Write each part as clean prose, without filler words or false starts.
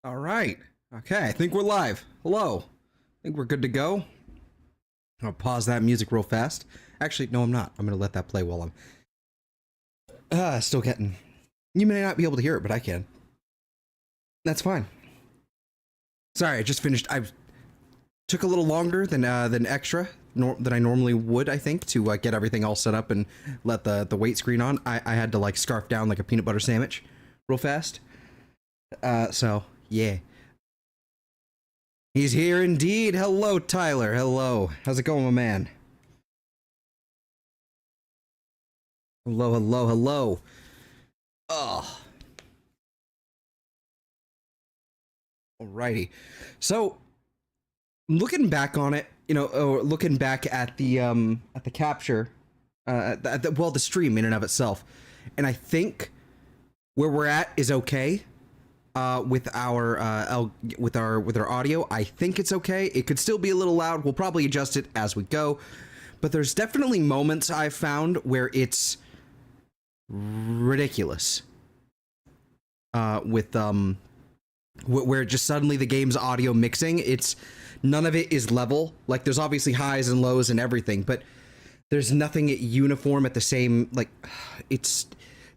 All right. Okay, I think we're live. Hello. I think we're good to go. I'll pause that music real fast. Actually, no, I'm not. I'm going to let that play while I'm... still getting... You may not be able to hear it, but I can. That's fine. Sorry, I just finished... I took a little longer than extra, than I normally would, I think, to get everything all set up and let the weight screen on. I had to, like, scarf down like a peanut butter sandwich real fast. So... yeah. He's here indeed. Hello, Tyler. Hello. How's it going, my man? Hello, hello, hello. Oh. Alrighty. So, looking back on it, you know, or looking back at the capture, well, the stream in and of itself, and I think where we're at is okay. With our audio, I think it's okay. It could still be a little loud. We'll probably adjust it as we go. But there's definitely moments I've found where it's ridiculous. Where just suddenly the game's audio mixing, it's none of it is level. Like there's obviously highs and lows and everything, but there's nothing uniform at the same, like it's...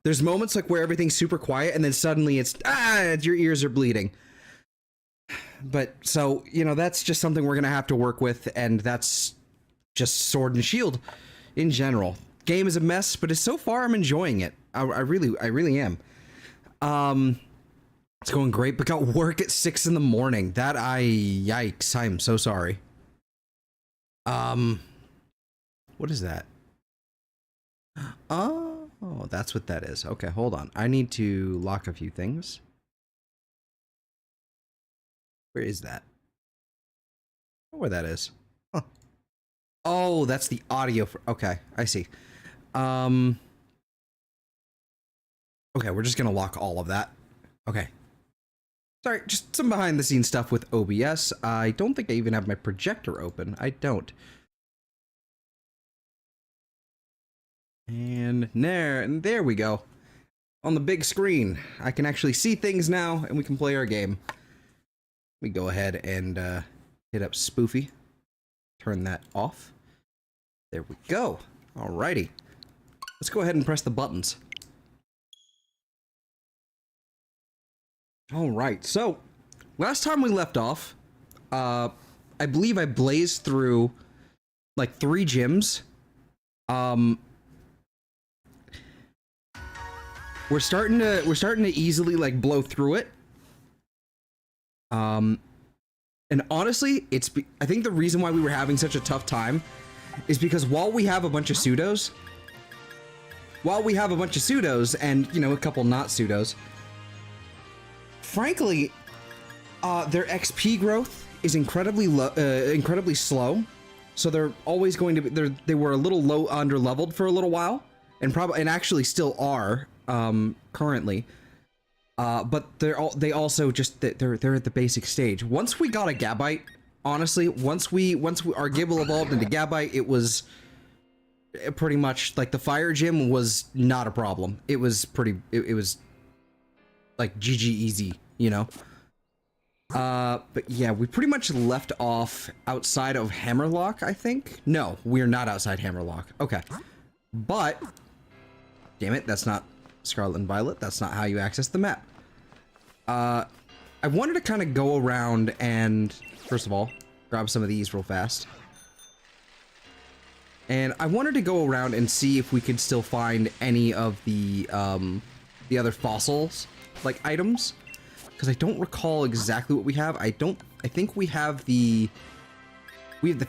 There's moments like where everything's super quiet and then suddenly it's, your ears are bleeding. But so, you know, that's just something we're going to have to work with, and that's just Sword and Shield in general. Game is a mess, but so far I'm enjoying it. I really am. It's going great, but got work at 6 in the morning. Yikes, I'm so sorry. What is that? Oh, that's what that is. Okay, hold on. I need to lock a few things. Where is that? I don't know where that is. Huh. Oh, that's the audio for... Okay, I see. Okay, we're just gonna lock all of that. Okay. Sorry, just some behind the scenes stuff with OBS. I don't think I even have my projector open. I don't. And there we go. On the big screen, I can actually see things now, and we can play our game. We go ahead and hit up Spoofy. Turn that off. There we go. Alrighty. Let's go ahead and press the buttons. Alright, so last time we left off, I believe I blazed through like 3 gyms. We're starting to easily like blow through it. And honestly, I think the reason why we were having such a tough time is because while we have a bunch of pseudos, and, you know, a couple not pseudos, frankly, their XP growth is incredibly slow. So they're always going to be, they were a little low under leveled for a little while, and actually still are. Currently, But they also just they're at the basic stage. Once we got a Gabite, honestly, once our Gibble evolved into Gabite, it was pretty much like the fire gym was not a problem. It was it was like GG easy, you know. But yeah, we pretty much left off outside of Hammerlocke, I think. No, we're not outside Hammerlocke. Okay, but damn it, that's not Scarlet and Violet. That's not how you access the map. I wanted to kind of go around and first of all grab some of these real fast. And I wanted to go around and see if we could still find any of the other fossils, like, items. Because I don't recall exactly what we have. I think we have the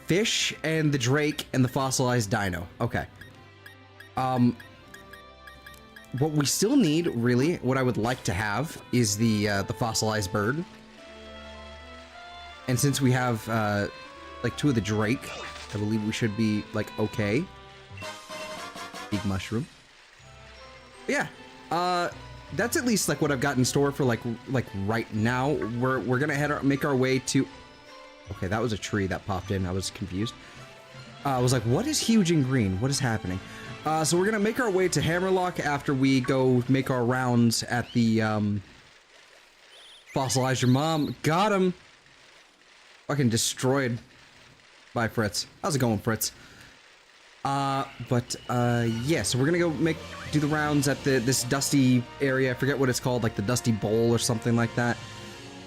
fish and the drake and the fossilized dino. Okay. What we still need, really, what I would like to have is the fossilized bird. And since we have, like, 2 of the drake, I believe we should be, like, okay. Big mushroom. But yeah, that's at least, like, what I've got in store for, like right now. We're gonna make our way to... Okay, that was a tree that popped in. I was confused. I was like, what is huge and green? What is happening? So we're gonna make our way to Hammerlocke after we go make our rounds at the, Fossilize your mom. Got him! Fucking destroyed. Bye, Fritz. How's it going, Fritz? Yeah, so we're gonna go do the rounds at this dusty area. I forget what it's called, like the Dusty Bowl or something like that.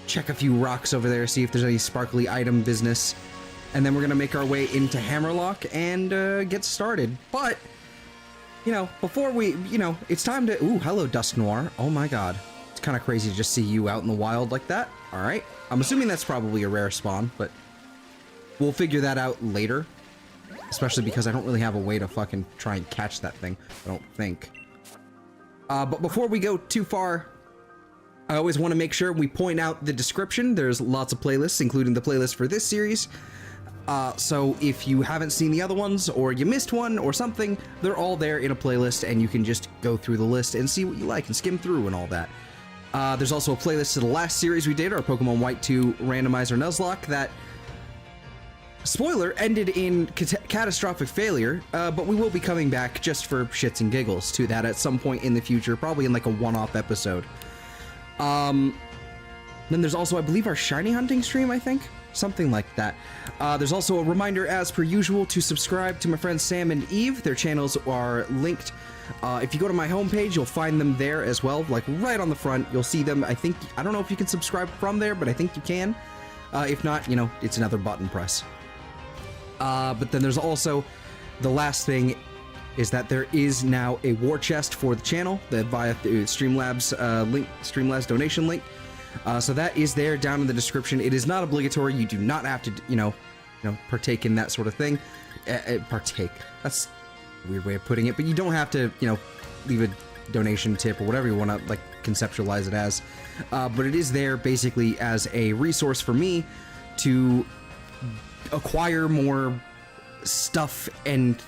Check a few rocks over there, see if there's any sparkly item business. And then we're gonna make our way into Hammerlocke and, get started. But, you know, before we, you know, it's time to... Ooh, hello, Dusk Noir. Oh my god. It's kind of crazy to just see you out in the wild like that. Alright. I'm assuming that's probably a rare spawn, but we'll figure that out later. Especially because I don't really have a way to fucking try and catch that thing, I don't think. But before we go too far, I always want to make sure we point out the description. There's lots of playlists, including the playlist for this series. So if you haven't seen the other ones, or you missed one, or something, they're all there in a playlist, and you can just go through the list and see what you like, and skim through and all that. There's also a playlist to the last series we did, our Pokemon White 2 Randomizer Nuzlocke, that... Spoiler, ended in catastrophic failure, but we will be coming back just for shits and giggles to that at some point in the future, probably in like a one-off episode. Then there's also, I believe, our shiny hunting stream, I think? Something like that. There's also a reminder, as per usual, to subscribe to my friends Sam and Eve. Their channels are linked. If you go to my homepage, you'll find them there as well, like right on the front. You'll see them. I don't know if you can subscribe from there, but I think you can. If not, you know, it's another button press. But then there's also, the last thing is that there is now a war chest for the channel that via the Streamlabs link, Streamlabs donation link. So that is there down in the description. It is not obligatory. You do not have to, you know, partake in that sort of thing. Partake. That's a weird way of putting it, but you don't have to, you know, leave a donation tip or whatever you want to, like, conceptualize it as. But it is there basically as a resource for me to acquire more stuff and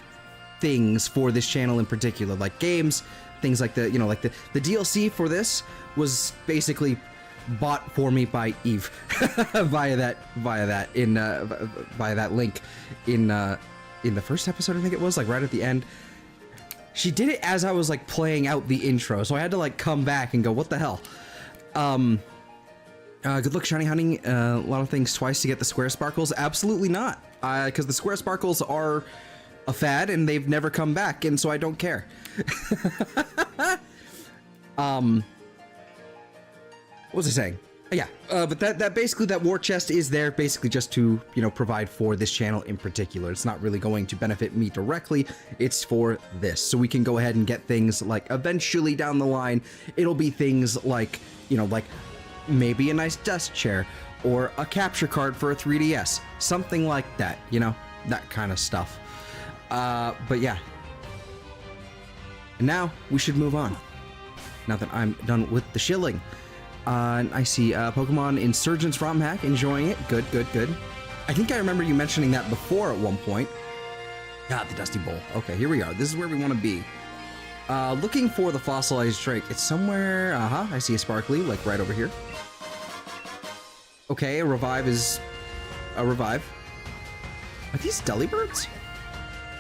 things for this channel in particular, like games, things like the, you know, like the DLC for this was basically bought for me by Eve via that link in the first episode, I think it was, like right at the end. She did it as I was like playing out the intro, so I had to like come back and go, what the hell? Good luck shiny hunting a lot of things twice to get the square sparkles. Absolutely not, because the square sparkles are a fad and they've never come back, and so I don't care. What was I saying? Yeah, but that basically, that war chest is there basically just to, you know, provide for this channel in particular. It's not really going to benefit me directly. It's for this, so we can go ahead and get things like eventually down the line. It'll be things like, you know, like maybe a nice desk chair or a capture card for a 3DS, something like that, you know, that kind of stuff. But yeah. And now we should move on. Now that I'm done with the shilling. And I see Pokemon Insurgents ROM hack, enjoying it. Good, good, good. I think I remember you mentioning that before at one point. God, the Dusty Bowl. Okay, here we are. This is where we want to be. Looking for the fossilized drake. It's somewhere, I see a sparkly, like right over here. Okay, a revive is a revive. Are these Delibirds?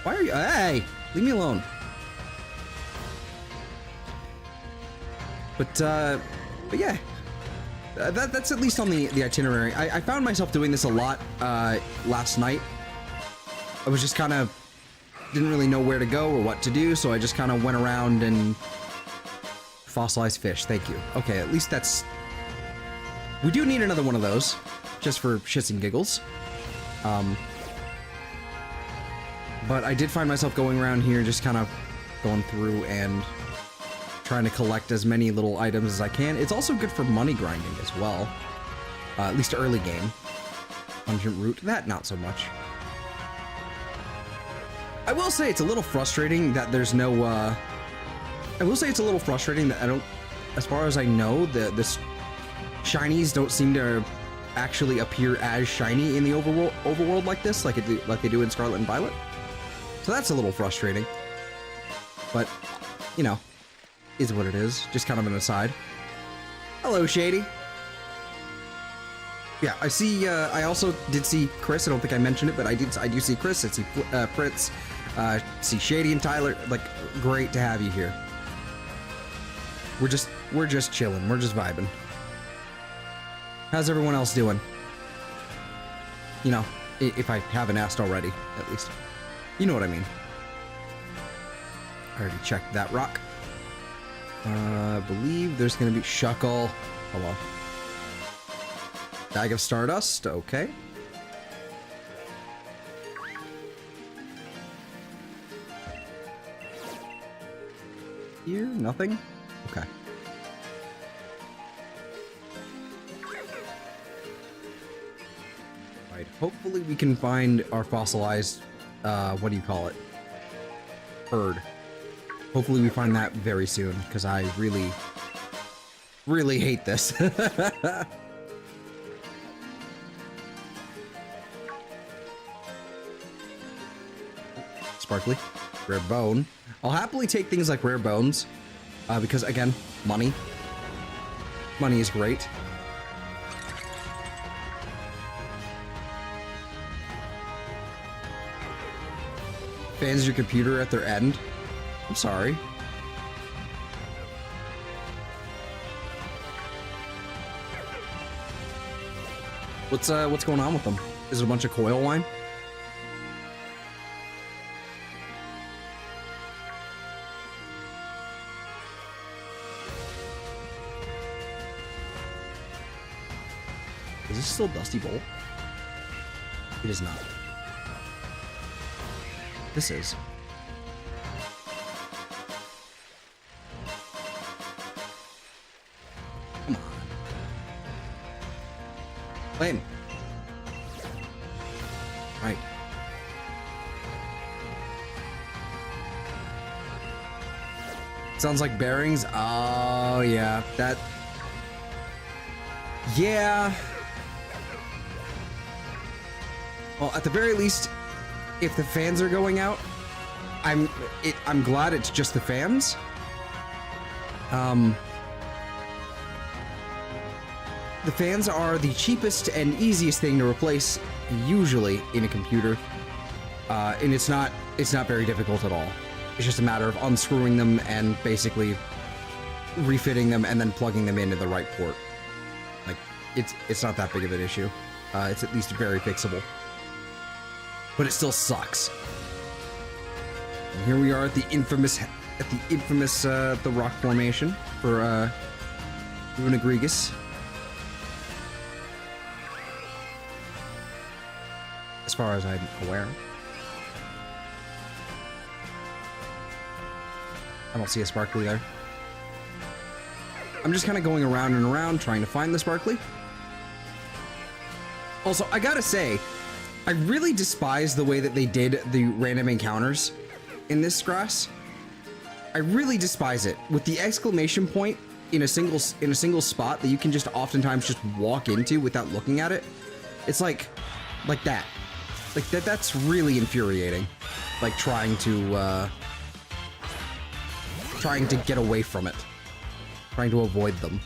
Why are you, hey, leave me alone. But yeah, that's at least on the itinerary. I found myself doing this a lot last night. I was just kind of didn't really know where to go or what to do, so I just kind of went around and fossilized fish. Thank you. Okay, at least that's. We do need another one of those, just for shits and giggles. But I did find myself going around here, just kind of going through and trying to collect as many little items as I can. It's also good for money grinding as well. At least early game. Pungent root, that not so much. I will say it's a little frustrating that there's no, I will say it's a little frustrating that I don't, as far as I know, the shinies don't seem to actually appear as shiny in the overworld like this, like they do in Scarlet and Violet. So that's a little frustrating. But, you know, is what it is. Just kind of an aside. Hello, Shady. Yeah, I see, I also did see Chris. I don't think I mentioned it, but I do see Chris. I see Fritz. See Shady and Tyler. Like, great to have you here. We're just chilling. We're just vibing. How's everyone else doing? You know, if I haven't asked already, at least. You know what I mean. I already checked that rock. I believe there's gonna be Shuckle. Hello. Bag of Stardust, okay. Here, nothing? Okay. Alright, hopefully we can find our fossilized, what do you call it? Bird. Hopefully we find that very soon, because I really, really hate this. Sparkly. Rare bone. I'll happily take things like rare bones, because again, money. Money is great. Fans your computer at their end. I'm sorry. What's going on with them? Is it a bunch of coil line? Is this still Dusty Bolt? It is not. This is. Come on. Flame. Right. Sounds like bearings. Oh, yeah. That. Yeah. Well, at the very least, if the fans are going out, I'm glad it's just the fans. The fans are the cheapest and easiest thing to replace usually in a computer, and it's not very difficult at all. It's just a matter of unscrewing them and basically refitting them and then plugging them into the right port. Like it's not that big of an issue. It's at least very fixable. But it still sucks. And here we are at the infamous, the rock formation for Runagrigus. As far as I'm aware. I don't see a sparkly there. I'm just kind of going around and around trying to find the sparkly. Also, I gotta say, I really despise the way that they did the random encounters in this grass. I really despise it. With the exclamation point in a single spot that you can just oftentimes just walk into without looking at it. It's like that. Like that's really infuriating. Like trying to trying to get away from it. Trying to avoid them.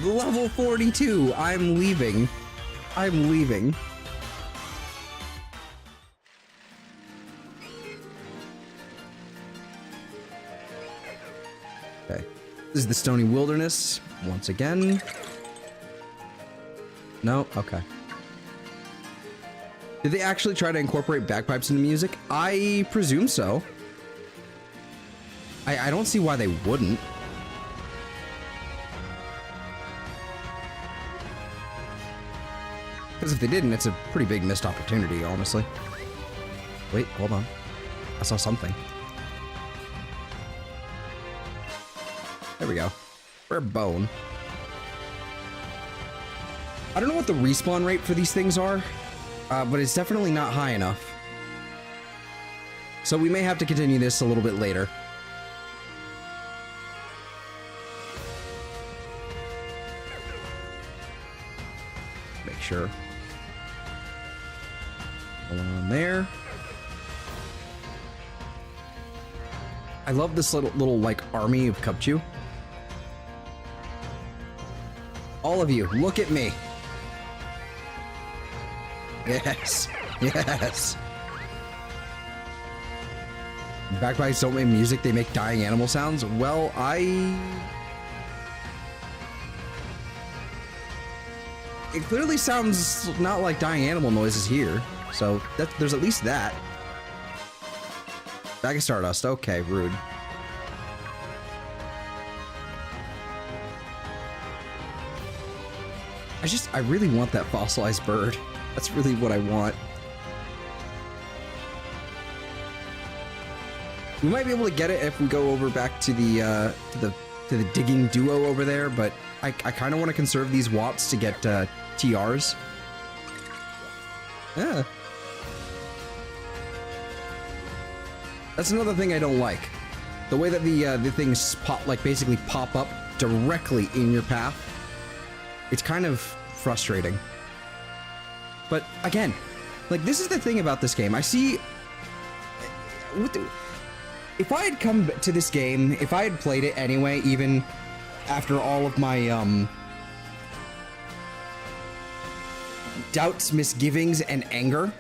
Level 42! I'm leaving. I'm leaving. Okay. This is the Stony Wilderness, once again. No? Okay. Did they actually try to incorporate bagpipes into music? I presume so. I don't see why they wouldn't. Because if they didn't, it's a pretty big missed opportunity, honestly. Wait, hold on. I saw something. There we go. Rare bone. I don't know what the respawn rate for these things are, but it's definitely not high enough. So we may have to continue this a little bit later. Make sure. Going on there. I love this little like army of Cubchoo. All of you, look at me. Yes, yes. Bagpipes don't make music, they make dying animal sounds. Well, it clearly sounds not like dying animal noises here. So there's at least that. Bag of Stardust, okay, rude. I really want that fossilized bird. That's really what I want. We might be able to get it if we go over back to the digging duo over there, but I kind of want to conserve these watts to get TRs. Yeah. That's another thing I don't like. The way that the things basically pop up directly in your path. It's kind of frustrating. But again, like, this is the thing about this game. I see... If I had come to this game, if I had played it anyway, even after all of my, doubts, misgivings, and anger,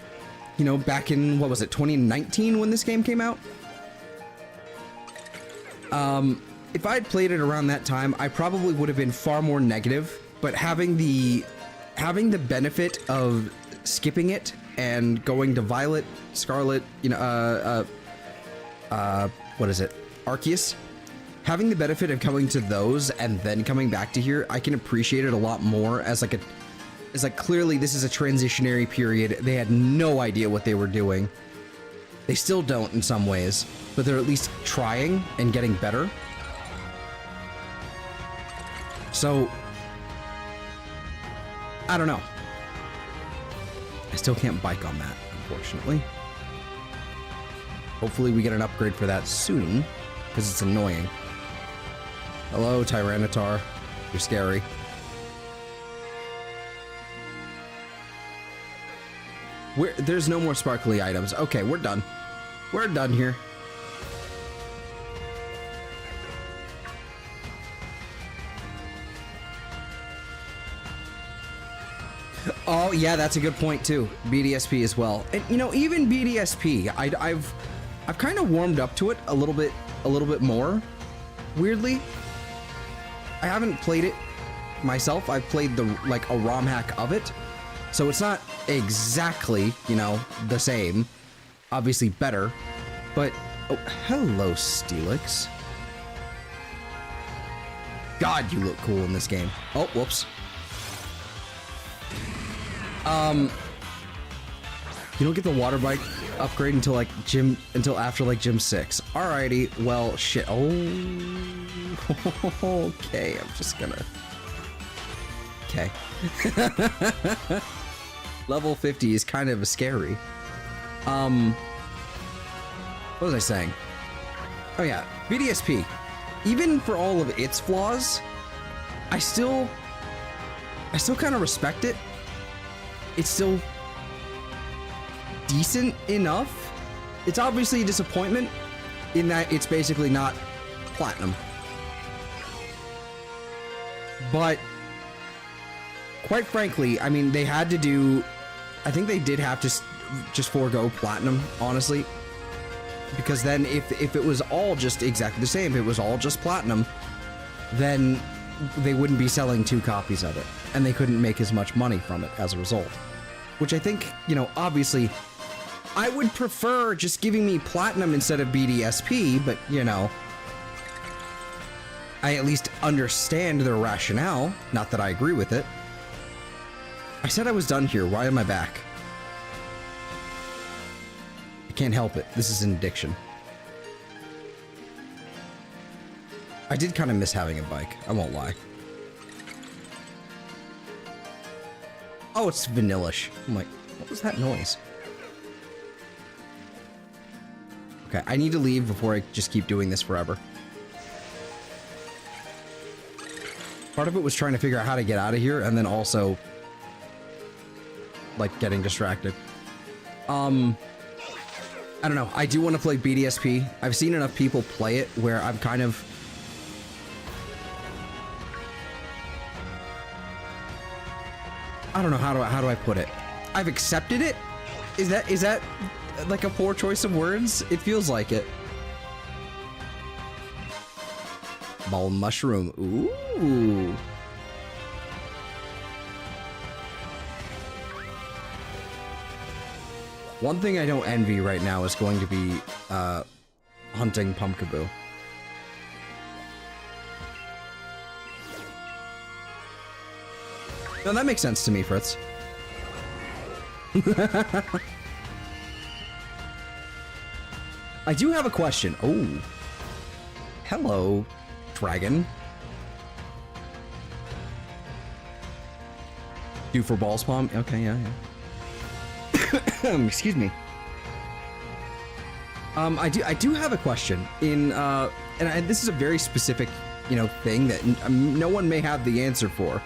you know, back in, what was it, 2019 when this game came out? If I had played it around that time, I probably would have been far more negative, but having the benefit of skipping it and going to Violet, Scarlet, you know, what is it? Arceus. Having the benefit of coming to those and then coming back to here, I can appreciate it a lot more as like clearly this is a transitionary period. They had no idea what they were doing. They still don't in some ways, but they're at least trying and getting better. So, I don't know. I still can't bike on that, unfortunately. Hopefully we get an upgrade for that soon, because it's annoying. Hello, Tyranitar. You're scary. There's no more sparkly items. Okay, we're done. We're done here. Oh, yeah, that's a good point, too. BDSP as well. And, you know, even BDSP, I've kind of warmed up to it a little bit more. Weirdly, I haven't played it myself. I've played a ROM hack of it, so it's not exactly, you know, the same. Obviously better, but oh, hello, Steelix. God, you look cool in this game. Oh, whoops. You don't get the water bike upgrade until after Gym 6. Alrighty, well, shit. Oh, okay. I'm just gonna. Okay. Level 50 is kind of scary. What was I saying? Oh yeah, BDSP. Even for all of its flaws, I still kind of respect it. It's still decent enough It's obviously a disappointment in that it's basically not platinum. But quite frankly, I mean, they had to do... I think they did have to just forego platinum, honestly. Because then if it was all just exactly the same, if it was all just platinum, then they wouldn't be selling 2 copies of it. And they couldn't make as much money from it as a result. Which I think, you know, obviously, I would prefer just giving me platinum instead of BDSP, but, you know, I at least understand their rationale. Not that I agree with it. I said I was done here. Why am I back? I can't help it. This is an addiction. I did kind of miss having a bike. I won't lie. Oh, it's vanillish. I'm like, what was that noise? Okay, I need to leave before I just keep doing this forever. Part of it was trying to figure out how to get out of here, and then also, like, getting distracted. I don't know. I do want to play BDSP. I've seen enough people play it where I'm kind of... I don't know, how do I put it? I've accepted it? Is that like a poor choice of words? It feels like it. Ball mushroom. Ooh. One thing I don't envy right now is going to be hunting Pumpkaboo. No, that makes sense to me, Fritz. I do have a question. Oh. Hello, dragon. Do for balls palm? Okay, yeah. Excuse me. I do have a question and this is a very specific, you know, thing that no one may have the answer for.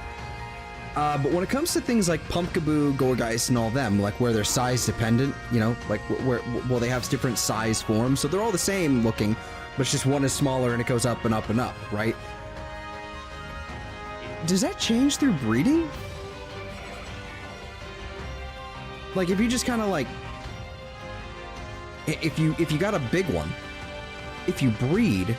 But when it comes to things like Pumpkaboo, Gourgeist, and all them, like where they're size dependent, you know, like well, they have different size forms, so they're all the same looking, but it's just one is smaller and it goes up and up and up, right? Does that change through breeding? Like, if you just kind of like, if you got a big one, if you breed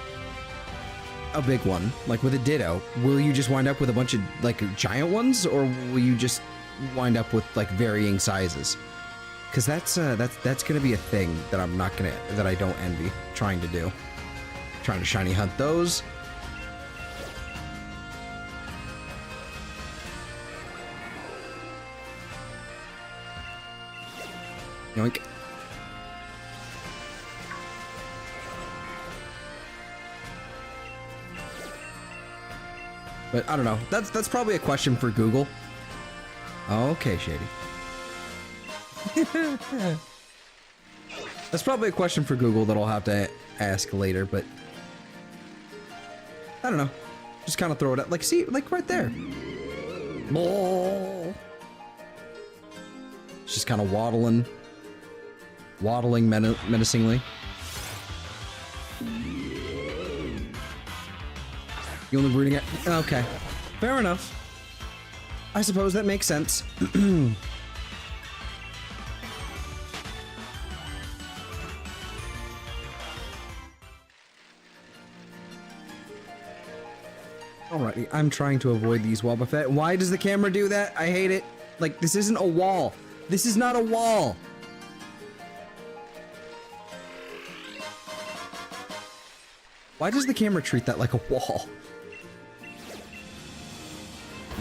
a big one, like with a Ditto, will you just wind up with a bunch of like giant ones, or will you just wind up with like varying sizes? Because that's gonna be a thing that I don't envy trying to do. Trying to shiny hunt those. Yoink. But I don't know. That's probably a question for Google. Okay, Shady. That's probably a question for Google that I'll have to ask later, but I don't know. Just kind of throw it out. Like, see, like right there. It's just kind of waddling menacingly. You only breeding it? Okay. Fair enough. I suppose that makes sense. Alrighty, I'm trying to avoid these Wobbuffet. Why does the camera do that? I hate it. Like, this isn't a wall. This is not a wall. Why does the camera treat that like a wall?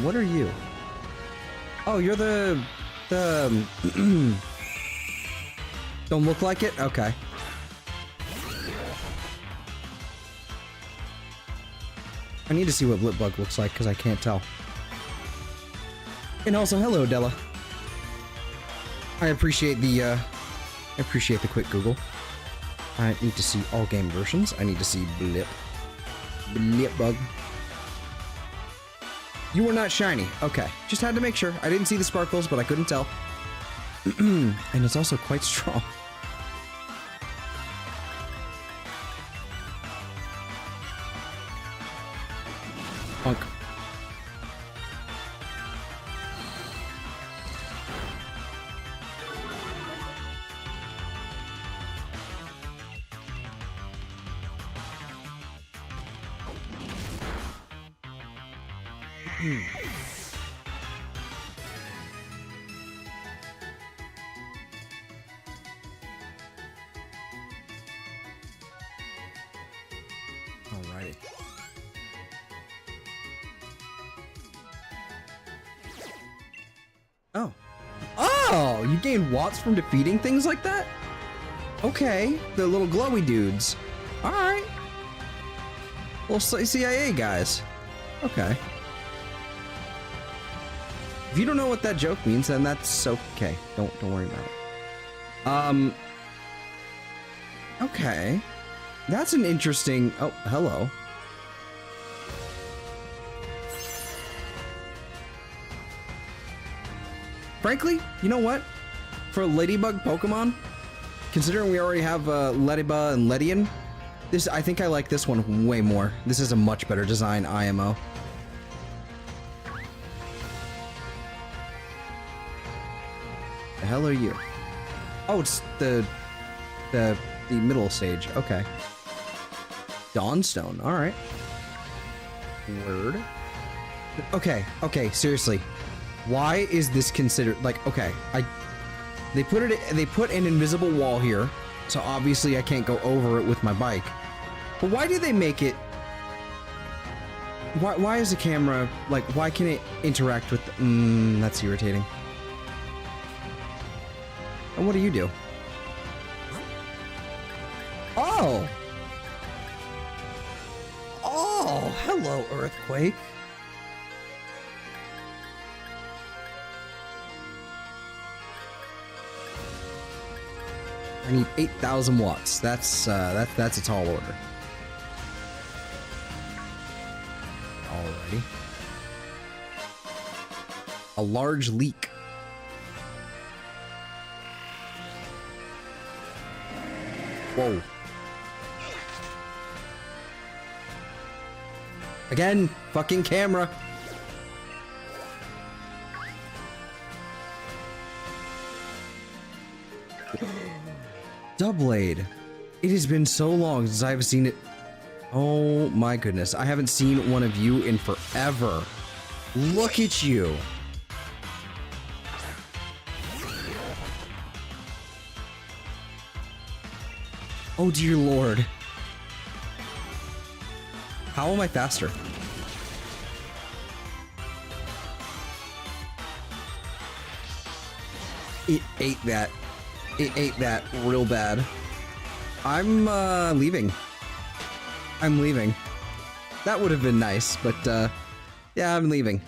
What are you? Oh, you're the don't look like it? Okay. I need to see what Blipbug looks like because I can't tell. And also, hello, Della. I appreciate the quick Google. I need to see all game versions. I need to see Blipbug. You were not shiny. Okay. Just had to make sure. I didn't see the sparkles, but I couldn't tell. And it's also quite strong. Punk. Alrighty. Oh. Oh! You gain watts from defeating things like that? Okay. The little glowy dudes. Alright. Little CIA guys. Okay. If you don't know what that joke means, then that's okay. Don't worry about it. Okay. That's an interesting... Oh, hello. Frankly, you know what? For a Ladybug Pokemon, considering we already have Ladybug and Ledian, I think I like this one way more. This is a much better design IMO. The hell are you? Oh, it's the middle stage. Okay. Dawnstone. All right. Word. Okay. Seriously, why is this considered like? Okay, they put an invisible wall here, so obviously I can't go over it with my bike. But why do they make it? Why is the camera like? Why can it interact with? That's irritating. And what do you do? Oh! Oh, hello, Earthquake. I need 8,000 watts. That's a tall order. Alrighty. A large leak. Whoa. Again, fucking camera. Doublade. It has been so long since I've seen it. Oh my goodness. I haven't seen one of you in forever. Look at you. Oh dear Lord. How am I faster? It ate that. It ate that real bad. I'm leaving. I'm leaving. That would have been nice, but yeah, I'm leaving.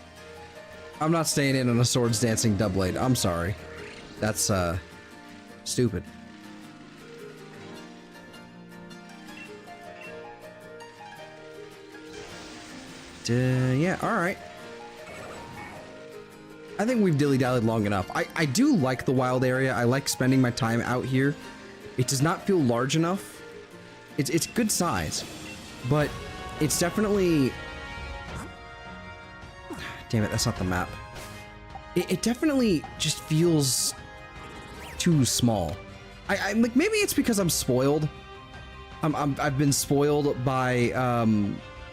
I'm not staying in on a Swords Dancing Doublade. I'm sorry. That's stupid. Yeah, alright. I think we've dilly-dallied long enough. I do like the wild area. I like spending my time out here. It does not feel large enough. It's good size, but it's definitely... Damn it, that's not the map. It definitely just feels too small. I'm like, maybe it's because I'm spoiled. I've been spoiled by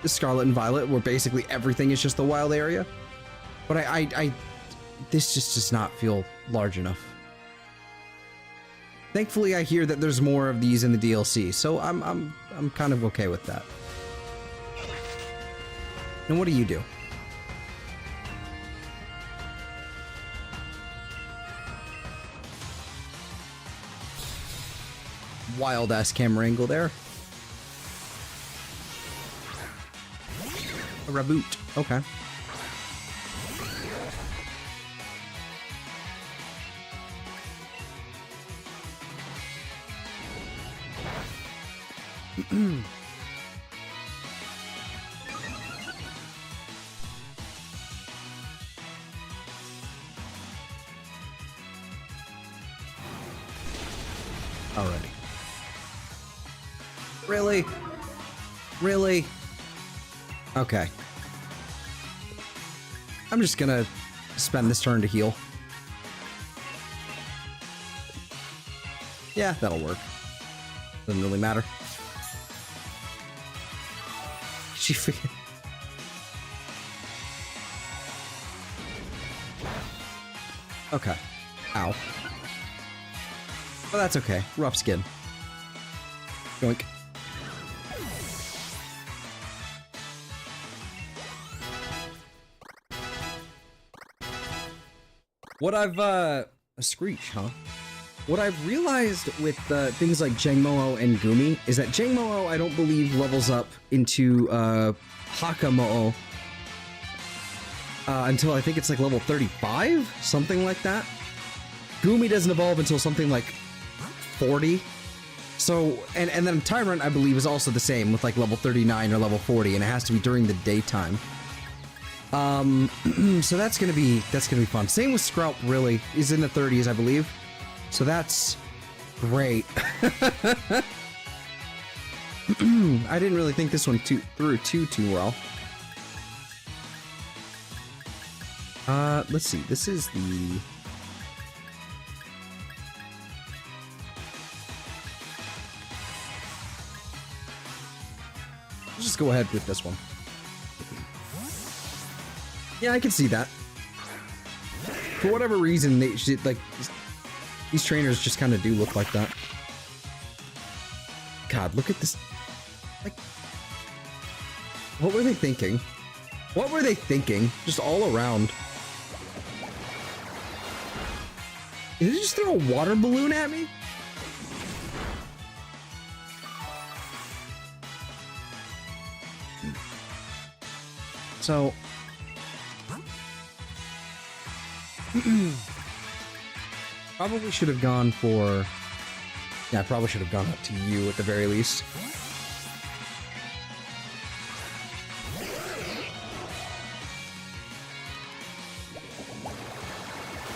Scarlet and Violet, where basically everything is just the wild area. But this just does not feel large enough. Thankfully, I hear that there's more of these in the DLC, so I'm kind of okay with that. And what do you do? Wild ass camera angle there. A reboot. Okay. Alrighty. Really? Really? Okay. I'm just gonna spend this turn to heal. Yeah, that'll work. Doesn't really matter. She figured. Okay. Ow. Well, that's okay. Rough skin. Yoink. What I've, a screech, huh? What I've realized with things like Jangmo-o and Gooooooooomy is that Jangmo-o, I don't believe, levels up into Hakamo-o until I think it's like level 35, something like that. Gooooooooomy doesn't evolve until something like 40. So, and then Tyrant, I believe, is also the same with like level 39 or level 40, and it has to be during the daytime. So that's gonna be fun. Same with Scraup, really. He's in the 30s, I believe. So that's great. I didn't really think this one through too well. Let's see. This is the... Let's just go ahead with this one. Yeah, I can see that. For whatever reason, like these trainers just kind of do look like that. God, look at this. Like, what were they thinking? What were they thinking? Just all around. Did they just throw a water balloon at me? So... probably should have gone for... Yeah, I probably should have gone up to you at the very least.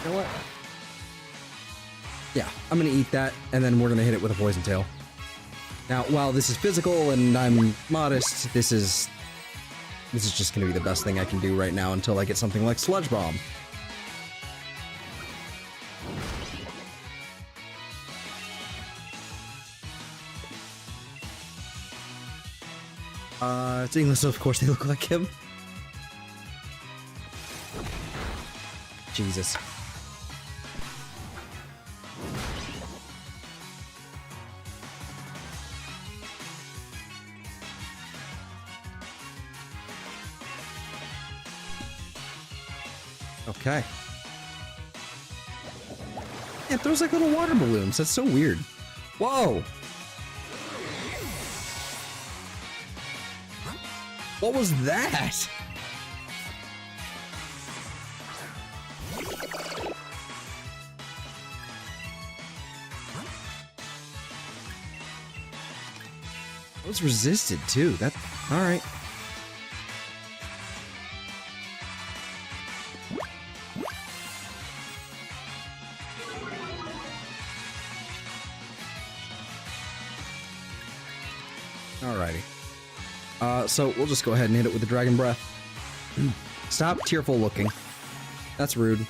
You know what? Yeah, I'm gonna eat that, and then we're gonna hit it with a Poison Tail. Now, while this is physical and I'm modest, this is just gonna be the best thing I can do right now until I get something like Sludge Bomb. It's English, so of course they look like him. Jesus. Okay. Yeah, it throws like little water balloons. That's so weird. Whoa! What was that? It was resisted too. That all right. Alrighty. So we'll just go ahead and hit it with the Dragon Breath. Stop tearful looking. That's rude.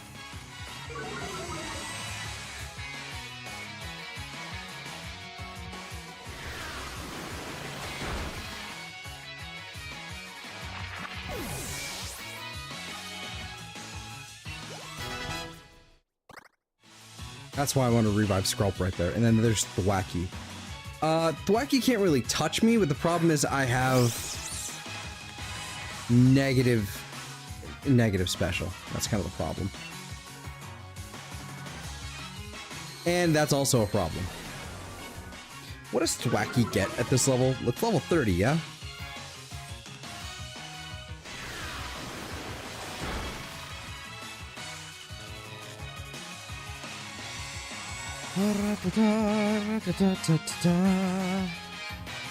That's why I want to revive Skrulp right there. And then there's Thwacky. Thwacky can't really touch me, but the problem is I have negative special. That's kind of the problem. And that's also a problem. What does Thwacky get at this level? It's level 30, yeah?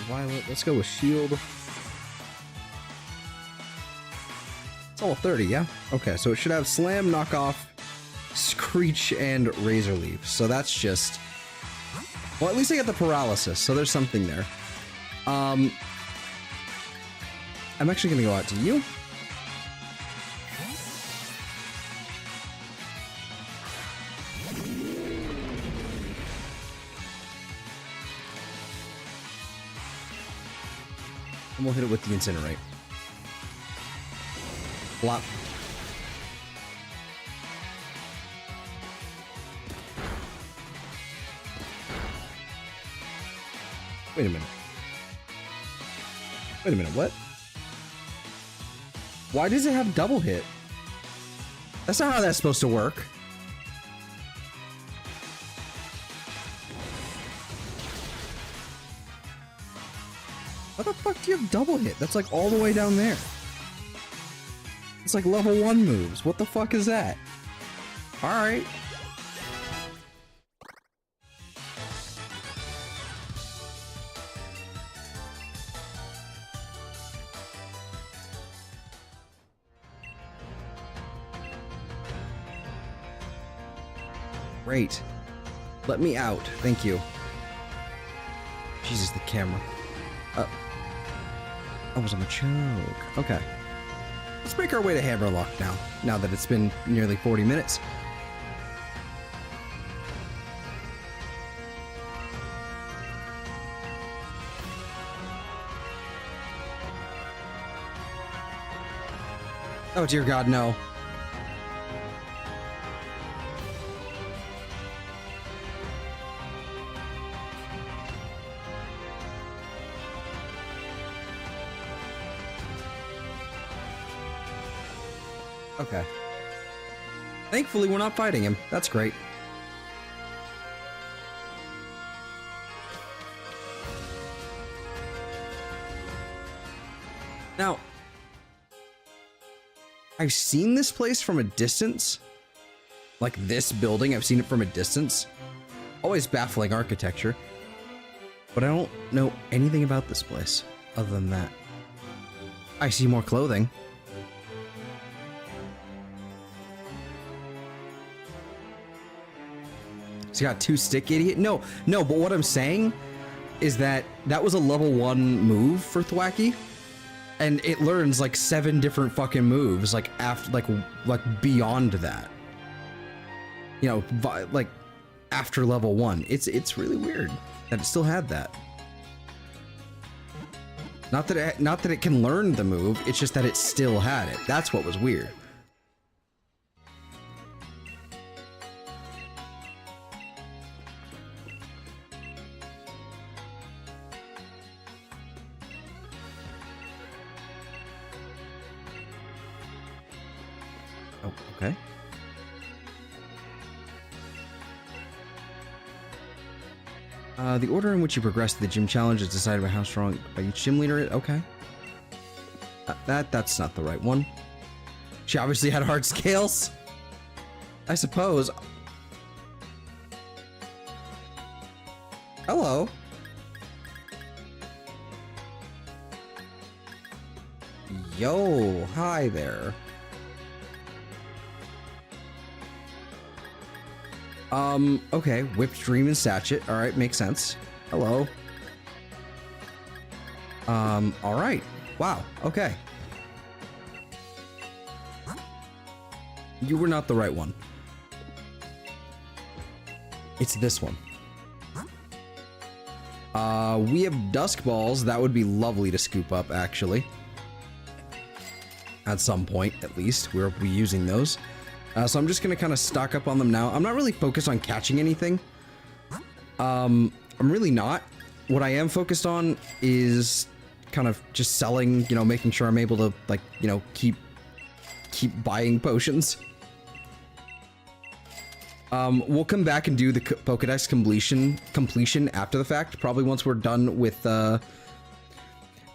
Violet, let's go with Shield. It's all 30, yeah? Okay, so it should have Slam, Knockoff, Screech, and Razor Leaf. So that's just... Well, at least I get the Paralysis, so there's something there. I'm actually gonna go out to you. And we'll hit it with the incinerate. Flop. Wait a minute. Wait a minute, what? Why does it have double hit? That's not how that's supposed to work. How the fuck do you have double hit? That's like all the way down there. It's like level 1 moves. What the fuck is that? Alright. Great. Let me out. Thank you. Jesus, the camera. Oh, was on a choke. Okay. Let's make our way to Hammerlocke now that it's been nearly 40 minutes. Oh, dear God, no. Okay. Thankfully, we're not fighting him. That's great. Now, I've seen this place from a distance. Like this building, I've seen it from a distance. Always baffling architecture. But I don't know anything about this place other than that. I see more clothing. He's got 2 stick idiot. No, but what I'm saying is that was a level 1 move for Thwacky, and it learns like 7 different fucking moves like after like beyond that. You know, like after level 1. It's really weird that it still had that. Not that it can learn the move, it's just that it still had it. That's what was weird. Oh, okay. The order in which you progress to the gym challenge is decided by how strong by each gym leader is. Okay. That's not the right one. She obviously had hard scales. I suppose. Hello. Yo, hi there. Okay, Whipped Dream and Satchet. Alright, makes sense. Hello. Alright. Wow, okay. You were not the right one. It's this one. We have Dusk Balls. That would be lovely to scoop up, actually. At some point, at least. We'll be using those. So I'm just gonna kind of stock up on them now. I'm not really focused on catching anything. I'm really not. What I am focused on is kind of just selling, you know, making sure I'm able to, like, you know, keep buying potions. We'll come back and do the Pokedex completion after the fact, probably once we're done with,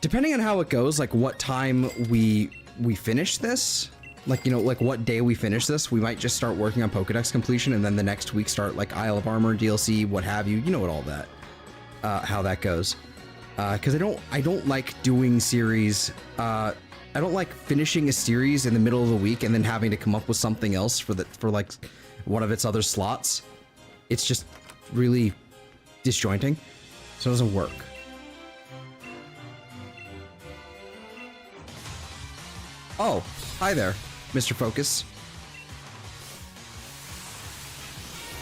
depending on how it goes, like what time we finish this. Like, you know, like what day we finish this, we might just start working on Pokedex completion, and then the next week start like Isle of Armor DLC, what have you. You know what all that, how that goes. Because I don't like doing series. I don't like finishing a series in the middle of the week and then having to come up with something else for like one of its other slots. It's just really disjointing, so it doesn't work. Oh, hi there, Mr. Focus.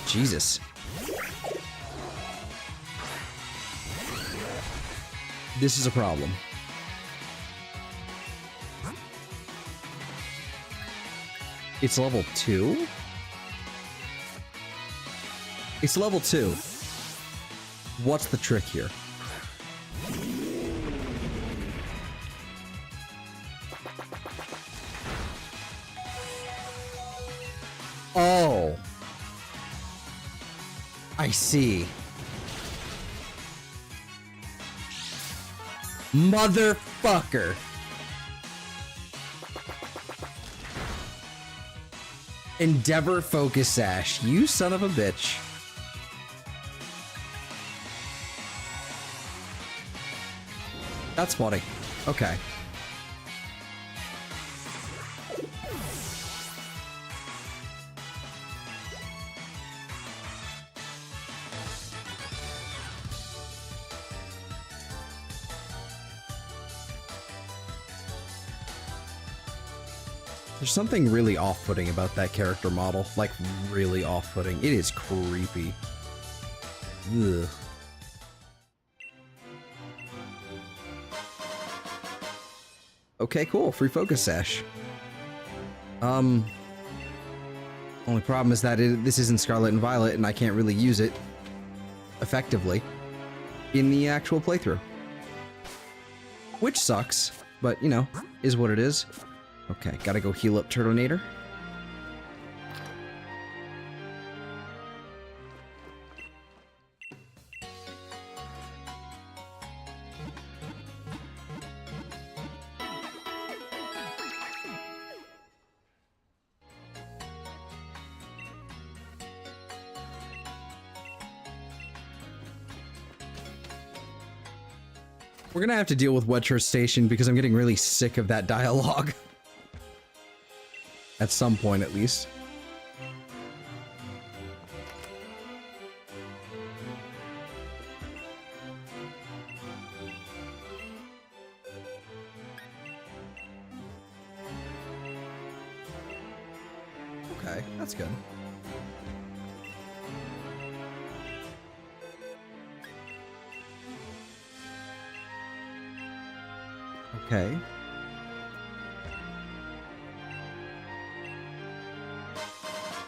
Jesus. This is a problem. It's level 2? It's level 2. What's the trick here? Oh. I see. Motherfucker. Endeavor Focus Sash. You son of a bitch. That's funny. Okay. There's something really off-putting about that character model. Like, really off-putting. It is creepy. Ugh. Okay, cool. Free Focus Sash. Only problem is that this isn't Scarlet and Violet, and I can't really use it effectively in the actual playthrough. Which sucks, but, you know, is what it is. Okay, gotta go heal up Turtonator. We're gonna have to deal with Wedgehurst Station because I'm getting really sick of that dialogue. At some point, at least. Okay, that's good. Okay.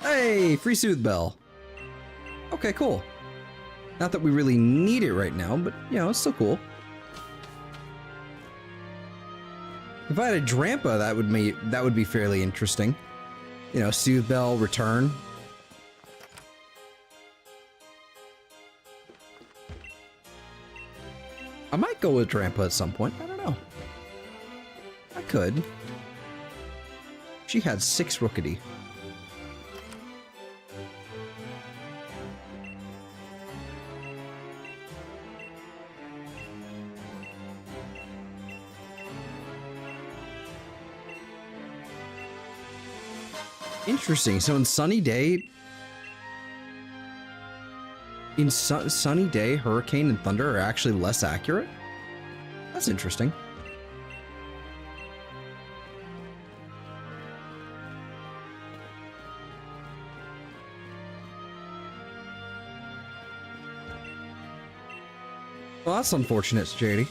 Hey, free Soothe Bell. Okay, cool. Not that we really need it right now, but, you know, it's still cool. If I had a Drampa, that would be fairly interesting. You know, Soothe Bell, return. I might go with Drampa at some point. I don't know. I could. She had 6 Rookity. Interesting. So in Sunny Day, Sunny Day, Hurricane and Thunder are actually less accurate? That's interesting. Well, that's unfortunate, JD.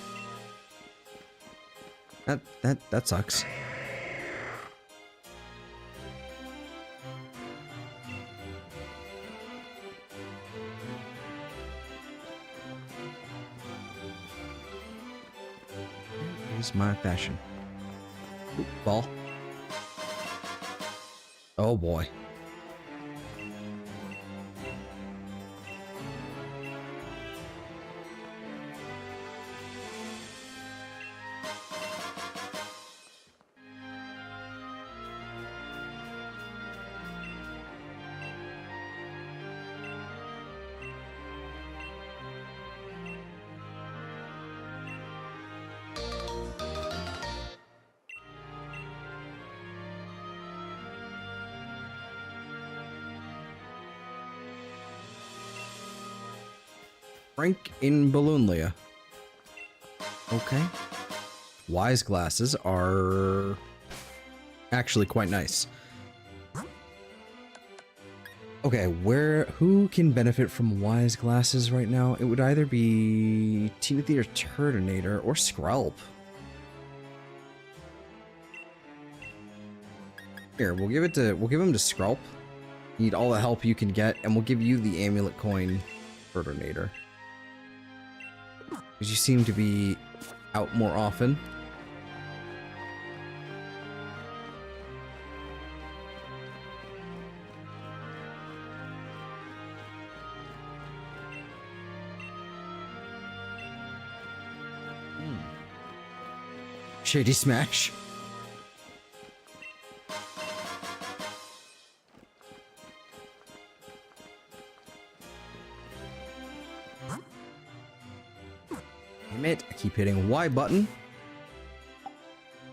That sucks. Is my fashion. Oop, ball. Oh boy. Frank in Balloonlia. Okay. Wise glasses are actually quite nice. Okay, who can benefit from wise glasses right now? It would either be Timothy or Turtonator or Skrelp. Here, we'll give him to Skrulp. Need all the help you can get, and we'll give you the amulet coin Turtonator. Because you seem to be out more often. Shady Smash. Damn it, I keep hitting Y button.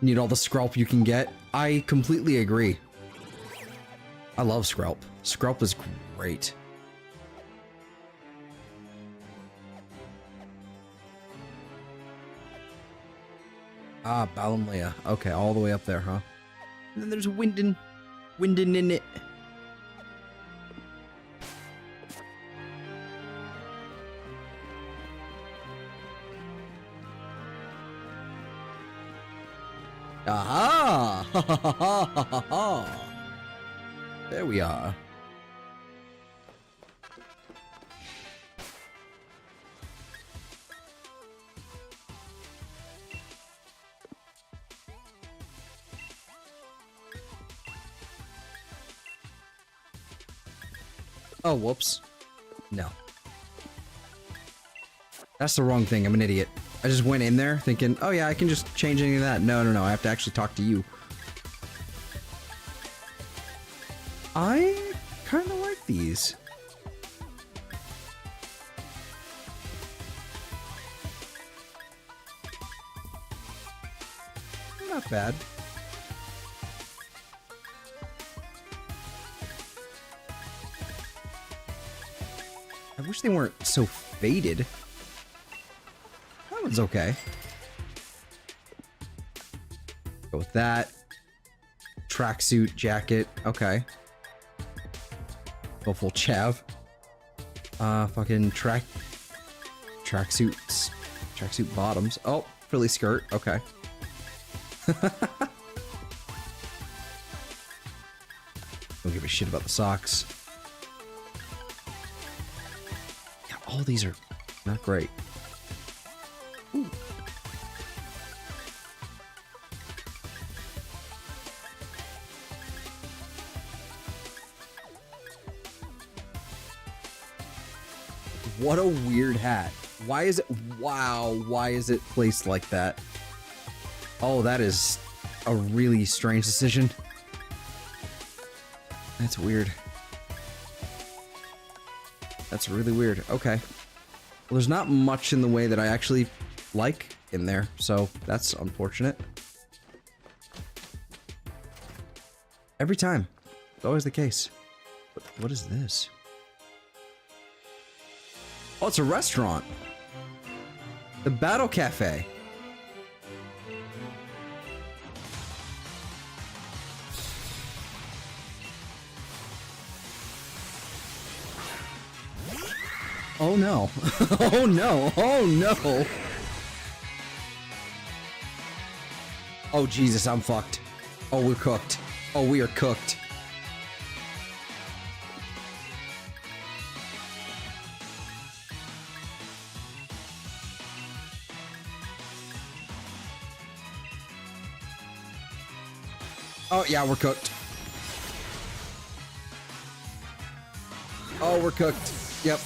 Need all the Skrulp you can get. I completely agree. I love Skrulp. Skrulp is great. Ah, Balamlea. Okay, all the way up there, huh? And then there's Windin in it. Aha! Ha ha ha ha ha ha! There we are. Oh, whoops. No. That's the wrong thing. I'm an idiot. I just went in there thinking, oh yeah, I can just change any of that. No, no, no. I have to actually talk to you. I kind of like these. Not bad. I wish they weren't so faded. That one's okay. Go with that. Tracksuit, jacket. Okay. Go full chav. Fucking tracksuits. Tracksuit bottoms. Oh, frilly skirt. Okay. Don't give a shit about the socks. Yeah, all these are not great. Ooh. What a weird hat. Why is it? Wow, why is it placed like that? Oh, that is a really strange decision. That's weird. That's really weird. Okay. Well, there's not much in the way that I actually like in there, so that's unfortunate. Every time. It's always the case. What is this? Oh, it's a restaurant. The Battle Cafe. Oh no. Oh no. Oh no. Oh Jesus, I'm fucked. Oh, we're cooked. Oh, we are cooked. Oh yeah, we're cooked. Oh, we're cooked. Yep.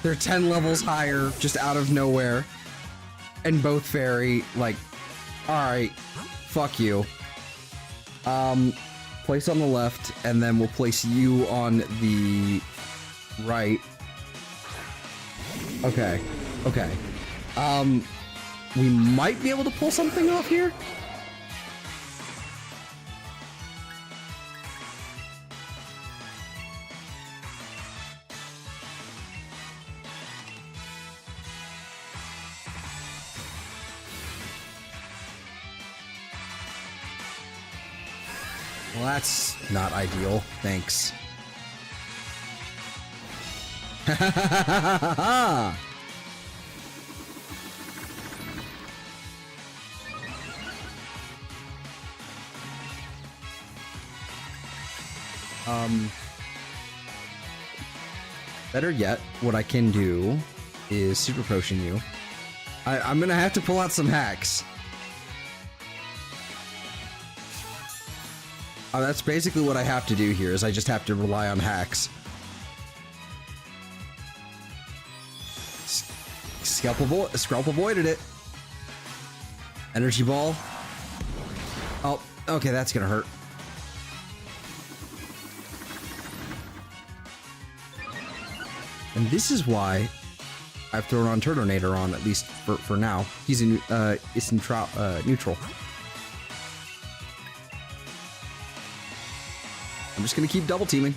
They're 10 levels higher, just out of nowhere. And both fairy, like, alright, fuck you. Place on the left, and then we'll place you on the right. Okay, okay. We might be able to pull something off here? Well, that's not ideal. Thanks. Ha ha ha ha ha ha! Better yet, what I can do is super potion you. I'm gonna have to pull out some hacks. That's basically what I have to do here, is I just have to rely on hacks. Scalp avoided it. Energy ball. Oh, okay, that's gonna hurt. And this is why I've thrown on Turtonator on, at least for now. He's in neutral. I'm just gonna keep double teaming.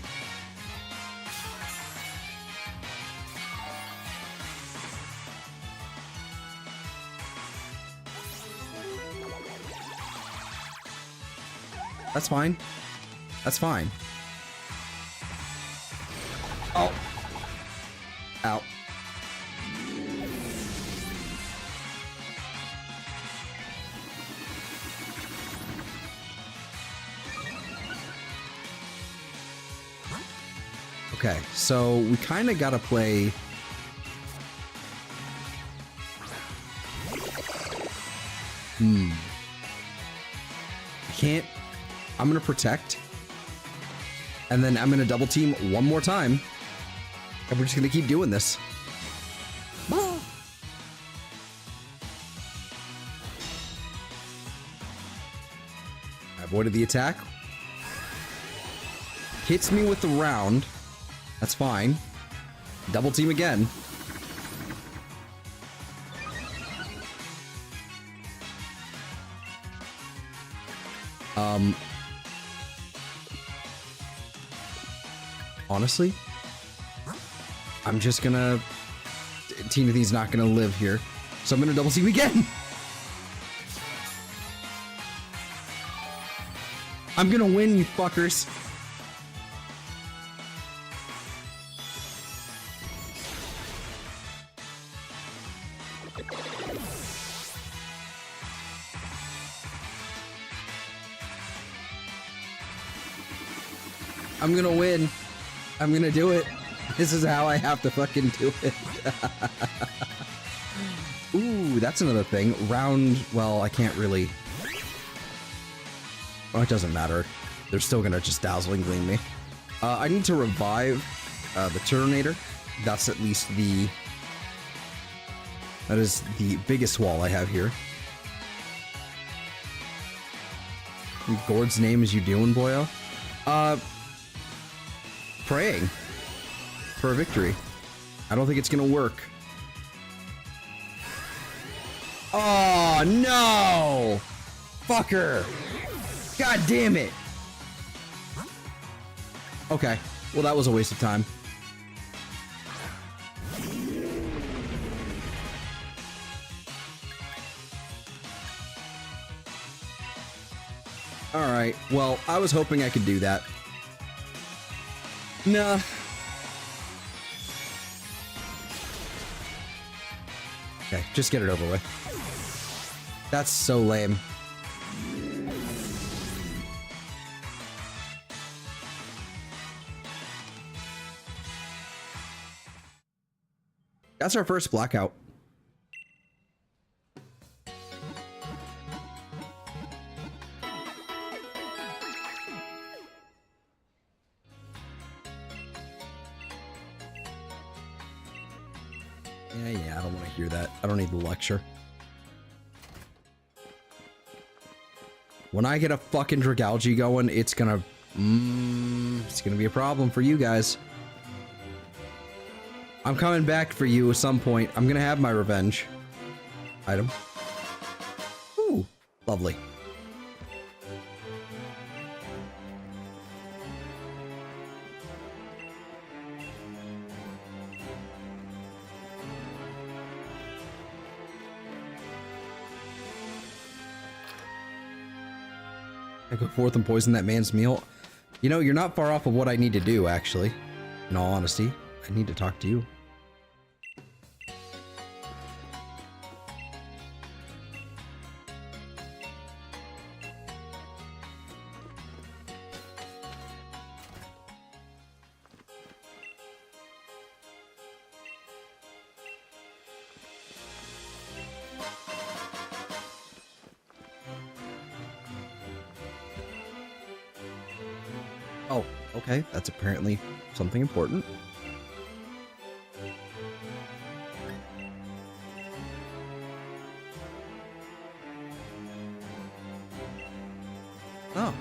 That's fine. That's fine. Oh. Ow. Okay, so we kind of gotta play. I can't. I'm gonna protect, and then I'm gonna double team one more time, and we're just gonna keep doing this. I avoided the attack. Hits me with the round. That's fine. Double team again. Honestly, I'm just gonna... Timothy's not gonna live here, so I'm gonna double team again! I'm gonna win, you fuckers! I'm gonna win. I'm gonna do it. This is how I have to fucking do it. Ooh, that's another thing. Round... Well, I can't really... Oh, it doesn't matter. They're still gonna just Dazzling Gleam me. I need to revive the Turtonator. That's at least the... That is the biggest wall I have here. Gord's name is you doing, boyo? Praying for a victory. I don't think it's gonna work. Oh no! Fucker! God damn it! Okay, well that was a waste of time. Alright, well, I was hoping I could do that. Nah. Okay, just get it over with. That's so lame. That's our first blackout. Yeah, I don't want to hear that. I don't need the lecture. When I get a fucking Dragalge going, it's gonna be a problem for you guys. I'm coming back for you at some point. I'm gonna have my revenge. Item. Ooh, lovely. I go forth and poison that man's meal. You know, you're not far off of what I need to do, actually. In all honesty, I need to talk to you. Oh, okay. That's apparently something important. Oh.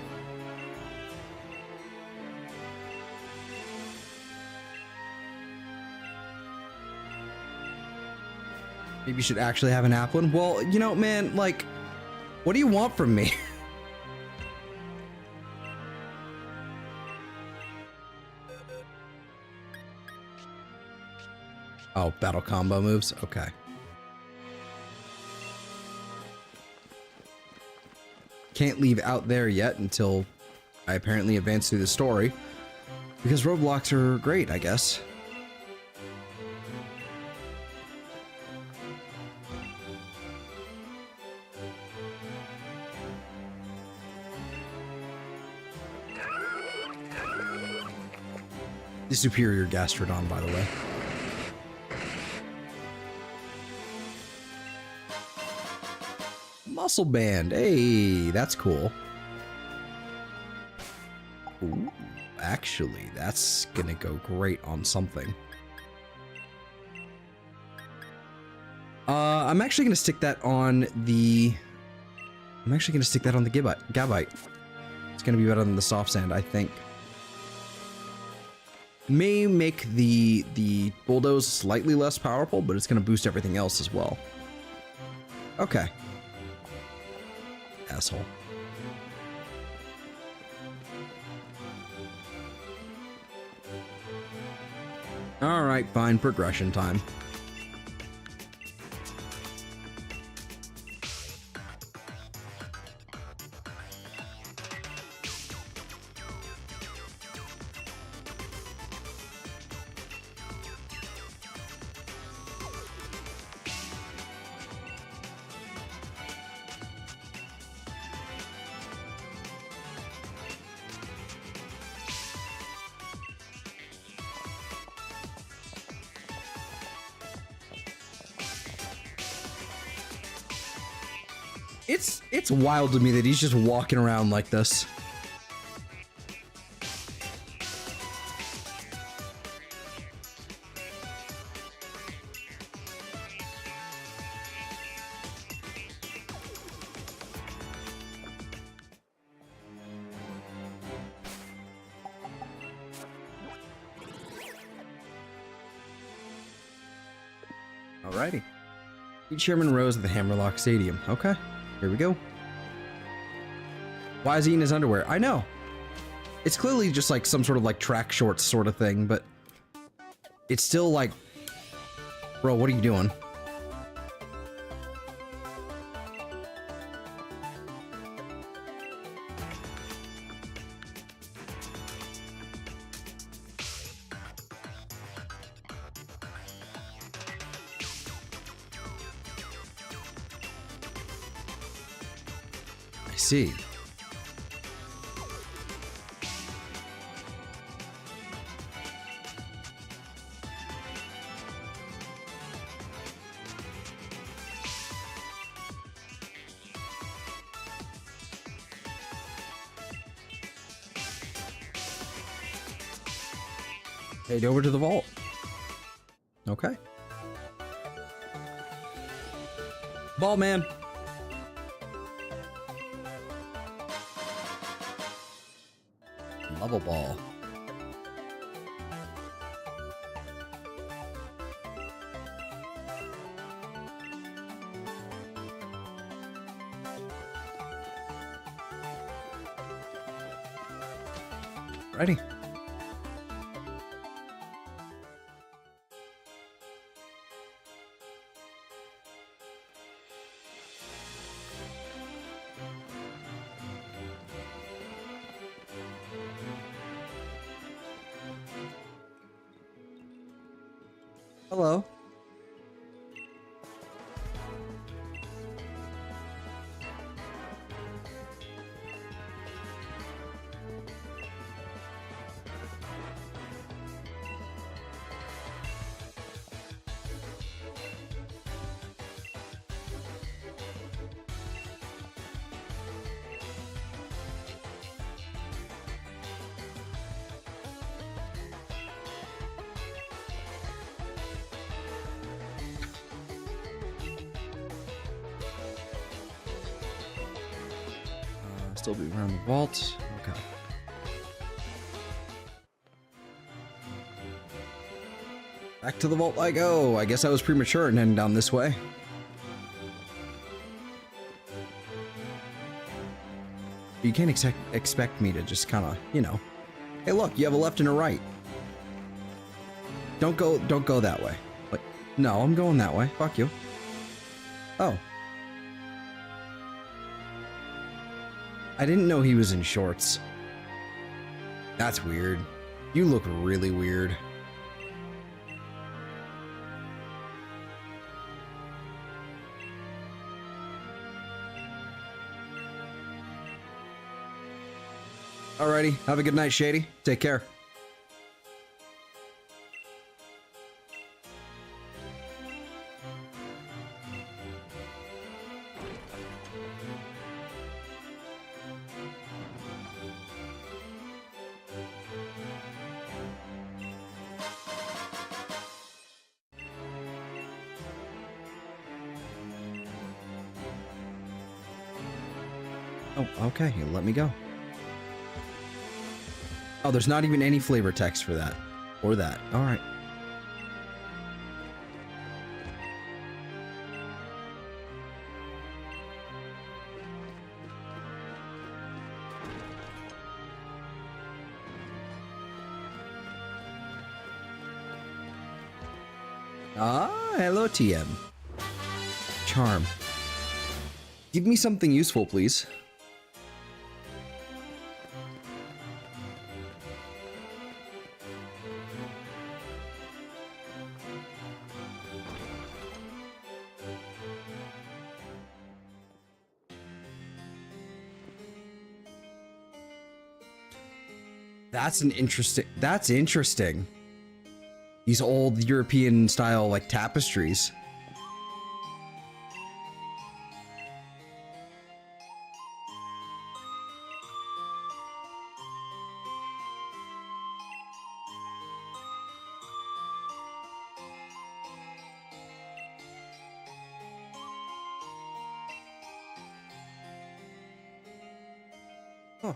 Maybe you should actually have an Applin. Well, you know, man, like, what do you want from me? Oh, battle combo moves? Okay. Can't leave out there yet until I apparently advance through the story. Because roadblocks are great, I guess. The superior Gastrodon, by the way. Muscle Band. Hey, that's cool. Ooh, actually, that's gonna go great on something. I'm actually gonna stick that on the... Gabite. It's gonna be better than the soft sand, I think. May make the bulldoze slightly less powerful, but it's gonna boost everything else as well. Okay. Asshole. Alright, fine. Progression time. It's wild to me that he's just walking around like this. Alrighty. Meet Chairman Rose at the Hammerlocke Stadium. Okay, here we go. Why is he in his underwear? I know. It's clearly just like some sort of like track shorts sort of thing, but it's still like, bro, what are you doing? I see. Head over to the vault. Okay. Ball man. Level ball. Ready. Hello. Still be around the vault. Okay. Back to the vault I go. I guess I was premature and heading down this way. You can't expect me to just kind of, you know. Hey, look, you have a left and a right. Don't go that way. What? No, I'm going that way. Fuck you. Oh. I didn't know he was in shorts. That's weird. You look really weird. Alrighty, have a good night, Shady. Take care. Oh, okay, he'll let me go. Oh, there's not even any flavor text for that. Or that. Alright. Ah, hello, TM. Charm. Give me something useful, please. That's interesting. These old European style like tapestries. Huh.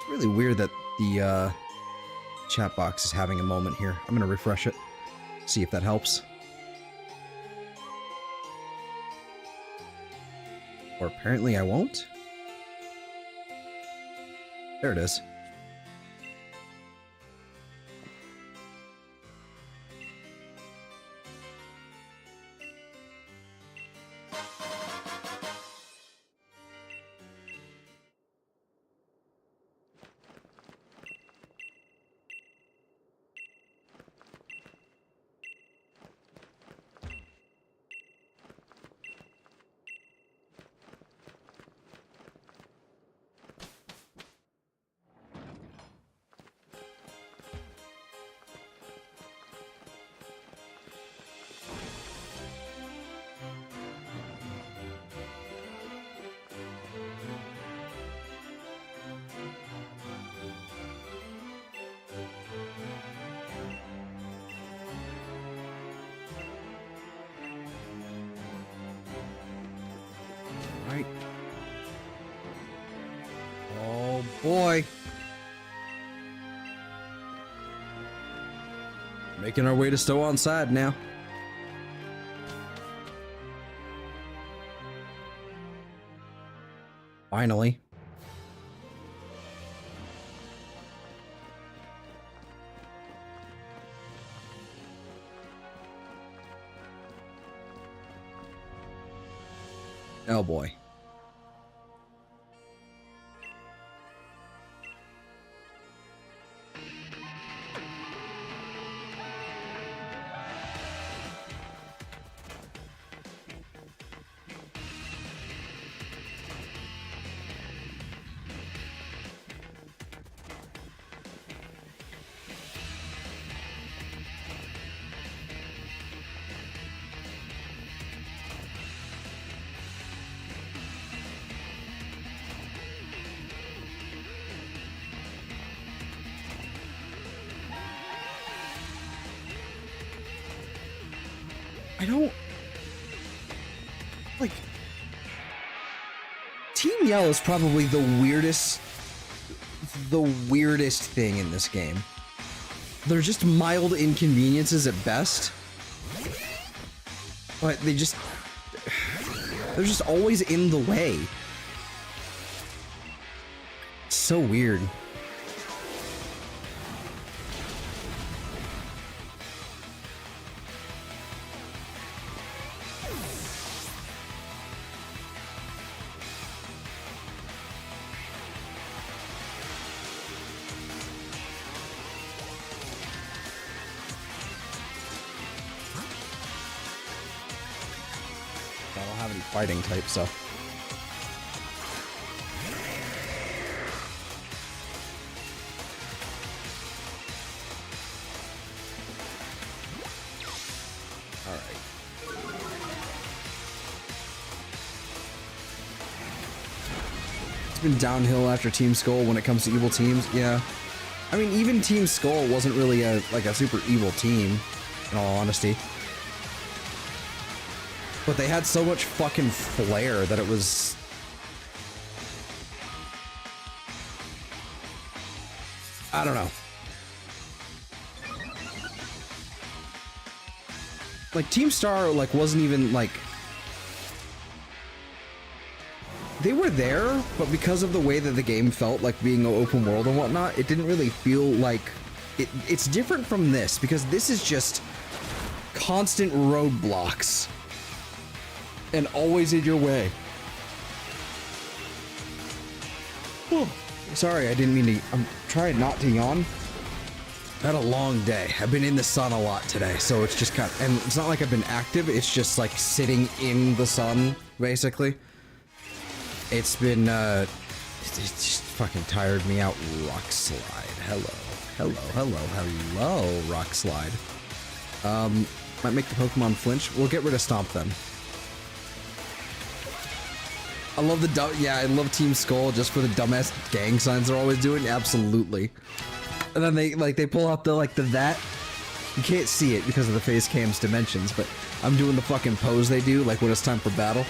Really weird that the chat box is having a moment here. I'm gonna refresh it, see if that helps. Or apparently I won't. There it is. Right. Oh boy. Making our way to Stow on Side now. Finally. Oh boy. I don't... Like... Team Yell is probably the weirdest thing in this game. They're just mild inconveniences at best. But they're just always in the way. It's so weird. I don't have any fighting type, so. Alright. It's been downhill after Team Skull when it comes to evil teams, yeah. I mean, even Team Skull wasn't really a super evil team, in all honesty. But they had so much fucking flair that it was... I don't know. Like, Team Star, like, wasn't even, like... They were there, but because of the way that the game felt, like, being an open world and whatnot, it didn't really feel like... It's different from this, because this is just constant roadblocks. And always in your way. Oh, sorry, I didn't mean to... I'm trying not to yawn. I had a long day. I've been in the sun a lot today, so it's just kind of... And it's not like I've been active, it's just like sitting in the sun, basically. It's been, it just fucking tired me out. Rock Slide. Hello. Hello, hello, hello, Rock Slide. Might make the Pokemon flinch. We'll get rid of Stomp then. I love the yeah, I love Team Skull just for the dumbass gang signs they're always doing. Absolutely. And then they pull out the that. You can't see it because of the face cam's dimensions, but I'm doing the fucking pose they do like when it's time for battle.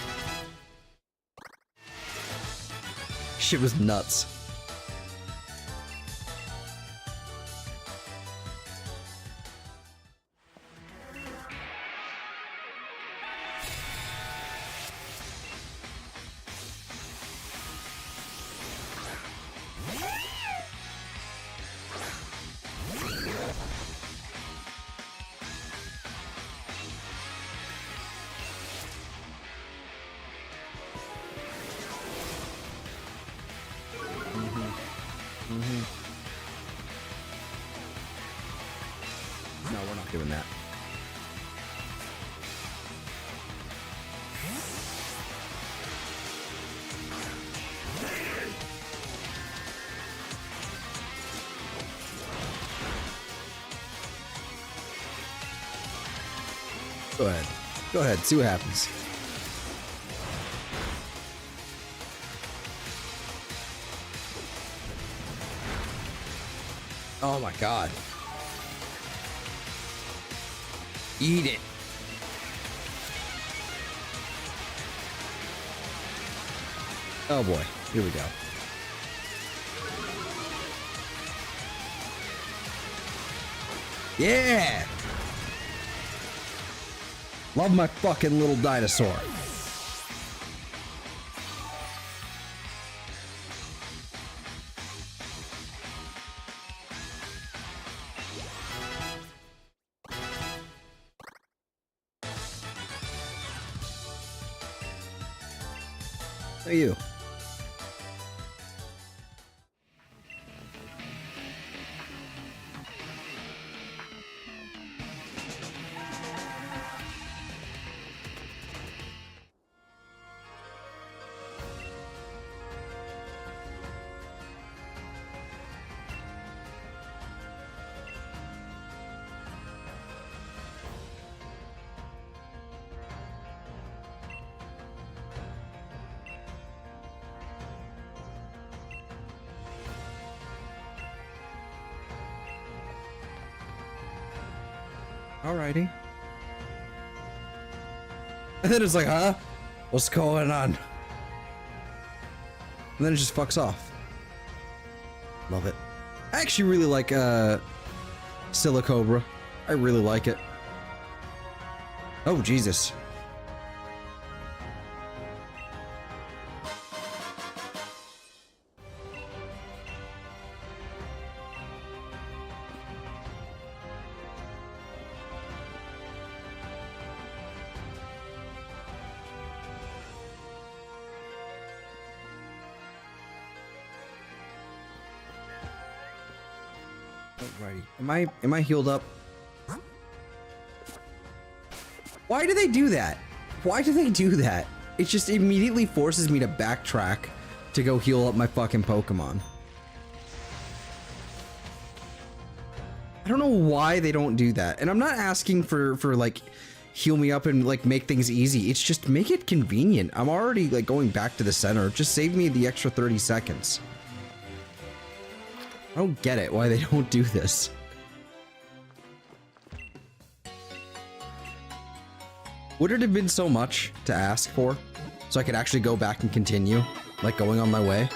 Shit was nuts. No, we're not doing that. Go ahead. Go ahead, see what happens. Oh my god. Eat it. Oh boy, here we go. Yeah! Love my fucking little dinosaur. How are you? Alrighty. And then it's like, huh? What's going on? And then it just fucks off. Love it. I actually really like Silicobra. I really like it. Oh, Jesus. Alrighty. Am I healed up? Why do they do that? Why do they do that? It just immediately forces me to backtrack to go heal up my fucking Pokemon. I don't know why they don't do that. And I'm not asking for like heal me up and like make things easy. It's just make it convenient. I'm already like going back to the center. Just save me the extra 30 seconds. I don't get it why they don't do this. Would it have been so much to ask for so I could actually go back and continue like going on my way?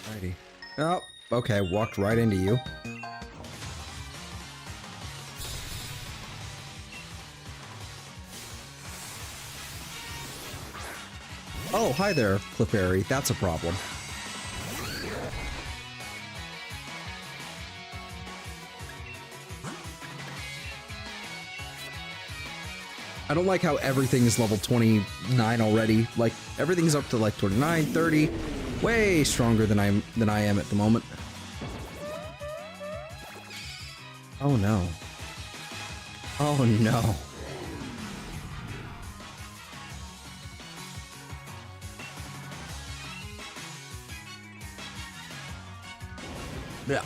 Alrighty. Oh, okay, walked right into you. Oh, hi there, Clefairy. That's a problem. I don't like how everything is level 29 already. Like, everything's up to like 29, 30. Way stronger than I am at the moment. Oh no. Oh no. Yeah.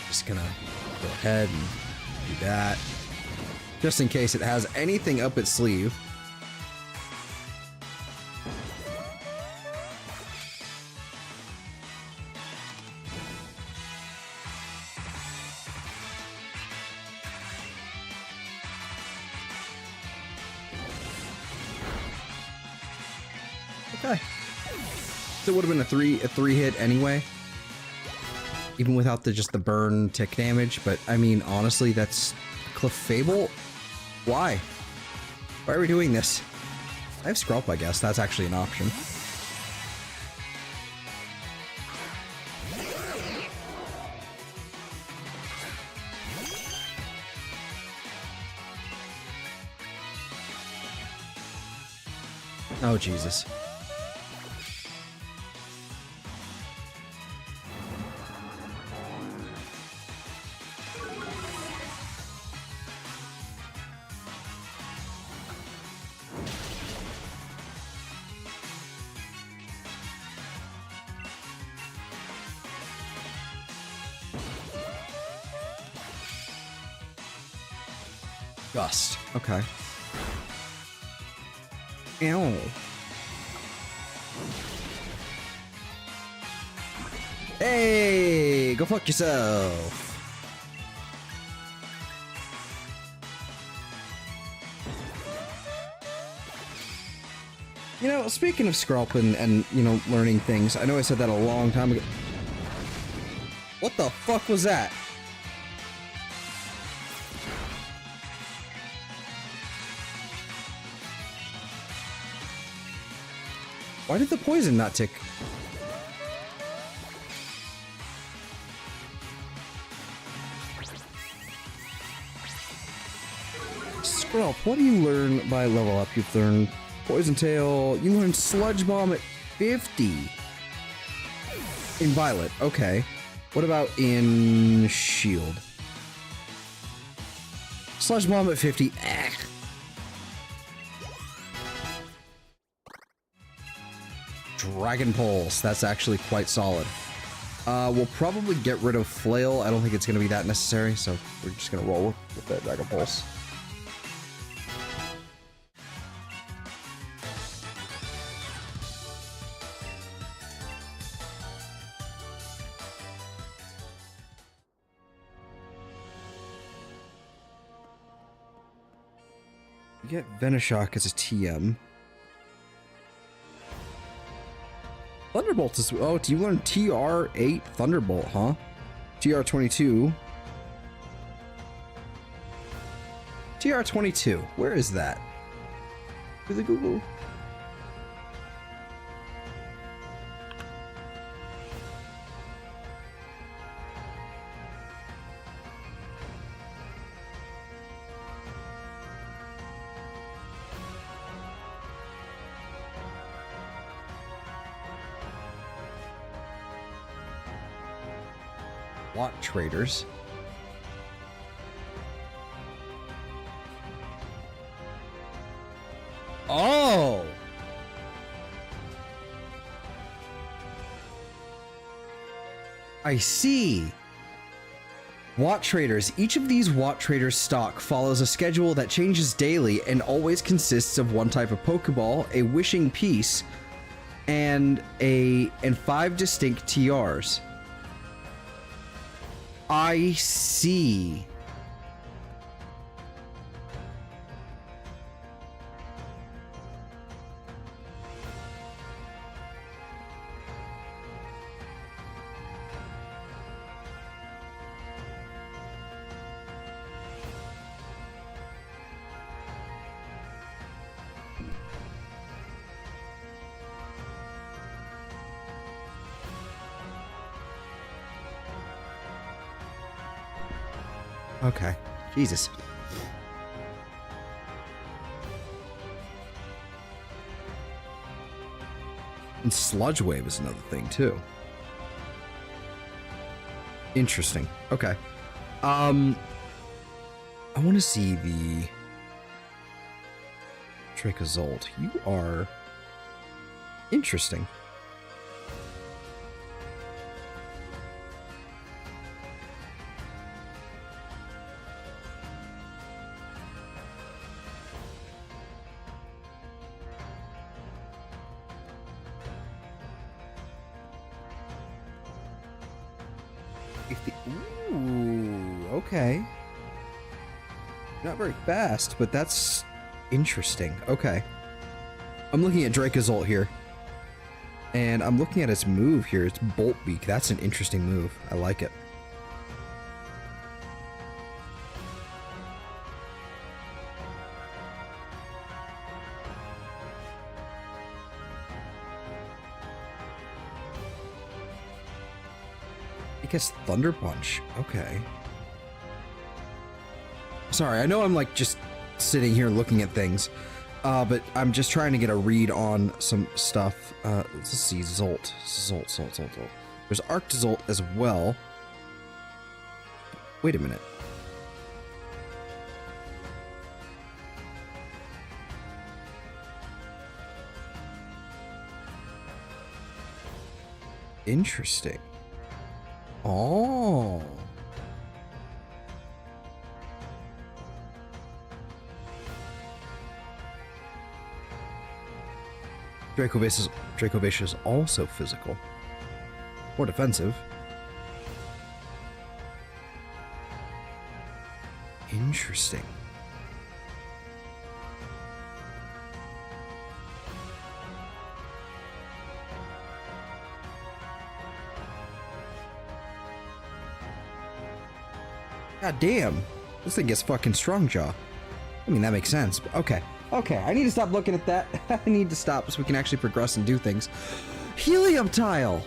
Just gonna go ahead and do that. Just in case it has anything up its sleeve. Okay. So it would have been a three hit anyway. Even without just the burn tick damage, but I mean, honestly, that's Clefable? Why? Why are we doing this? I have Skrelp, I guess. That's actually an option. Oh, Jesus. Gust. Okay. Ow. Hey, go fuck yourself. You know, speaking of Skrelp and you know, learning things, I know I said that a long time ago. What the fuck was that? Why did the poison not tick? Skrelp, what do you learn by level up? You've learned Poison Tail, you learned Sludge Bomb. 50. In Violet, okay. What about in Shield? Sludge Bomb at 50. Dragon Pulse. That's actually quite solid. We'll probably get rid of Flail. I don't think it's going to be that necessary, so we're just going to roll with that Dragon Pulse. You get Venoshock as a TM. Thunderbolt is... Oh, do you learn TR8 Thunderbolt, huh? TR22. TR22. Where is that? To the Google. Lot traders. Oh! I see. Watt traders. Each of these Watt traders stock follows a schedule that changes daily and always consists of one type of Pokeball, a wishing piece, and 5 distinct TRs. I see. Okay. Jesus. And Sludge Wave is another thing, too. Interesting. Okay. I want to see the Dracozolt. You are interesting. Ooh, okay. Not very fast, but that's interesting. Okay. I'm looking at Dracozolt here. And I'm looking at its move here. It's Bolt Beak. That's an interesting move. I like it. I guess Thunder Punch. Okay. Sorry, I know I'm like just sitting here looking at things, but I'm just trying to get a read on some stuff. Let's see, Zolt. There's Arctozolt as well. Wait a minute. Interesting. Oh. Dracovish is also physical. Or defensive. Interesting. God damn. This thing gets fucking strong jaw. I mean, that makes sense. But okay. Okay, I need to stop looking at that. I need to stop so we can actually progress and do things. Helium Tile!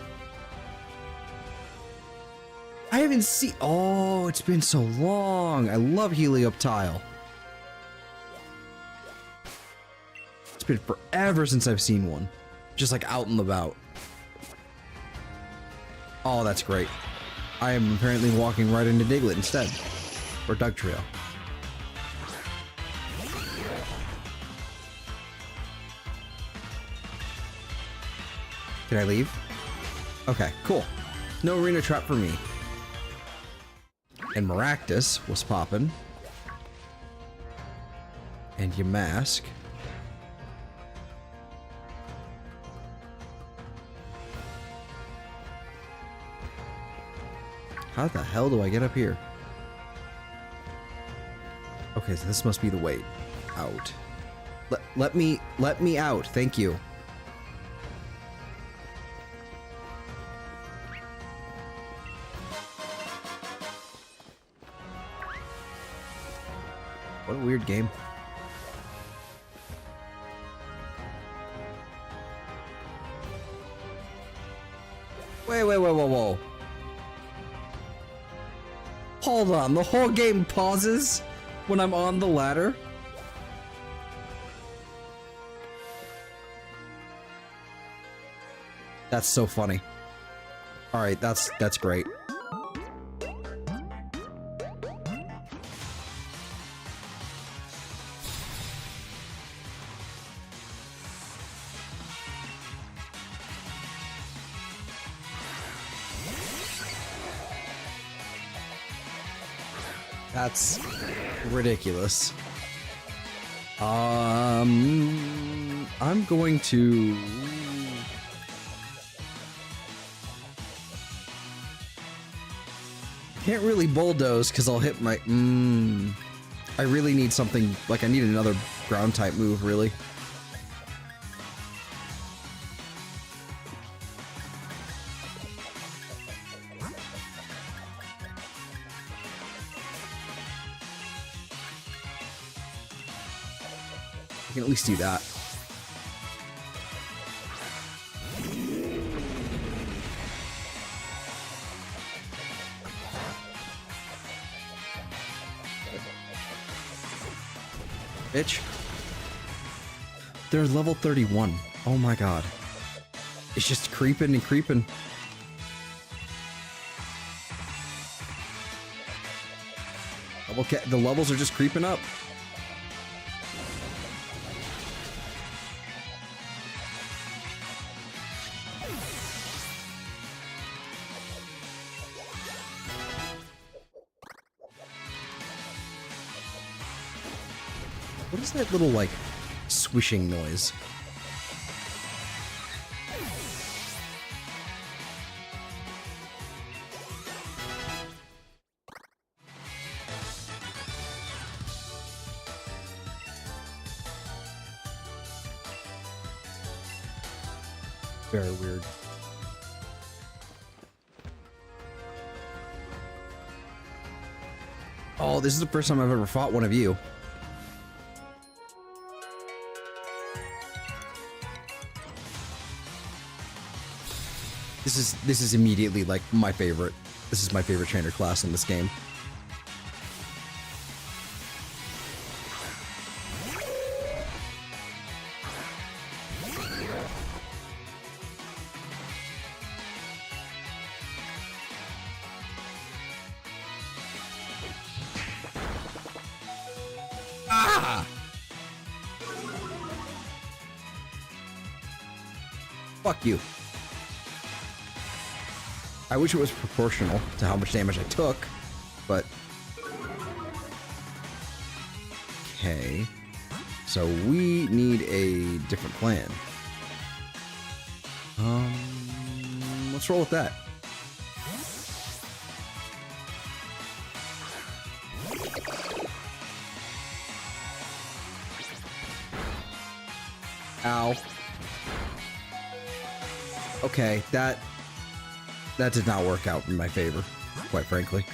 I haven't seen... Oh, it's been so long. I love Helium Tile. It's been forever since I've seen one. Just like out and about. Oh, that's great. I am apparently walking right into Diglett instead. Or Dugtrail. Can I leave? Okay, cool. No arena trap for me. And Maractus was popping. And your mask. How the hell do I get up here? Okay, so this must be the way out. Let me out. Thank you. What a weird game. Wait, whoa. Hold on, the whole game pauses when I'm on the ladder? That's so funny. Alright, that's great. That's ridiculous. I'm going to... Can't really bulldoze because I'll hit my... I really need something, like I need another ground type move, really. I can at least do that. Bitch. They're level 31. Oh my god. It's just creeping and creeping. Okay, the levels are just creeping up. What is that little, like, swishing noise? Very weird. Oh, this is the first time I've ever fought one of you. This is immediately like my favorite. This is my favorite trainer class in this game. Ah! Fuck you. I wish it was proportional to how much damage I took, but... Okay. So we need a different plan. Let's roll with that. Ow. Okay, that did not work out in my favor, quite frankly.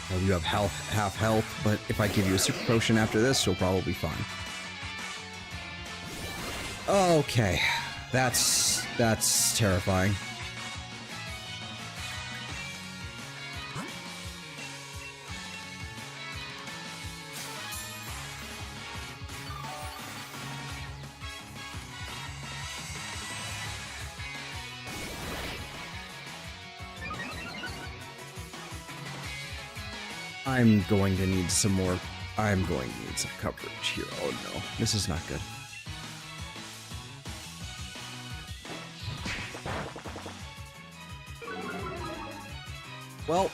Well, you have half health, but if I give you a super potion after this, you'll probably be fine. Okay, that's terrifying. I'm going to need some more. I'm going to need some coverage here. Oh no, this is not good. Well.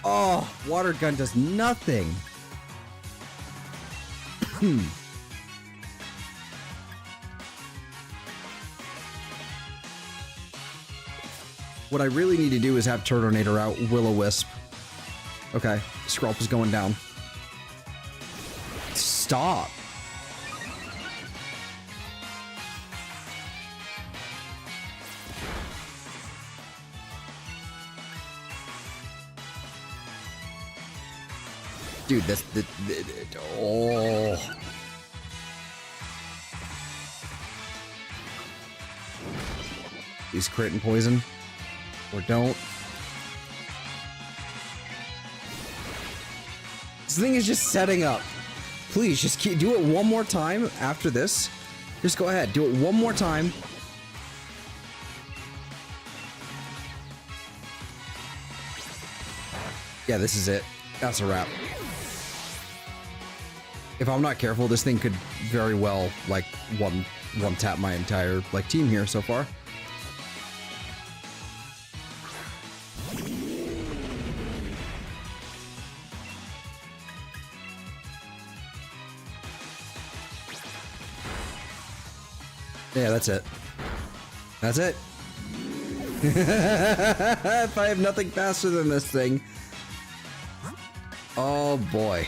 Oh, water gun does nothing. What I really need to do is have Turtonator out, Will-O-Wisp. Okay, Skrulp is going down. Stop. Dude, that's the oh. Please crit and poison. Or don't. This thing is just setting up. Please, just do it one more time after this. Just go ahead, do it one more time. Yeah, this is it. That's a wrap. If I'm not careful, this thing could very well, like, one tap my entire, like, team here so far. Yeah, that's it. That's it. If I have nothing faster than this thing. Oh boy.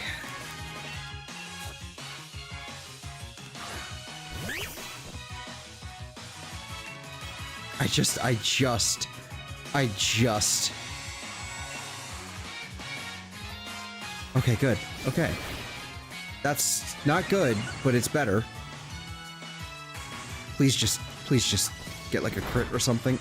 I just. Okay, good. Okay. That's not good, but it's better. Please just get like a crit or something.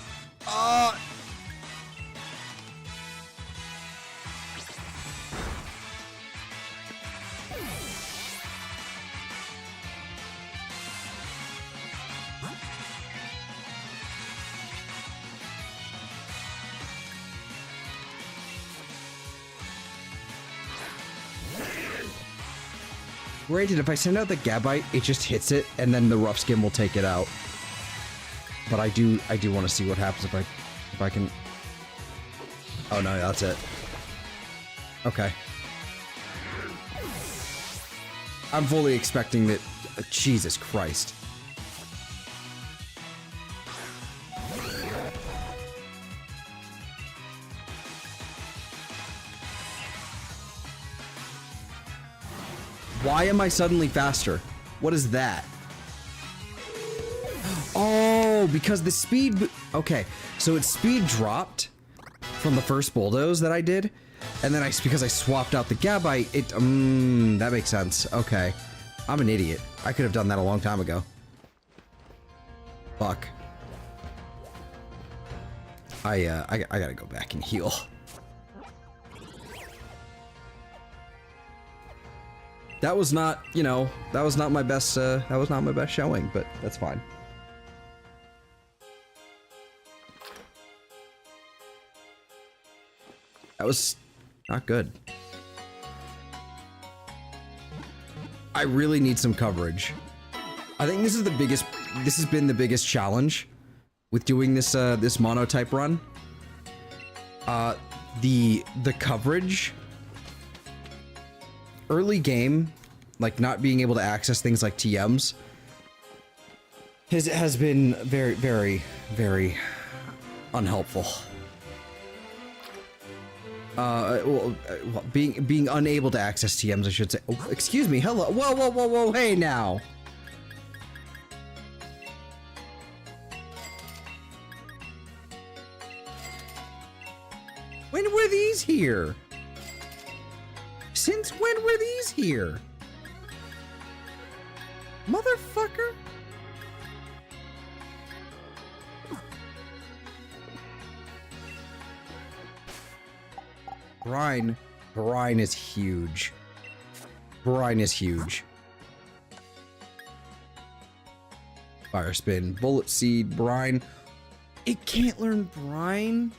Granted, if I send out the Gabite, it just hits it, and then the Rough Skin will take it out. But I do want to see what happens if I can. Oh no, that's it. Okay. I'm fully expecting that. Jesus Christ. Why am I suddenly faster? What is that? Oh, because the speed... Okay, so its speed dropped from the first bulldoze that I did, and then because I swapped out the Gabite, that makes sense. Okay. I'm an idiot. I could have done that a long time ago. Fuck. I gotta go back and heal. That was not, you know, that was not my best showing, but that's fine. That was not good. I really need some coverage. I think this has been the biggest challenge with doing this, this mono-type run. The coverage... Early game, like not being able to access things like TMs, has been very, very, very unhelpful. Well, being unable to access TMs, I should say. Oh, excuse me. Hello. Whoa, whoa, whoa, whoa. Hey, now. When were these here? Since when were these here? Motherfucker. Brine is huge. Brine is huge. Fire Spin, Bullet Seed, Brine. It can't learn Brine?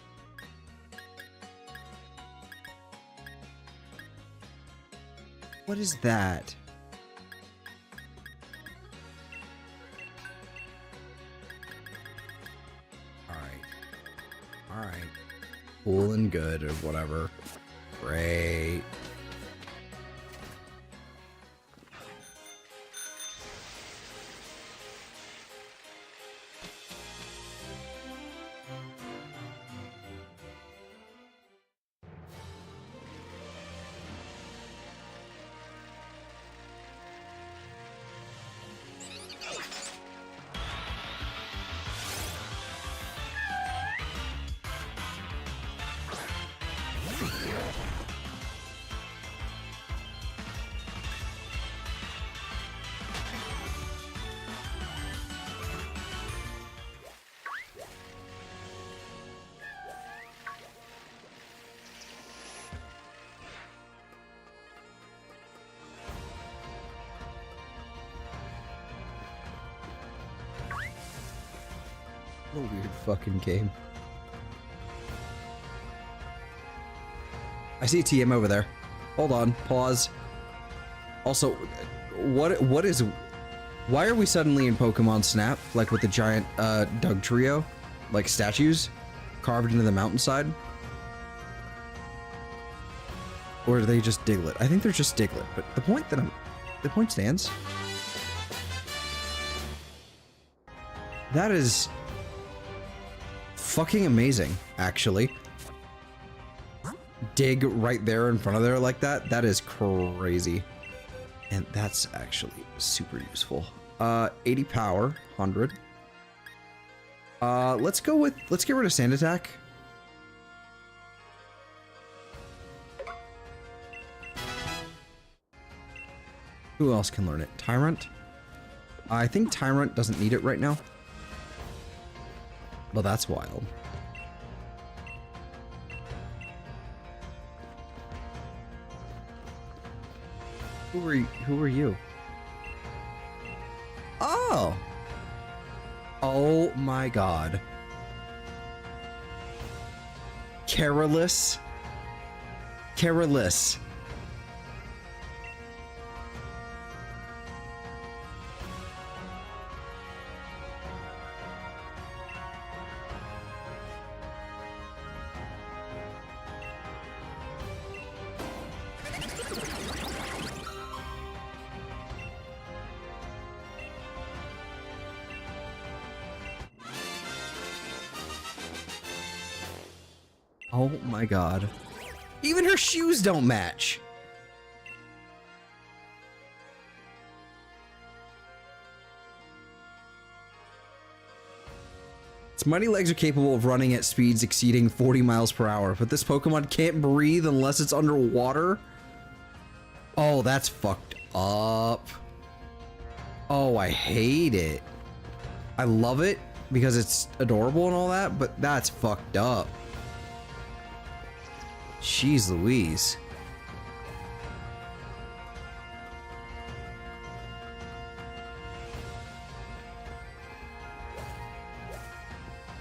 What is that? Alright. Cool and good or whatever. Great. What a weird fucking game. I see TM over there. Hold on, pause. Also, what is... Why are we suddenly in Pokemon Snap? Like with the giant Doug trio? Like statues? Carved into the mountainside? Or are they just Diglett? I think they're just Diglett, but the point stands. That is... fucking amazing, actually. Dig right there in front of there like that. That is crazy. And that's actually super useful. 80 power, 100. Let's get rid of Sand Attack. Who else can learn it? Tyrant? I think Tyrant doesn't need it right now. Well, that's wild. Who are you? Oh! Oh my god. Careless. Careless. Oh my god. Even her shoes don't match. Its mighty legs are capable of running at speeds exceeding 40 miles per hour, but this Pokemon can't breathe unless it's underwater? Oh, that's fucked up. Oh, I hate it. I love it because it's adorable and all that, but that's fucked up. Jeez Louise.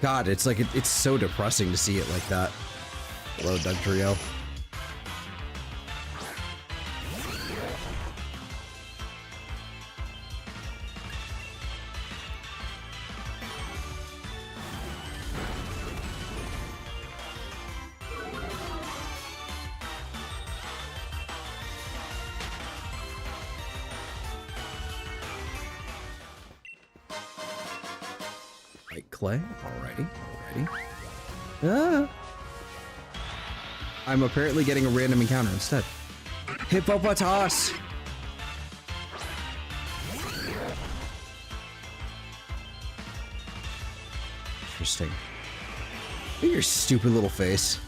God, it's like, it's so depressing to see it like that. Hello, Doug Trio. Clay, alrighty. Ah. I'm apparently getting a random encounter instead. Hippopotas! Interesting. Look at your stupid little face.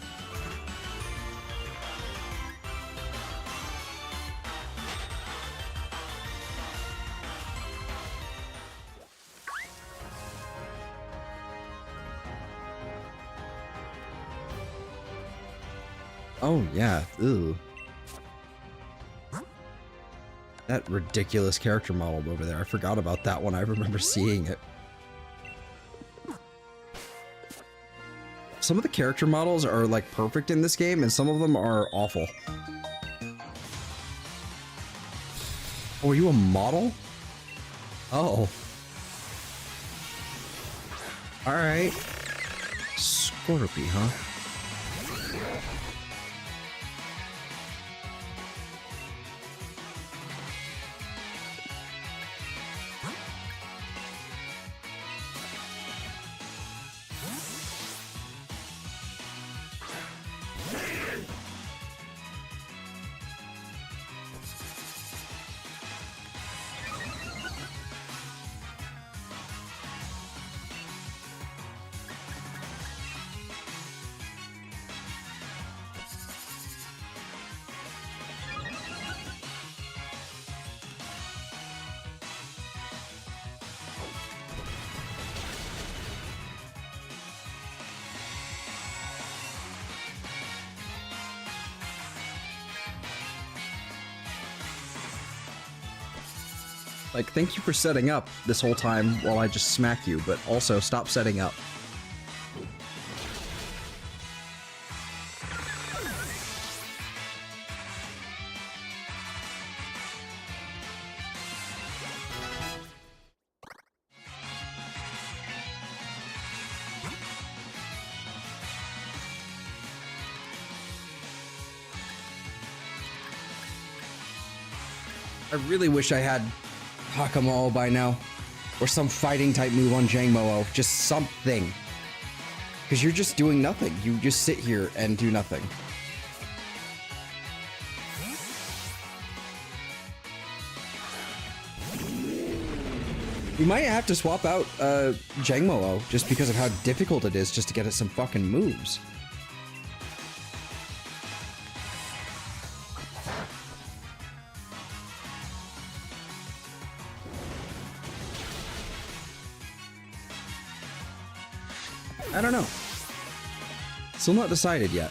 Oh, yeah. Ooh. That ridiculous character model over there. I forgot about that one. I remember seeing it. Some of the character models are, like, perfect in this game, and some of them are awful. Oh, are you a model? Oh. Alright. Scorpy, huh? Like, thank you for setting up this whole time while I just smack you, but also stop setting up. I really wish I had Hakamal by now, or some fighting type move on Jangmo-O, just something. Because you're just doing nothing. You just sit here and do nothing. We might have to swap out Jangmo-O just because of how difficult it is just to get at some fucking moves. I don't know. Still not decided yet.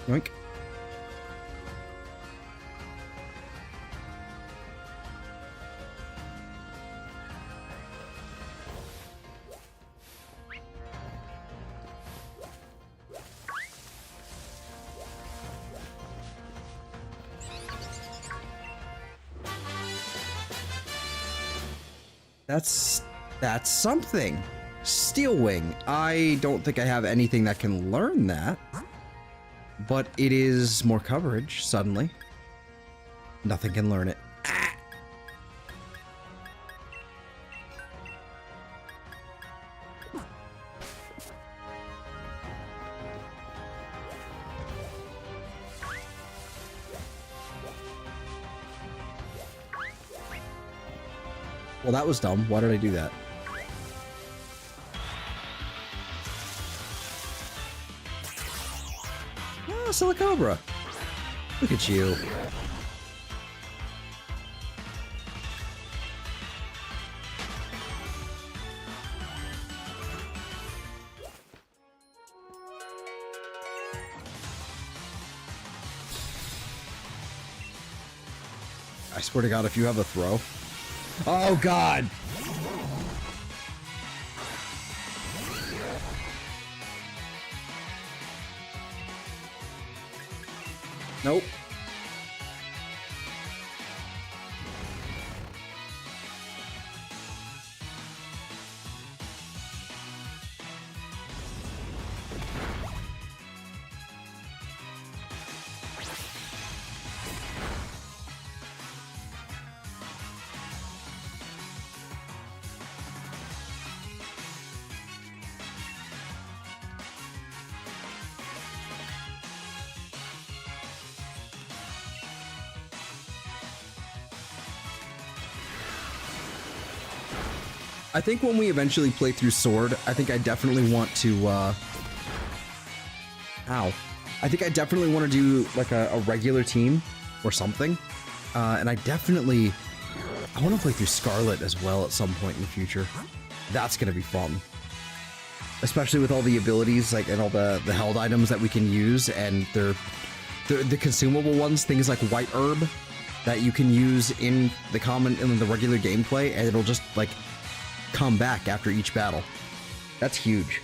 Yoink. That's something. Steel Wing. I don't think I have anything that can learn that. But it is more coverage, suddenly. Nothing can learn it. Ah! Well, that was dumb. Why did I do that? Oh, Silicobra. Look at you. I swear to God, if you have a throw. Oh, God. Nope. I think when we eventually play through Sword, I think I definitely want to, Ow. I think I definitely want to do, like, a regular team or something. And I want to play through Scarlet as well at some point in the future. That's going to be fun. Especially with all the abilities, like, and all the held items that we can use, and the consumable ones, things like White Herb, that you can use in the regular gameplay, and it'll just, like, come back after each battle. That's huge.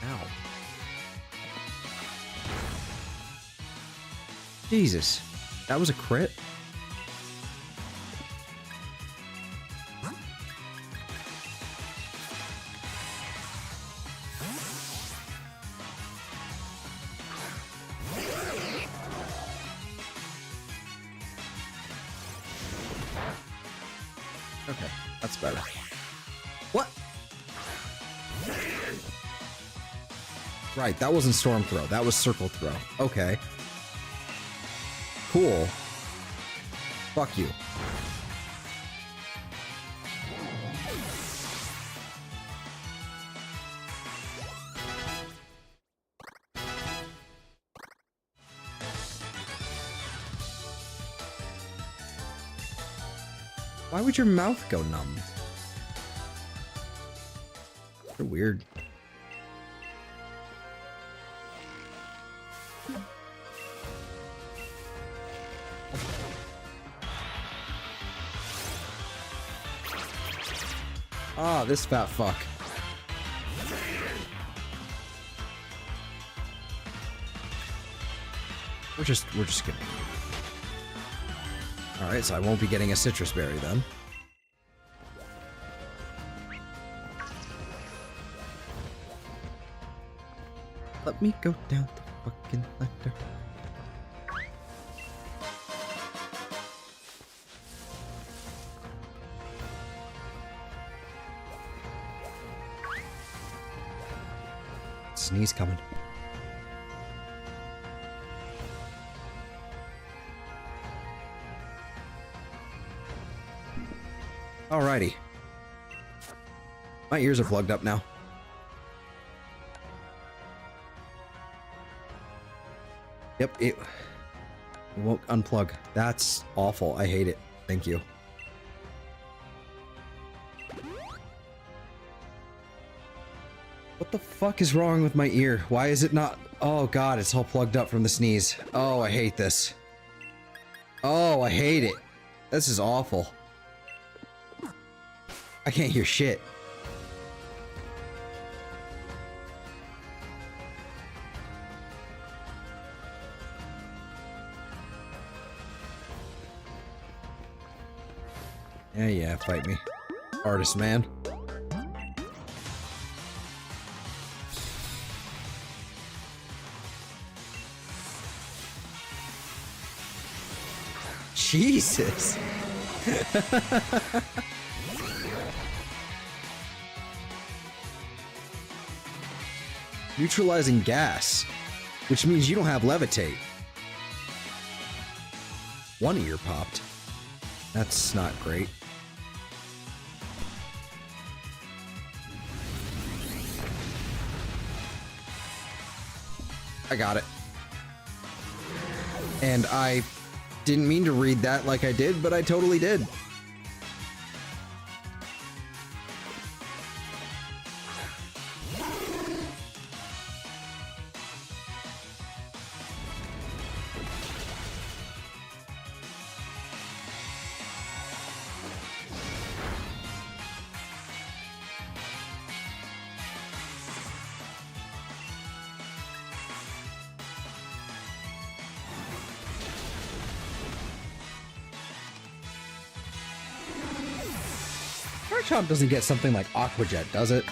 Ow. Jesus, that was a crit? Okay, that's better. What? Right, that wasn't Storm Throw. That was Circle Throw. Okay. Cool. Fuck you. Why would your mouth go numb? They're weird. Ah, this fat fuck. We're just gonna. Alright, so I won't be getting a citrus berry then. Let me go down the fucking ladder. Sneeze coming. Alrighty. My ears are plugged up now. Yep, it won't unplug. That's awful. I hate it. Thank you. What the fuck is wrong with my ear? Why is it not? Oh god, it's all plugged up from the sneeze. Oh, I hate this. Oh, I hate it. This is awful. I can't hear shit. Yeah, fight me. Artist man. Jesus. Neutralizing gas, which means you don't have levitate. One ear popped. That's not great. I got it. And I didn't mean to read that like I did, but I totally did. Garchomp doesn't get something like Aqua Jet, does it?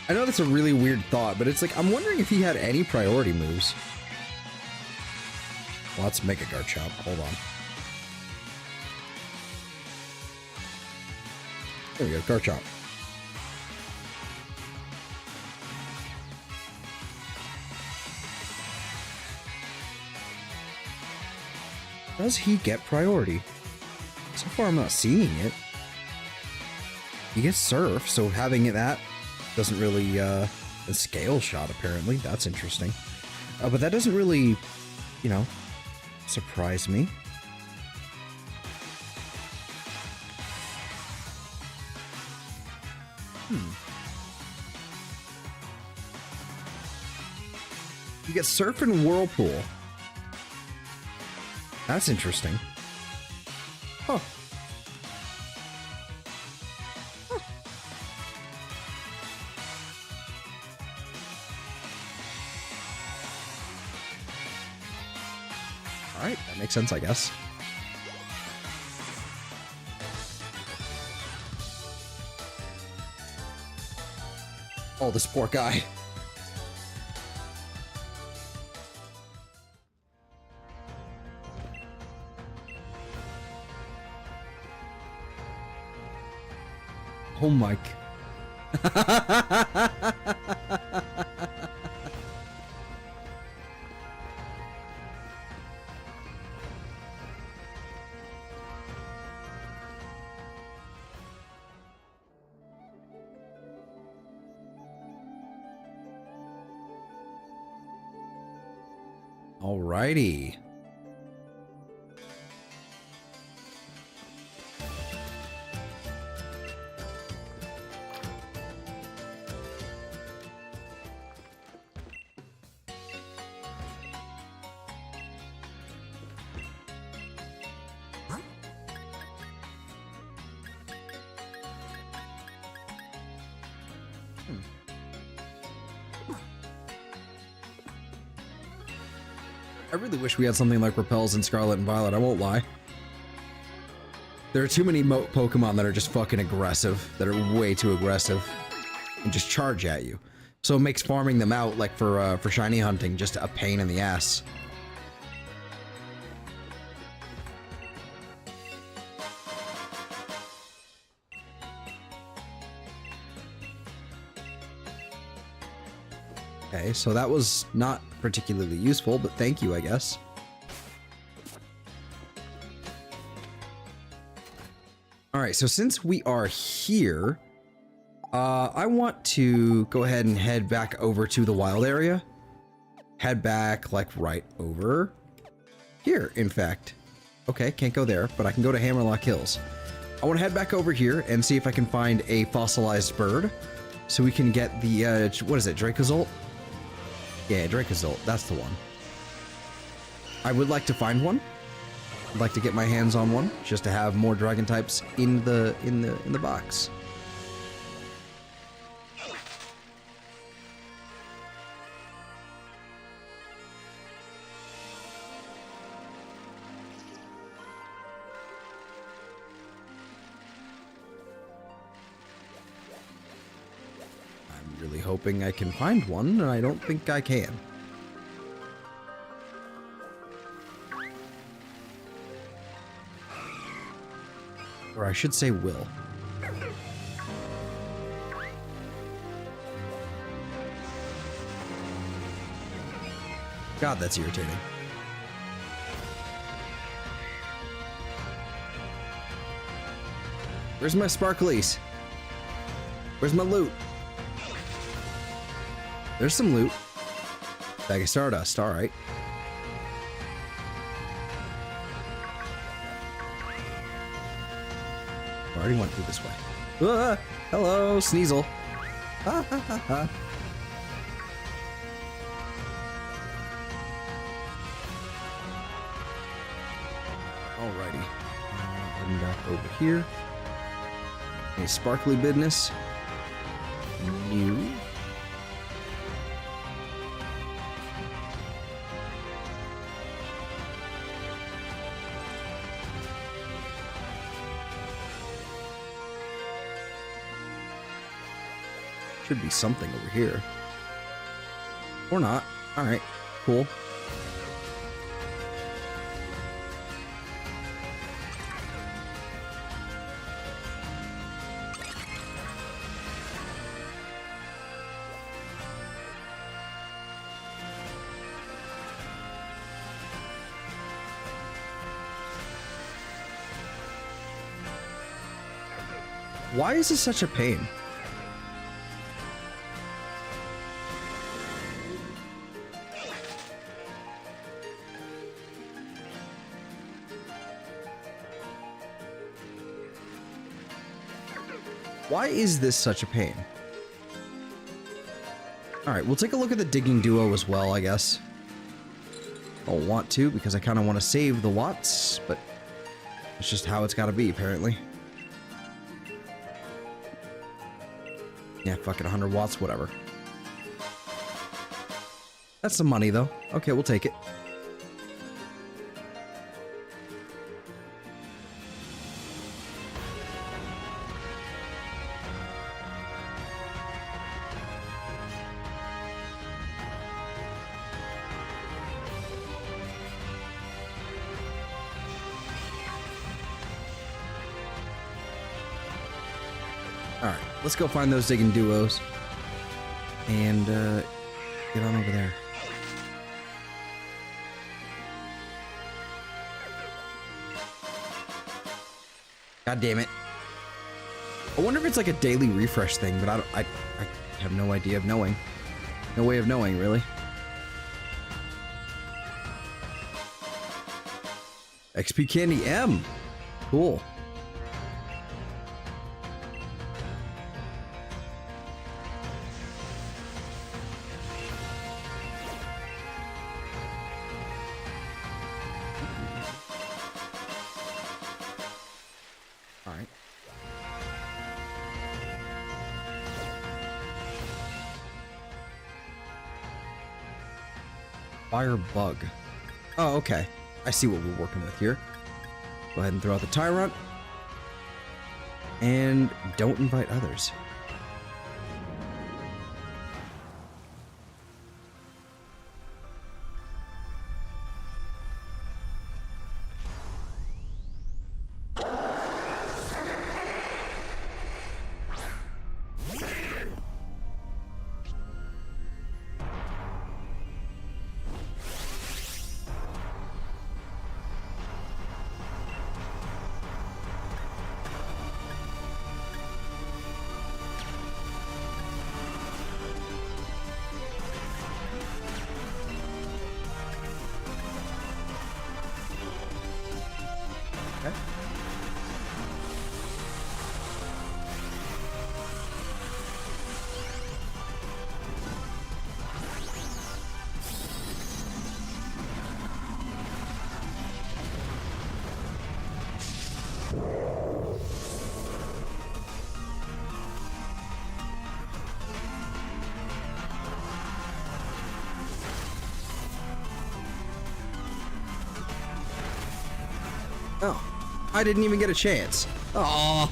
I know that's a really weird thought, but it's like, I'm wondering if he had any priority moves. Well, let's make a Garchomp. Hold on. There we go, Garchomp. Does he get priority? So far, I'm not seeing it. He gets Surf, so having that doesn't really, a Scale Shot, apparently. That's interesting. But that doesn't really, you know, surprise me. You get Surf and Whirlpool. That's interesting. Huh. Alright, that makes sense, I guess. Oh, this poor guy. Oh, Mike. Alrighty. I really wish we had something like Repels in Scarlet and Violet, I won't lie. There are too many Pokemon that are just fucking aggressive, that are way too aggressive, and just charge at you. So it makes farming them out, like for shiny hunting, just a pain in the ass. Okay, so that was not particularly useful, but thank you, I guess. Alright, so since we are here, I want to go ahead and head back over to the wild area. Head back, like, right over here, in fact. Okay, can't go there, but I can go to Hammerlocke Hills. I want to head back over here and see if I can find a fossilized bird, so we can get the, what is it, Dracozolt? Yeah, Dracozolt, that's the one. I would like to find one. I'd like to get my hands on one, just to have more dragon types in the box. I'm really hoping I can find one, and I don't think I can. Or I should say will. God, that's irritating. Where's my sparklies? Where's my loot? There's some loot. Bag of Stardust, alright. I already went through this way. Ah, hello, Sneasel. Ha ha ha ha. Alrighty. Heading back over here. A sparkly business. New. Should be something over here. Or not. Alright, cool. Why is this such a pain? Why is this such a pain? Alright, we'll take a look at the digging duo as well, I guess. I don't want to, because I kind of want to save the watts, but it's just how it's got to be, apparently. Yeah, fucking 100 watts, whatever. That's some money, though. Okay, we'll take it. Alright, let's go find those digging duos. And, get on over there. God damn it. I wonder if it's like a daily refresh thing, but I have no idea of knowing. No way of knowing, really. XP Candy M. Cool. Alright. Fire bug. Oh, okay. I see what we're working with here. Go ahead and throw out the Tyrant. And don't invite others. Okay. Oh, I didn't even get a chance. Oh,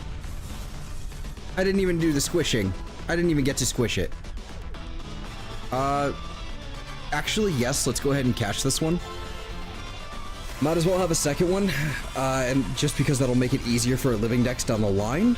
I didn't even do the squishing. I didn't even get to squish it. Actually, yes, let's go ahead and catch this one. Might as well have a second one, and just because that'll make it easier for a living dex down the line.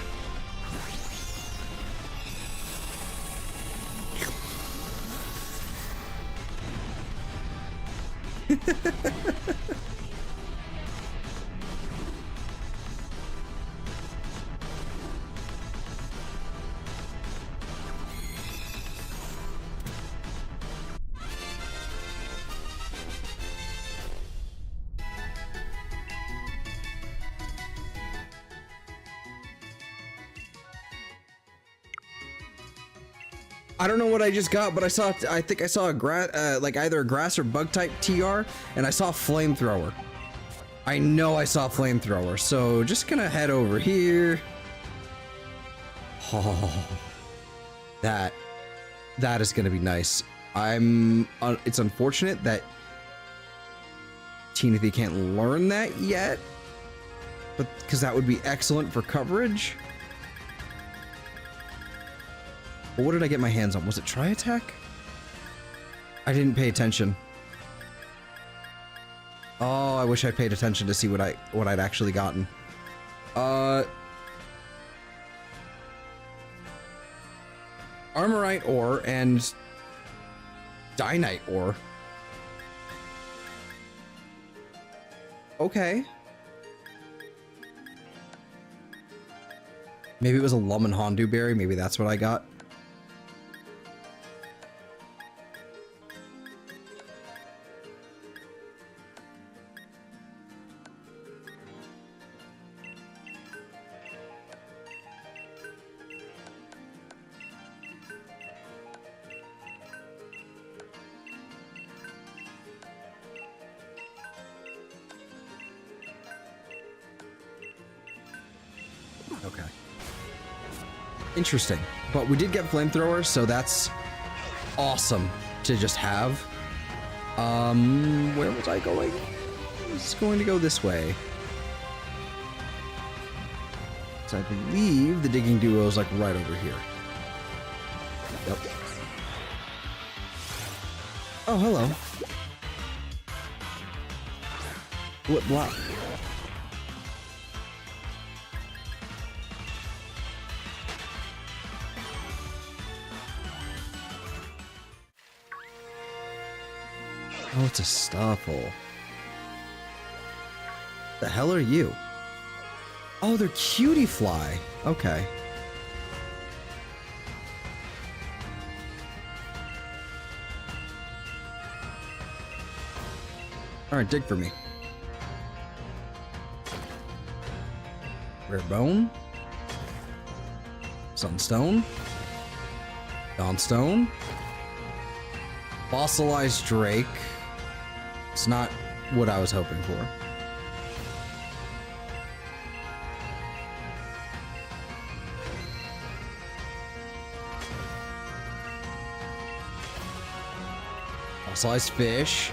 I don't know what I just got, but I think I saw a like either a grass or bug type TR, and I saw flamethrower. I know I saw flamethrower, so just gonna head over here. Oh, that is gonna be nice. It's unfortunate that Timothy can't learn that yet, but because that would be excellent for coverage. But what did I get my hands on? Was it Tri-Attack? I didn't pay attention. Oh, I wish I paid attention to see what I'd actually gotten. Armorite ore and Dynite ore. Okay. Maybe it was a Lum and Hondu berry. Maybe that's what I got. Okay. Interesting. But we did get flamethrowers, so that's awesome to just have. Where was I going? I was going to go this way. So I believe the digging duo is like right over here. Yep. Oh, hello. What block? Oh, it's a Stuffle. The hell are you? Oh, they're cutie fly. Okay. Alright, dig for me. Rare bone. Sunstone. Dawnstone. Fossilized Drake. It's not what I was hoping for. Fossilized fish.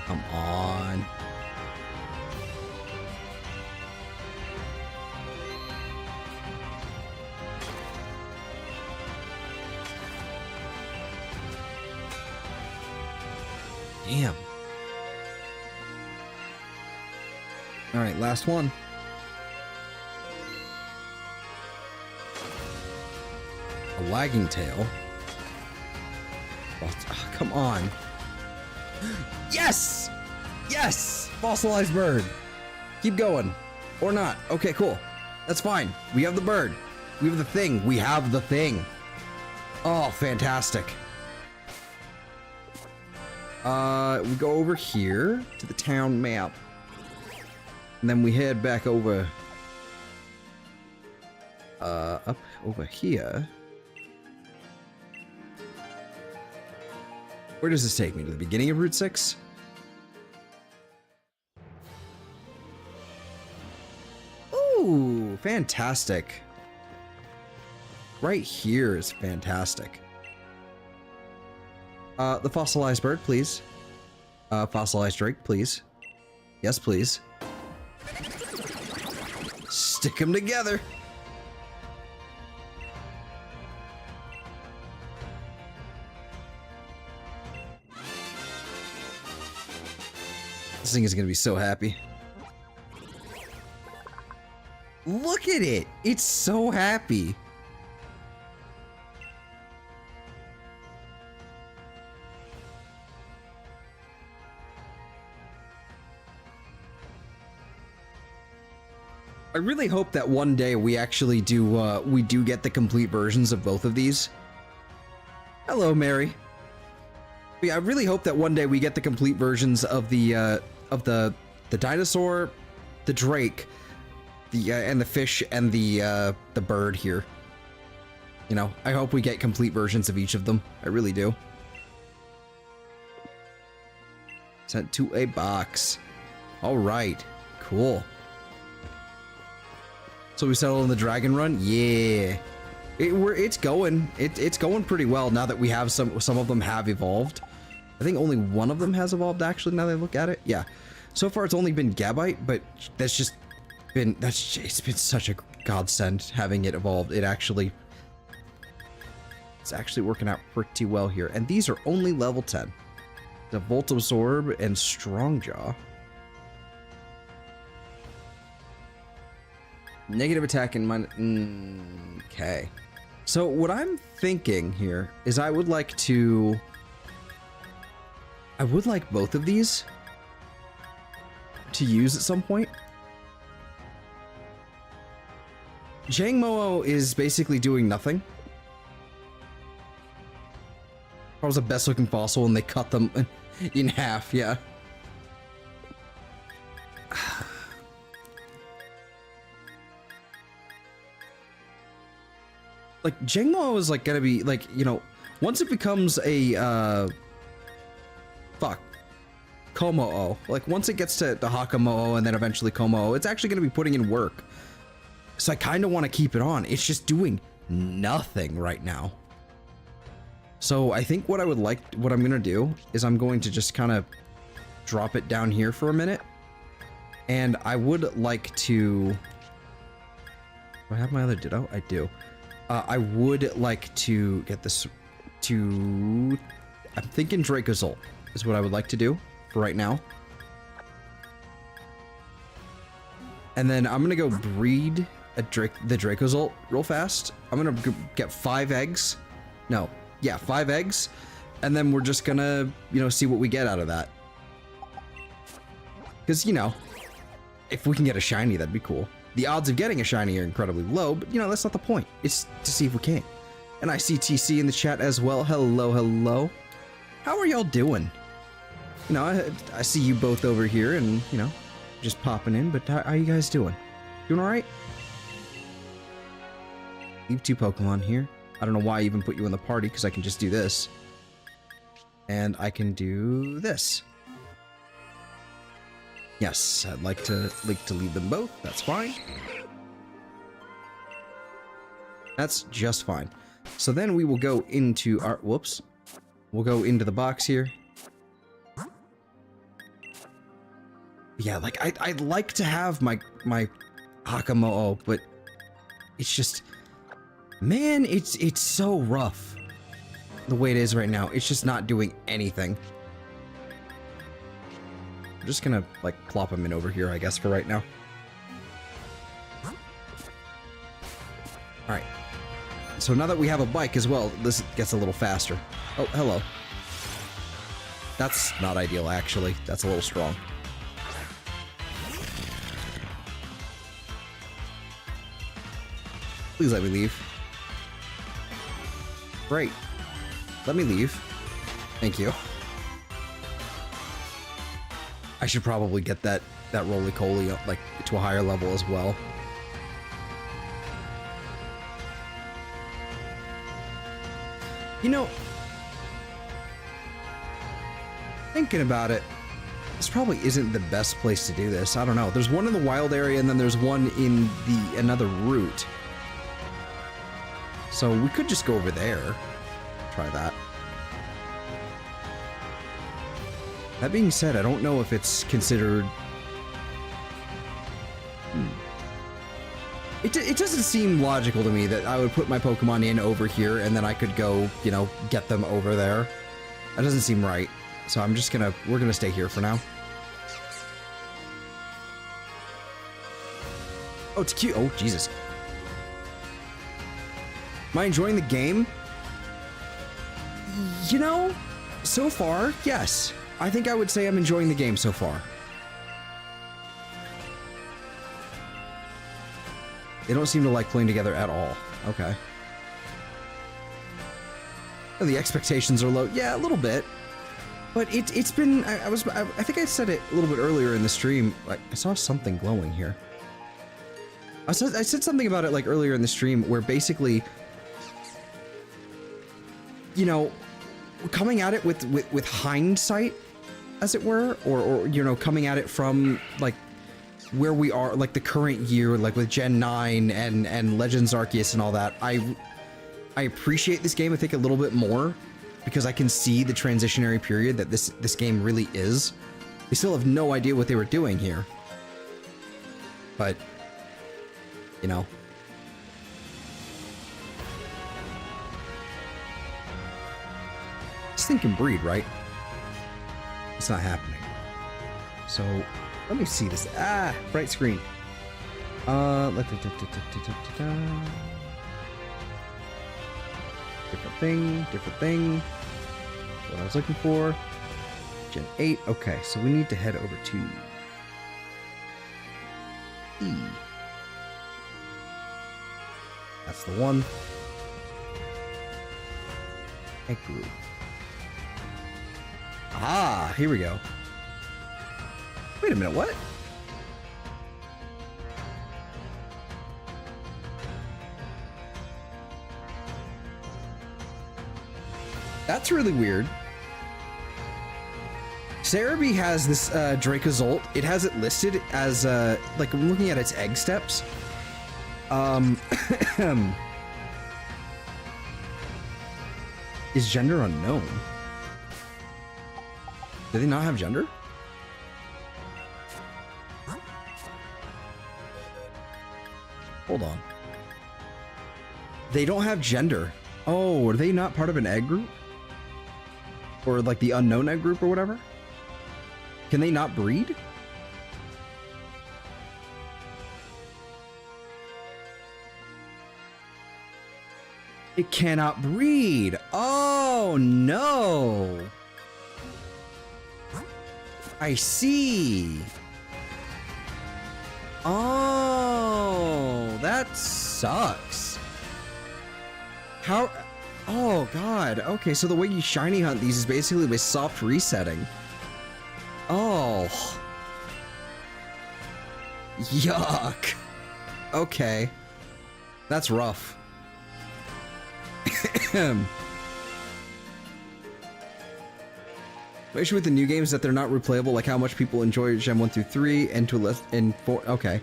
Come on. Damn. All right, last one. A wagging tail. Oh, come on. Yes! Yes! Fossilized bird. Keep going. Or not. Okay, cool. That's fine. We have the bird. We have the thing. We have the thing. Oh, fantastic. We go over here to the town map. And then we head back over up over here. Where does this take me? To the beginning of Route 6? Ooh, fantastic. Right here is fantastic. The fossilized bird, please. Fossilized Drake, please. Yes, please. Stick them together. This thing is gonna be so happy. Look at it! It's so happy. I really hope that one day we actually do get the complete versions of both of these. Hello, Mary. But yeah, I really hope that one day we get the complete versions of the dinosaur, the Drake, and the fish and the bird here. You know, I hope we get complete versions of each of them. I really do. Sent to a box. All right, cool. So we settle in the dragon run? Yeah. It's going. It's going pretty well now that we have some of them have evolved. I think only one of them has evolved actually now that I look at it. Yeah. So far it's only been Gabite, but it's been such a godsend having it evolved. It's actually working out pretty well here. And these are only level 10. The Volt Absorb and Strongjaw. Negative attack in mine. Okay. So what I'm thinking here is I would like both of these to use at some point. Jangmo is basically doing nothing. That was the best looking fossil and they cut them in half, yeah. Like, Jangmo is, like, gonna be, like, you know, once it becomes a, Komo-o. Like, once it gets to Hakamo'o and then eventually Komo-o, it's actually going to be putting in work. So I kind of want to keep it on. It's just doing nothing right now. So I think what I'm going to do is I'm going to just kind of drop it down here for a minute. And I would like to... Do I have my other Ditto? I do. I would like to get this to... I'm thinking Dracozolt is what I would like to do for right now. And then I'm gonna go breed the Dracozolt real fast. I'm gonna get 5 eggs. No, yeah, 5 eggs. And then we're just gonna, you know, see what we get out of that. Because, you know, if we can get a shiny, that'd be cool. The odds of getting a shiny are incredibly low, but, you know, that's not the point. It's to see if we can. And I see TC in the chat as well. Hello, hello. How are y'all doing? You know, I see you both over here and, you know, just popping in, but how you guys doing? Doing all right? Leave 2 Pokemon here. I don't know why I even put you in the party, because I can just do this. And I can do this. Yes, I'd like to leave them both. That's fine. That's just fine. So then we will go into our... Whoops. We'll go into the box here. Yeah, like, I'd like to have my Hakamo'o, but it's just... Man, it's so rough. The way it is right now. It's just not doing anything. I'm just gonna, like, plop him in over here, I guess, for right now. Alright. So now that we have a bike as well, this gets a little faster. Oh, hello. That's not ideal, actually. That's a little strong. Please let me leave. Great. Let me leave. Thank you. I should probably get that roly-coly up, like, to a higher level as well. You know, thinking about it, this probably isn't the best place to do this. I don't know. There's one in the wild area, and then there's one in another route. So we could just go over there. Try that. That being said, I don't know if it's considered... It doesn't seem logical to me that I would put my Pokemon in over here and then I could go, you know, get them over there. That doesn't seem right. So I'm just gonna... We're gonna stay here for now. Oh, it's cute. Oh, Jesus. Am I enjoying the game? You know, so far, yes. I think I would say I'm enjoying the game so far. They don't seem to like playing together at all. Okay. Oh, the expectations are low. Yeah, a little bit. But it's been... I think I said it a little bit earlier in the stream. I saw something glowing here. I said something about it like earlier in the stream where basically... You know, coming at it with hindsight, as it were, or you know, coming at it from like where we are, like the current year, like with Gen 9 and Legends Arceus and all that, I appreciate this game, I think, a little bit more because I can see the transitionary period that this game really is. They still have no idea what they were doing here, but you know. Thinking breed, right? It's not happening. So let me see this. Ah, bright screen. Different thing. What I was looking for. Gen 8. Okay, so we need to head over to E. That's the one. Egg group. Ah, here we go. Wait a minute, what? That's really weird. Cerebi has this Dracozolt. It has it listed as like I'm looking at its egg steps. Is gender unknown? Do they not have gender? Hold on. They don't have gender. Oh, are they not part of an egg group? Or like the unknown egg group or whatever? Can they not breed? It cannot breed. Oh, no. I see. Oh, that sucks. How? Oh, God. Okay, so the way you shiny hunt these is basically by soft resetting. Oh. Yuck. Okay. That's rough. The issue with the new games is that they're not replayable, like how much people enjoy Gem 1 through 3 and to less in 4. Okay.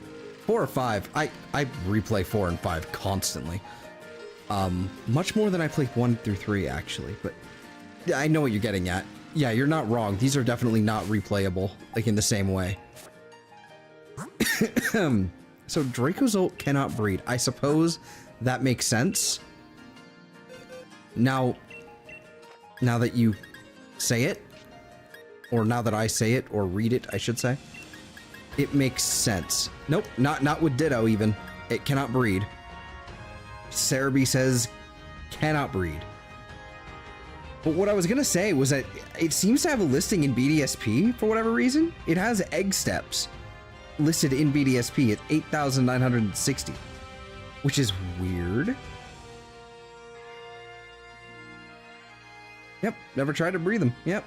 4 or 5. I replay 4 and 5 constantly. Much more than I play 1 through 3 actually, but I know what you're getting at. Yeah, you're not wrong. These are definitely not replayable, like in the same way. So Dracozolt cannot breed. I suppose that makes sense. Now that you say it, or now that I say it, or read it, I should say, it makes sense. Nope, not with Ditto even. It cannot breed. Cerebi says cannot breed. But what I was gonna say was that it seems to have a listing in BDSP for whatever reason. It has egg steps listed in BDSP at 8,960, which is weird. Yep, never tried to breed them. Yep.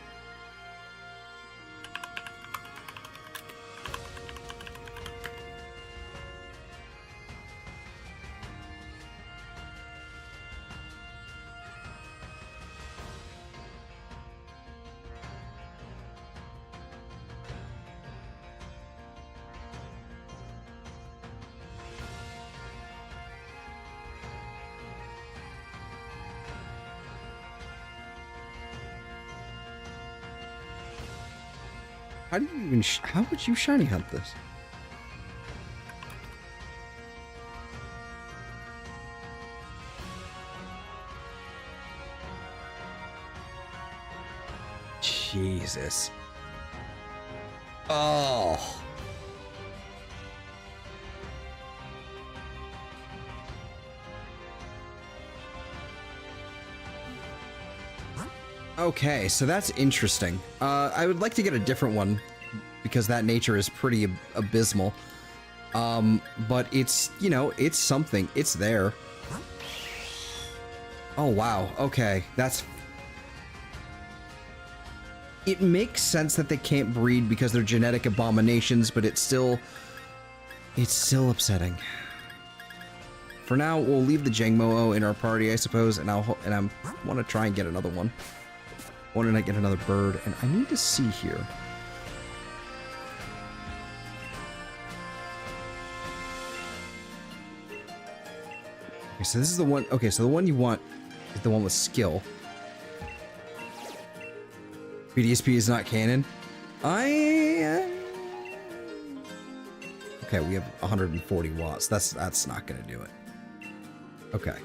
How do you even, how would you shiny hunt this? Jesus. Oh. Okay, so that's interesting. I would like to get a different one because that nature is pretty abysmal. But it's, you know, it's something. It's there. Oh, wow. Okay, that's... It makes sense that they can't breed because they're genetic abominations, but it's still upsetting. For now, we'll leave the Jangmo-O in our party, I suppose, and I want to try and get another one. I want to get another bird, and I need to see here. Okay, so this is the one. Okay, so the one you want is the one with skill. BDSP is not canon. Okay, we have 140 watts. That's not gonna do it. Okay.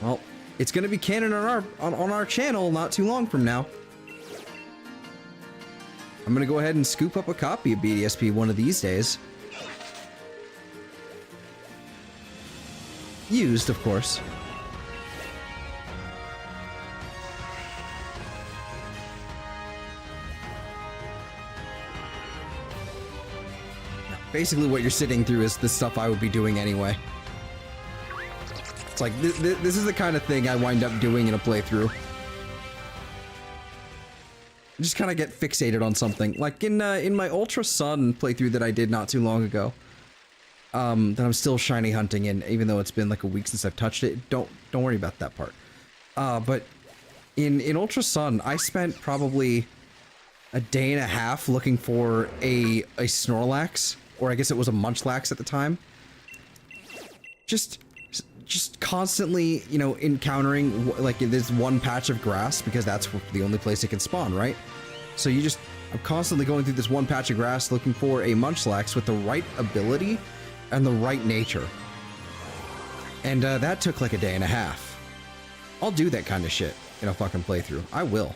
Well, it's gonna be canon on our channel not too long from now. I'm gonna go ahead and scoop up a copy of BDSP one of these days. Used, of course. Basically, what you're sitting through is the stuff I would be doing anyway. It's like, this is the kind of thing I wind up doing in a playthrough. I just kind of get fixated on something. Like in my Ultra Sun playthrough that I did not too long ago. That I'm still shiny hunting in, even though it's been like a week since I've touched it. Don't worry about that part. But In Ultra Sun, I spent probably a day and a half looking for a Snorlax, or I guess it was a Munchlax at the time. Just constantly, you know, encountering like this one patch of grass, because that's the only place it can spawn, right? So I'm constantly going through this one patch of grass looking for a Munchlax with the right ability and the right nature. And that took like a day and a half. I'll do that kind of shit in a fucking playthrough. I will.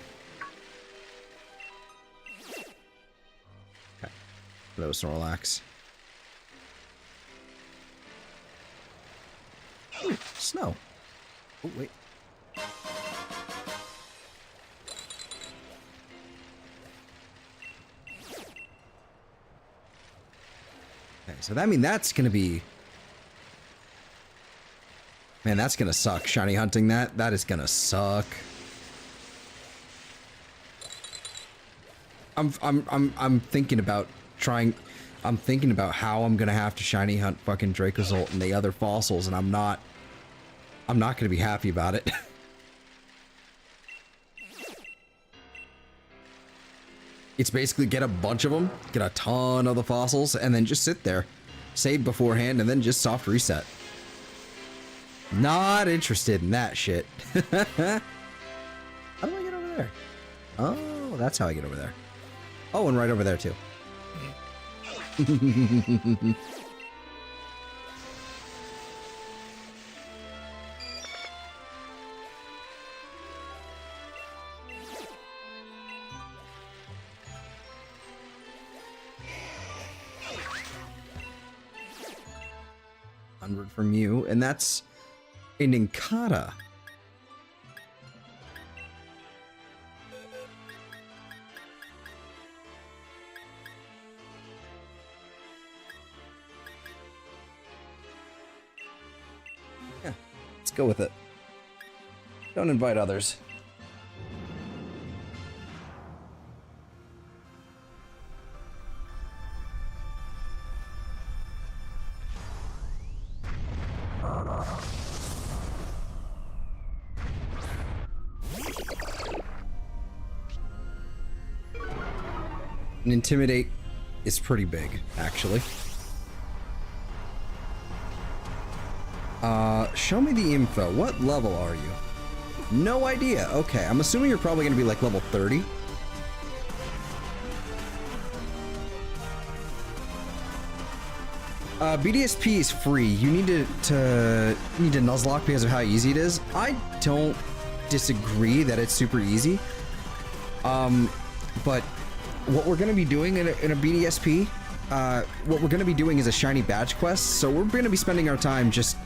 Okay. That was Snorlax. Ooh, snow. Oh, wait. Okay, so that's gonna be... Man, that's gonna suck. Shiny hunting that. That is gonna suck. I'm thinking about trying... I'm thinking about how I'm gonna have to shiny hunt fucking Dracozolt and the other fossils, and I'm not gonna be happy about it. It's basically get a bunch of them, get a ton of the fossils, and then just sit there. Save beforehand, and then just soft reset. Not interested in that shit. How do I get over there? Oh, that's how I get over there. Oh, and right over there, too. $100 from you, and that's an Inkata. Yeah, let's go with it. Don't invite others. And Intimidate is pretty big, actually. Show me the info. What level are you? No idea. Okay, I'm assuming you're probably gonna be like level 30. BDSP is free. You need to Nuzlocke because of how easy it is. I don't disagree that it's super easy. But what we're going to be doing in a BDSP, what we're going to be doing is a shiny badge quest, so we're going to be spending our time just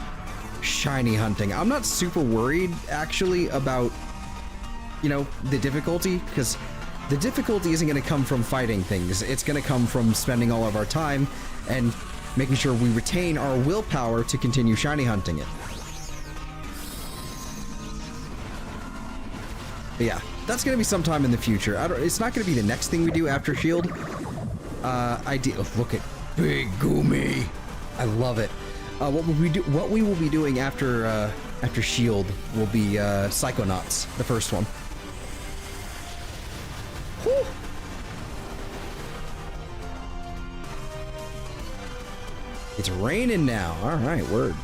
shiny hunting. I'm not super worried, actually, about, you know, the difficulty, because the difficulty isn't going to come from fighting things. It's going to come from spending all of our time and making sure we retain our willpower to continue shiny hunting it. But yeah, that's going to be sometime in the future. It's not going to be the next thing we do after Shield. Oh, look at Big Gooooooooomy. I love it. What we will be doing after Shield will be Psychonauts, the first one. Whew. It's raining now. All right, word.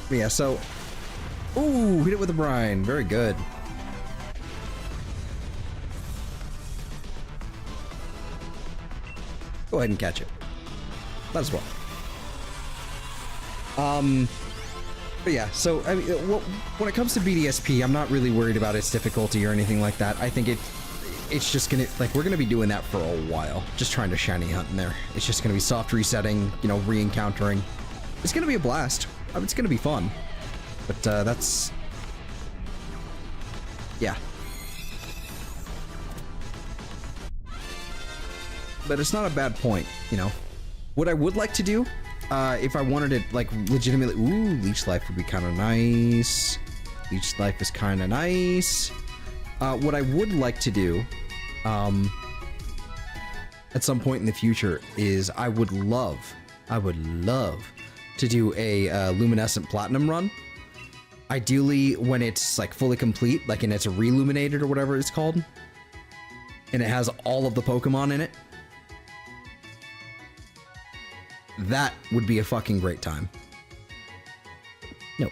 But yeah, so... Ooh, hit it with a brine. Very good. Go ahead and catch it. Might as well. But yeah, so, I mean, when it comes to BDSP, I'm not really worried about its difficulty or anything like that. I think it's just gonna, like, we're gonna be doing that for a while. Just trying to shiny hunt in there. It's just gonna be soft resetting, you know, re-encountering. It's gonna be a blast. It's gonna be fun. But, that's... Yeah. But it's not a bad point, you know. What I would like to do, if I wanted it, like, legitimately... Ooh, Leech Life would be kind of nice. Leech Life is kind of nice. What I would like to do, at some point in the future, is I would love to do a Luminescent Platinum run. Ideally, when it's like fully complete, like and it's reluminated or whatever it's called, and it has all of the Pokemon in it, that would be a fucking great time. No.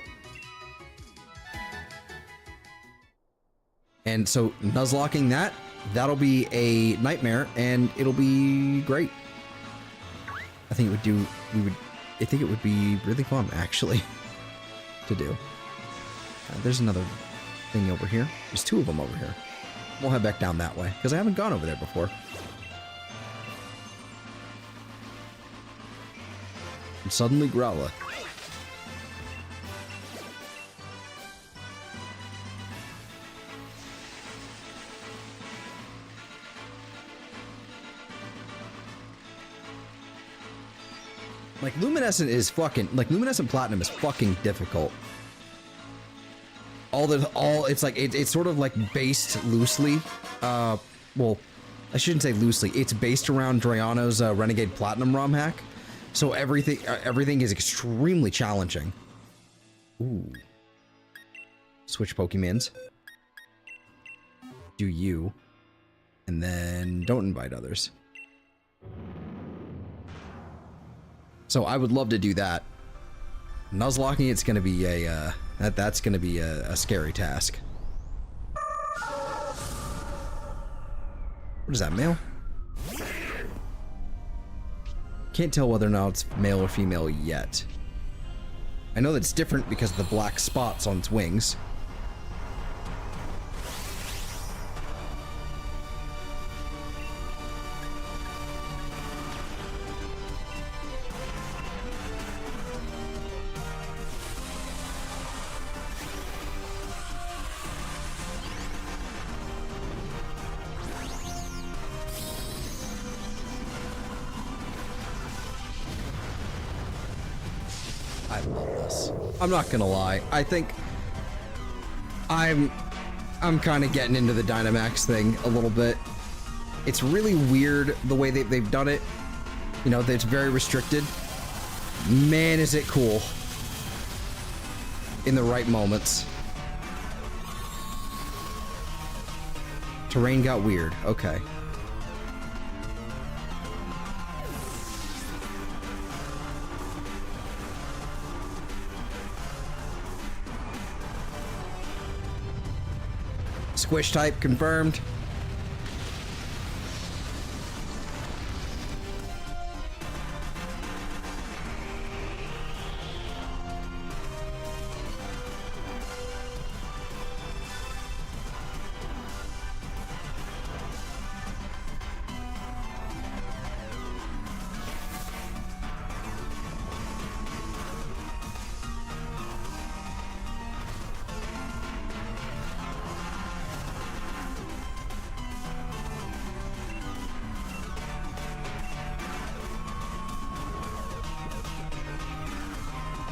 And so Nuzlocking that'll be a nightmare, and it'll be great. I think it would be really fun, actually, to do. There's another thing over here. There's two of them over here. We'll head back down that way, because I haven't gone over there before. And suddenly Growlithe. Like, Luminescent Platinum is fucking difficult. It's sort of like based loosely. Well, I shouldn't say loosely. It's based around Drayano's Renegade Platinum ROM hack. So everything is extremely challenging. Ooh. Switch Pokemons. Do you. And then don't invite others. So I would love to do that. Nuzlocking it's gonna be a that's gonna be a scary task. What is that, male? Can't tell whether or not it's male or female yet. I know that it's different because of the black spots on its wings. I love this. I'm not gonna lie. I think I'm kind of getting into the Dynamax thing a little bit. It's really weird the way they've done it. You know, it's very restricted. Man, is it cool. In the right moments. Terrain got weird. Okay. Squish type confirmed.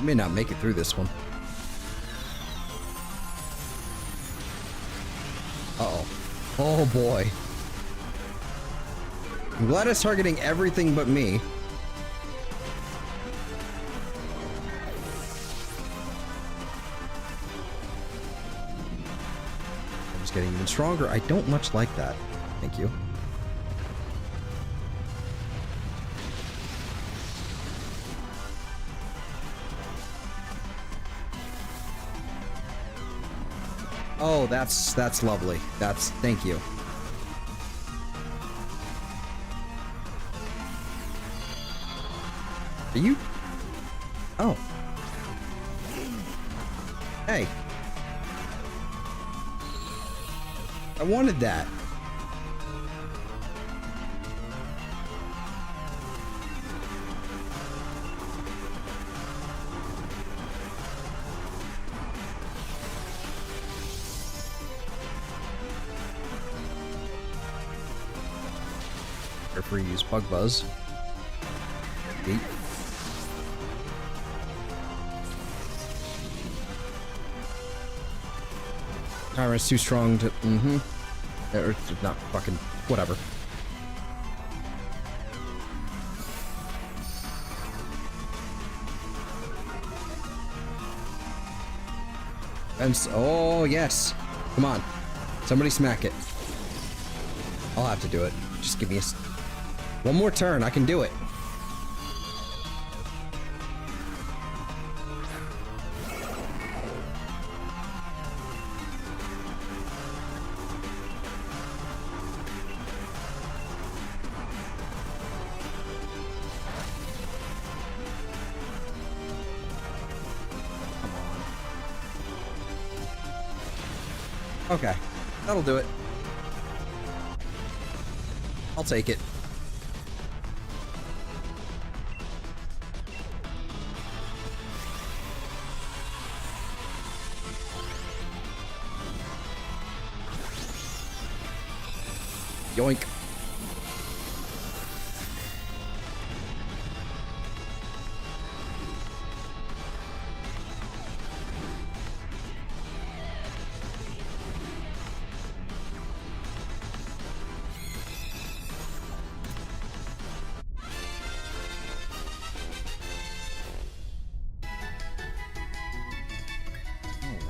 May not make it through this one. Uh-oh. Oh boy. I'm glad it's targeting everything but me. It's getting even stronger. I don't much like that. Thank you. Oh, that's lovely. Thank you. Are you? Oh. Hey. I wanted that. Free use Bug Buzz. Eight. Tyrant's too strong to. Or not fucking. Whatever. And oh, yes. Come on. Somebody smack it. I'll have to do it. Just give me one more turn. I can do it. Okay, that'll do it. I'll take it. Yoink.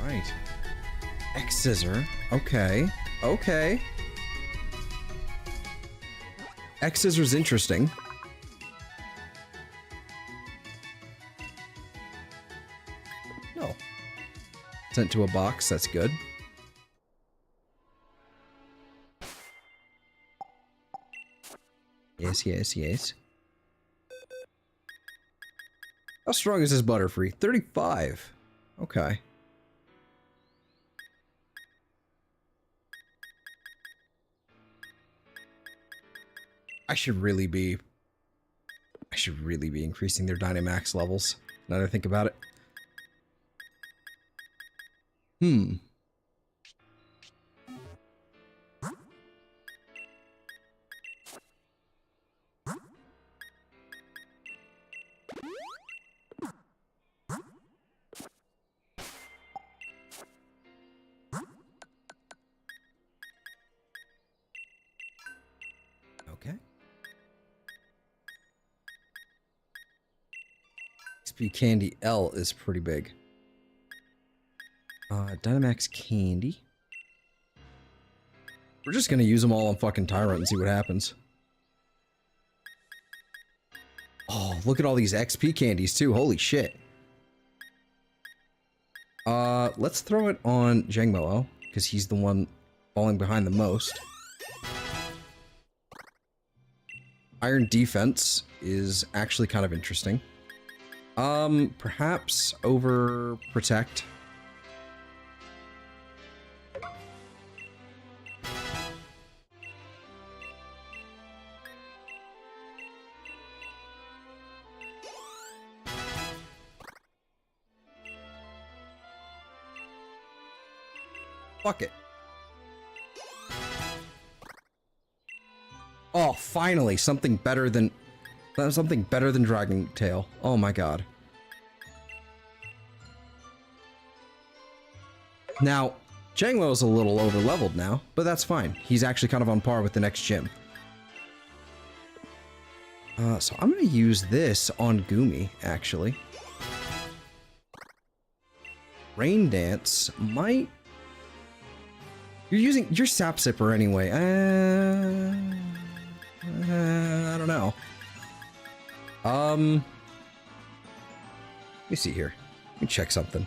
Right. X scissor. Okay. Okay. X scissor's interesting. No. Sent to a box. That's good. Yes, yes, yes. How strong is this Butterfree? 35. Okay. I should really be increasing their Dynamax levels, now that I think about it. Okay. XP Candy L is pretty big. Dynamax Candy. We're just gonna use them all on fucking Tyrant and see what happens. Oh, look at all these XP candies too. Holy shit. Let's throw it on Jangmo-O, because he's the one falling behind the most. Iron Defense is actually kind of interesting. Perhaps over Protect. Fuck it. Oh, finally, something better than Dragon Tail. Oh my god. Now, Jangmo is a little over-leveled now, but that's fine. He's actually kind of on par with the next gym. So I'm gonna use this on Goomy, actually. Rain Dance might... You're Sap Sipper anyway. I don't know. Let me see here. Let me check something.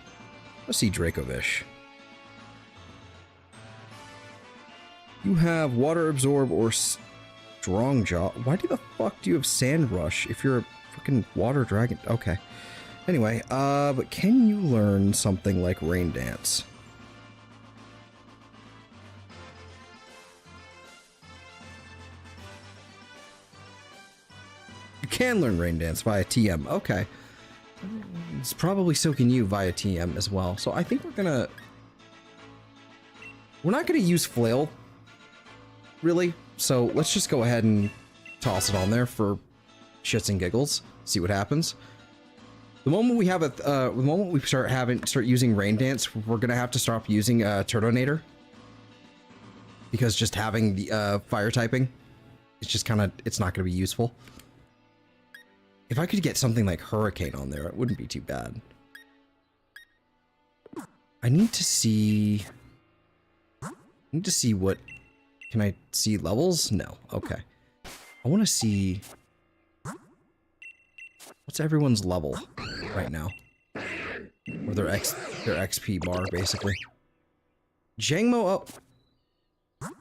Let's see Dracovish. You have Water Absorb or Strong Jaw. Why the fuck do you have Sand Rush if you're a freaking Water Dragon? Okay. Anyway, but can you learn something like Rain Dance? You can learn Rain Dance via TM. Okay. It's probably soaking you via TM as well. So I think we're not gonna use Flail, really. So let's just go ahead and toss it on there for shits and giggles. See what happens. The moment we have the moment we start using Rain Dance, we're gonna have to stop using Turtonator, because just having the fire typing, it's just it's not gonna be useful. If I could get something like Hurricane on there, it wouldn't be too bad. I need to see... what... Can I see levels? No. Okay. I want to see... What's everyone's level right now? Or their XP bar, basically. Jangmo... Oh.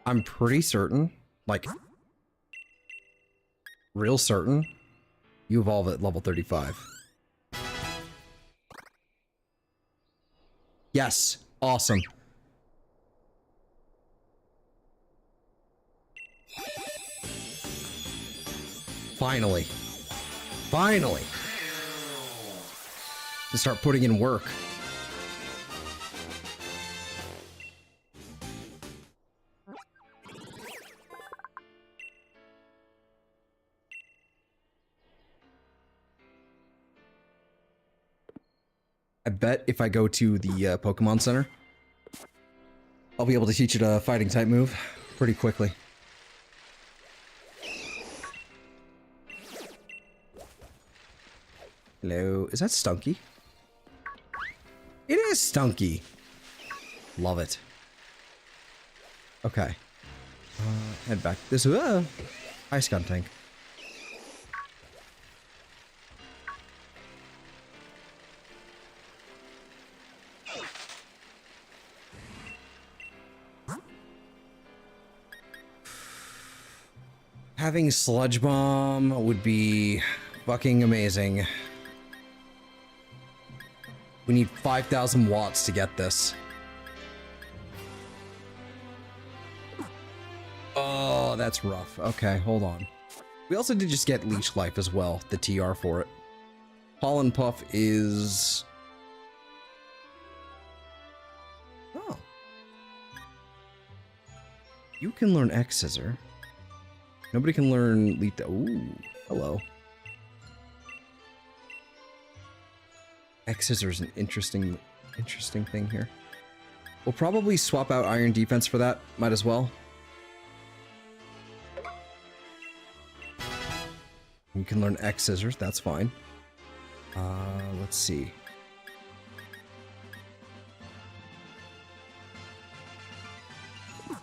I'm pretty certain, like... Real certain, you evolve at level 35. Yes. Awesome. Finally. Finally. To start putting in work. I bet if I go to the Pokemon Center, I'll be able to teach it a fighting type move pretty quickly. Hello, is that Stunky? It is Stunky. Love it. Okay. Head back this way. Ice gun tank. Having Sludge Bomb would be fucking amazing. We need 5,000 watts to get this. Oh, that's rough. Okay, hold on. We also did just get Leech Life as well, the TR for it. Pollen Puff is... Oh. You can learn X-Scissor. Nobody can learn Lethal. Ooh, hello. X-Scissor is an interesting thing here. We'll probably swap out Iron Defense for that. Might as well. You can learn X-Scissors. That's fine. Let's see. Okay.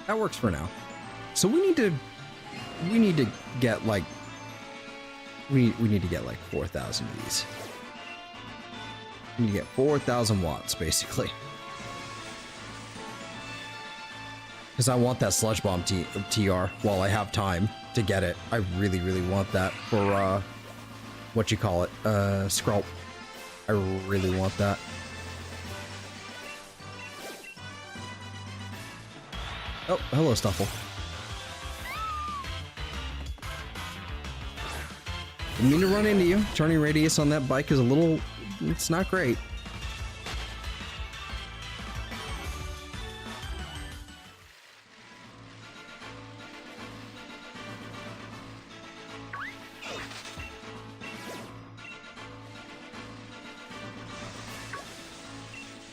That works for now. So we need to get like we need to get like 4,000 of these. We need to get 4,000 watts basically. Because I want that Sludge Bomb TR while I have time to get it. I really want that for what you call it, Skrulp. I really want that. Oh, hello, Stuffle. Didn't mean to run into you. Turning radius on that bike is a little... It's not great.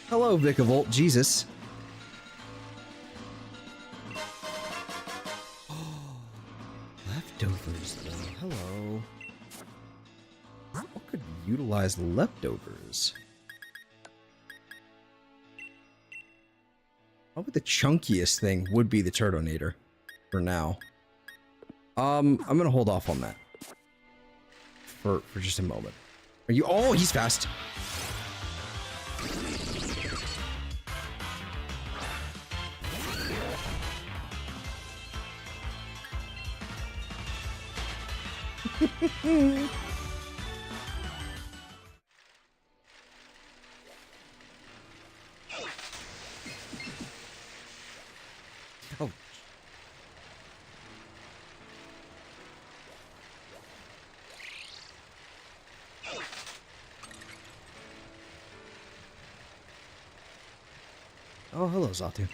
Hello, Vicavolt. Jesus. Leftovers, though. Hello. What could utilize leftovers? Probably the chunkiest thing would be the Turtonator for now. I'm gonna hold off on that for just a moment. Are you? Oh, he's fast. Oh. Oh, hello, Zatu.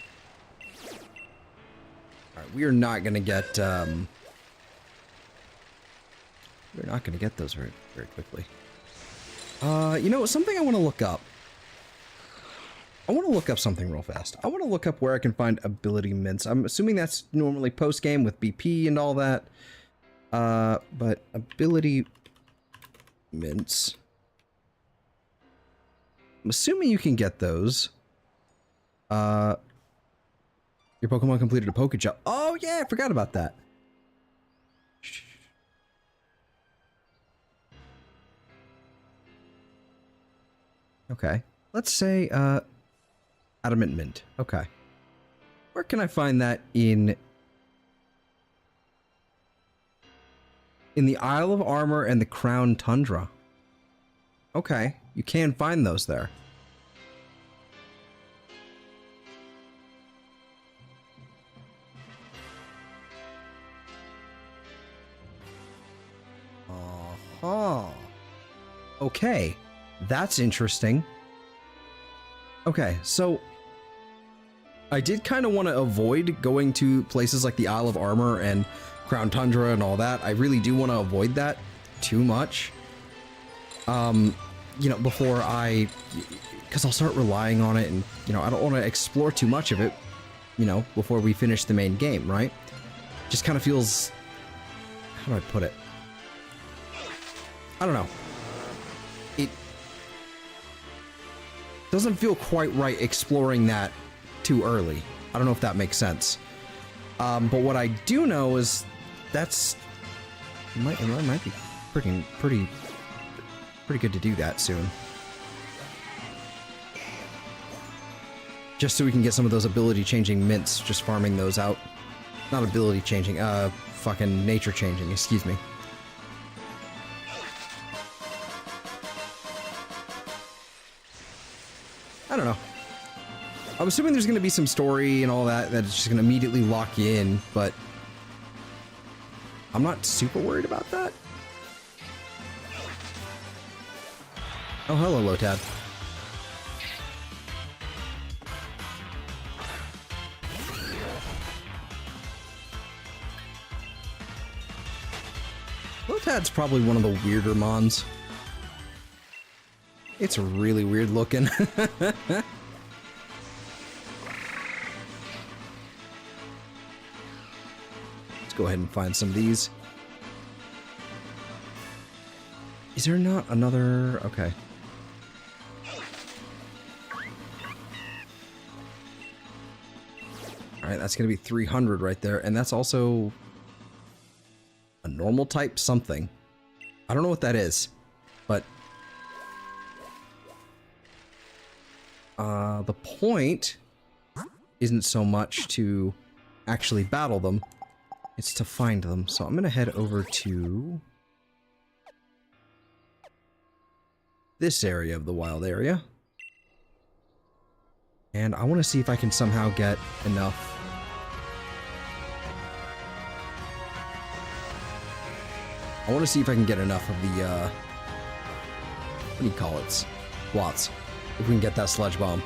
Alright, we are not gonna get, we're not gonna get those very quickly. You know, something I want to look up. I want to look up something real fast. I want to look up where I can find ability mints. I'm assuming that's normally post-game with BP and all that. But ability mints. I'm assuming you can get those. Your Pokemon completed a Pokejump. Oh yeah, I forgot about that. Okay. Let's say, Adamant Mint. Okay. Where can I find that in the Isle of Armor and the Crown Tundra? Okay. You can find those there. Uh-huh. Okay. That's interesting. Okay, so I did kind of want to avoid going to places like the Isle of Armor and Crown Tundra and all that. I really do want to avoid that too much. You know, before because I'll start relying on it, and, you know, I don't want to explore too much of it, you know, before we finish the main game, right? Just kind of feels, how do I put it? I don't know. It doesn't feel quite right exploring that too early. I don't know if that makes sense. But what I do know is that's it might be pretty good to do that soon. Just so we can get some of those ability changing mints, just farming those out. Not ability changing, fucking nature changing, excuse me. I don't know. I'm assuming there's going to be some story and all that that's just going to immediately lock you in, but I'm not super worried about that. Oh, hello, Lotad. Lotad's probably one of the weirder mons. It's really weird looking. Let's go ahead and find some of these. Is there not another? Okay. Alright, that's gonna be 300 right there, and that's also a normal type something. I don't know what that is, but the point isn't so much to actually battle them, it's to find them. So I'm gonna head over to this area of the wild area. And I want to see if I can somehow get enough. I want to see if I can get enough of the, what do you call it? Watts. If we can get that sludge bomb.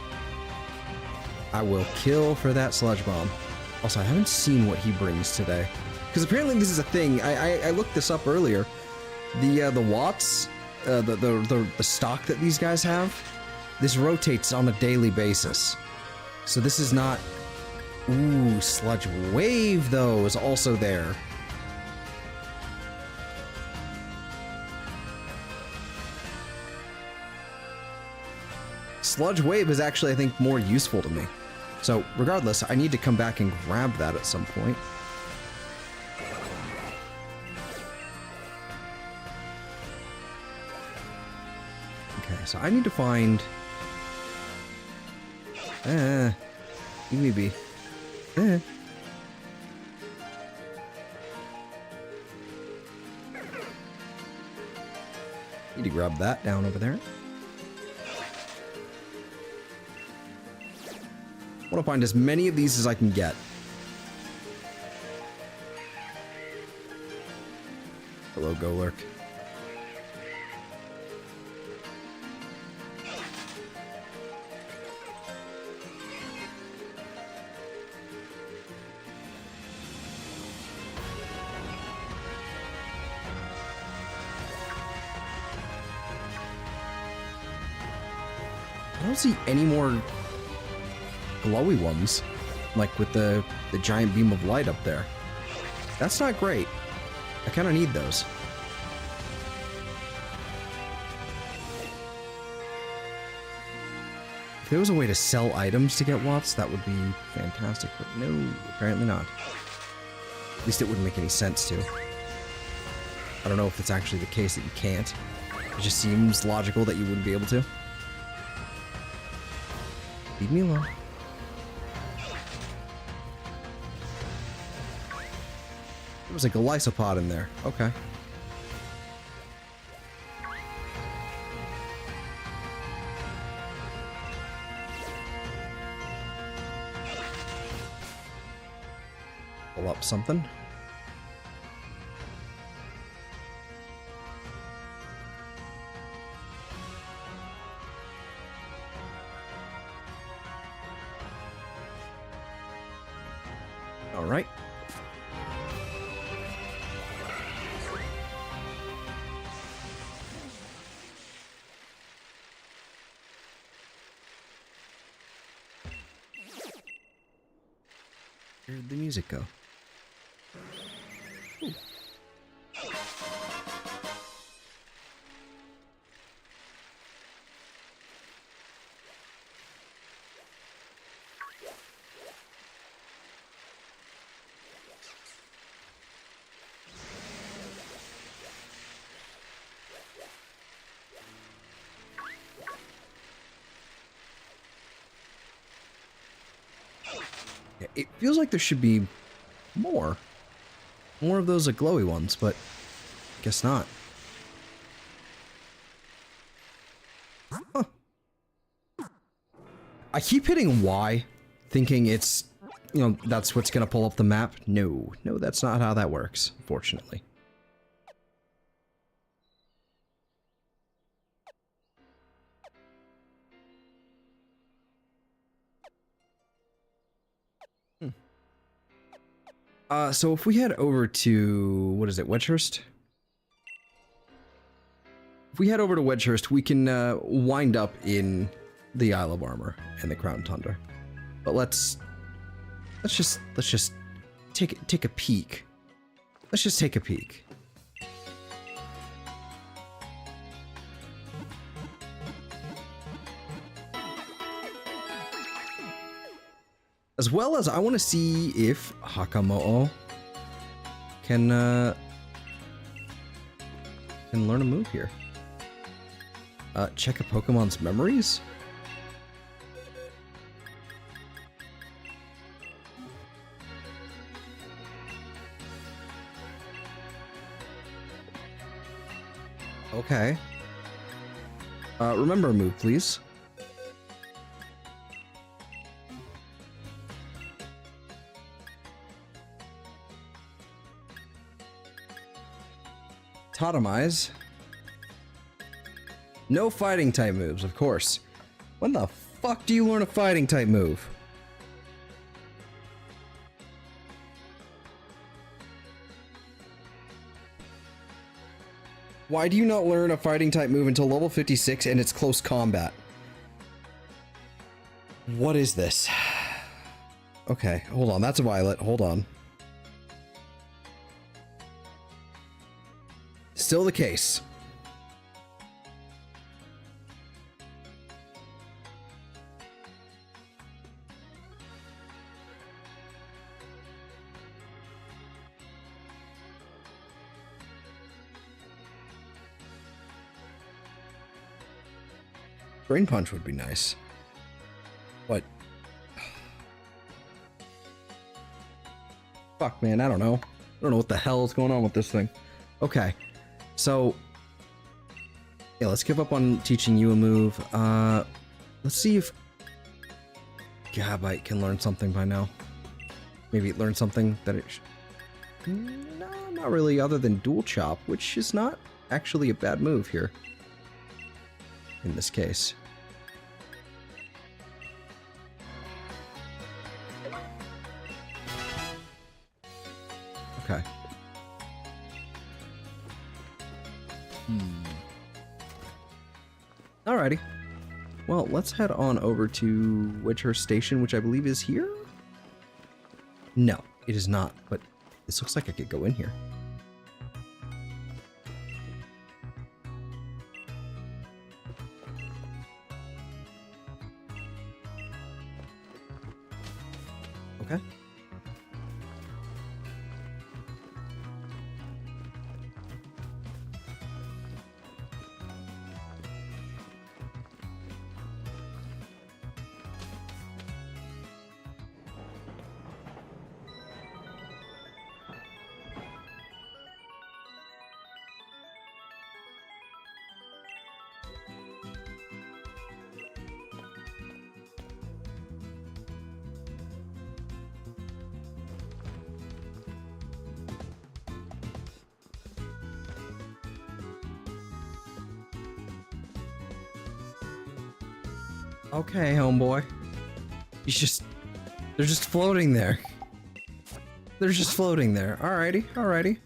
I will kill for that sludge bomb. Also, I haven't seen what he brings today. Because apparently this is a thing. I looked this up earlier. The Watts, the stock that these guys have, this rotates on a daily basis. So this is not... Ooh, Sludge Wave, though, is also there. Sludge Wave is actually, I think, more useful to me. So, regardless, I need to come back and grab that at some point. Okay, so I need to find... maybe. Need to grab that down over there. I want to find as many of these as I can get. Hello, Golurk. I don't see any more glowy ones, like with the giant beam of light up there. That's not great. I kind of need those. there was a way to sell items to get watts, that would be fantastic, but no, apparently not. At least it wouldn't make any sense to. I don't know if it's actually the case that you can't. It just seems logical that you wouldn't be able to. Leave me alone. There was like a lysopod in there. Okay. Pull up something. All right. Where'd the music go? Ooh. It feels like there should be more of those glowy ones, but guess not. Huh. I keep hitting Y, thinking it's, you know, that's what's gonna pull up the map. No, that's not how that works, unfortunately. So if we head over to, what is it, Wedgehurst? If we head over to Wedgehurst, we can wind up in the Isle of Armor and the Crown Tundra. But let's just take a peek. Let's just take a peek. As well as I want to see if Hakamo'o can learn a move here. Check a Pokemon's memories? Okay. Remember a move, please. Totemize. No fighting type moves, of course. When the fuck do you learn a fighting type move? Why do you not learn a fighting type move until level 56 and it's close combat? What is this? Okay, hold on. That's a Violet. Hold on. Still the case. Brain Punch would be nice. What? Fuck, man, I don't know. I don't know what the hell is going on with this thing. Okay. So, yeah, let's give up on teaching you a move. Let's see if Gabite can learn something by now. Maybe learn something that it no, not really, other than Dual Chop, which is not actually a bad move here. In this case. Okay. Alrighty. Well, let's head on over to Wedgehurst Station, which I believe is here? No, it is not, but this looks like I could go in here. Okay. Okay, homeboy. They're just floating there. They're just floating there. Alrighty, alrighty.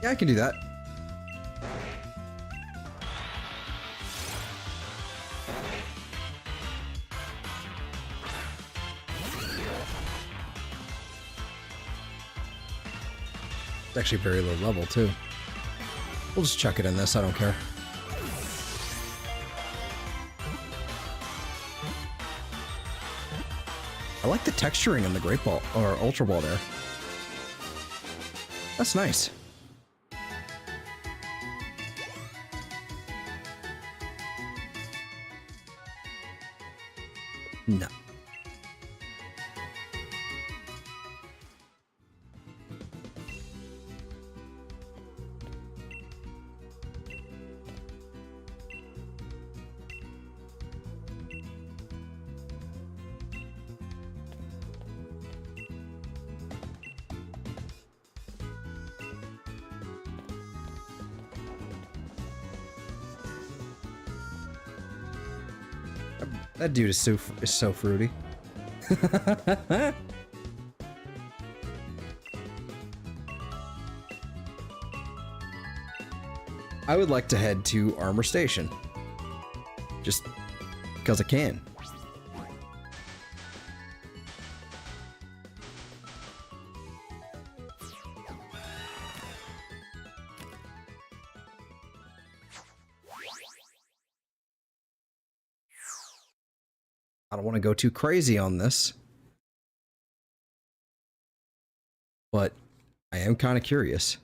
Yeah, I can do that. It's actually very low level, too. We'll just chuck it in this, I don't care. I like the texturing in the Great Ball, or Ultra Ball there. That's nice. No. That dude is so fruity. I would like to head to Armor Station. Just because I can. I don't want to go too crazy on this, but I am kind of curious.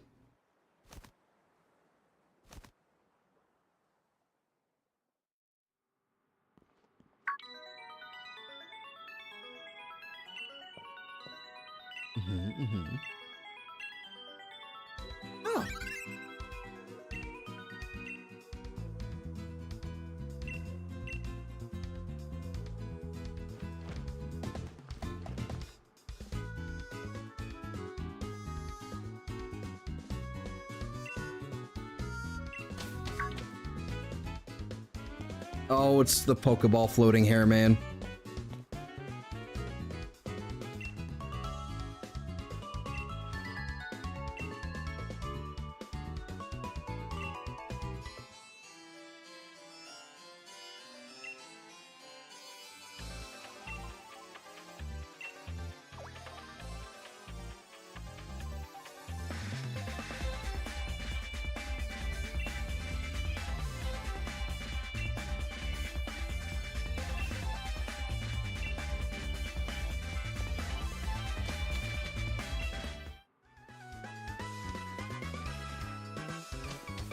Oh. Oh, it's the Pokeball floating hair, man.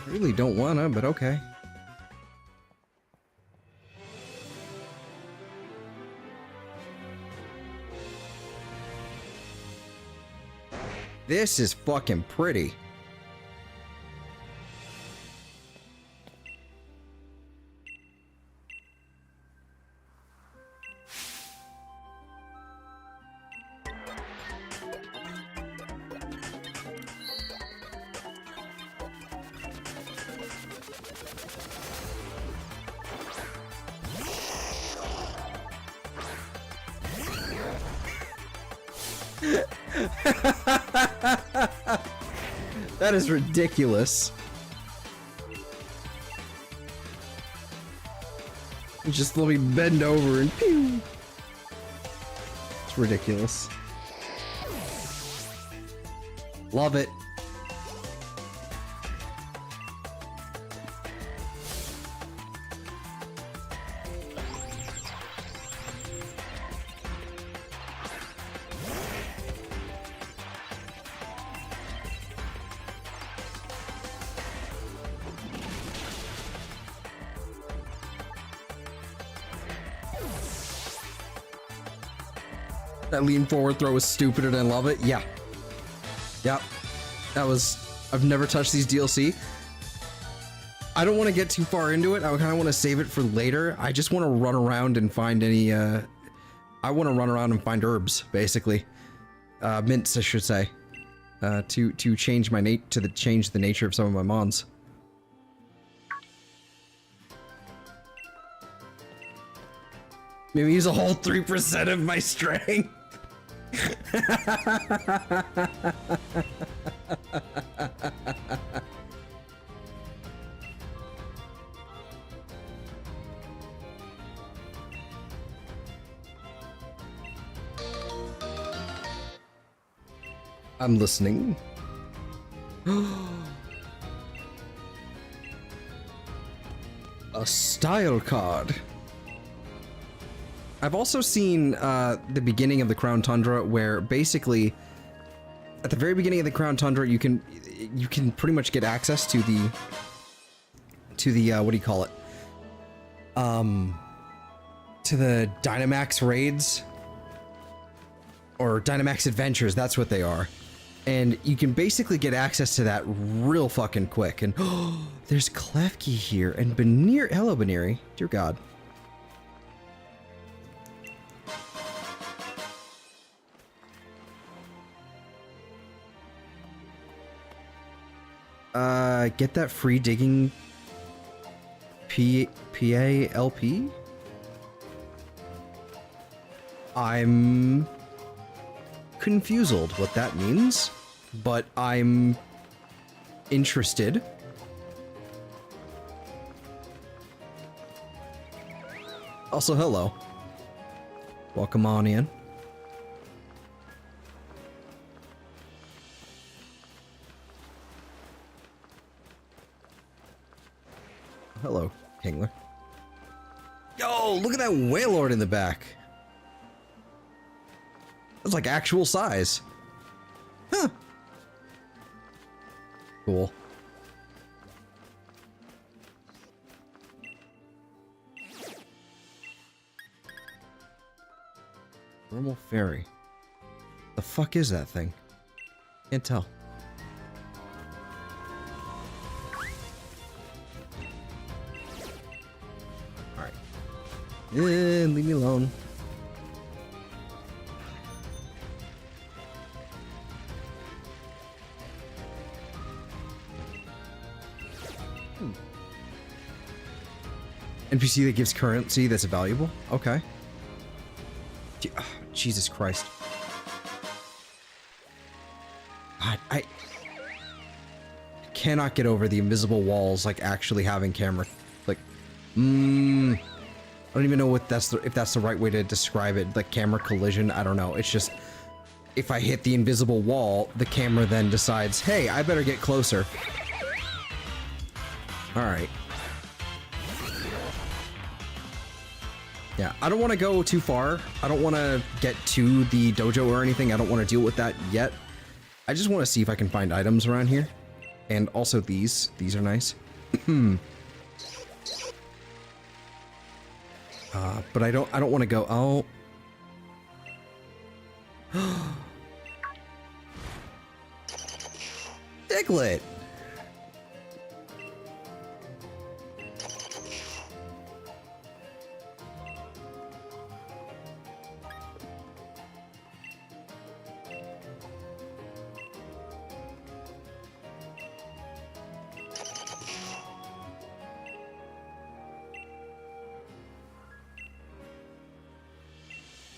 I really don't wanna, but okay. This is fucking pretty. That is ridiculous. Just let me bend over and pew. It's ridiculous. Love it. That lean forward throw was stupid and I love it. Yeah. Yep. That was... I've never touched these DLC. I don't want to get too far into it. I kind of want to save it for later. I just want to run around and find any... I want to run around and find herbs, basically. Mints, I should say. To change my change the nature of some of my mons. Maybe use a whole 3% of my strength. I'm listening. A style card. I've also seen the beginning of the Crown Tundra, where basically, at the very beginning of the Crown Tundra, you can pretty much get access to the what do you call it? To the Dynamax raids or Dynamax adventures. That's what they are, and you can basically get access to that real fucking quick. And there's Klefki here and Banir. Hello, Baniri. Dear God. Get that free digging PALP? I'm confused what that means, but I'm interested. Also, hello. Welcome on in. Hello, Kingler. Yo, look at that Wailord in the back. That's like actual size. Huh. Cool. Normal fairy. The fuck is that thing? Can't tell. Leave me alone. NPC that gives currency that's valuable? Okay. Oh, Jesus Christ. God, I cannot get over the invisible walls, like, actually having camera. Like, I don't even know what if that's the right way to describe it. Like camera collision, I don't know. It's just, if I hit the invisible wall, the camera then decides, hey, I better get closer. Alright. Yeah, I don't want to go too far. I don't want to get to the dojo or anything. I don't want to deal with that yet. I just want to see if I can find items around here. And also these. These are nice. But I don't want to go. Oh. Diglett.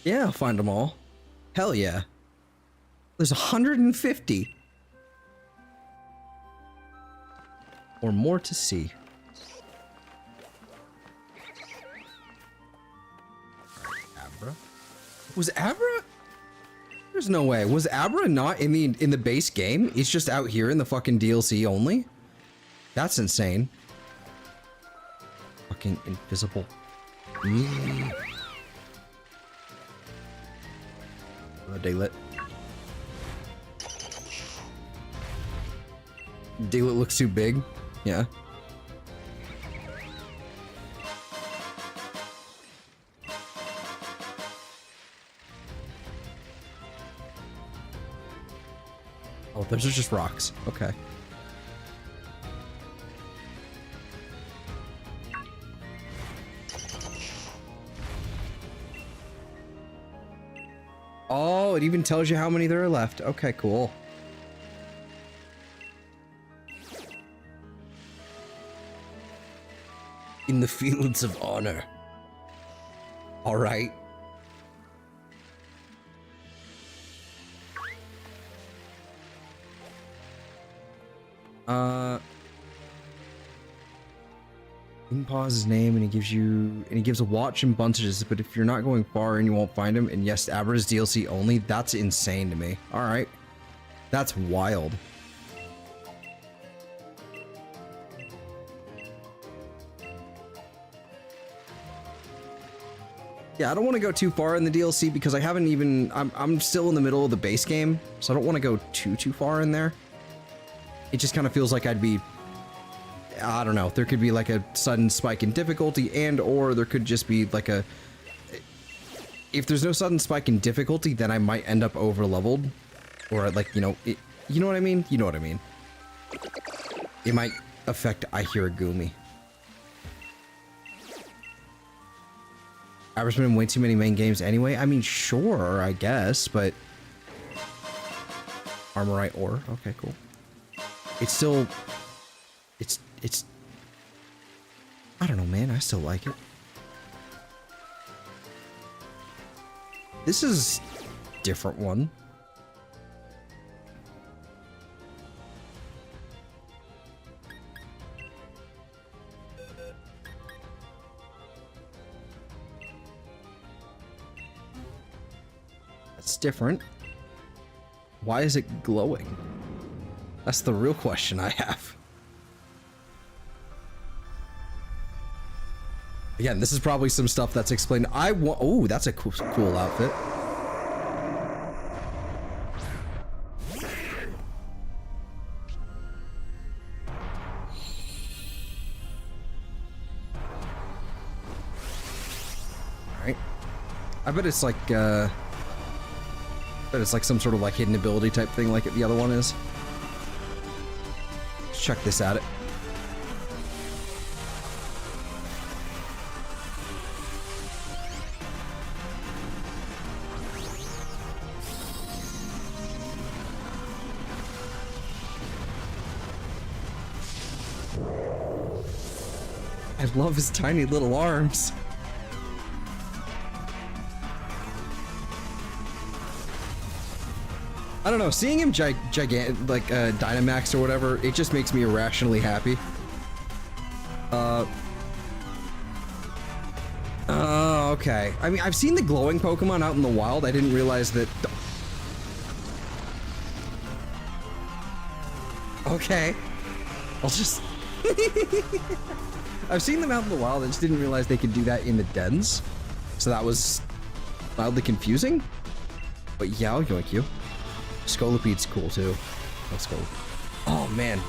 Yeah, I'll find them all. Hell yeah. There's 150. Or more to see. Abra? Was Abra? There's no way. Was Abra not in the base game? It's just out here in the fucking DLC only? That's insane. Fucking invisible. Daylit. Daylit looks too big. Yeah. Oh, those are just rocks. Okay. Oh, it even tells you how many there are left. Okay, cool. In the fields of honor. All right. You can pause his name and he gives a watch and bunches, but if you're not going far and you won't find him, and yes, Abra's DLC only, that's insane to me. All right. That's wild. Yeah, I don't want to go too far in the DLC because I haven't even, I'm still in the middle of the base game, so I don't want to go too far in there. It just kind of feels like I'd be, I don't know, there could be like a sudden spike in difficulty, and or there could just be like a, if there's no sudden spike in difficulty, then I might end up over leveled, or like, you know, you know what I mean? You know what I mean. It might affect I Hear a Gooooooooomy. Abra's been in way too many main games anyway. I mean, sure, I guess, but Armorite ore. Okay, cool. It's still, it's, I don't know, man. I still like it. This is a different one. That's different. Why is it glowing? That's the real question I have. Again, this is probably some stuff that's explained. Oh, that's a cool outfit. Alright. I bet it's like, some sort of like hidden ability type thing like the other one is. Let's check this out. I love his tiny little arms. I don't know, seeing him gigantic, like Dynamax or whatever, it just makes me irrationally happy. Okay. I mean, I've seen the glowing Pokemon out in the wild. I didn't realize that. Okay. I'll just. I've seen them out in the wild. I just didn't realize they could do that in the dens. So that was mildly confusing. But yeah, I'll yoink you. Scolopede's cool too. Let's go. Oh man.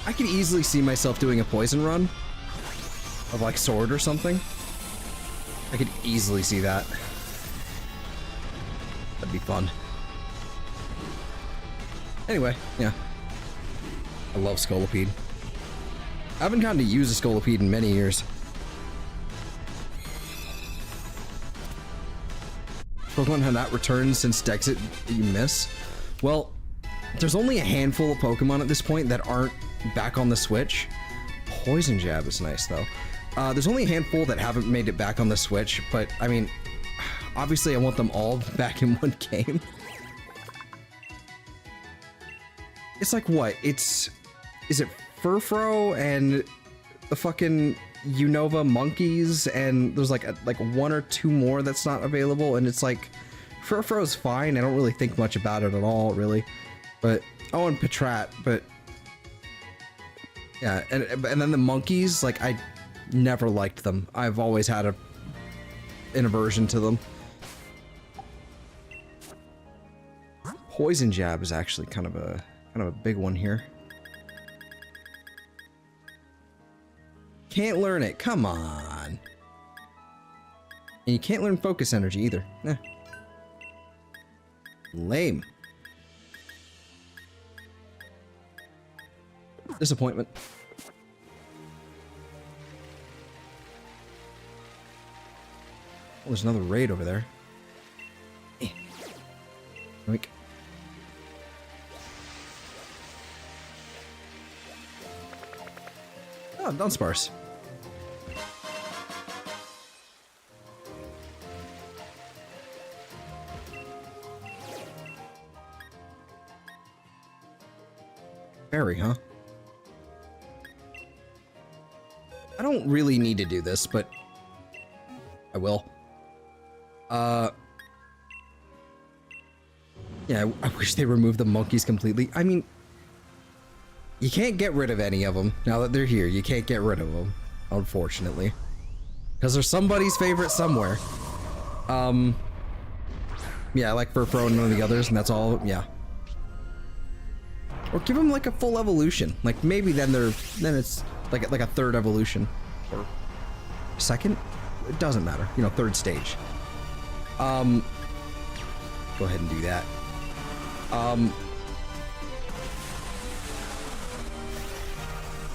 I could easily see myself doing a poison run of like sword or something. I could easily see that. That'd be fun. Anyway, yeah. I love Scolipede. I haven't gotten to use a Scolipede in many years. Pokemon have not returned since Dexit that you miss. Well, there's only a handful of Pokemon at this point that aren't back on the Switch. Poison Jab is nice though. There's only a handful that haven't made it back on the Switch, but I mean, obviously I want them all back in one game. It's like what? Is it Furfro and the fucking Unova monkeys, and there's like one or two more that's not available, and it's like Furfro's fine. I don't really think much about it at all, really. But oh, and Patrat, but yeah, and then the monkeys, like I never liked them. I've always had an aversion to them. Poison jab is actually kind of a big one here. Can't learn it. Come on. And you can't learn focus energy either. Eh. Lame. Disappointment. Oh, there's another raid over there. Eh. Oink. Oh, Dunsparce. Berry, huh? I don't really need to do this, but I will. Yeah, I wish they removed the monkeys completely. I mean, you can't get rid of any of them. Now that they're here, you can't get rid of them, unfortunately. Because they're somebody's favorite somewhere. Yeah, like Furfro and none of the others, and that's all, yeah. Or give them like a full evolution. Like maybe then it's like a third evolution. Or second? It doesn't matter. You know, third stage. Go ahead and do that. I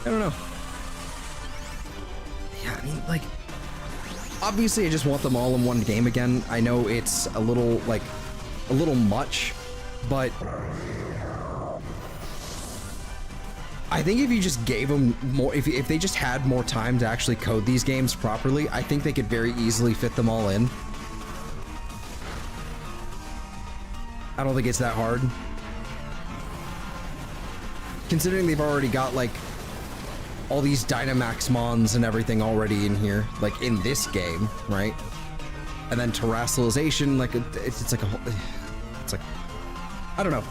don't know. Yeah, I mean, like, obviously I just want them all in one game again. I know it's a little much, but I think if you just gave them more, if they just had more time to actually code these games properly, I think they could very easily fit them all in. I don't think it's that hard. Considering they've already got, like, all these Dynamax Mons and everything already in here, like, in this game, right? And then Terrestrialization, like, it's like a whole... It's like... I don't know.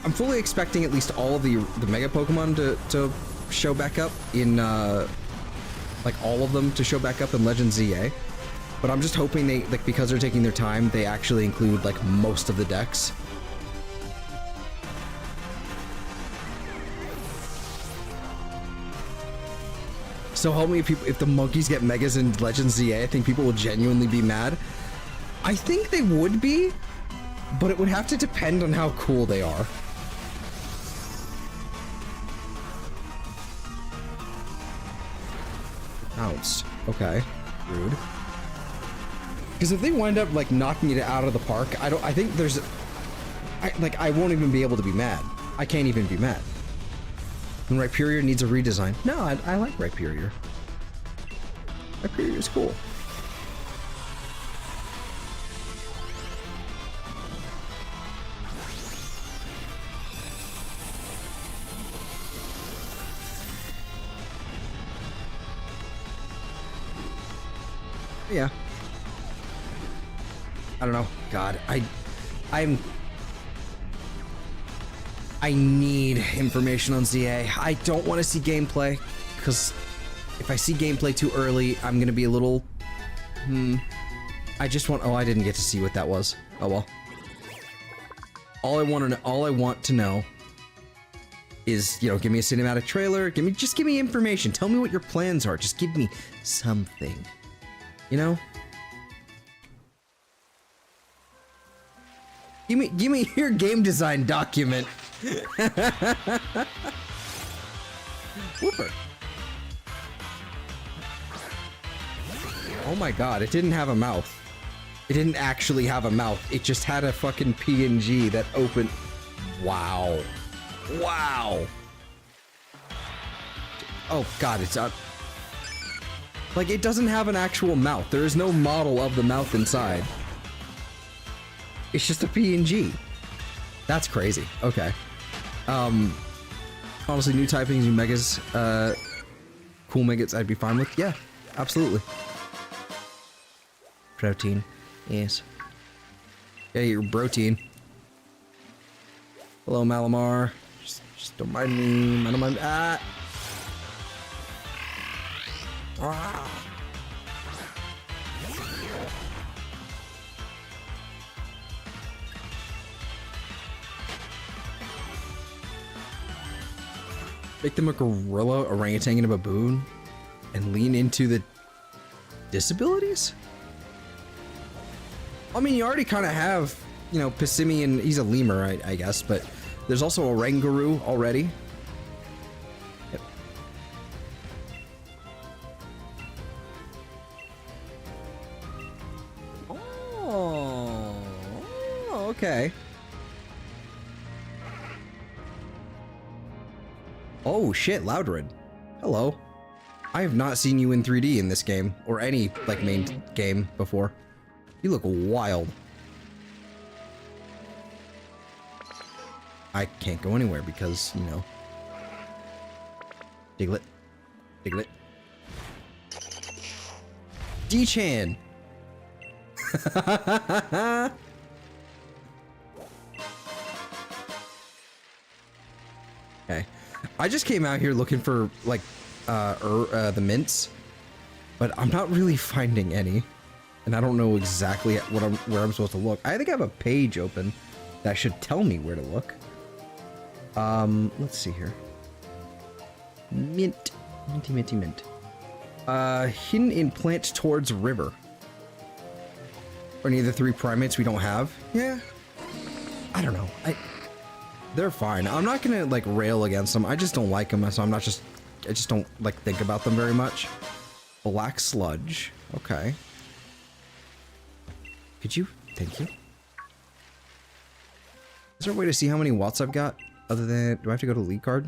I'm fully expecting at least all of the Mega Pokemon to show back up in, like, all of them to show back up in Legends ZA. But I'm just hoping they, like, because they're taking their time, they actually include, like, most of the decks. So help me, if the monkeys get Megas in Legends ZA, I think people will genuinely be mad. I think they would be, but it would have to depend on how cool they are. Bounced. Okay. Rude. Because if they wind up, like, knocking it out of the park, I think there's... I won't even be able to be mad. I can't even be mad. And Rhyperior needs a redesign. No, I like Rhyperior. Rhyperior is cool. Yeah. I don't know. God, I need information on ZA. I don't want to see gameplay, because if I see gameplay too early, I'm gonna be a little... I just want... Oh, I didn't get to see what that was. Oh well. All I want to know is, you know, give me a cinematic trailer. Just give me information. Tell me what your plans are. Just give me something. You know? Give me your game design document. Whooper. Oh my god, it didn't have a mouth. It didn't actually have a mouth. It just had a fucking PNG that opened. Wow. Wow. Oh god, it's out. Like, it doesn't have an actual mouth. There is no model of the mouth inside. It's just a PNG. That's crazy. Okay. Honestly, new typings, new megas, cool megas I'd be fine with. Yeah, absolutely. Protein. Yes. Yeah, your protein. Hello, Malamar. Just don't mind me. I don't mind. Ah! Ah! Make them a gorilla, orangutan, and a baboon, and lean into the disabilities? I mean, you already kind of have, you know, Pissimian, he's a lemur, I guess, but there's also a Oranguru already. Yep. Oh, okay. Oh shit, Loudred. Hello. I have not seen you in 3D in this game, or any, like, main game before. You look wild. I can't go anywhere because, you know. Diglett. Diglett. D-Chan! Okay. I just came out here looking for, like, the mints, but I'm not really finding any. And I don't know exactly where I'm supposed to look. I think I have a page open that should tell me where to look. Let's see here. Mint. Minty, minty, mint. Hidden in plant towards river. Or any of the 3 primates we don't have? Yeah. I don't know. They're fine. I'm not gonna, like, rail against them. I just don't like them, so I just don't, like, think about them very much. Black sludge. Okay. Could you? Thank you. Is there a way to see how many watts I've got? Other than, do I have to go to lead card?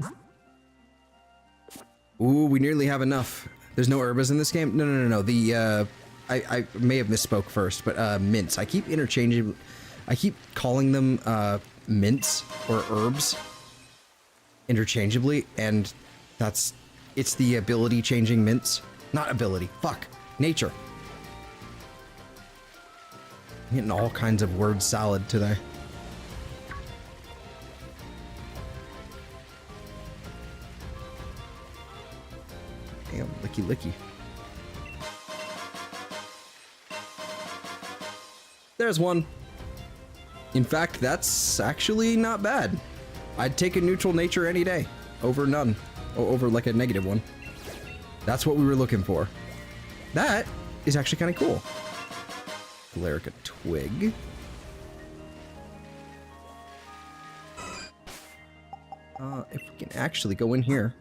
Ooh, we nearly have enough. There's no herbas in this game? No. The, I may have misspoke first, but, mints. I keep calling them, mints or herbs interchangeably, and it's the ability changing mints. Not ability. Fuck. Nature. I'm getting all kinds of word salad today. Damn, licky. There's one. In fact, that's actually not bad. I'd take a neutral nature any day over none. Or over like a negative one. That's what we were looking for. That is actually kind of cool. Galerica twig. If we can actually go in here.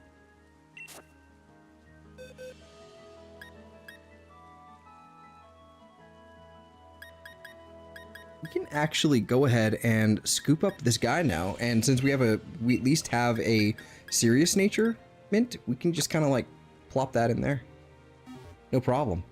We can actually go ahead and scoop up this guy now, and since we at least have a serious nature mint, we can just kind of like plop that in there. No problem.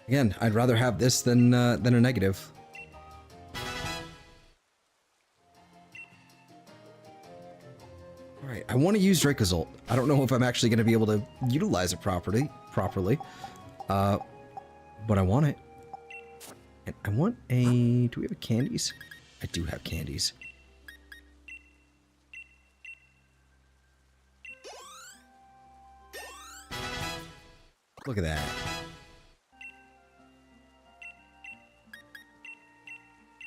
Again, I'd rather have this than a negative. Alright, I want to use Dracozolt. I don't know if I'm actually going to be able to utilize it properly. But I want it. And I want a... Do we have candies? I do have candies. Look at that.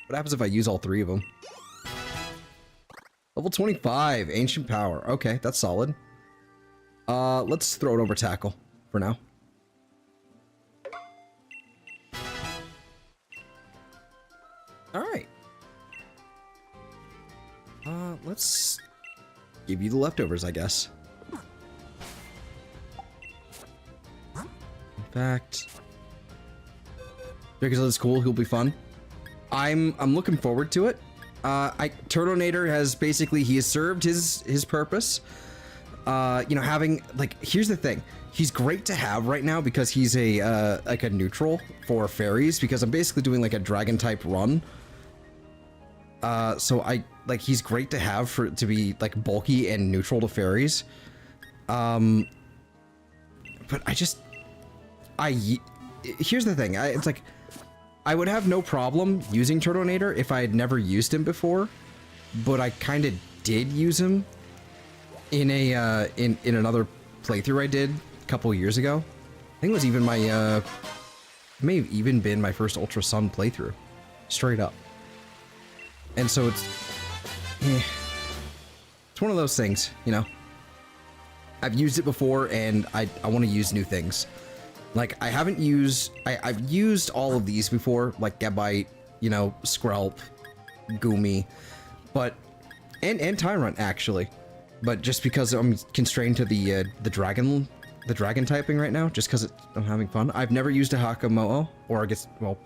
What happens if I use all 3 of them? Level 25, Ancient Power. Okay, that's solid. Let's throw it over Tackle for now. Alright. Let's give you the leftovers, I guess. In fact... Because it's cool, he'll be fun. I'm looking forward to it. Turtonator has basically, he has served his purpose. You know, having, like, here's the thing. He's great to have right now because he's a, like a neutral for fairies, because I'm basically doing like a dragon type run. So he's great to have to be like bulky and neutral to fairies. But here's the thing. It's like, I would have no problem using Turtonator if I had never used him before, but I kind of did use him in a in another playthrough I did a couple years ago. I think it was even my it may have even been my first Ultra Sun playthrough, straight up. And so it's one of those things, you know. I've used it before, and I want to use new things. Like, I've used all of these before, like Gabite, you know, Skrelp, Gooooooooomy, but and Tyrant actually, but just because I'm constrained to the dragon typing right now, just because I'm having fun. I've never used a Hakamo'o, or I guess, well,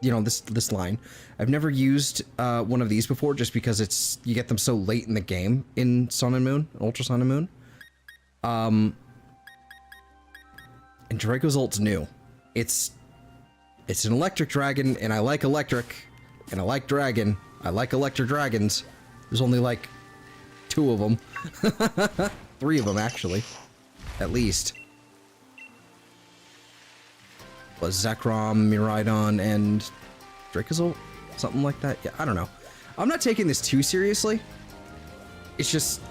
you know, this line. I've never used one of these before, just because you get them so late in the game in Sun and Moon, Ultra Sun and Moon. And Draco's ult's new. It's an electric dragon, and I like electric, and I like dragon. I like electric dragons. There's only like 2 of them. 3 of them, actually. At least. Was Zekrom, Miraidon, and Draco's ult? Something like that? Yeah, I don't know. I'm not taking this too seriously. It's just,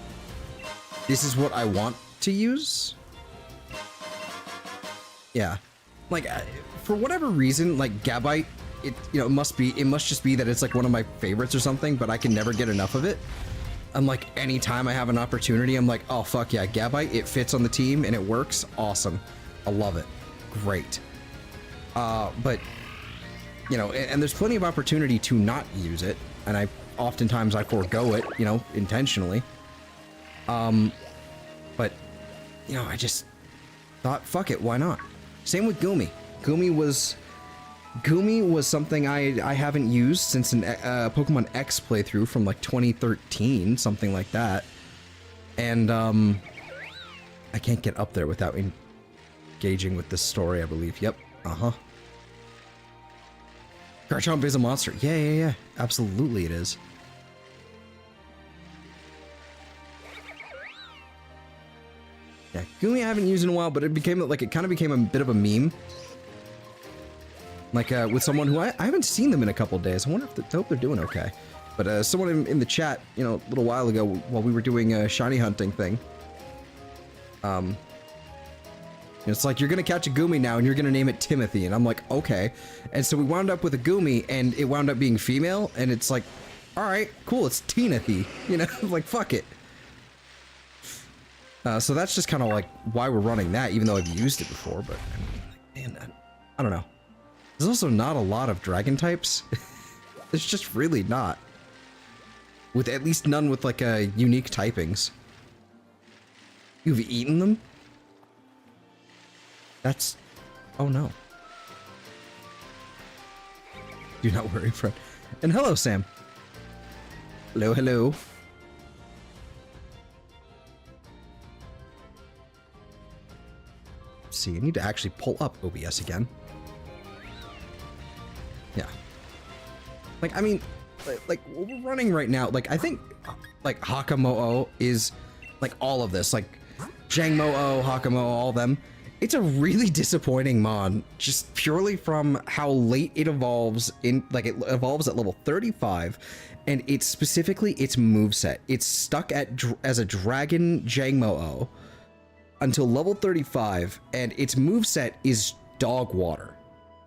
this is what I want to use. Yeah, like for whatever reason, like Gabite, it must just be that it's like one of my favorites or something, but I can never get enough of it. I'm like, anytime I have an opportunity, I'm like, oh fuck yeah, Gabite, it fits on the team and it works, awesome, I love it, great. But you know, and there's plenty of opportunity to not use it, and oftentimes I forego it, you know, intentionally. But you know, I just thought, fuck it, why not? Same with Gooooooooomy. Gooooooooomy was something I haven't used since an Pokemon X playthrough from like 2013, something like that. And I can't get up there without engaging with this story, I believe. Yep. Garchomp is a monster. Yeah. Absolutely it is. Yeah, Gooooooooomy I haven't used in a while, but it kind of became a bit of a meme. Like, with someone who I haven't seen them in a couple of days. I wonder if I hope they're doing okay. But someone in the chat, you know, a little while ago while we were doing a shiny hunting thing. It's like, you're gonna catch a Gooooooooomy now and you're gonna name it Timothy. And I'm like, okay. And so we wound up with a Gooooooooooomy and it wound up being female. And it's like, all right, cool, it's Tinathy. You know, like, fuck it. So that's just kind of like why we're running that, even though I've used it before, but man, I don't know. There's also not a lot of dragon types. There's just really not. With at least none with like unique typings. You've eaten them? That's... oh no. Do not worry, friend. And hello, Sam. Hello. See, I need to actually pull up OBS again. Yeah. Like, I mean, like what we're running right now, like, I think, like, Hakamo'o is, like, all of this, like, Jangmo-o, Hakamo'o, all of them. It's a really disappointing mod, just purely from how late it evolves like, it evolves at level 35, and it's specifically its moveset. It's stuck as a Dragon Jangmo-o until level 35, and its moveset is dog water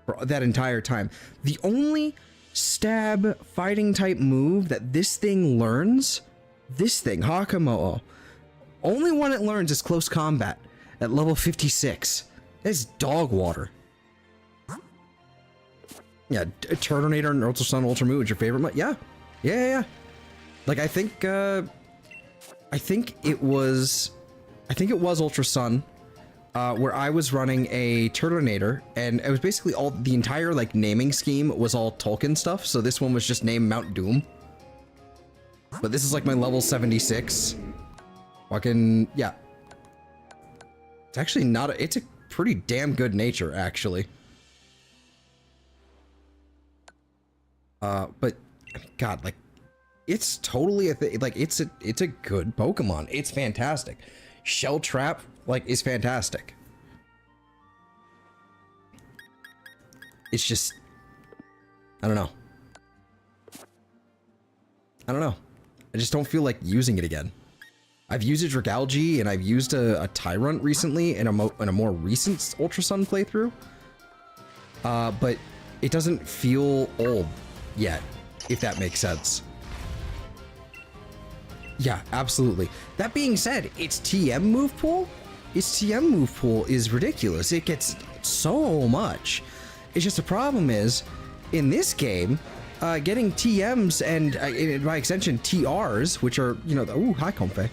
for that entire time. The only stab fighting type move that this thing learns, Hakamo'o, only one it learns is close combat at level 56. That's dog water. Yeah, Turtonator and Ultra Sun, Ultra Moon is your favorite? Yeah. Like, I think it was Ultra Sun, where I was running a Turtonator, and it was basically the entire, like, naming scheme was all Tolkien stuff, so this one was just named Mount Doom. But this is like my level 76. Fucking, yeah. It's actually not a, it's a pretty damn good nature, actually. But, God, like, it's totally a thing. Like, it's a good Pokemon. It's fantastic. Shell Trap, like, is fantastic. It's just, I don't know. I don't know. I just don't feel like using it again. I've used a Dragalge and I've used a Tyrunt recently in a more recent Ultra Sun playthrough. But it doesn't feel old yet, if that makes sense. Yeah, absolutely. That being said, its TM move pool? Its TM move pool is ridiculous. It gets so much. It's just the problem is, in this game, getting TMs and by extension TRs, which are, you know, ooh, hi Comfey.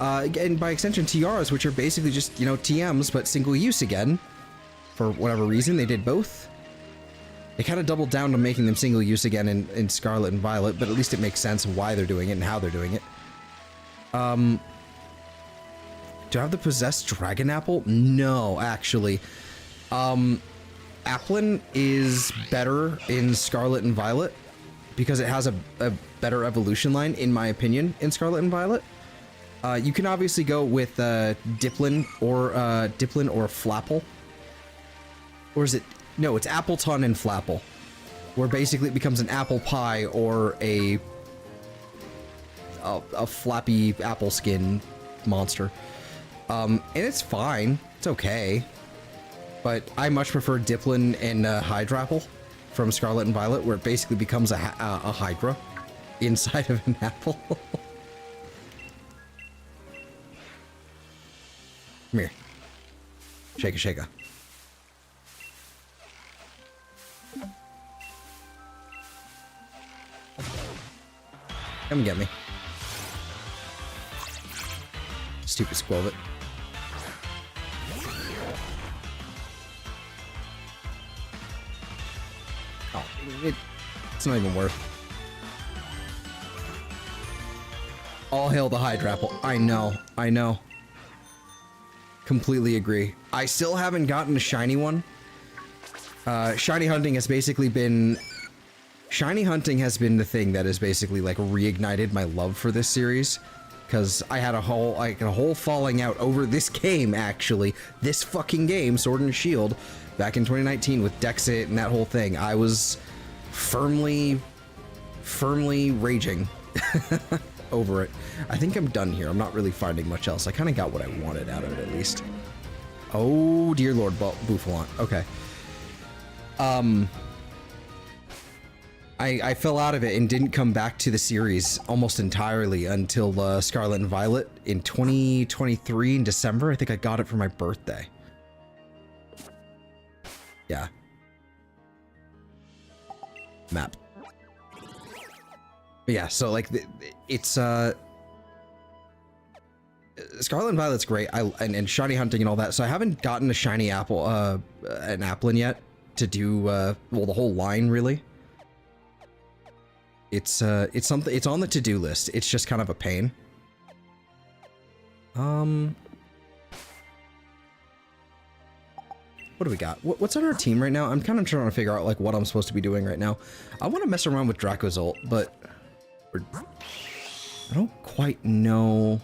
And by extension TRs, which are basically just, you know, TMs, but single use again. For whatever reason, they did both. They kind of doubled down on making them single use again in Scarlet and Violet, but at least it makes sense of why they're doing it and how they're doing it. Do I have the possessed Dragon Apple? No, actually. Applin is better in Scarlet and Violet because it has a better evolution line, in my opinion, in Scarlet and Violet. You can obviously go with Diplin or Flapple. Or is it? No, it's Appleton and Flapple, where basically it becomes an apple pie or a flappy apple skin monster. And it's fine. It's okay. But I much prefer Diplin and Hydrapple from Scarlet and Violet, where it basically becomes a Hydra inside of an apple. Come here. Shaka, shaka. Come get me. Stupid Squelvet. Oh, it's not even worth. All hail the Hydrapple. I know, I know. Completely agree. I still haven't gotten a shiny one. Shiny hunting has basically been... Shiny hunting has been the thing that has basically, like, reignited my love for this series. Because I had a whole falling out over this game, actually. This fucking game, Sword and Shield, back in 2019 with Dexit and that whole thing. I was firmly raging over it. I think I'm done here. I'm not really finding much else. I kind of got what I wanted out of it, at least. Oh, dear Lord, Bouffalant. Okay. I fell out of it and didn't come back to the series almost entirely until Scarlet and Violet in 2023 in December. I think I got it for my birthday. Yeah. Map. But yeah, so like it's Scarlet and Violet's great. And shiny hunting and all that. So I haven't gotten a shiny apple, an Applin yet to do well the whole line really. It's something. It's on the to-do list. It's just kind of a pain. What do we got? What's on our team right now? I'm kind of trying to figure out like what I'm supposed to be doing right now. I want to mess around with Draco's ult, but I don't quite know.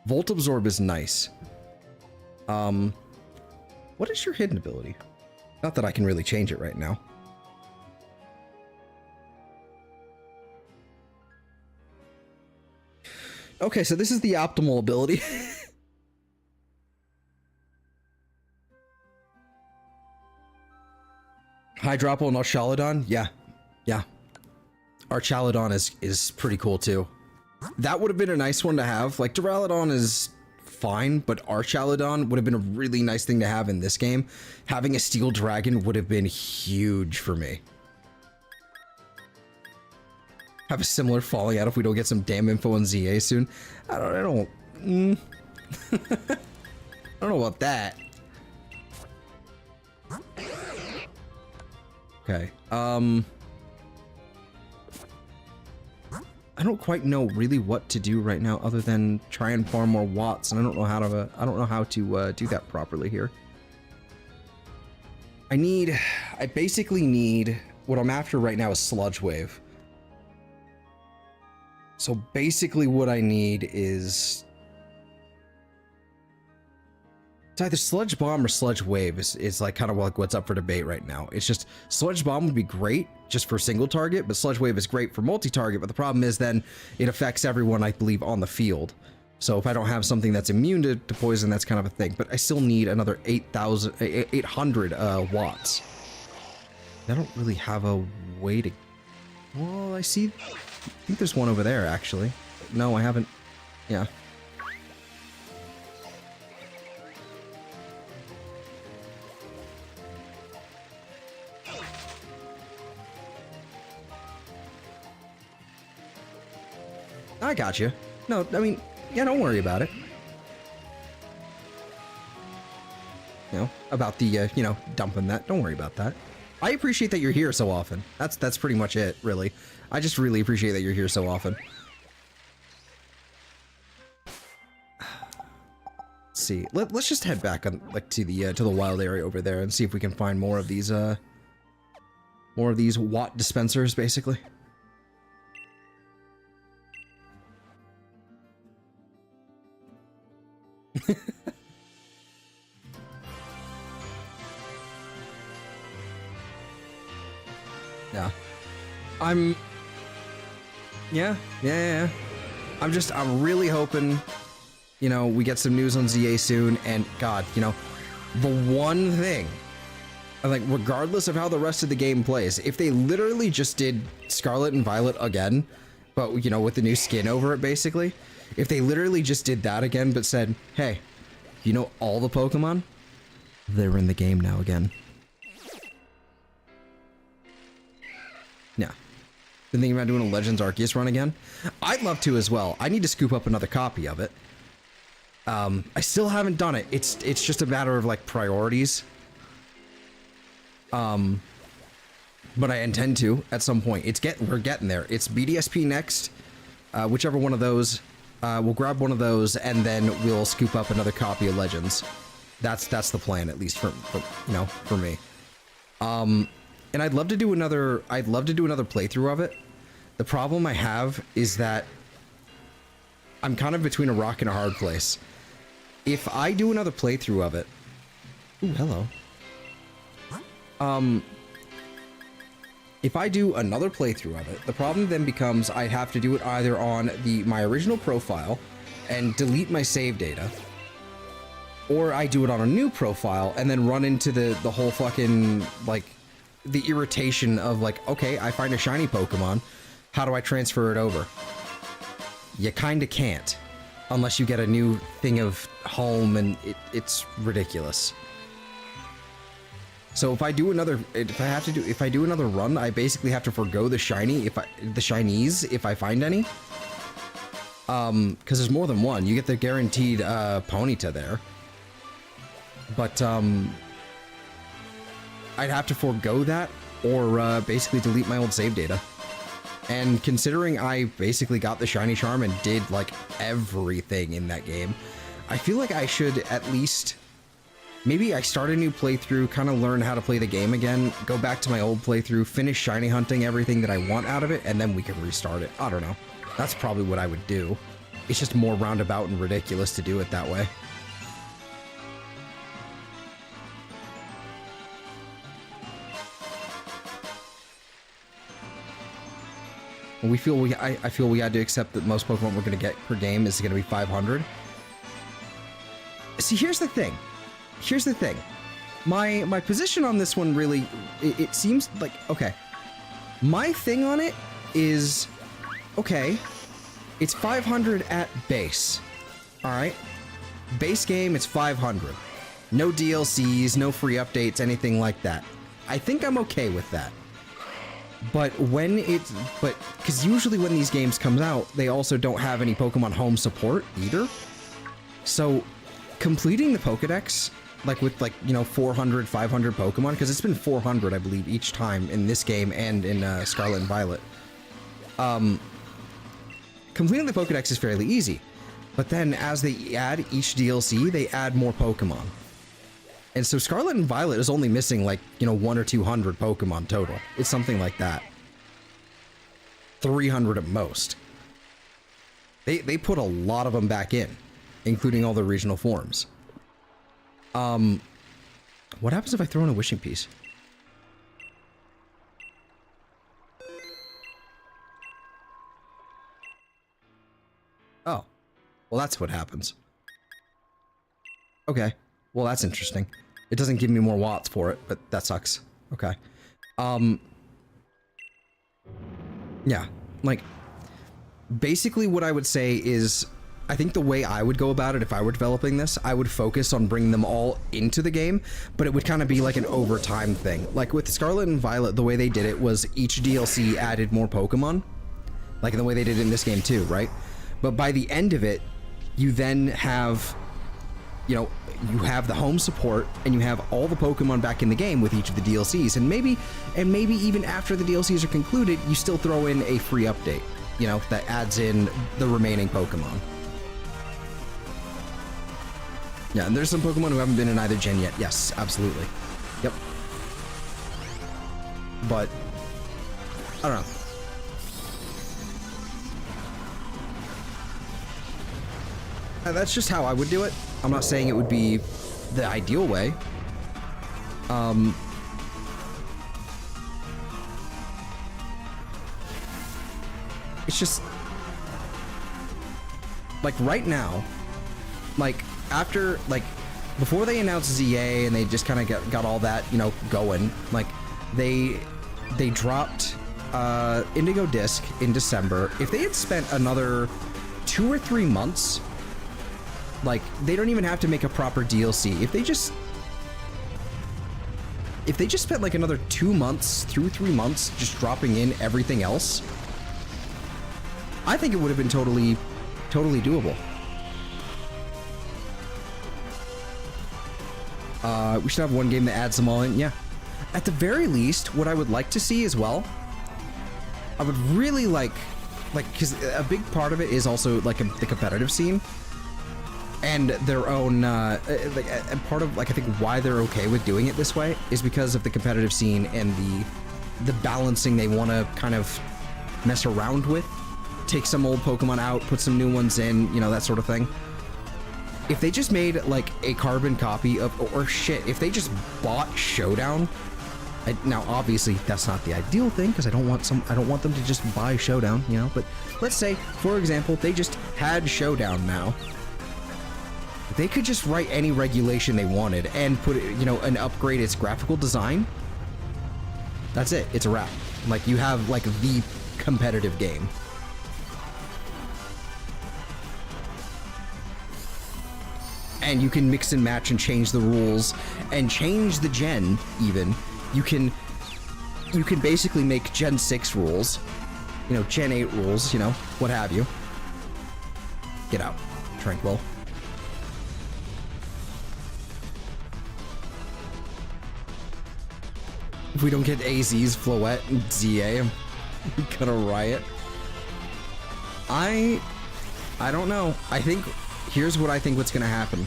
Volt Absorb is nice. What is your hidden ability? Not that I can really change it right now. Okay, so this is the optimal ability. Hydrapple and Archaludon? Yeah. Yeah. Archaludon is pretty cool too. That would have been a nice one to have. Like, Duraludon is fine, but Archaludon would have been a really nice thing to have in this game. Having a Steel Dragon would have been huge for me. Have a similar falling out if we don't get some damn info on ZA soon. I don't I don't know about that. I don't quite know really what to do right now other than try and farm more watts, and I don't know how to do that properly here. I basically need, what I'm after right now is Sludge Wave. So basically what I need is, it's either Sludge Bomb or Sludge Wave is like kind of like what's up for debate right now. It's just, Sludge Bomb would be great just for single target, but Sludge Wave is great for multi-target, but the problem is then it affects everyone, I believe, on the field. So if I don't have something that's immune to poison, that's kind of a thing. But I still need another 800 watts. I don't really have a way to... Well, I think there's one over there, actually. No, I haven't... Yeah. I got you. No, I mean, yeah, don't worry about it. You know, about the, you know, dumping that. Don't worry about that. I appreciate that you're here so often. That's pretty much it, really. I just really appreciate that you're here so often. Let's see. Let's just head back on, like, to the wild area over there and see if we can find more of these watt dispensers, basically. Yeah. Yeah. I'm really hoping, you know, we get some news on ZA soon, and God, you know, the one thing, like, regardless of how the rest of the game plays, if they literally just did Scarlet and Violet again, but, you know, with the new skin over it, basically, if they literally just did that again, but said, hey, you know, all the Pokemon, they're in the game now again. Yeah. Been thinking about doing a Legends Arceus run again? I'd love to as well. I need to scoop up another copy of it. I still haven't done it. It's just a matter of, like, priorities. But I intend to at some point. We're getting there. It's BDSP next. Whichever one of those, we'll grab one of those, and then we'll scoop up another copy of Legends. That's the plan, at least for you know, for me. And I'd love to do another playthrough of it. The problem I have is that I'm kind of between a rock and a hard place. If I do another playthrough of it, ooh, hello. If I do another playthrough of it, the problem then becomes I have to do it either on my original profile and delete my save data, or I do it on a new profile and then run into the whole fucking, like, the irritation of, like, okay, I find a shiny Pokemon, how do I transfer it over? You kinda can't, unless you get a new thing of home, and it's ridiculous. So if I do another run, I basically have to forgo the shinies if I find any. Because there's more than one. You get the guaranteed Ponyta there. But I'd have to forgo that, or basically delete my old save data. And considering I basically got the shiny charm and did, like, everything in that game, I feel like I should at least, maybe I start a new playthrough, kind of learn how to play the game again, go back to my old playthrough, finish shiny hunting everything that I want out of it, and then we can restart it. I don't know. That's probably what I would do. It's just more roundabout and ridiculous to do it that way. I feel we had to accept that most Pokemon we're going to get per game is going to be 500. See, here's the thing. My position on this one really, it seems like, okay, my thing on it is, okay, it's 500 at base. All right, base game, it's 500. No DLCs, no free updates, anything like that. I think I'm okay with that. But because usually when these games come out, they also don't have any Pokemon Home support either. So completing the Pokedex, like with, like, you know, 400, 500 Pokemon, because it's been 400, I believe, each time in this game and in Scarlet and Violet. completing the Pokedex is fairly easy. But then as they add each DLC, they add more Pokemon. And so Scarlet and Violet is only missing like, 1 or 200 Pokemon total. It's something like that. 300 at most. They put a lot of them back in, including all the regional forms. What happens if I throw in a wishing piece? Oh. Well, that's what happens. Okay. Well, that's interesting. It doesn't give me more watts for it, but that sucks. Okay. Yeah. Like, basically what I would say is, I think the way I would go about it if I were developing this, I would focus on bringing them all into the game, but it would kind of be like an overtime thing. Like with Scarlet and Violet, the way they did it was each DLC added more Pokemon, like in the way they did it in this game too, right? But by the end of it, you then have, you have the home support and you have all the Pokemon back in the game with each of the DLCs, and maybe even after the DLCs are concluded, you still throw in a free update, that adds in the remaining Pokemon. Yeah, and there's some Pokemon who haven't been in either gen yet. Yes, absolutely. Yep. But I don't know. That's just how I would do it. I'm not saying it would be the ideal way. It's just like right now, like after, like before they announced ZA and they just kind of got all that, going, like they dropped Indigo Disc in December. If they had spent another 2 or 3 months, like they don't even have to make a proper DLC. If they just spent like another 2 months through 3 months just dropping in everything else, I think it would have been totally doable. We should have one game that adds them all in. Yeah. At the very least, what I would like to see as well, I would really like, because a big part of it is also like the competitive scene and their own, and part of like I think why they're okay with doing it this way is because of the competitive scene and the balancing they want to kind of mess around with. Take some old Pokemon out, put some new ones in, that sort of thing. If they just made like a carbon copy of, or shit, if they just bought Showdown, now obviously that's not the ideal thing because I don't want them to just buy Showdown, but let's say, for example, they just had Showdown now. They could just write any regulation they wanted and put it, and upgrade its graphical design. That's it. It's a wrap. Like you have like the competitive game. And you can mix and match and change the rules and change the gen even. You can basically make Gen 6 rules, Gen 8 rules, what have you. Get out, Tranquil. If we don't get AZ's Floette and ZA, I'm gonna riot. I don't know. Here's what I think what's going to happen.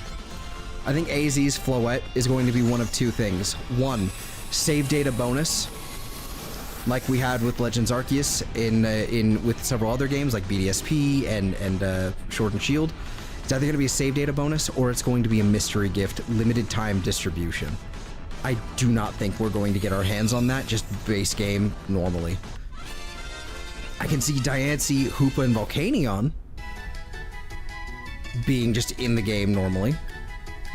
I think AZ's Floette is going to be one of two things. One, save data bonus, like we had with Legends Arceus with several other games like BDSP and Sword and Shield. It's either going to be a save data bonus or it's going to be a mystery gift, limited time distribution. I do not think we're going to get our hands on that just base game normally. I can see Diancie, Hoopa, and Volcanion being just in the game normally.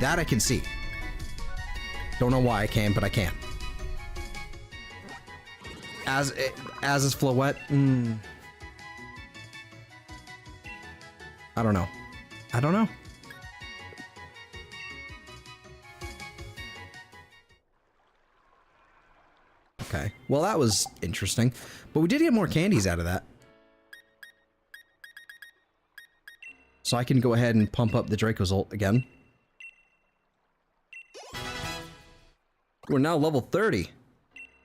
That I can see. Don't know why I can, but I can. As is Floette. I don't know. Okay. Well, that was interesting. But we did get more candies out of that. So I can go ahead and pump up the Draco's ult again. We're now level 30.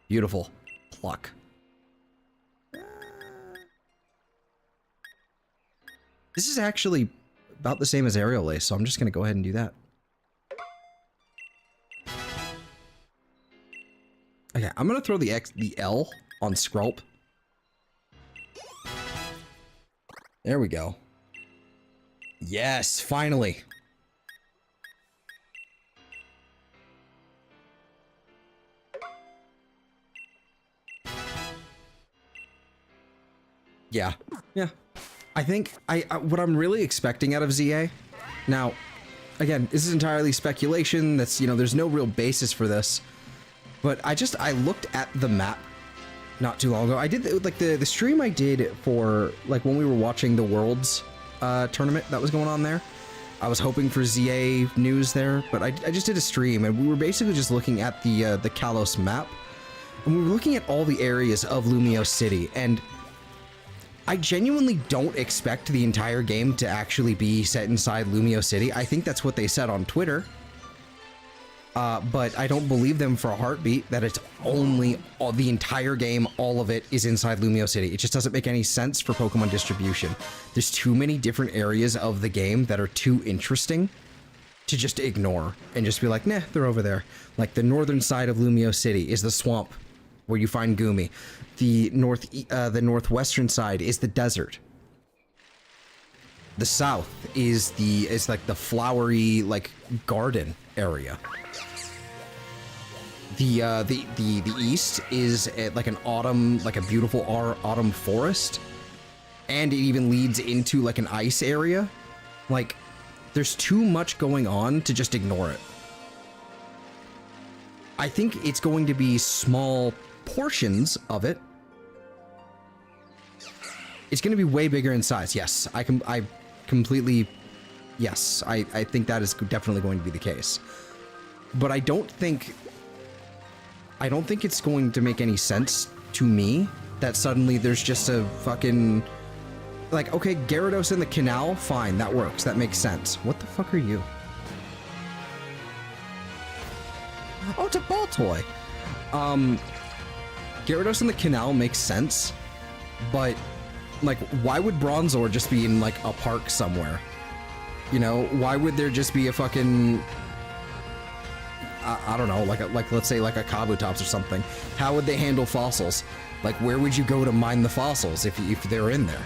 Beautiful. Pluck. This is actually about the same as Aerial Ace, so I'm just gonna go ahead and do that. Okay, I'm gonna throw the L on Skrulp. There we go. Yes, finally. Yeah. I think what I'm really expecting out of ZA. Now, again, this is entirely speculation. That's, you know, there's no real basis for this. But I looked at the map not too long ago. I did like the stream I did for like when we were watching the Worlds tournament that was going on there. I was hoping for ZA news there, but I just did a stream and we were basically just looking at the Kalos map. And we were looking at all the areas of Lumio City, and I genuinely don't expect the entire game to actually be set inside Lumio City. I think that's what they said on Twitter. But I don't believe them for a heartbeat that it's only the entire game, all of it is inside Lumio City. It just doesn't make any sense for Pokemon distribution. There's too many different areas of the game that are too interesting to just ignore and just be like, nah, they're over there. Like the northern side of Lumio City is the swamp where you find Goomy. The northwestern side is the desert. The south is like the flowery like garden area. The east is like an autumn, like a beautiful autumn forest, and it even leads into like an ice area. Like, there's too much going on to just ignore it. I think it's going to be small portions of it. It's going to be way bigger in size. Yes, I completely, yes, I think that is definitely going to be the case. But I don't think it's going to make any sense to me that suddenly there's just a fucking, like, okay, Gyarados in the canal, fine, that works, that makes sense. What the fuck are you? Oh, it's a ball toy. Gyarados in the canal makes sense, but like, why would Bronzor just be in like a park somewhere? You know, why would there just be a fucking, I don't know, like let's say like a Kabutops or something? How would they handle fossils? Like, where would you go to mine the fossils if they're in there?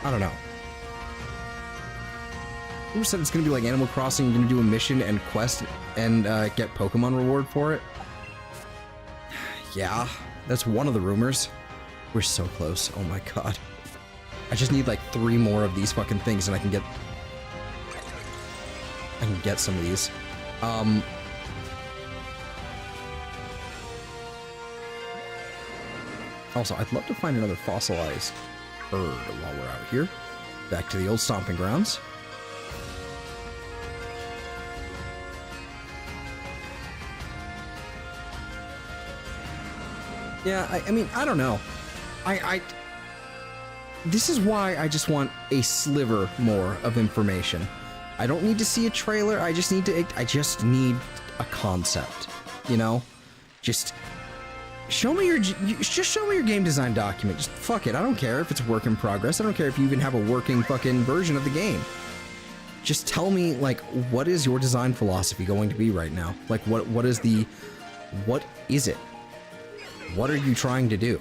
I don't know. Who said it's gonna be like Animal Crossing? You're gonna do a mission and quest and get Pokemon reward for it? Yeah, that's one of the rumors. We're so close. Oh my god. I just need like 3 more of these fucking things and I can get some of these. Also, I'd love to find another fossilized bird while we're out here. Back to the old stomping grounds. Yeah, I mean, I don't know. This is why I just want a sliver more of information. I don't need to see a trailer. I just need a concept, you know? Just show me your game design document. Just fuck it. I don't care if it's a work in progress. I don't care if you even have a working fucking version of the game. Just tell me, like, what is your design philosophy going to be right now? Like, what is it? What are you trying to do?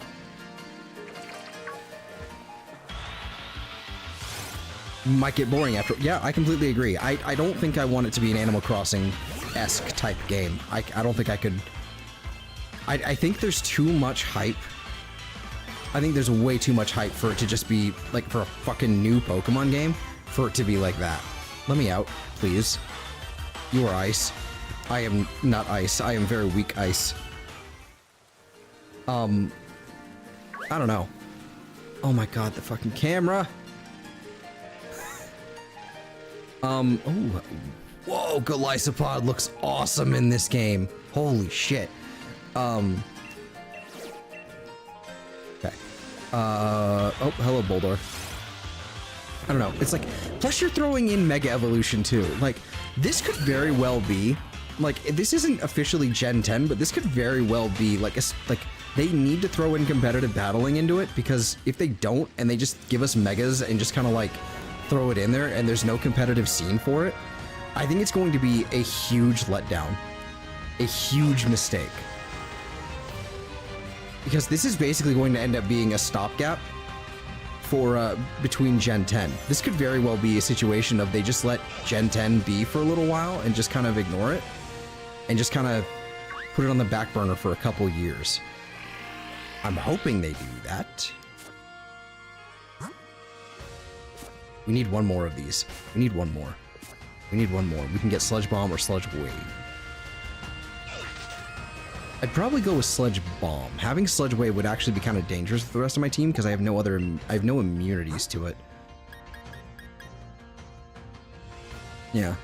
Might get boring after. Yeah, I completely agree. I don't think I want it to be an Animal Crossing-esque type game. I don't think I could. I think there's too much hype. I think there's way too much hype for it to just be like, for a fucking new Pokemon game, for it to be like that. Let me out, please. You are ice. I am not ice. I am very weak ice. I don't know. Oh my god, the fucking camera. Oh, whoa, Golisopod looks awesome in this game. Holy shit. Okay. Oh, hello, Boldor. I don't know. It's like, plus you're throwing in Mega Evolution too. Like, this could very well be, like, this isn't officially Gen 10, but this could very well be like they need to throw in competitive battling into it, because if they don't and they just give us Megas and just kind of like throw it in there and there's no competitive scene for it, I think it's going to be a huge letdown. A huge mistake. Because this is basically going to end up being a stopgap for between Gen 10. This could very well be a situation of they just let Gen 10 be for a little while and just kind of ignore it and just kind of put it on the back burner for a couple years. I'm hoping they do that. We need one more of these. We need one more. We need one more. We can get Sludge Bomb or Sludge Wave. I'd probably go with Sludge Bomb. Having Sludge Wave would actually be kind of dangerous for the rest of my team because I have no immunities to it. Yeah.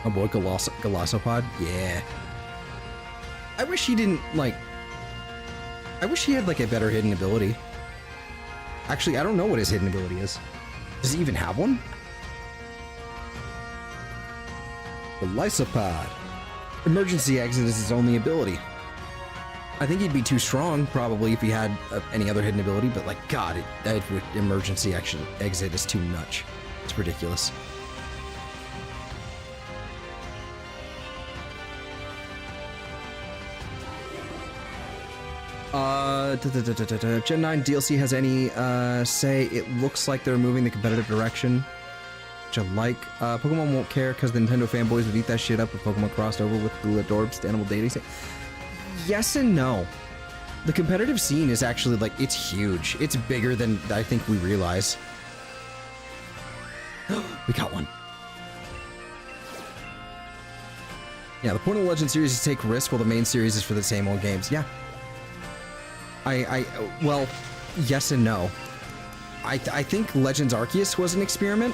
Oh boy, Galassopod? Yeah. I wish he didn't, like... I wish he had, like, a better hidden ability. Actually, I don't know what his hidden ability is. Does he even have one? Galassopod. Emergency Exit is his only ability. I think he'd be too strong, probably, if he had any other hidden ability, but, like, God, Emergency Exit is too much. It's ridiculous. Gen 9 DLC has any say it looks like they're moving the competitive direction, which I like. Pokemon won't care because the Nintendo fanboys would eat that shit up if Pokemon crossed over with Blue Adorbs to Animal Dating. Yes and no. The competitive scene is actually, like, it's huge. It's bigger than I think we realize. We got one. Yeah, the point of the Legend series is to take risks while the main series is for the same old games. Yeah. Well, yes and no. I think Legends Arceus was an experiment.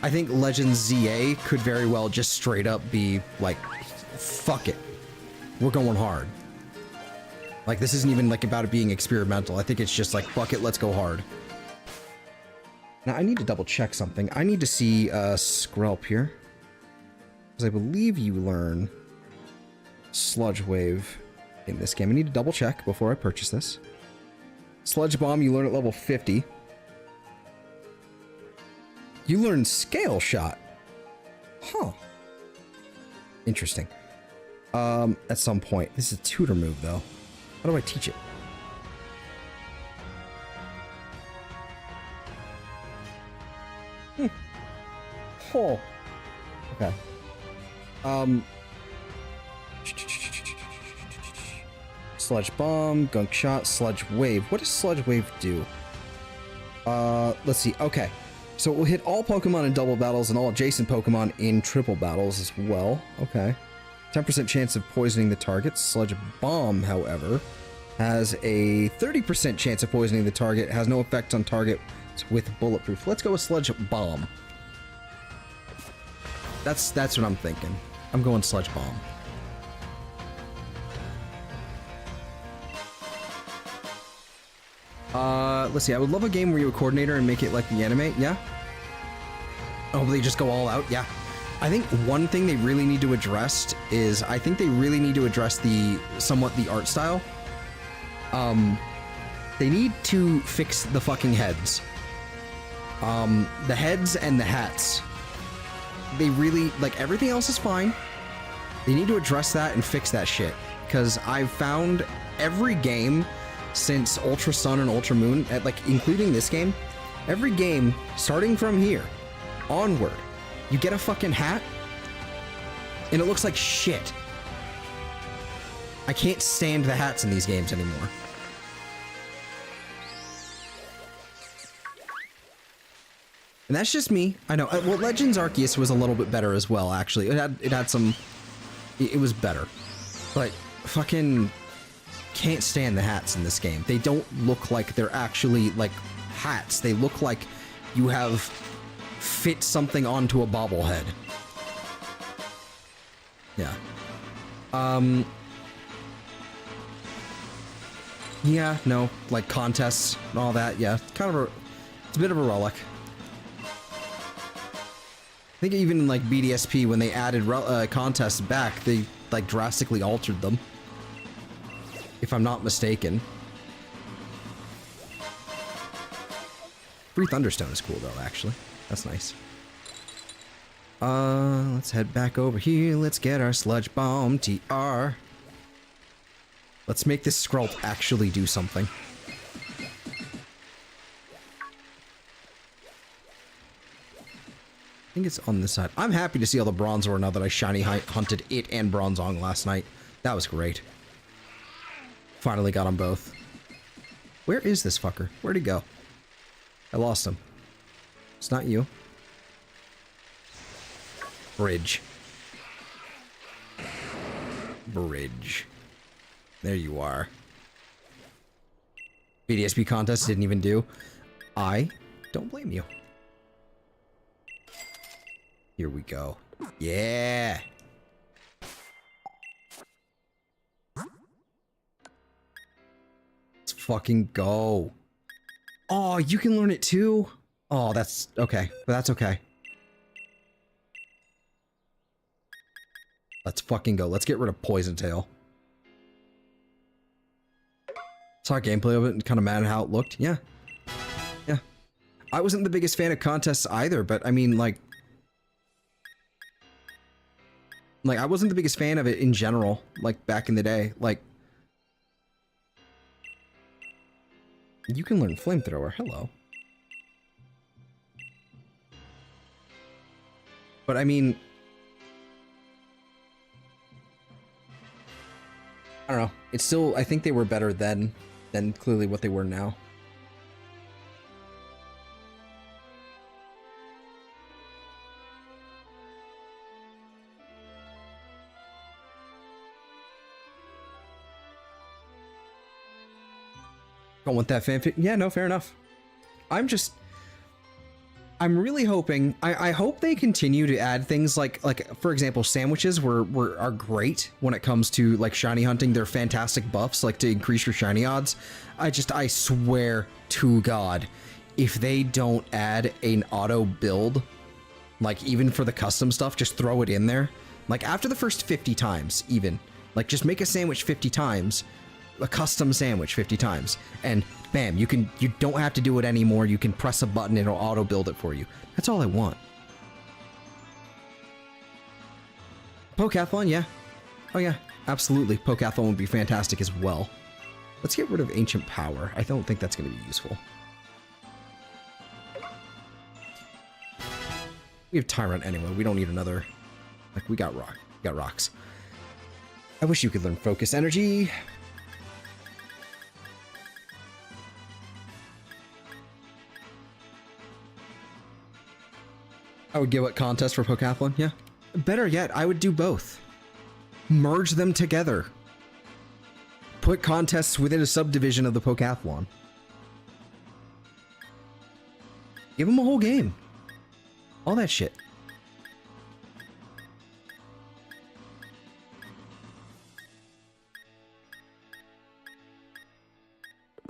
I think Legends ZA could very well just straight up be like, fuck it. We're going hard. Like, this isn't even like about it being experimental. I think it's just like, fuck it, let's go hard. Now, I need to double check something. I need to see Skrelp here. Because I believe you learn Sludge Wave in this game. I need to double check before I purchase this. Sludge Bomb, you learn at level 50. You learn Scale Shot. Huh. Interesting. At some point. This is a tutor move, though. How do I teach it? Oh. Okay. Sludge Bomb, Gunk Shot, Sludge Wave. What does Sludge Wave do? Let's see. Okay. So it will hit all Pokemon in double battles and all adjacent Pokemon in triple battles as well. Okay. 10% chance of poisoning the target. Sludge Bomb, however, has a 30% chance of poisoning the target. Has no effect on target with bulletproof. Let's go with Sludge Bomb. That's what I'm thinking. I'm going Sludge Bomb. Let's see. I would love a game where you're a coordinator and make it like the anime. Yeah. Oh, they just go all out. Yeah. I think one thing they really need to address is somewhat the art style. They need to fix the fucking heads. The heads and the hats. They really, like, everything else is fine. They need to address that and fix that shit. Because I've found every game since Ultra Sun and Ultra Moon, including this game, every game, starting from here, onward, you get a fucking hat, and it looks like shit. I can't stand the hats in these games anymore. And that's just me. I know. Well, Legends Arceus was a little bit better as well, actually. It had some... It was better. But fucking... can't stand the hats in this game. They don't look like they're actually, like, hats. They look like you have fit something onto a bobblehead. Yeah. Yeah, no. Like, contests and all that, yeah. It's a bit of a relic. I think even in, like, BDSP, when they added contests back, they, like, drastically altered them. If I'm not mistaken. Free Thunderstone is cool though, actually. That's nice. Let's head back over here. Let's get our Sludge Bomb TR. Let's make this Skrult actually do something. I think it's on this side. I'm happy to see all the Bronzor now that I shiny hunted it and Bronzong last night. That was great. Finally got them both. Where is this fucker? Where'd he go? I lost him. It's not you. Bridge. Bridge. There you are. BDSP contest didn't even do. I don't blame you. Here we go. Yeah. Let's fucking go. Oh, you can learn it too? Oh, that's okay. But that's okay. Let's fucking go. Let's get rid of Poison Tail. Saw gameplay of it and kind of mad at how it looked. Yeah. Yeah. I wasn't the biggest fan of contests either, but I mean, like I wasn't the biggest fan of it in general, like back in the day. Like, you can learn Flamethrower. Hello. But I mean, I don't know. It's still, I think they were better then than clearly what they were now. Don't want that fanfic. Yeah, no, fair enough. I'm really hoping, I hope they continue to add things like for example, sandwiches are great when it comes to like shiny hunting. They're fantastic buffs, like to increase your shiny odds. I swear to God, if they don't add an auto build, like even for the custom stuff, just throw it in there. Like after the first 50 times, even, like just make a sandwich 50 times, a custom sandwich 50 times, and bam, you don't have to do it anymore. You can press a button and it'll auto build it for you. That's all I want. Pokathlon, yeah. Oh yeah, absolutely. Pokathlon would be fantastic as well. Let's get rid of Ancient Power. I don't think that's going to be useful. We have Tyrant anyway. We don't need another. Like, we got rocks. I wish you could learn Focus Energy. I would give it contest for Pokathlon, yeah. Better yet, I would do both. Merge them together. Put contests within a subdivision of the Pokathlon. Give them a whole game. All that shit.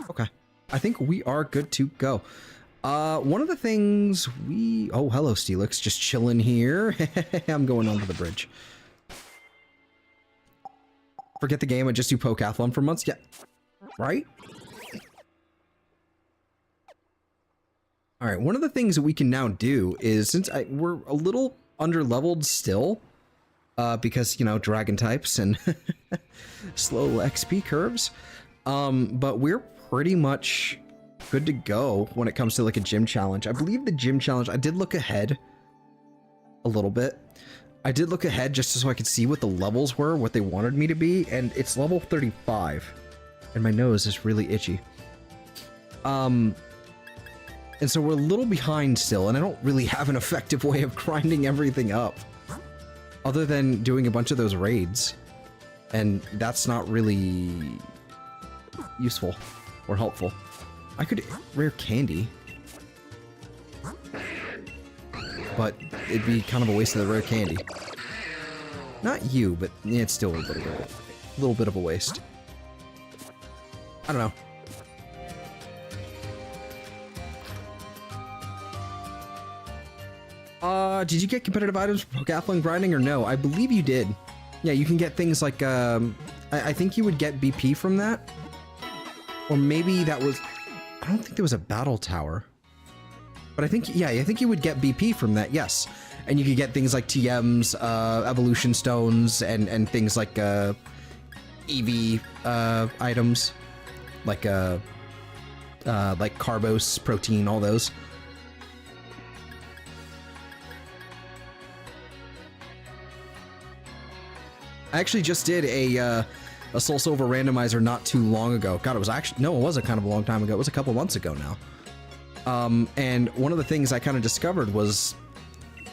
Okay. I think we are good to go. One of the things we... Oh, hello, Steelix. Just chilling here. I'm going onto the bridge. Forget the game. I just do Pokathlon for months. Yeah. Right? Alright, one of the things that we can now do is, since we're a little under-leveled still, because, you know, dragon types and slow XP curves, but we're pretty much good to go when it comes to like a gym challenge. I believe the gym challenge, I did look ahead a little bit. I did look ahead just so I could see what the levels were, what they wanted me to be, and it's level 35. And my nose is really itchy. And so we're a little behind still, and I don't really have an effective way of grinding everything up. Other than doing a bunch of those raids. And that's not really useful or helpful. I could rare candy. But it'd be kind of a waste of the rare candy. Not you, but yeah, it's still a little bit of a waste. I don't know. Did you get competitive items for Pokathlon grinding or no? I believe you did. Yeah, you can get things like, I think you would get BP from that. Or maybe that was, I don't think there was a battle tower. But I think, yeah, I think you would get BP from that, yes. And you could get things like TMs, evolution stones, and things like EV items, like carbos, protein, all those. I actually just did a Soul Silver randomizer not too long ago. God, it was actually, no, it wasn't kind of a long time ago. It was a couple months ago now. And one of the things I kind of discovered was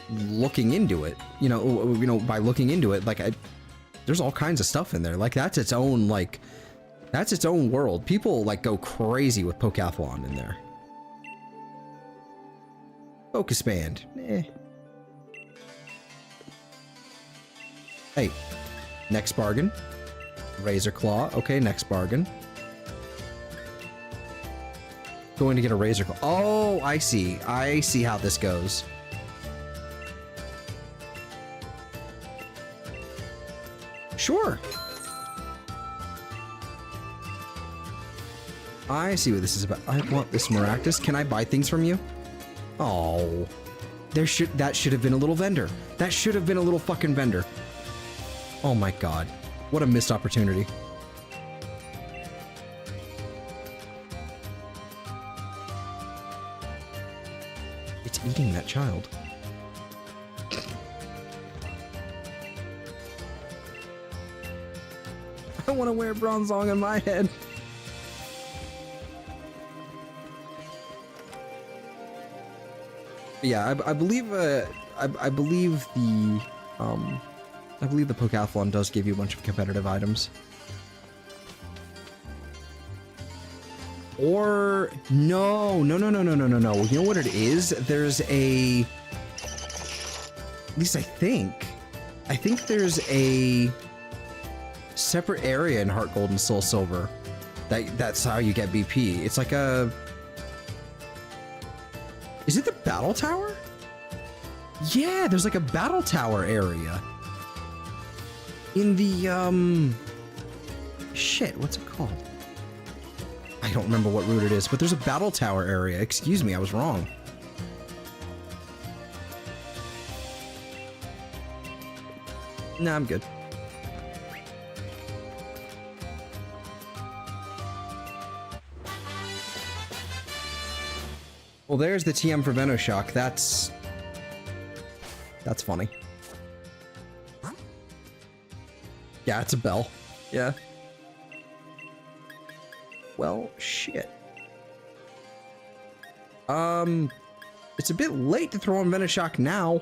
looking into it. You know, by looking into it, like there's all kinds of stuff in there. Like that's its own world. People like go crazy with Pokathlon in there. Focus band. Eh. Hey. Next bargain. Razor Claw. Okay, next bargain. Going to get a Razor Claw. Oh, I see. I see how this goes. Sure. I see what this is about. I want this Maractus. Can I buy things from you? Oh. That should have been a little vendor. That should have been a little fucking vendor. Oh my god. What a missed opportunity. It's eating that child. I want to wear Bronzong on my head. Yeah, I believe the Pokathlon does give you a bunch of competitive items. Or no. You know what it is? There's a, at least I think there's a separate area in Heart Gold and Soul Silver that's how you get BP. It's like a, is it the battle tower? Yeah, there's like a battle tower area in the shit, what's it called? I don't remember what route it is, but there's a battle tower area. Excuse me, I was wrong. Nah, I'm good. Well, there's the TM for Venoshock. That's funny. Yeah, it's a bell. Yeah. Well, shit. It's a bit late to throw on Venoshock now.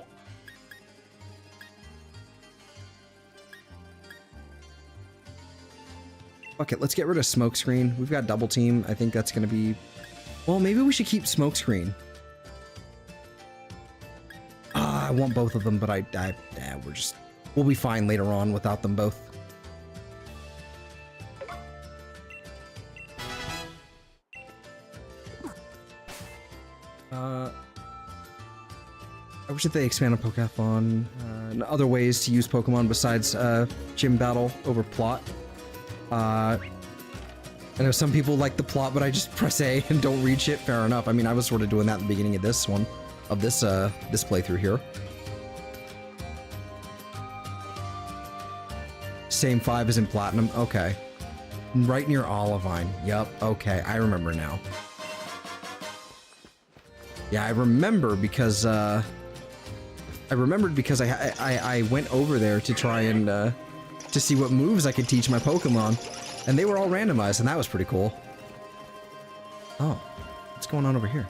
Fuck it, let's get rid of Smokescreen. We've got double team. I think that's gonna be... Well, maybe we should keep Smokescreen. I want both of them, but we'll be fine later on without them both. I wish that they expanded Pokathlon, and other ways to use Pokemon besides gym battle over plot. I know some people like the plot, but I just press A and don't read shit. Fair enough. I mean, I was sort of doing that at the beginning of this one, of this playthrough here. Same 5 as in Platinum. Okay. Right near Olivine. Yup. Okay, I remember now. Yeah, I remember because I went over there to try and to see what moves I could teach my Pokemon, and they were all randomized, and that was pretty cool. Oh, what's going on over here?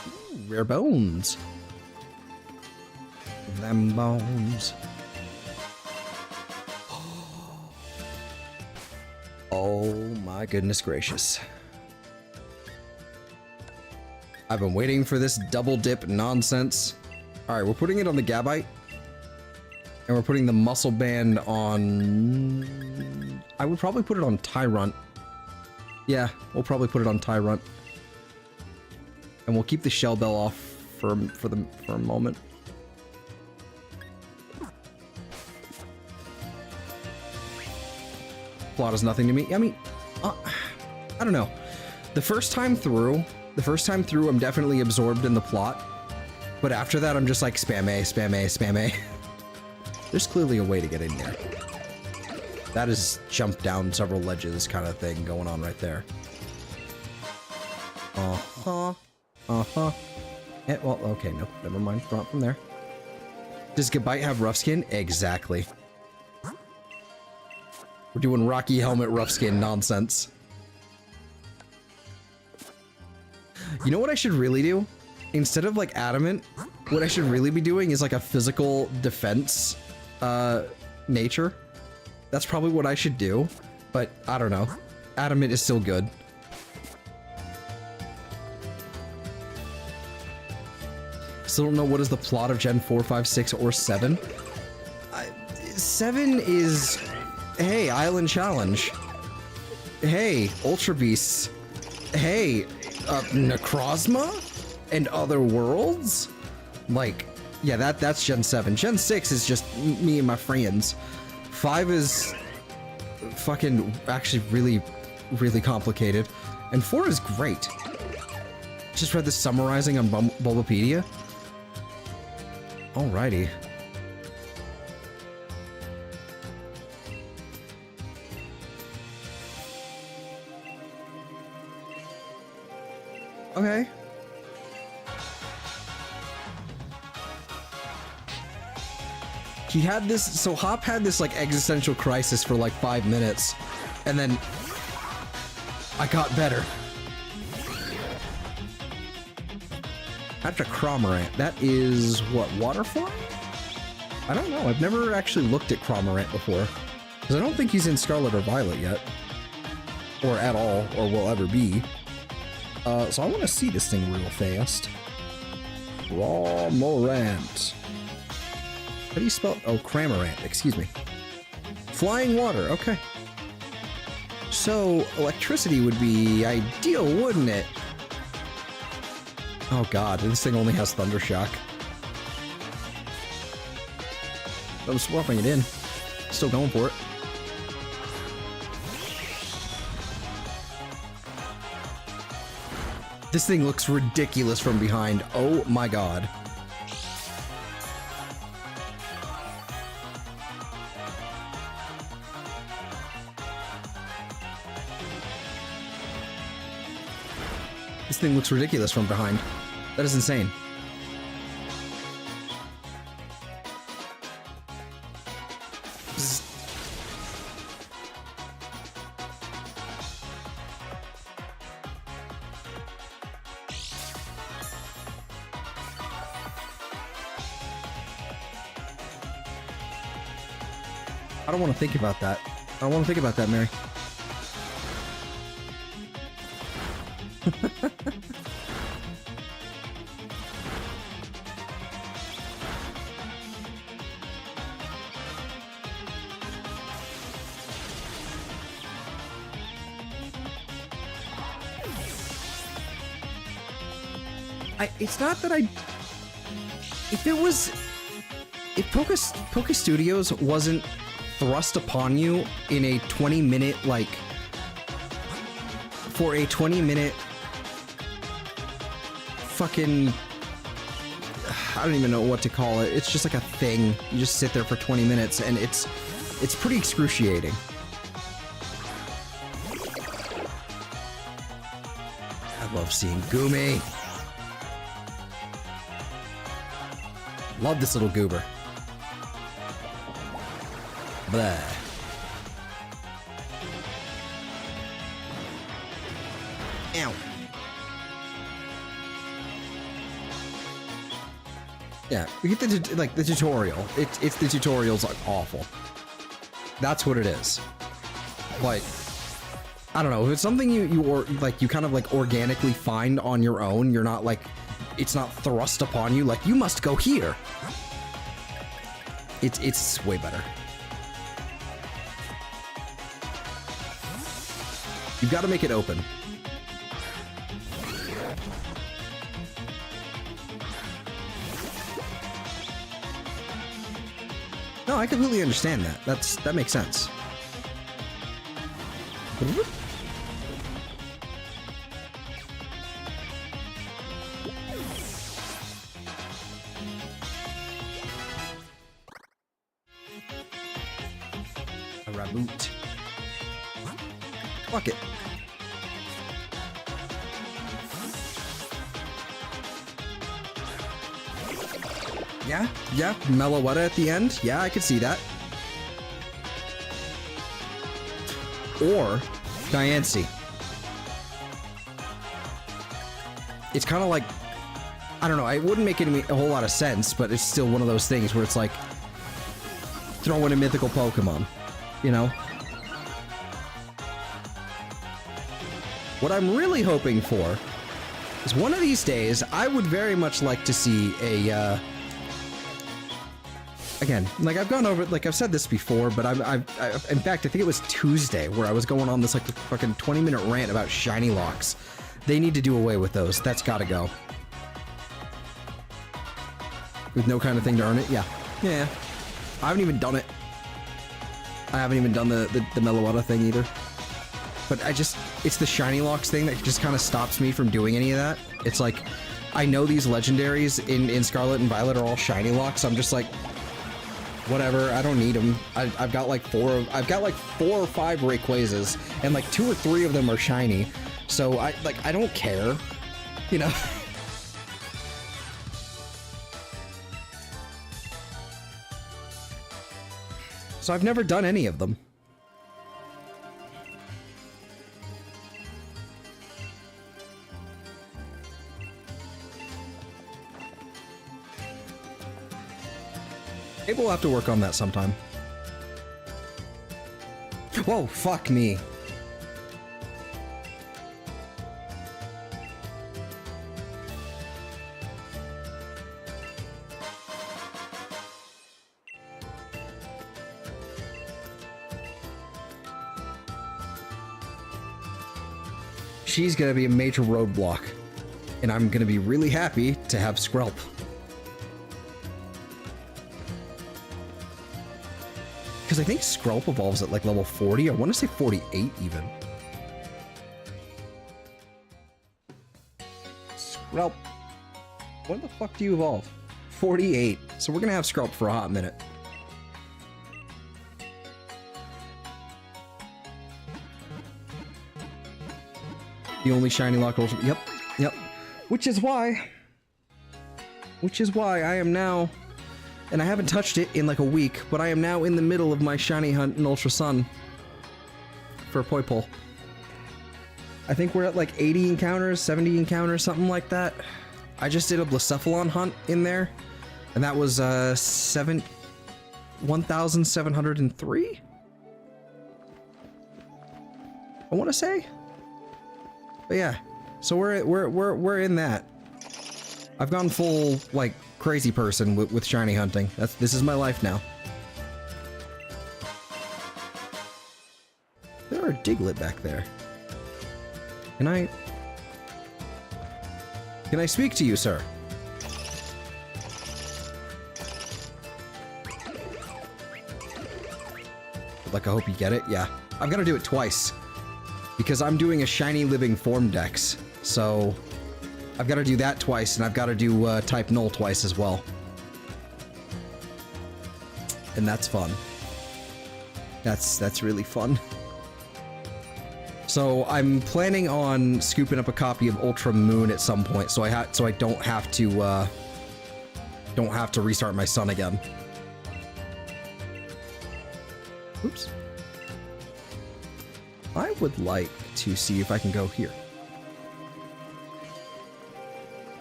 Ooh, rare bones. Them bones. Oh my goodness gracious. I've been waiting for this double dip nonsense. Alright, we're putting it on the Gabite. And we're putting the muscle band on... I would probably put it on Tyrunt. Yeah, we'll probably put it on Tyrunt. And we'll keep the Shell Bell off for a moment. Plot is nothing to me. I mean, I don't know. The first time through, I'm definitely absorbed in the plot. But after that, I'm just like spam A, spam A, spam A. There's clearly a way to get in there. That is jump down several ledges kind of thing going on right there. Uh-huh. Uh-huh. Yeah, well, okay, no, never mind. Not from there. Does Goobite have rough skin? Exactly. We're doing Rocky Helmet rough skin nonsense. You know what I should really do? Instead of like adamant, what I should really be doing is like a physical defense nature. That's probably what I should do, but I don't know. Adamant is still good. Still don't know what is the plot of Gen 4, 5, 6, or 7. 7 is, hey, Island Challenge. Hey, Ultra Beasts. Hey, Necrozma and Other Worlds. Like, yeah, that's Gen 7. Gen 6 is just me and my friends. 5 is fucking actually really, really complicated. And 4 is great. Just read the summarizing on Bulbapedia. Alrighty. Okay. He had this, so Hop had this like existential crisis for like 5 minutes, and then I got better. After Cramorant, that is what, Waterfly? I don't know, I've never actually looked at Cramorant before, because I don't think he's in Scarlet or Violet yet, or at all, or will ever be. So I want to see this thing real fast. Cramorant. How do you spell? Oh, Cramorant, excuse me. Flying water, okay. So, electricity would be ideal, wouldn't it? Oh god, this thing only has Thunder Shock. I'm swapping it in. Still going for it. This thing looks ridiculous from behind. Oh my god. This thing looks ridiculous from behind. That is insane. I don't want to think about that. I don't want to think about that, Mary. It's not that I... If Poke Studios wasn't thrust upon you in a 20-minute, like... For a 20-minute... Fucking... I don't even know what to call it. It's just like a thing. You just sit there for 20 minutes and it's pretty excruciating. I love seeing Goomy. Love this little goober. Blah. Ow. Yeah, we get the tutorial. It's the tutorial's like awful. That's what it is. Like, I don't know, if it's something you kind of like organically find on your own, you're not like, it's not thrust upon you, like, you must go here. It's way better. You've got to make it open. No, I completely understand that. That makes sense. A raboot. Fuck it. Yeah, Meloetta at the end. Yeah, I could see that. Or Diancie. It's kind of like, I don't know, it wouldn't make a whole lot of sense, but it's still one of those things where it's like, throw in a mythical Pokemon, you know? What I'm really hoping for is one of these days, I would very much like to see a, again, like I've gone over, like I've said this before, but in fact, I think it was Tuesday where I was going on this like fucking 20-minute rant about shiny locks. They need to do away with those. That's gotta go. With no kind of thing to earn it? Yeah. Yeah. I haven't even done it. I haven't even done the Meloetta thing either. But it's the shiny locks thing that just kind of stops me from doing any of that. It's like, I know these legendaries in Scarlet and Violet are all shiny locks, so I'm just like, whatever, I don't need them. I've got like four or five Rayquazas, and like 2 or 3 of them are shiny. So I don't care, you know? So I've never done any of them. Maybe we'll have to work on that sometime. Whoa, fuck me. She's gonna be a major roadblock, and I'm gonna be really happy to have Skrelp. Because I think Skrelp evolves at like level 40. I want to say 48 even. Skrelp. When the fuck do you evolve? 48. So we're going to have Skrelp for a hot minute. The only shiny lock ultra. Yep. Which is why I am now... And I haven't touched it in like a week, but I am now in the middle of my shiny hunt in Ultra Sun for Poipole. I think we're at like 80 encounters, 70 encounters, something like that. I just did a Blacephalon hunt in there, and that was 1,703. I want to say, but yeah. So we're in that. I've gone full like crazy person with shiny hunting. This is my life now. There are a Diglett back there. Can I speak to you, sir? Like, I hope you get it. Yeah, I've got to do it twice because I'm doing a shiny living form dex. So I've got to do that twice, and I've got to do type null twice as well. And that's fun. That's really fun. So I'm planning on scooping up a copy of Ultra Moon at some point, so I don't have to restart my Sun again. Oops. I would like to see if I can go here.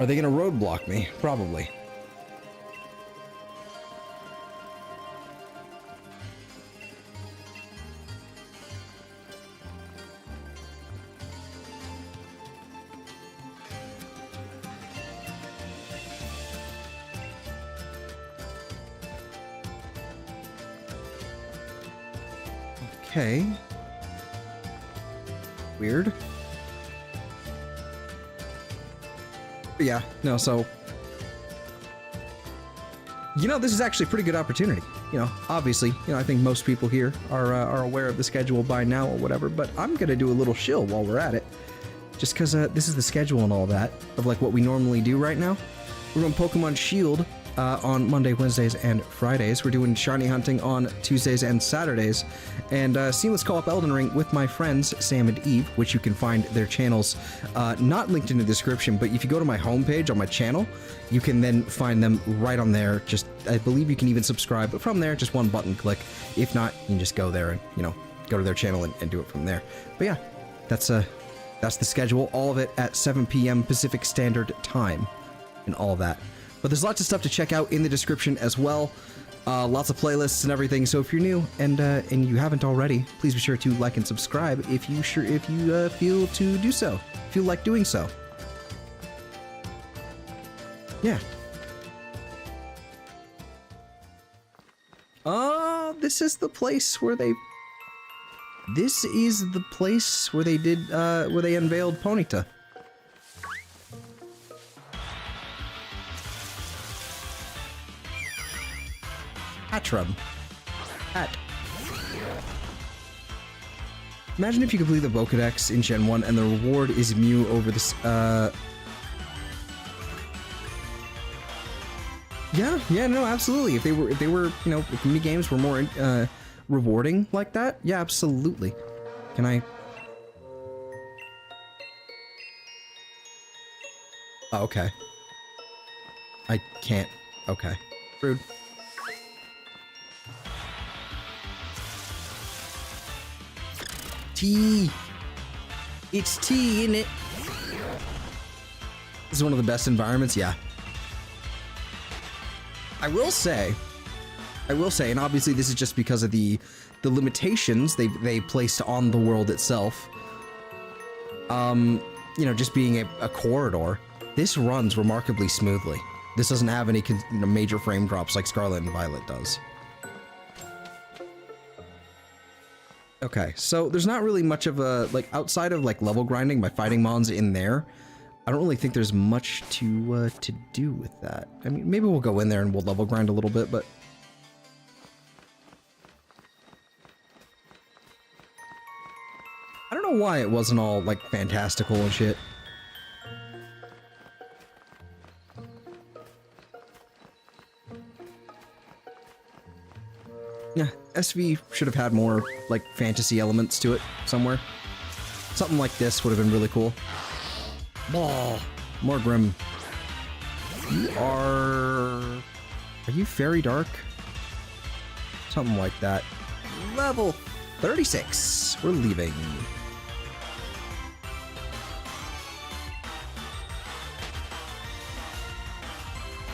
Are they gonna roadblock me? Probably. Okay. Weird. But yeah, no, so... You know, this is actually a pretty good opportunity. you know, obviously, you know, I think most people here are aware of the schedule by now or whatever, but I'm gonna do a little shill while we're at it. Just because this is the schedule and all that, of like what we normally do right now. We're doing Pokemon Shield on Monday, Wednesdays, and Fridays. We're doing shiny hunting on Tuesdays and Saturdays. And Seamless Co-op Elden Ring with my friends, Sam and Eve, which you can find their channels not linked in the description, but if you go to my homepage on my channel, you can then find them right on there. Just, I believe you can even subscribe, but from there, just one button click. If not, you can just go there and, you know, go to their channel and do it from there. But yeah, that's the schedule, all of it at 7 p.m. Pacific Standard Time and all that. But there's lots of stuff to check out in the description as well. Lots of playlists and everything. So if you're new and you haven't already, please be sure to like and subscribe if you feel to do so. Feel like doing so. Yeah. This is the place where they. This is the place where they did, where they unveiled Ponyta. Hatrum. Hat. Imagine if you complete the Pokédex in Gen 1 and the reward is Mew over this, Yeah, no, absolutely. If they were, you know, if mini games were more, rewarding like that, yeah, absolutely. Can I? Oh, okay. I can't. Okay. Rude. Tea. It's tea, isn't it? This is one of the best environments, yeah. I will say, and obviously this is just because of the limitations they placed on the world itself. You know, just being a corridor, this runs remarkably smoothly. This doesn't have any major frame drops like Scarlet and Violet does. Okay, so there's not really much of a, like, outside of like level grinding by fighting mons in there, I don't really think there's much to do with that. I mean, maybe we'll go in there and we'll level grind a little bit, but I don't know why it wasn't all, like, fantastical and shit. Yeah, SV should have had more, like, fantasy elements to it somewhere. Something like this would have been really cool. Blah. More Grim. You are you Fairy Dark? Something like that. Level 36. We're leaving.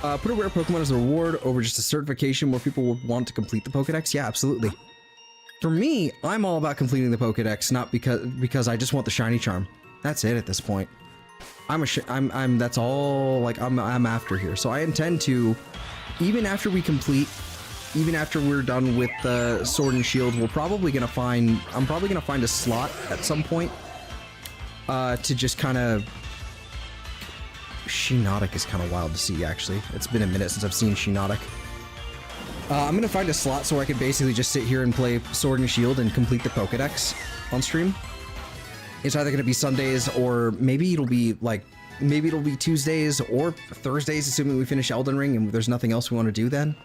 Put a rare Pokemon as a reward over just a certification where people would want to complete the Pokedex? Yeah, absolutely. For me, I'm all about completing the Pokedex, not because I just want the shiny charm. That's it at this point. That's all, like, I'm after here. So I intend to, even after we complete, even after we're done with Sword and Shield, I'm probably gonna find a slot at some point to just kind of. Shiinotic is kind of wild to see, actually. It's been a minute since I've seen Shiinotic. I'm gonna find a slot so I can basically just sit here and play Sword and Shield and complete the Pokedex on stream. It's either gonna be Sundays or maybe it'll be Tuesdays or Thursdays, assuming we finish Elden Ring and there's nothing else we want to do then.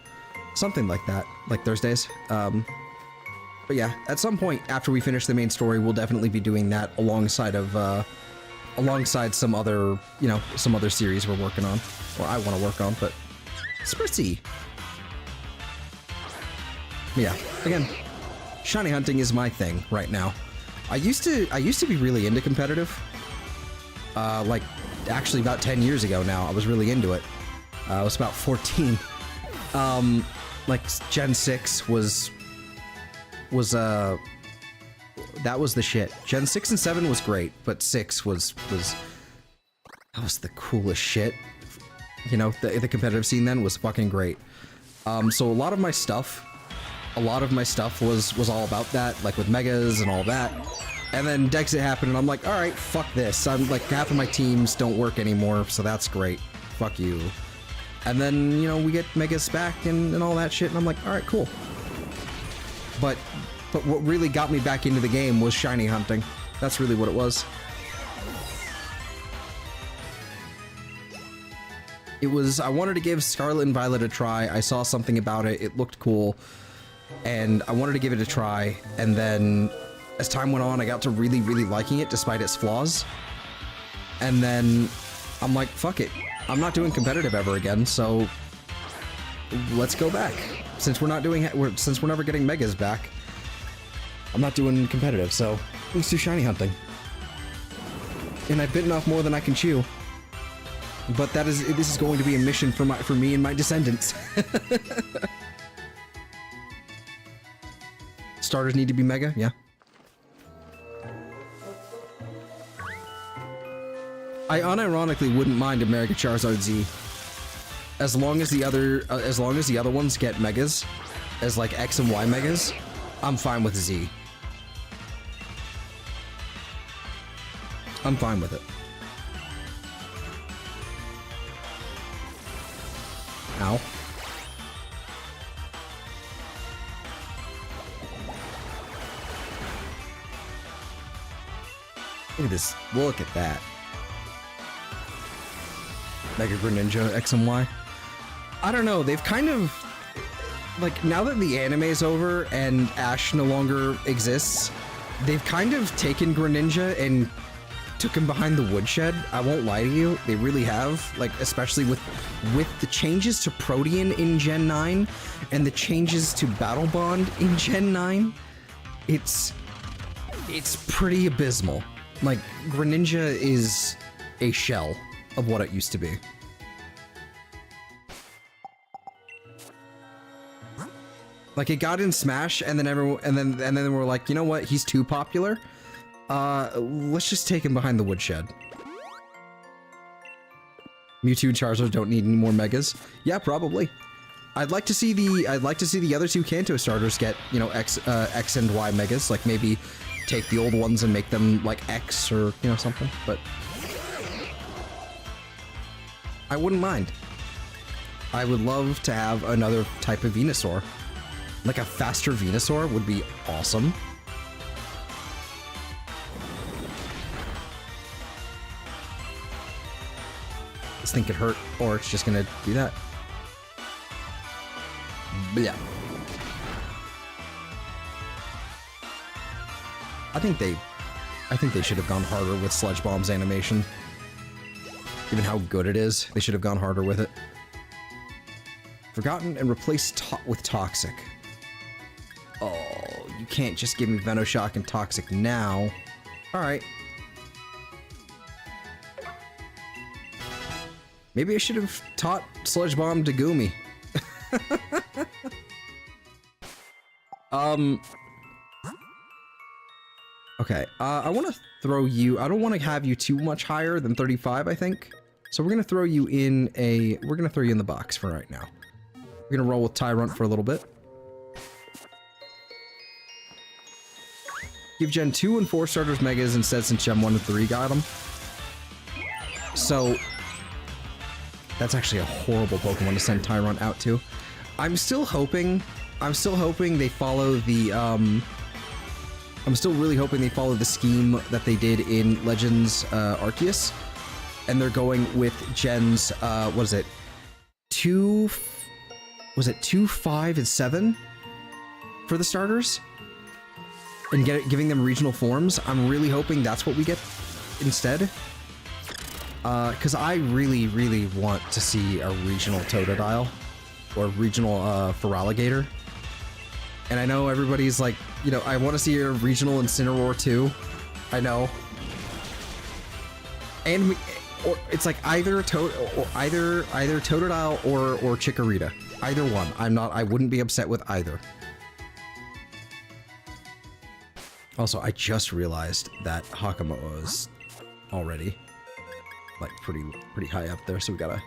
Something like that, like Thursdays. But yeah, at some point after we finish the main story, we'll definitely be doing that alongside some other, you know, some other series we're working on, or I want to work on, but Spritzy. Yeah, again, shiny hunting is my thing right now. I used to be really into competitive. Like, actually about 10 years ago now, I was really into it. I was about 14. Like, Gen 6 was that was the shit. Gen 6 and 7 was great, but 6 was that was the coolest shit. You know, the competitive scene then was fucking great. So a lot of my stuff was all about that, like with megas and all that. And then Dexit happened and I'm like, alright, fuck this. I'm like, half of my teams don't work anymore, so that's great. Fuck you. And then, you know, we get Megas back and all that shit, and I'm like, alright, cool. But what really got me back into the game was shiny hunting. That's really what it was. It was, I wanted to give Scarlet and Violet a try. I saw something about it, it looked cool, and I wanted to give it a try, and then as time went on, I got to really, really liking it despite its flaws. And then I'm like, fuck it. I'm not doing competitive ever again, so let's go back. Since we're not doing, since we're never getting Megas back, I'm not doing competitive, so let's do shiny hunting. And I've bitten off more than I can chew. But this is going to be a mission for me and my descendants. Starters need to be Mega, yeah. I unironically wouldn't mind a Mega Charizard Z, as long as the other ones get Megas, as like X and Y Megas. I'm fine with Z. I'm fine with it. Ow. Look at this. Look at that. Mega Greninja X and Y. I don't know, they've kind of, like, now that the anime is over and Ash no longer exists, they've kind of taken Greninja and took him behind the woodshed. I won't lie to you, they really have, like, especially with the changes to Protean in Gen 9 and the changes to Battle Bond in Gen 9, it's pretty abysmal. Like, Greninja is a shell of what it used to be. Like, it got in Smash, and then everyone, and then we're like, you know what? He's too popular. Let's just take him behind the woodshed. Mewtwo and Charizard don't need any more Megas. Yeah, probably. I'd like to see the other two Kanto starters get, you know, X and Y Megas. Like, maybe take the old ones and make them like X or, you know, something. But I wouldn't mind. I would love to have another type of Venusaur. Like a faster Venusaur would be awesome. This thing could hurt, or it's just gonna do that. But yeah. I think they should have gone harder with Sludge Bomb's animation. Given how good it is, they should have gone harder with it. Forgotten and replaced with Toxic. Oh, you can't just give me Venoshock and Toxic now. Alright. Maybe I should have taught Sludge Bomb to Goomy. Okay, I want to throw you... I don't want to have you too much higher than 35, I think. So we're going to throw you in a... We're going to throw you in the box for right now. We're going to roll with Tyrunt for a little bit. Give Gen 2 and 4 starters Megas instead since Gen 1 and 3 got them. So... That's actually a horrible Pokemon to send Tyrunt out to. I'm still hoping they follow the, I'm still really hoping they follow the scheme that they did in Legends Arceus. And they're going with Gens, what is it? 2, 5, and 7? For the starters? And giving them regional forms. I'm really hoping that's what we get instead. Because I really, really want to see a regional Totodile. Or regional, Feraligatr. And I know everybody's like, you know, I want to see a regional Incineroar too. I know. And or it's like either either Totodile or Chikorita. Either one. I wouldn't be upset with either. Also, I just realized that Hakamoa is already like pretty high up there, so we gotta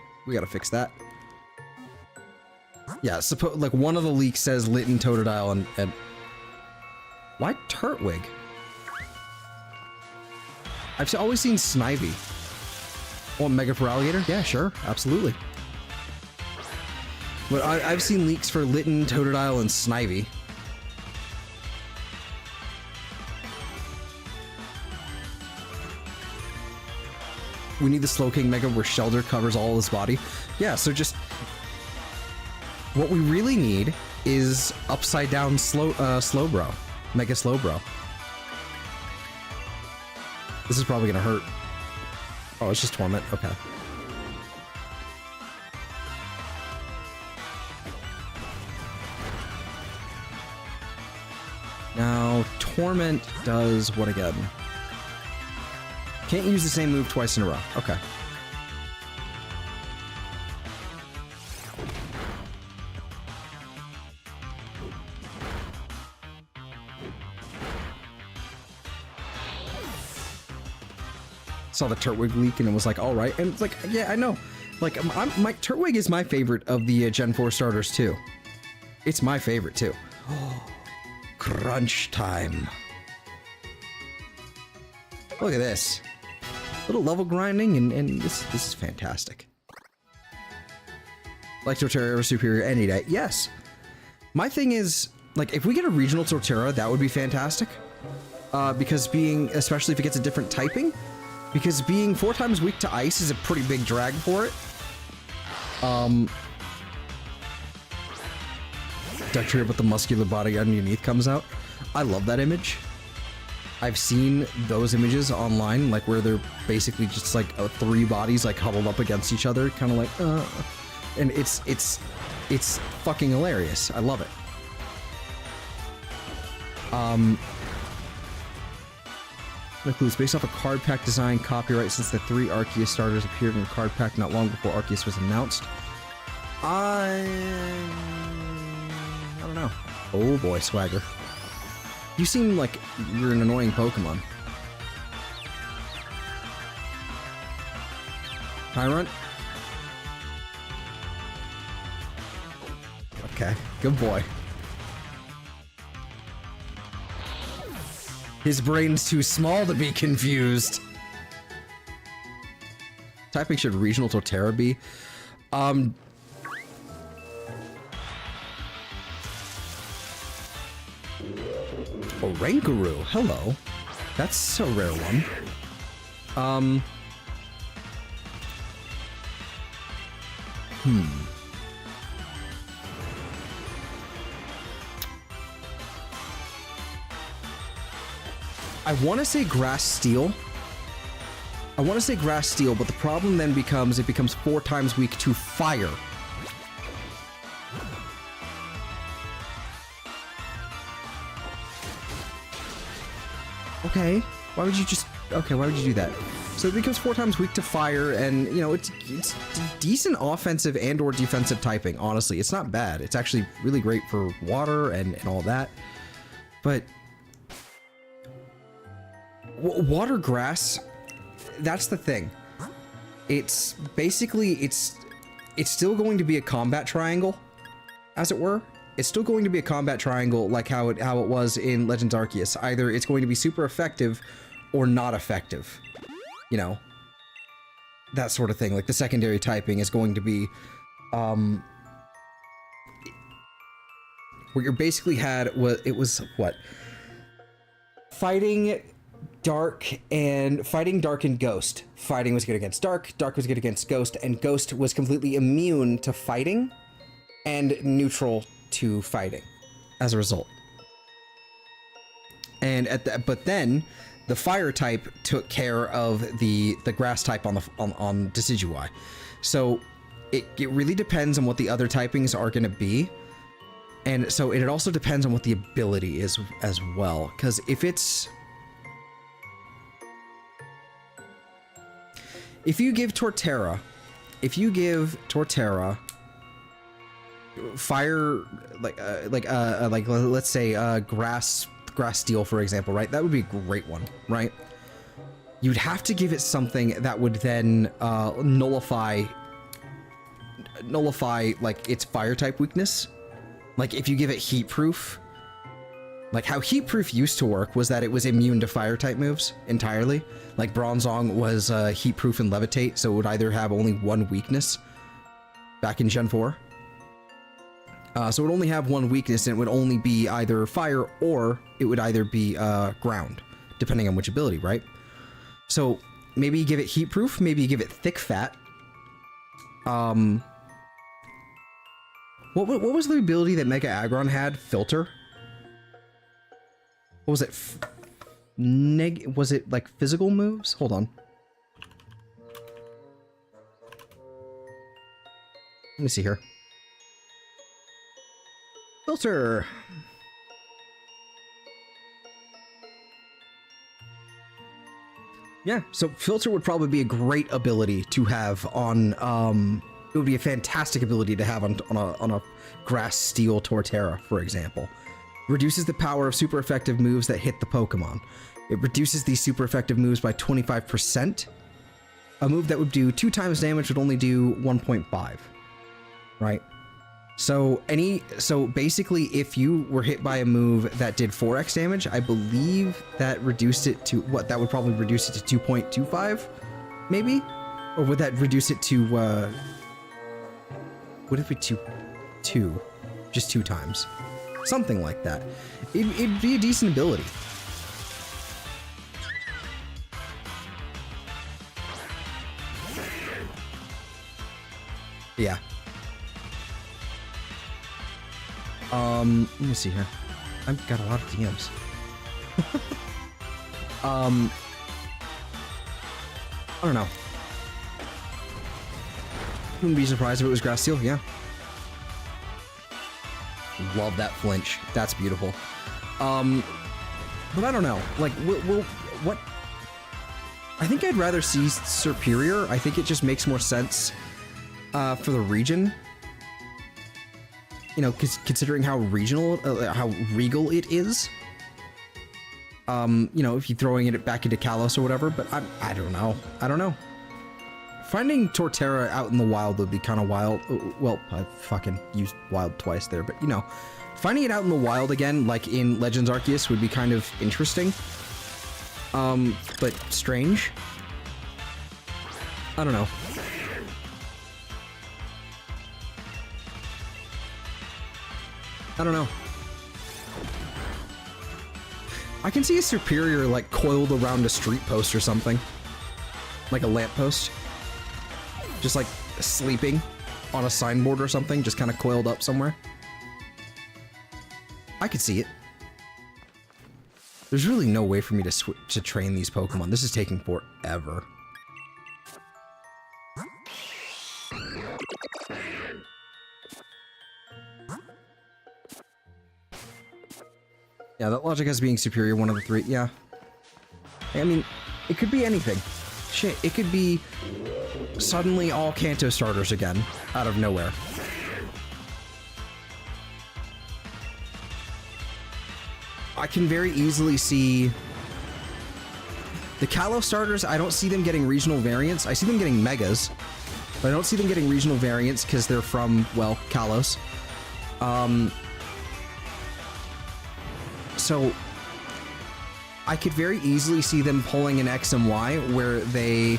fix that. Yeah, like one of the leaks says Litten, Totodile, and why Turtwig? I've always seen Snivy. Oh, Mega Feraligatr? Yeah, sure, absolutely. But I've seen leaks for Litten, Totodile, and Snivy. We need the Slowking Mega where Shellder covers all his body. Yeah, so just... What we really need is upside down Slowbro. Mega Slowbro. This is probably gonna hurt. Oh, it's just Torment. Okay. Now, Torment does what again? Can't use the same move twice in a row. Okay. Saw the Turtwig leak and it was like, all right. And it's like, yeah, I know. Like, my Turtwig is my favorite of the Gen 4 starters too. It's my favorite too. Oh, crunch time. Look at this. Little level grinding and this is fantastic. Like Torterra over Superior any day. Yes. My thing is, like, if we get a regional Torterra, that would be fantastic. Because especially if it gets a different typing. Because being 4 times weak to ice is a pretty big drag for it. Dugtrio, but the muscular body underneath comes out. I love that image. I've seen those images online, like where they're basically just like 3 bodies like huddled up against each other, kind of like, and it's fucking hilarious. I love it. The clues based off a card pack design copyright since the 3 Arceus starters appeared in a card pack not long before Arceus was announced. I don't know. Oh boy, Swagger. You seem like you're an annoying Pokemon. Tyrant? Okay, good boy. His brain's too small to be confused. Typing should regional Torterra be? Oh, Rankuru, hello. That's a rare one. I want to say Grass Steel. But the problem then becomes it becomes 4 times weak to fire. Okay, why would you do that? So it becomes 4 times weak to fire, and you know it's decent offensive and or defensive typing. Honestly, it's not bad. It's actually really great for water and all that. But water grass, that's the thing. It's basically it's still going to be a combat triangle, as it were. It's still going to be a combat triangle like how it was in Legends Arceus. Either it's going to be super effective or not effective. You know, that sort of thing. Like the secondary typing is going to be where you basically had what? Fighting Dark and Ghost. Fighting was good against Dark, Dark was good against Ghost, and Ghost was completely immune to fighting and neutral to fighting as a result. And but then the fire type took care of the grass type on Decidueye. So it really depends on what the other typings are going to be. And so it also depends on what the ability is as well. Because if you give Torterra fire, like let's say grass steel, for example, right? That would be a great one, right? You'd have to give it something that would then nullify like its fire type weakness. Like if you give it heat proof, like how heat proof used to work was that it was immune to fire type moves entirely. Like Bronzong was heat proof and levitate, so it would either have only one weakness back in Gen 4. So it would only have one weakness, and it would only be either fire or it would either be ground, depending on which ability, right? So maybe you give it heat proof, maybe you give it thick fat. What was the ability that Mega Aggron had? Filter? What was it? Was it like physical moves? Hold on. Let me see here. Filter. Yeah, so filter would probably be a great ability to have on, it would be a fantastic ability to have on a grass steel Torterra, for example. Reduces the power of super effective moves that hit the Pokemon. It reduces these super effective moves by 25%. A move that would do 2 times damage would only do 1.5, right? So basically, if you were hit by a move that did 4x damage, I believe that reduced it to what? That would probably reduce it to 2.25, maybe? Or would that reduce it to, would it be 2? Just 2 times. Something like that. It'd be a decent ability. Yeah. Let me see here. I've got a lot of DMs. I don't know. Wouldn't be surprised if it was grass steel, yeah. Love that flinch. That's beautiful. But I don't know. Like, what? I think I'd rather see Superior. I think it just makes more sense for the region. You know, considering how regional, how regal it is. You know, if you're throwing it back into Kalos or whatever, but I don't know. I don't know. Finding Torterra out in the wild would be kind of wild. Well, I fucking used wild twice there, but you know, finding it out in the wild again, like in Legends Arceus, would be kind of interesting. But strange. I don't know. I don't know. I can see a Superior like coiled around a street post or something. Like a lamppost. Just like sleeping on a signboard or something, just kind of coiled up somewhere. I could see it. There's really no way for me to train these Pokemon. This is taking forever. Yeah, that logic as being superior, one of the 3. Yeah. I mean, it could be anything. Shit, it could be suddenly all Kanto starters again, out of nowhere. I can very easily see the Kalos starters. I don't see them getting regional variants. I see them getting megas, but I don't see them getting regional variants because they're from, well, Kalos. So I could very easily see them pulling an X and Y where they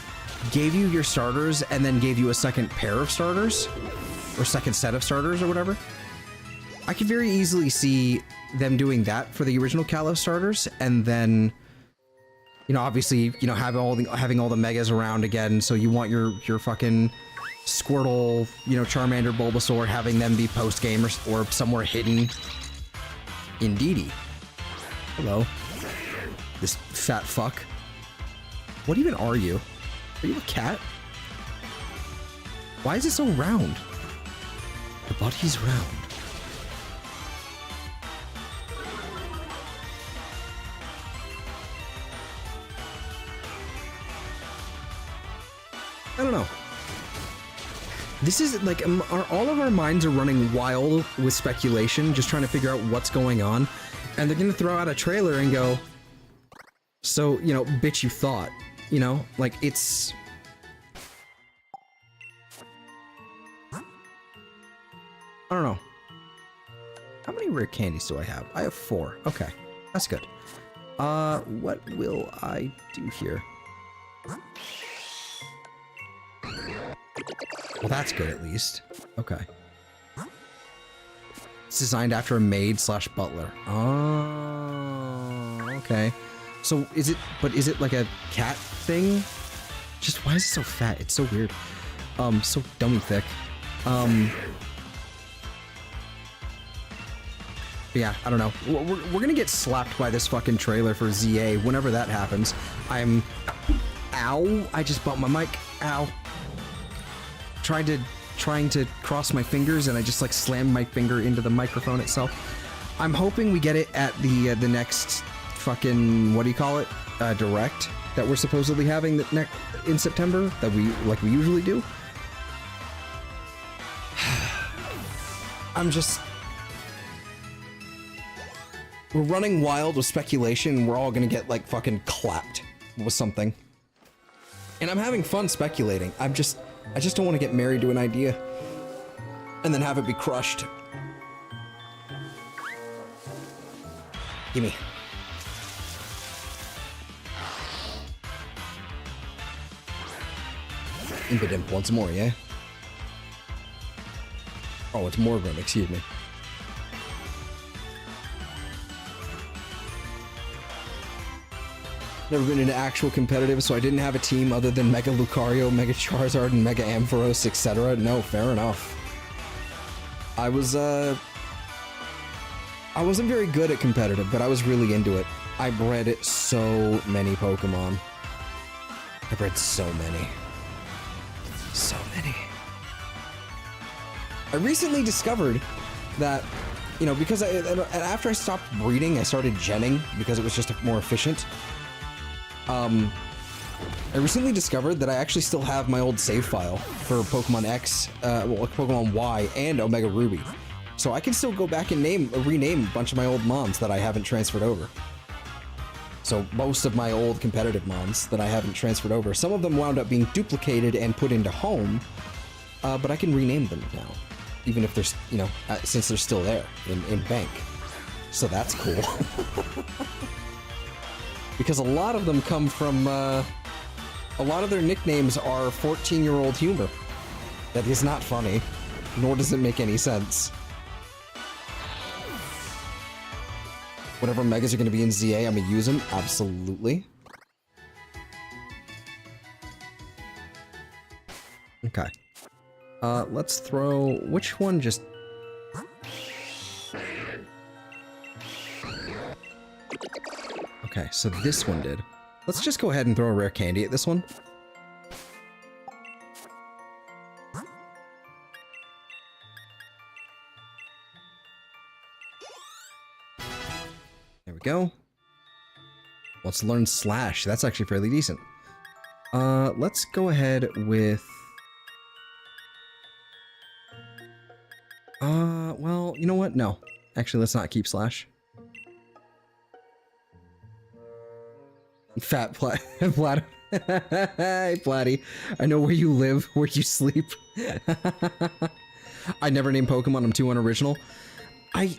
gave you your starters and then gave you a second pair of starters or second set of starters or whatever. I could very easily see them doing that for the original Kalos starters, and then, you know, obviously, you know, having all the megas around again. So you want your fucking Squirtle, you know, Charmander, Bulbasaur, having them be post game or somewhere hidden. Indeedy. Hello. This fat fuck. What even are you? Are you a cat? Why is it so round? The body's round. I don't know. This is like, all of our minds are running wild with speculation, just trying to figure out what's going on. And they're gonna throw out a trailer and go, so, you know, bitch, you thought, you know, like it's... I don't know. How many rare candies do I have? I have 4. Okay, that's good. What will I do here? Well, that's good at least. Okay. It's designed after a maid slash butler. Oh, okay. So is it like a cat thing? Just why is it so fat? It's so weird. So dummy thick. Yeah, I don't know. We're gonna get slapped by this fucking trailer for ZA whenever that happens. Ow! I just bumped my mic. Ow! Trying to cross my fingers and I just like slammed my finger into the microphone itself. I'm hoping we get it at the next fucking, what do you call it? Direct that we're supposedly having in September that we usually do. We're running wild with speculation and we're all gonna get like fucking clapped with something. And I'm having fun speculating. I just don't want to get married to an idea and then have it be crushed. Gimme. Impidimp once more, yeah? Oh, it's Morgrim, excuse me. Never been into actual competitive, so I didn't have a team other than Mega Lucario, Mega Charizard, and Mega Ampharos, etc. No, fair enough. I wasn't very good at competitive, but I was really into it. I bred so many Pokemon. I bred so many. So many. I recently discovered that, you know, because after I stopped breeding, I started genning because it was just more efficient. I recently discovered that I actually still have my old save file for Pokemon X, Pokemon Y, and Omega Ruby. So I can still go back and rename a bunch of my old mons that I haven't transferred over. So most of my old competitive mons that I haven't transferred over, some of them wound up being duplicated and put into home, but I can rename them now, even if they're, you know, since they're still there in bank. So that's cool. Because a lot of them come from, a lot of their nicknames are 14-year-old humor. That is not funny, nor does it make any sense. Whatever megas are going to be in ZA, I'm going to use them, absolutely. Okay. Let's throw, which one just... Okay, so this one did. Let's just go ahead and throw a rare candy at this one. There we go. Let's learn Slash. That's actually fairly decent. Let's go ahead with... well, you know what? No. Actually, let's not keep Slash. Fat Platy. Hey, Platy. I know where you live, where you sleep. I never name Pokemon. I'm too unoriginal. I've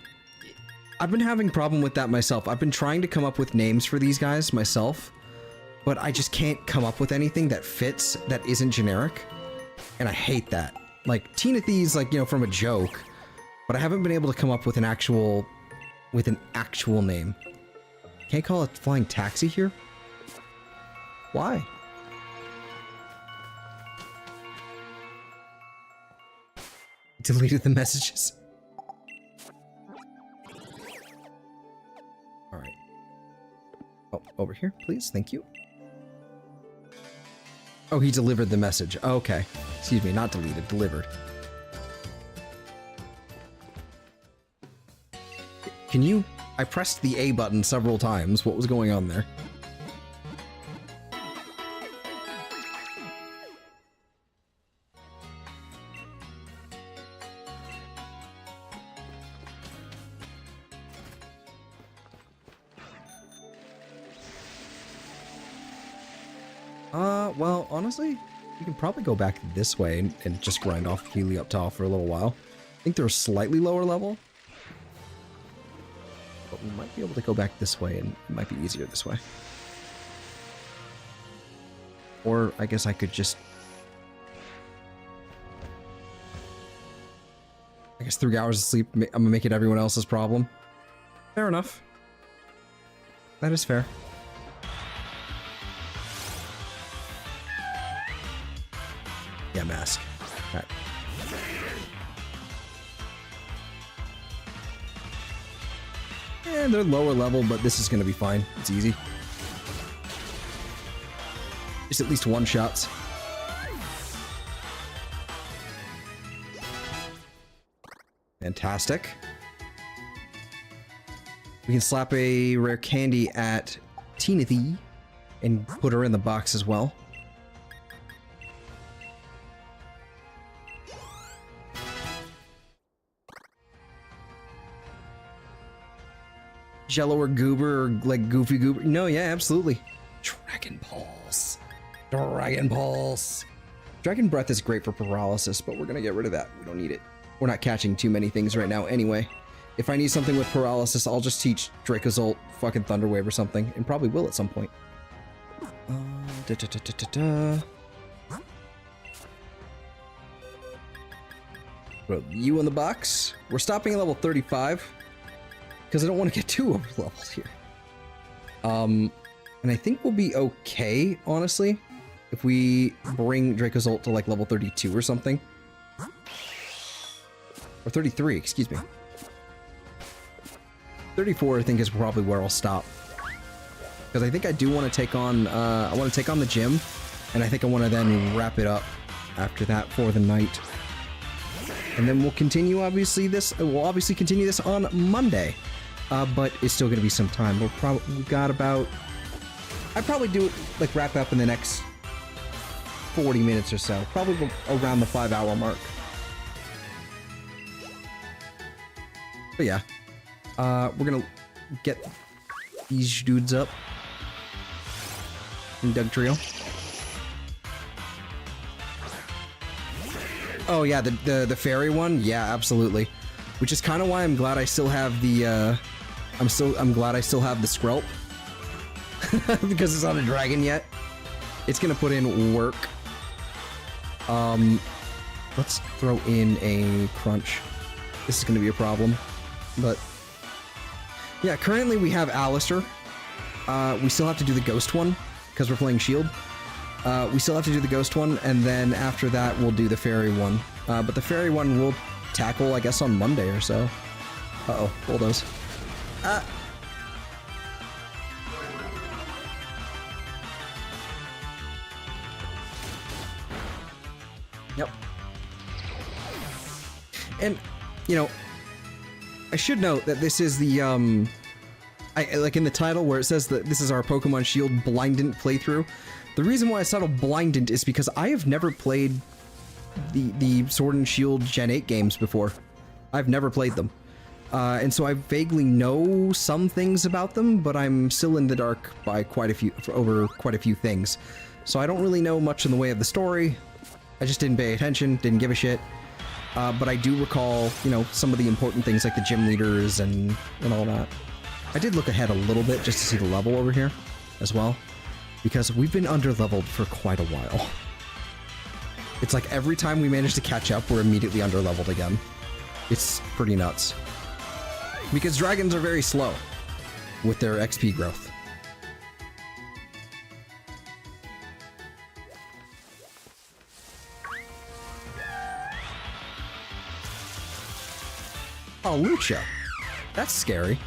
been having a problem with that myself. I've been trying to come up with names for these guys myself, but I just can't come up with anything that fits that isn't generic. And I hate that. Like, Teenathy's, like, you know, from a joke, but I haven't been able to come up with an actual name. Can't call it Flying Taxi here? Why? Deleted the messages. Alright. Oh, over here, please. Thank you. Oh, he delivered the message. Okay. Excuse me, not deleted. Delivered. Can you... I pressed the A button several times. What was going on there? Well, honestly, you can probably go back this way and just grind off Helioptile for a little while. I think they're a slightly lower level. But we might be able to go back this way, and it might be easier this way. Or, I guess I could just... guess 3 hours of sleep, I'm gonna make it everyone else's problem. Fair enough. That is fair. Yeah, mask. Alright. And they're lower level, but this is gonna be fine. It's easy. Just at least one shots. Fantastic. We can slap a rare candy at Timothy and put her in the box as well. Jello or Goober or like Goofy Goober? No, yeah, absolutely. Dragon Pulse. Dragon Pulse. Dragon Breath is great for paralysis, but we're gonna get rid of that. We don't need it. We're not catching too many things right now anyway. If I need something with paralysis, I'll just teach Dracozolt fucking Thunder Wave or something, and probably will at some point. Put you in the box. We're stopping at level 35 because I don't want to get too over leveled here. And I think we'll be okay, honestly, if we bring Dracozolt to like level 32 or something. Or 33, excuse me. 34, I think, is probably where I'll stop. Because I think I do want to take on, I want to take on the gym, and I think I want to then wrap it up after that for the night. And then we'll continue, obviously, we'll continue this on Monday. But it's still going to be some time. We've got about, I'd probably do it, like, wrap up in the next 40 minutes or so. Probably around the 5-hour mark. But yeah, we're gonna get these dudes up in Doug Trio. Oh yeah, the fairy one, yeah, absolutely. Which is kind of why I'm glad I still have the I'm glad I still have the Skrelp because it's not a dragon yet. It's gonna put in work. Let's throw in a crunch. This is gonna be a problem. But yeah, currently we have Alistair. We still have to do the ghost one because we're playing Shield. We still have to do the ghost one, and then after that we'll do the fairy one. But the fairy one we'll tackle, I guess, on Monday or so. Uh-oh, bulldoze. Yep. And, you know, I should note that this is the, like in the title where it says that this is our Pokemon Shield Blindn't playthrough. The reason why I titled Blindn't is because I have never played the Sword and Shield Gen 8 games before. I've never played them. And so I vaguely know some things about them, but I'm still in the dark by over quite a few things. So I don't really know much in the way of the story. I just didn't pay attention, didn't give a shit. But I do recall, you know, some of the important things like the gym leaders and all that. I did look ahead a little bit just to see the level over here as well, because we've been under-leveled for quite a while. It's like every time we manage to catch up, we're immediately under-leveled again. It's pretty nuts. Because dragons are very slow with their XP growth. Oh, Lucha. That's scary.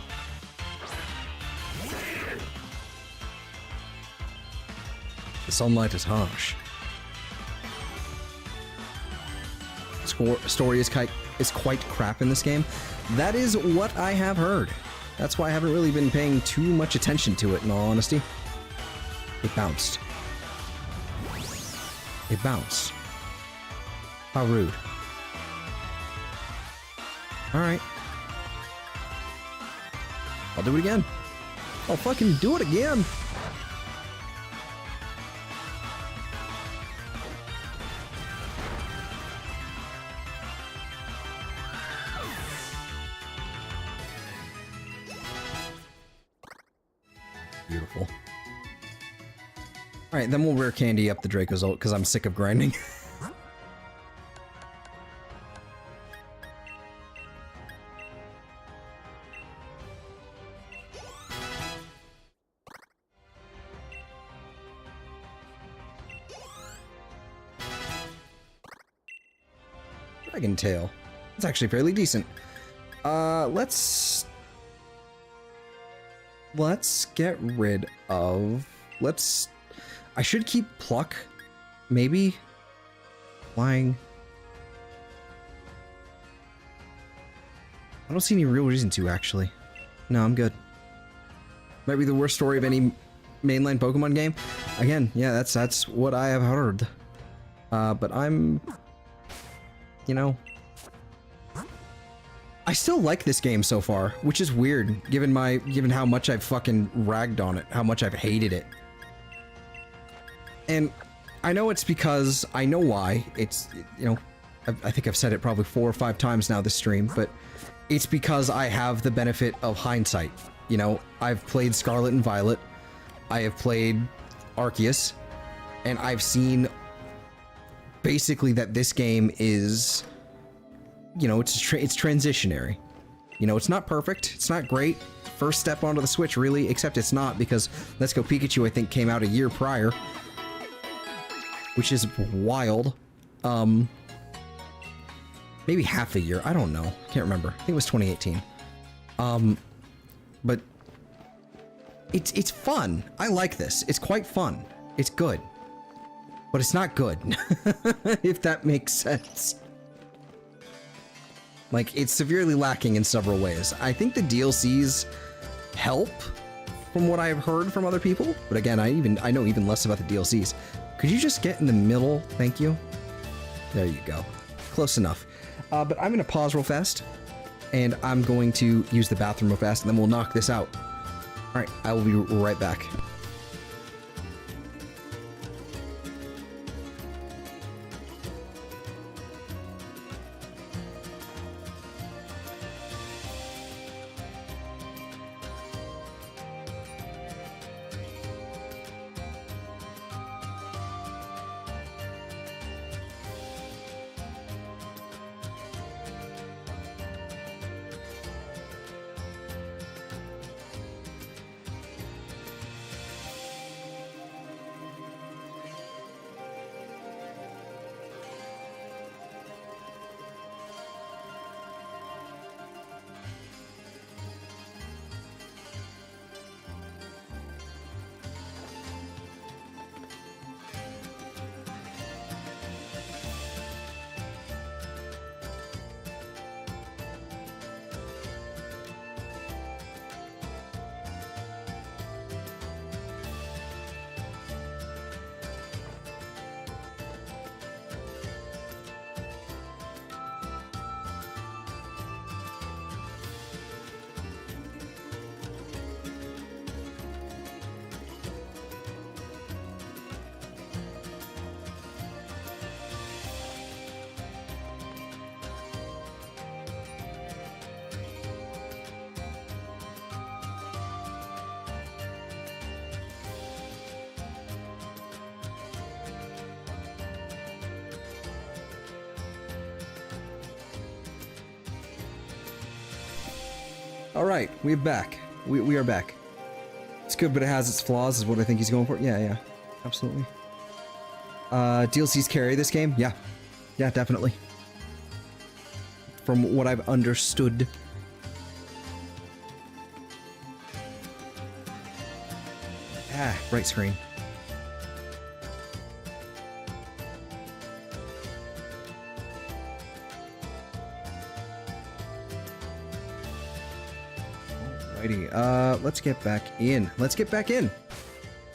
The sunlight is harsh. Story is quite crap in this game. That is what I have heard. That's why I haven't really been paying too much attention to it, in all honesty. It bounced. It bounced. How rude. Alright. I'll do it again. I'll fucking do it again. Beautiful. Alright, then we'll rare candy up the Dracozolt because I'm sick of grinding. Dragon Tail. It's actually fairly decent. Let's get rid of... I should keep Pluck, maybe. Flying. I don't see any real reason to, actually. No, I'm good. Might be the worst story of any mainline Pokemon game. Again, yeah, that's what I have heard. But I'm... You know... I still like this game so far, which is weird, given how much I've fucking ragged on it, how much I've hated it. And I know it's because I know why. It's, you know, I think I've said it probably 4 or 5 times now this stream, but it's because I have the benefit of hindsight. You know, I've played Scarlet and Violet, I have played Arceus, and I've seen basically that this game is, you know, it's transitionary. You know, it's not perfect, it's not great. First step onto the Switch, really, except it's not, because Let's Go Pikachu, I think, came out a year prior. Which is wild. Maybe half a year, I don't know. Can't remember. I think it was 2018. But it's fun. I like this. It's quite fun. It's good. But it's not good. If that makes sense. Like, it's severely lacking in several ways. I think the DLCs help, from what I've heard from other people. But again, I know even less about the DLCs. Could you just get in the middle? Thank you. There you go. Close enough. But I'm going to pause real fast. And I'm going to use the bathroom real fast. And then we'll knock this out. Alright, I will be right back. Alright, we're back. We are back. It's good, but it has its flaws, is what I think he's going for. Yeah, absolutely. DLCs carry this game? Yeah. Yeah, definitely. From what I've understood. Ah, bright screen. Let's get back in. Let's get back in.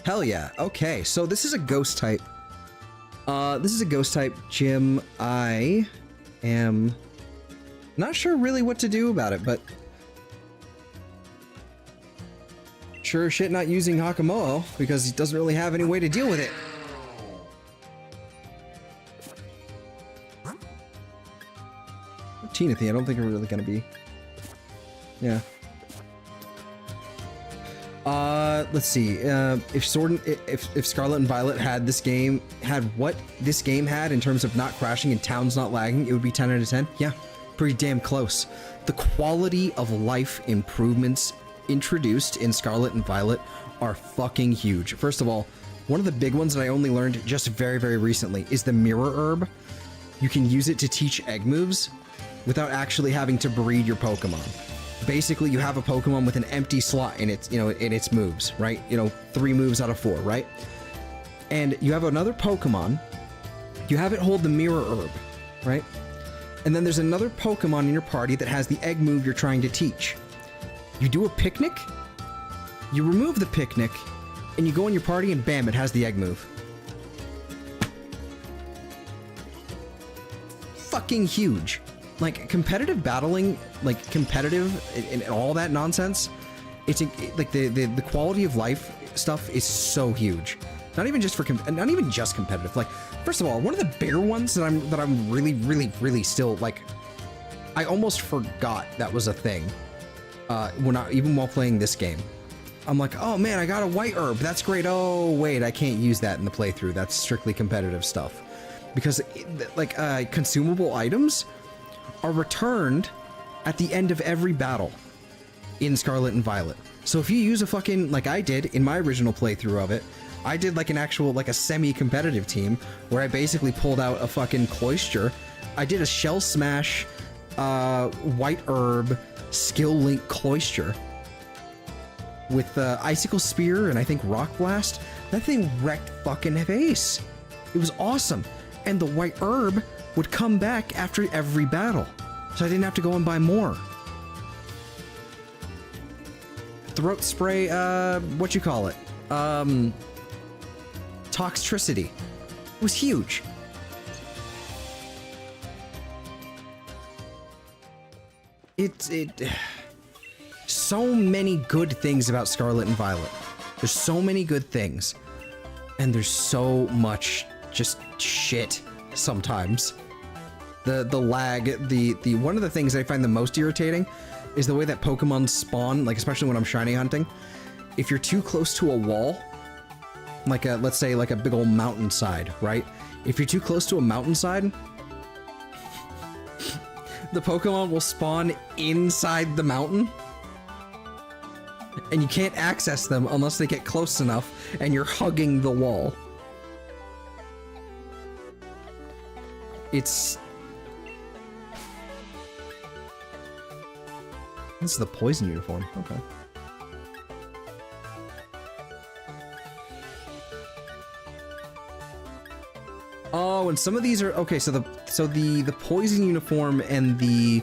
Hell yeah. Okay, so this is a ghost type. This is a ghost type gym. I am not sure really what to do about it, but sure as shit not using Hakamoa because he doesn't really have any way to deal with it. Teenathy, I don't think we're really gonna be. Yeah. Let's see. If Scarlet and Violet had this game, had what this game had in terms of not crashing and towns not lagging, it would be 10 out of 10. Yeah, pretty damn close. The quality of life improvements introduced in Scarlet and Violet are fucking huge. First of all, one of the big ones that I only learned just very, very recently is the Mirror Herb. you can use it to teach egg moves without actually having to breed your Pokemon. Basically, you have a Pokemon with an empty slot in its, in its moves, right? 3 moves out of 4, right? And you have another Pokemon, you have it hold the Mirror Herb, right? And then there's another Pokemon in your party that has the egg move you're trying to teach. You do a picnic, you remove the picnic, and you go in your party and bam, it has the egg move. Fucking huge. Like, competitive battling, like, competitive and all that nonsense, it's, like, the quality of life stuff is so huge. Not even just competitive. Like, first of all, one of the bigger ones that I'm really still, like, I almost forgot that was a thing, even while playing this game. I'm like, oh man, I got a white herb, that's great. Oh wait, I can't use that in the playthrough. That's strictly competitive stuff. Because, like, consumable items are returned at the end of every battle in Scarlet and Violet. So if you use a fucking, like I did in my original playthrough of it, I did like an actual, like a semi-competitive team where I basically pulled out a fucking Cloyster. I did a Shell Smash, White Herb, Skill Link Cloyster with Icicle Spear and I think Rock Blast. That thing wrecked fucking face. It was awesome. And the White Herb would come back after every battle, so I didn't have to go and buy more. Throat spray, what you call it? Toxtricity. It was huge. So many good things about Scarlet and Violet. There's so many good things, and there's so much just shit sometimes. The lag, the one of the things I find the most irritating is the way that Pokemon spawn, like especially when I'm shiny hunting. If you're too close to a wall, like let's say like a big old mountainside, right? If you're too close to a mountainside, the Pokemon will spawn inside the mountain, and you can't access them unless they get close enough and you're hugging the wall. This is the poison uniform. Okay. Oh, and some of these are okay. So the poison uniform and the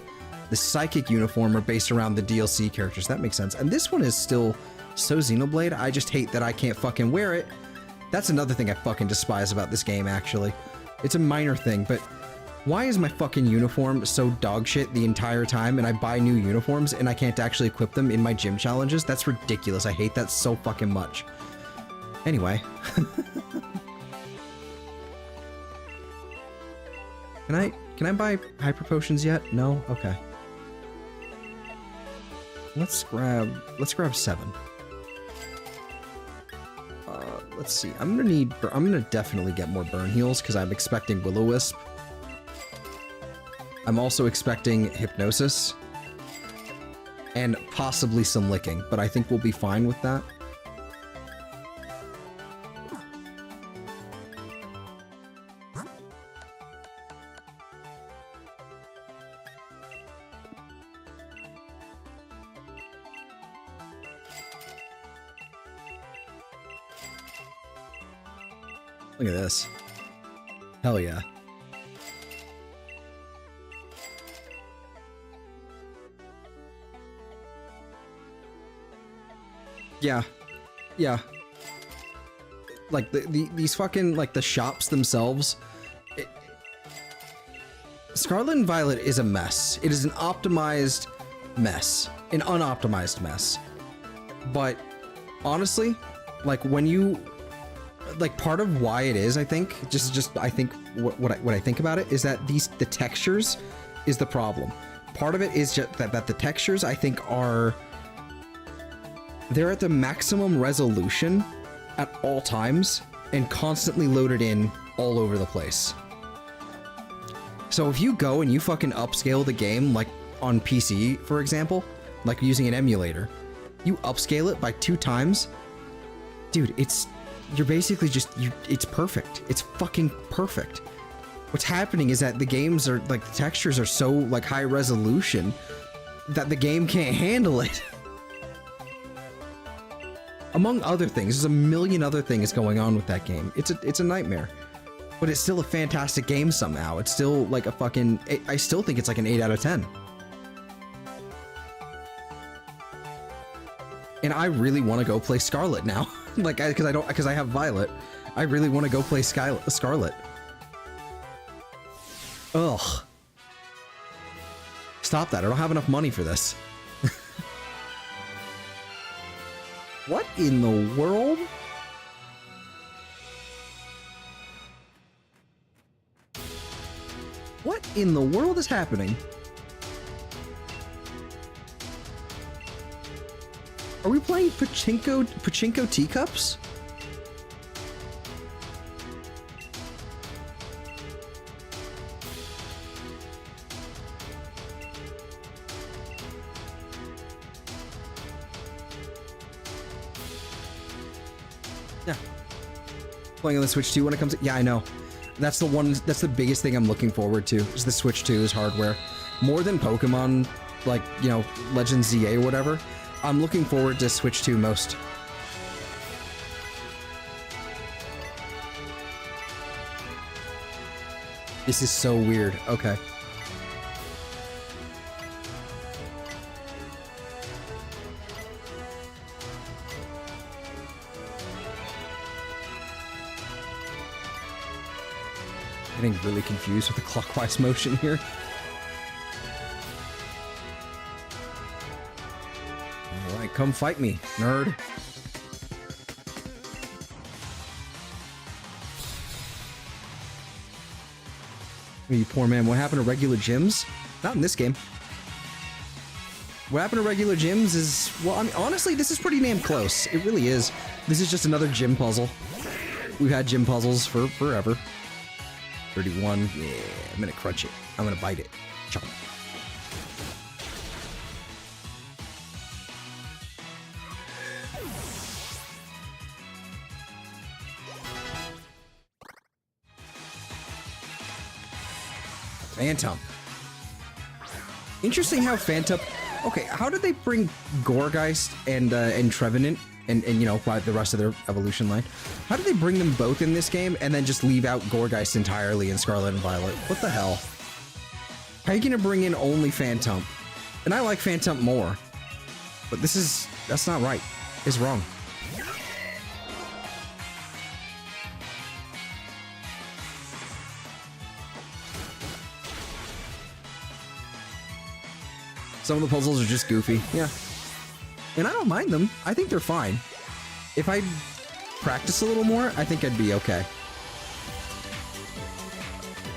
psychic uniform are based around the DLC characters. That makes sense. And this one is still so Xenoblade. I just hate that I can't fucking wear it. That's another thing I fucking despise about this game. Actually, it's a minor thing, but why is my fucking uniform so dog shit the entire time, and I buy new uniforms and I can't actually equip them in my gym challenges? That's ridiculous. I hate that so fucking much. Anyway. Can I buy hyper potions yet? No? Okay. Let's grab 7. Let's see. I'm gonna definitely get more burn heals because I'm expecting Will-O-Wisp. I'm also expecting Hypnosis and possibly some licking, but I think we'll be fine with that. Look at this. Hell yeah. Yeah. Yeah. Like, these fucking, like, the shops themselves. Scarlet and Violet is a mess. It is an optimized mess. An unoptimized mess. But, honestly, like, when you... Like, part of why it is, I think, I think, what I think about it is that the textures is the problem. Part of it is just that the textures, I think, they're at the maximum resolution at all times and constantly loaded in all over the place. So if you go and you fucking upscale the game, like on PC, for example, like using an emulator, you upscale it by 2 times, dude, you're basically just, it's perfect. It's fucking perfect. What's happening is that the games are, like, the textures are so, like, high resolution that the game can't handle it. Among other things, there's a million other things going on with that game. It's a nightmare. But it's still a fantastic game somehow. It's still, like, a fucking... I still think it's, like, an 8 out of 10. And I really want to go play Scarlet now. Like, because I have Violet. I really want to go play Scarlet. Ugh. Stop that. I don't have enough money for this. What in the world? What in the world is happening? Are we playing pachinko teacups? Yeah. Playing on the Switch 2 when it comes to, yeah, I know. That's the one, that's the biggest thing I'm looking forward to, is the Switch 2's hardware. More than Pokemon, like, you know, Legends ZA or whatever, I'm looking forward to Switch 2 most. This is so weird. Okay. Getting really confused with the clockwise motion here. Alright, come fight me, nerd. You poor man, what happened to regular gyms? Not in this game. What happened to regular gyms is... Well, I mean, honestly, this is pretty damn close. It really is. This is just another gym puzzle. We've had gym puzzles for forever. 31. Yeah, I'm gonna crunch it. I'm gonna bite it. Chomp. Phantom. Interesting how Phantom... Okay, how did they bring Gourgeist and Trevenant and you know, the rest of their evolution line? How did they bring them both in this game and then just leave out Gourgeist entirely in Scarlet and Violet? What the hell? How are you gonna bring in only Phantom? And I like Phantom more. But this is... That's not right. It's wrong. Some of the puzzles are just goofy. Yeah. And I don't mind them. I think they're fine. If I practice a little more, I think I'd be okay.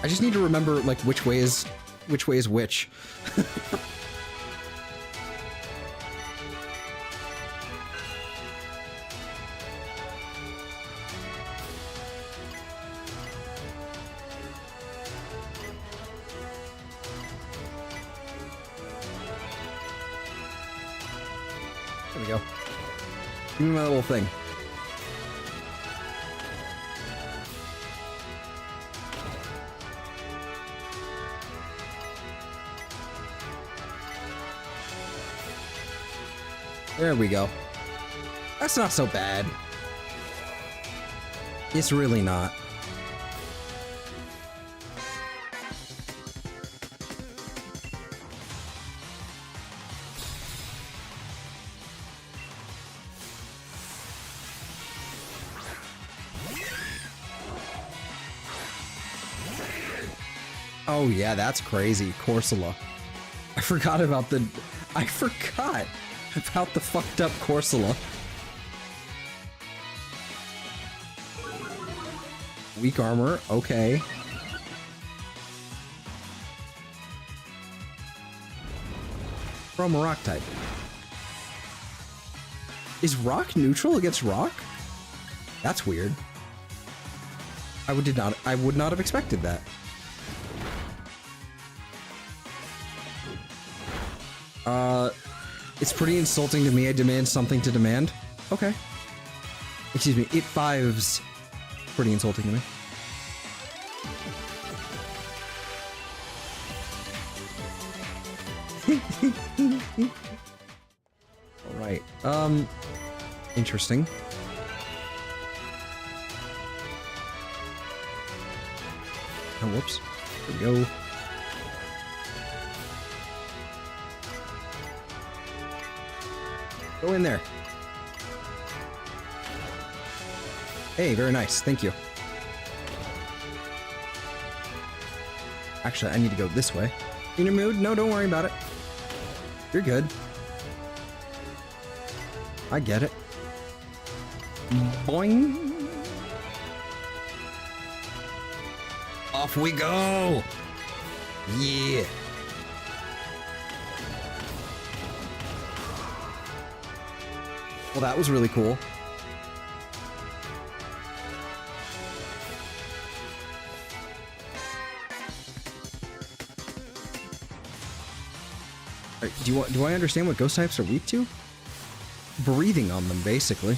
I just need to remember, like, which way is which. There we go. Give me my little thing. There we go. That's not so bad. It's really not. Oh yeah, that's crazy. Corsola. I forgot about the fucked up Corsola. Weak armor, okay. From a rock type. Is rock neutral against rock? That's weird. I would not have expected that. It's pretty insulting to me. I demand something to demand. Okay. Excuse me. It fives. Pretty insulting to me. Alright, interesting. Oh, whoops. There we go. Go in there. Hey, very nice. Thank you. Actually, I need to go this way. In your mood? No, don't worry about it. You're good. I get it. Boing. Off we go. Yeah. Well, that was really cool. Right, do I understand what ghost types are weak to? Breathing on them, basically.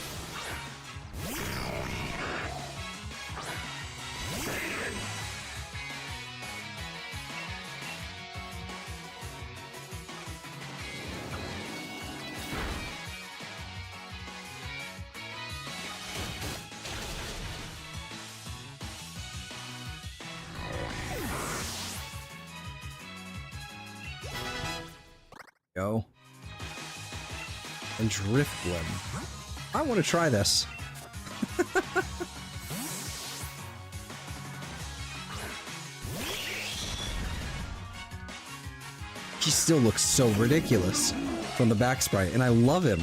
Go. And drift blood. I want to try this. He still looks so ridiculous from the back sprite, and I love him.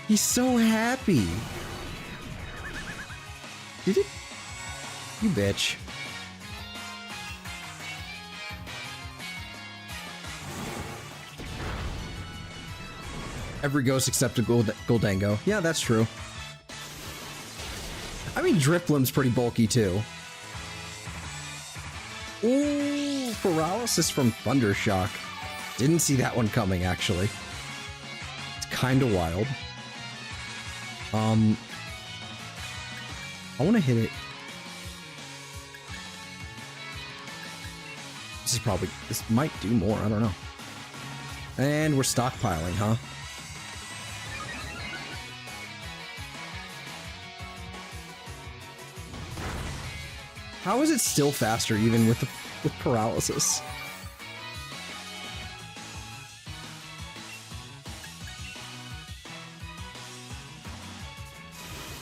He's so happy. Did it? You bitch. Every ghost except a Goldango. Yeah, that's true. I mean, Drifblim's pretty bulky, too. Ooh, paralysis from Thundershock. Didn't see that one coming, actually. It's kind of wild. I want to hit it. This might do more, I don't know. And we're stockpiling, huh? How is it still faster even with paralysis?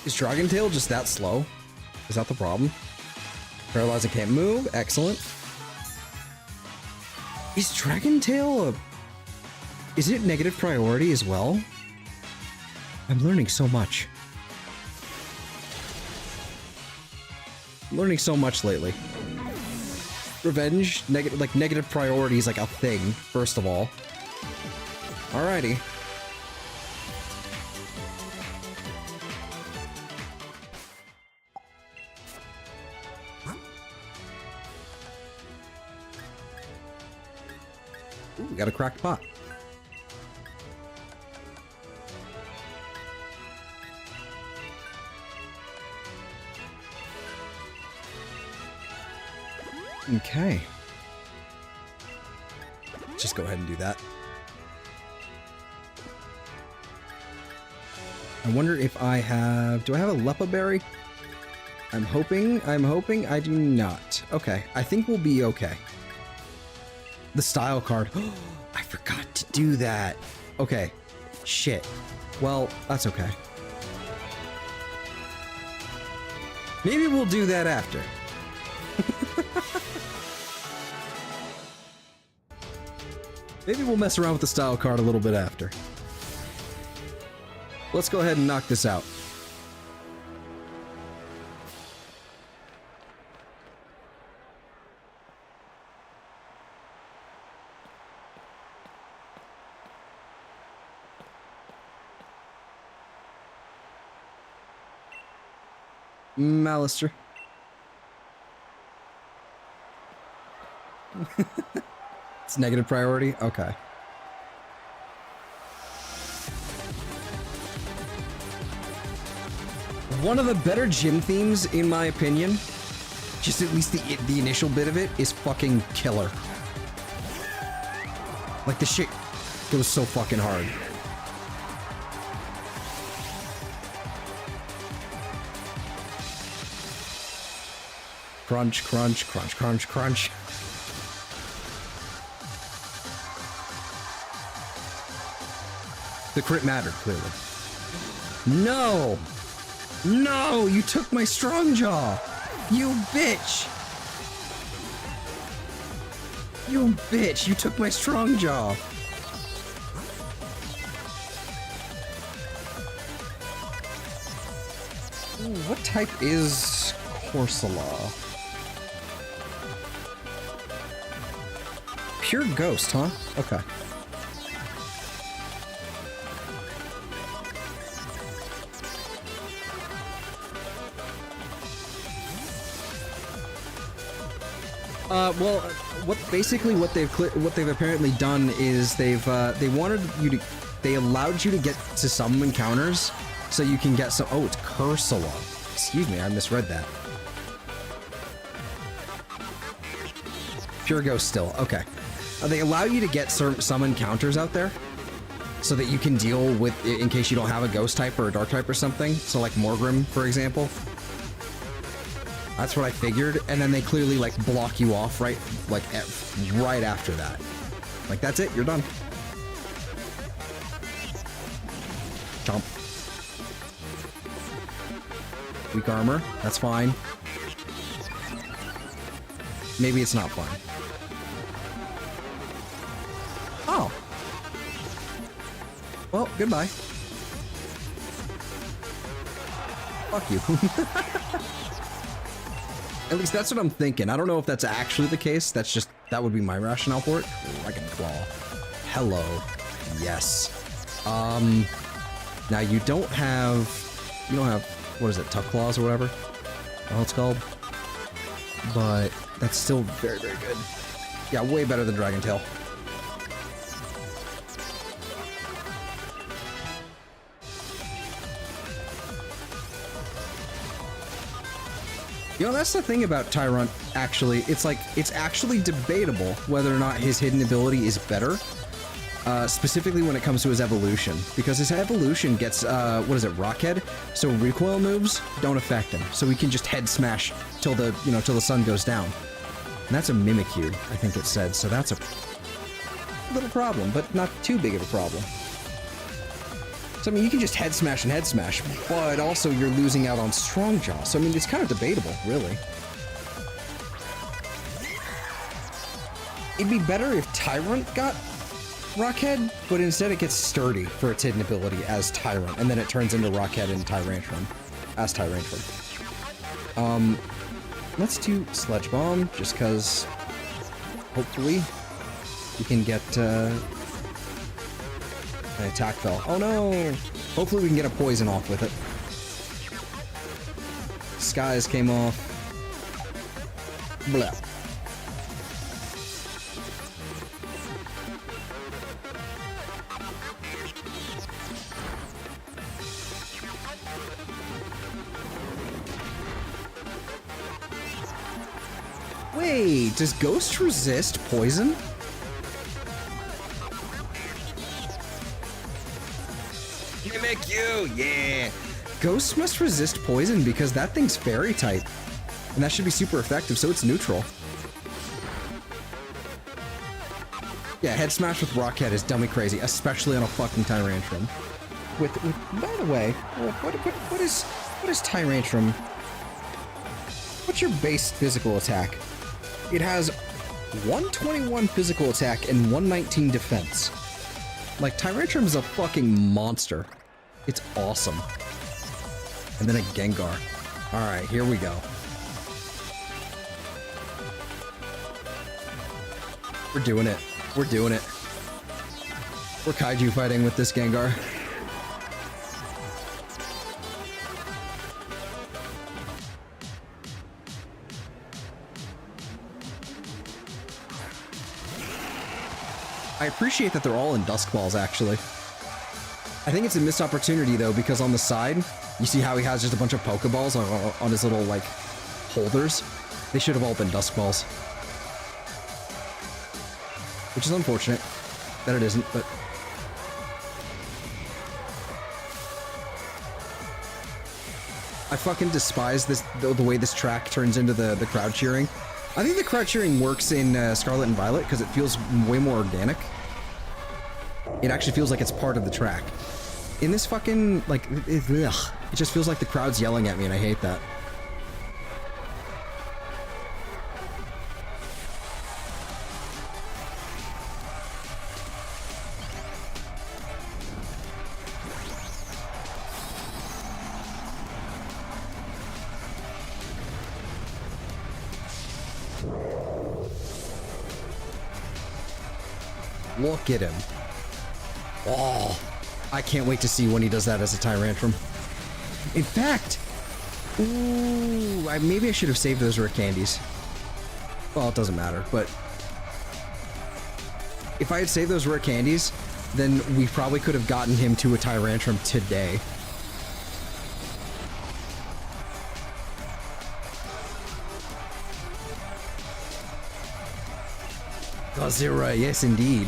Is Dragon Tail just that slow? Is that the problem? Paralyzing can't move. Excellent. Is Dragon Tail a... Is it negative priority as well? I'm learning so much. Learning so much lately. Revenge, negative priority is like a thing, first of all. Alrighty. Ooh, we got a cracked pot. Okay. Just go ahead and do that. I wonder if I have... Do I have a Lepa Berry? I'm hoping I do not. Okay, I think we'll be okay. The style card. I forgot to do that. Okay. Shit. Well, that's okay. Maybe we'll do that after. Maybe we'll mess around with the style card a little bit after. Let's go ahead and knock this out. Malister. It's negative priority? Okay. One of the better gym themes, in my opinion, just at least the initial bit of it, is fucking killer. Like, the shit goes so fucking hard. Crunch, crunch, crunch, crunch, crunch. The crit mattered, clearly. No! No! You took my strong jaw! You bitch! You bitch! You took my strong jaw! Ooh, what type is Corsola? Pure ghost, huh? Okay. Well, what they've apparently done is they allowed you to get to some encounters, so you can get some. Oh, it's Cursula. Excuse me, I misread that. Pure ghost still. Okay. They allow you to get some encounters out there, so that you can deal with in case you don't have a ghost type or a dark type or something. So like Morgrim, for example. That's what I figured, and then they clearly like block you off right after that. Like, that's it, you're done. Jump. Weak armor, that's fine. Maybe it's not fine. Oh. Well, goodbye. Fuck you. At least that's what I'm thinking. I don't know if that's actually the case. That would be my rationale for it. Dragon Claw. Hello. Yes. Now you don't have, what is it, Tuck Claws or whatever? What it's called? But that's still very, very good. Yeah, way better than Dragon Tail. You know, that's the thing about Tyrant, actually. It's like, it's actually debatable whether or not his hidden ability is better. Specifically when it comes to his evolution. Because his evolution gets, what is it, Rockhead? So recoil moves don't affect him. So he can just head smash till the, till the sun goes down. And that's a Mimikyu, I think it said. So that's a little problem, but not too big of a problem. So, I mean, you can just head smash and head smash, but also you're losing out on Strong Jaw. So, I mean, it's kind of debatable, really. It'd be better if Tyrant got Rockhead, but instead it gets Sturdy for its hidden ability as Tyrant, and then it turns into Rockhead and Tyrantrum as Tyrantrum. Let's do Sledge Bomb, just because hopefully we can get, an attack fell. Oh no! Hopefully we can get a poison off with it. Skies came off. Blah. Wait, does Ghost resist poison? Mimic you, yeah. Ghost must resist poison because that thing's fairy type. And that should be super effective, so it's neutral. Yeah, head smash with Rockhead is dummy crazy, especially on a fucking Tyrantrum. With by the way, what is Tyrantrum? What's your base physical attack? It has 121 physical attack and 119 defense. Like, Tyrantrum's a fucking monster. It's awesome. And then a Gengar. Alright, here we go. We're doing it. We're doing it. We're kaiju fighting with this Gengar. I appreciate that they're all in Dusk Balls, actually. I think it's a missed opportunity, though, because on the side, you see how he has just a bunch of Pokeballs on his little, like, holders? They should have all been Dusk Balls. Which is unfortunate. that it isn't, but... I fucking despise this, the way this track turns into the crowd cheering. I think the crowd cheering works in Scarlet and Violet because it feels way more organic. It actually feels like it's part of the track. In this fucking, like, it just feels like the crowd's yelling at me, and I hate that. Look at him. Oh, I can't wait to see when he does that as a Tyrantrum. In fact, ooh, maybe I should have saved those rare candies. Well, it doesn't matter, but if I had saved those rare candies, then we probably could have gotten him to a Tyrantrum today. Gazira, yes indeed.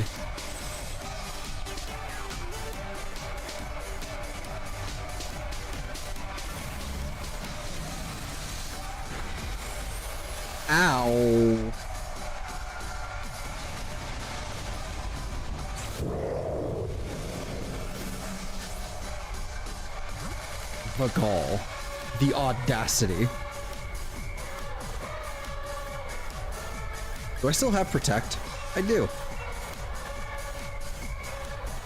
Ow. The gall. The audacity. Do I still have Protect? I do.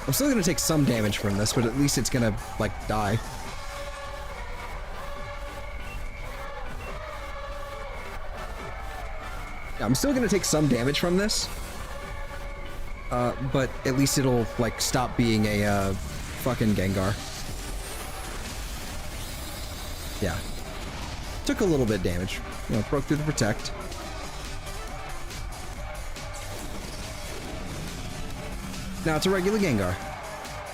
I'm still gonna take some damage from this, but at least it's gonna, like, die. Yeah, I'm still gonna take some damage from this. But at least it'll, like, stop being a, fucking Gengar. Yeah. Took a little bit of damage. You know, broke through the Protect. Now it's a regular Gengar.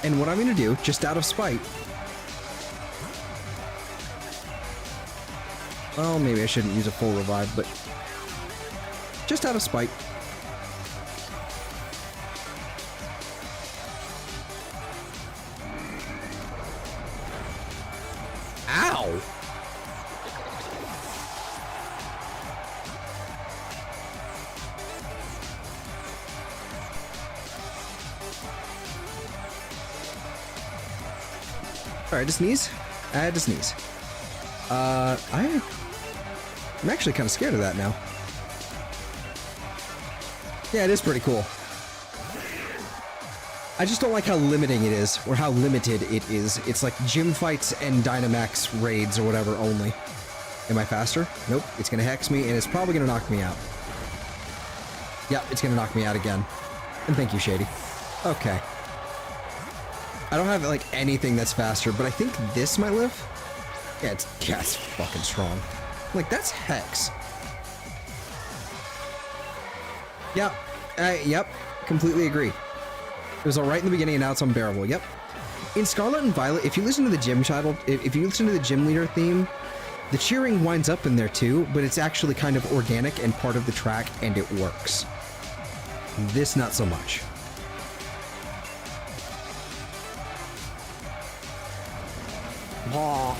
And what I'm gonna do, just out of spite... Well, maybe I shouldn't use a full revive, but... just out of spite. Ow! Alright, to sneeze. I had to sneeze. I'm actually kind of scared of that now. Yeah, it is pretty cool. I just don't like how limiting it is, or how limited it is. It's like gym fights and Dynamax raids or whatever only. Am I faster? Nope. It's gonna hex me, and it's probably gonna knock me out. Yep, it's gonna knock me out again. And thank you, Shady. Okay. I don't have, like, anything that's faster, but I think this might live. Yeah, it's fucking strong. Like, that's Hex. Yep. Yep. Completely agree. It was alright in the beginning, and now it's unbearable. Yep. In Scarlet and Violet, if you listen to the gym title, if you listen to the gym leader theme, the cheering winds up in there too, but it's actually kind of organic and part of the track, and it works. This, not so much. Oh.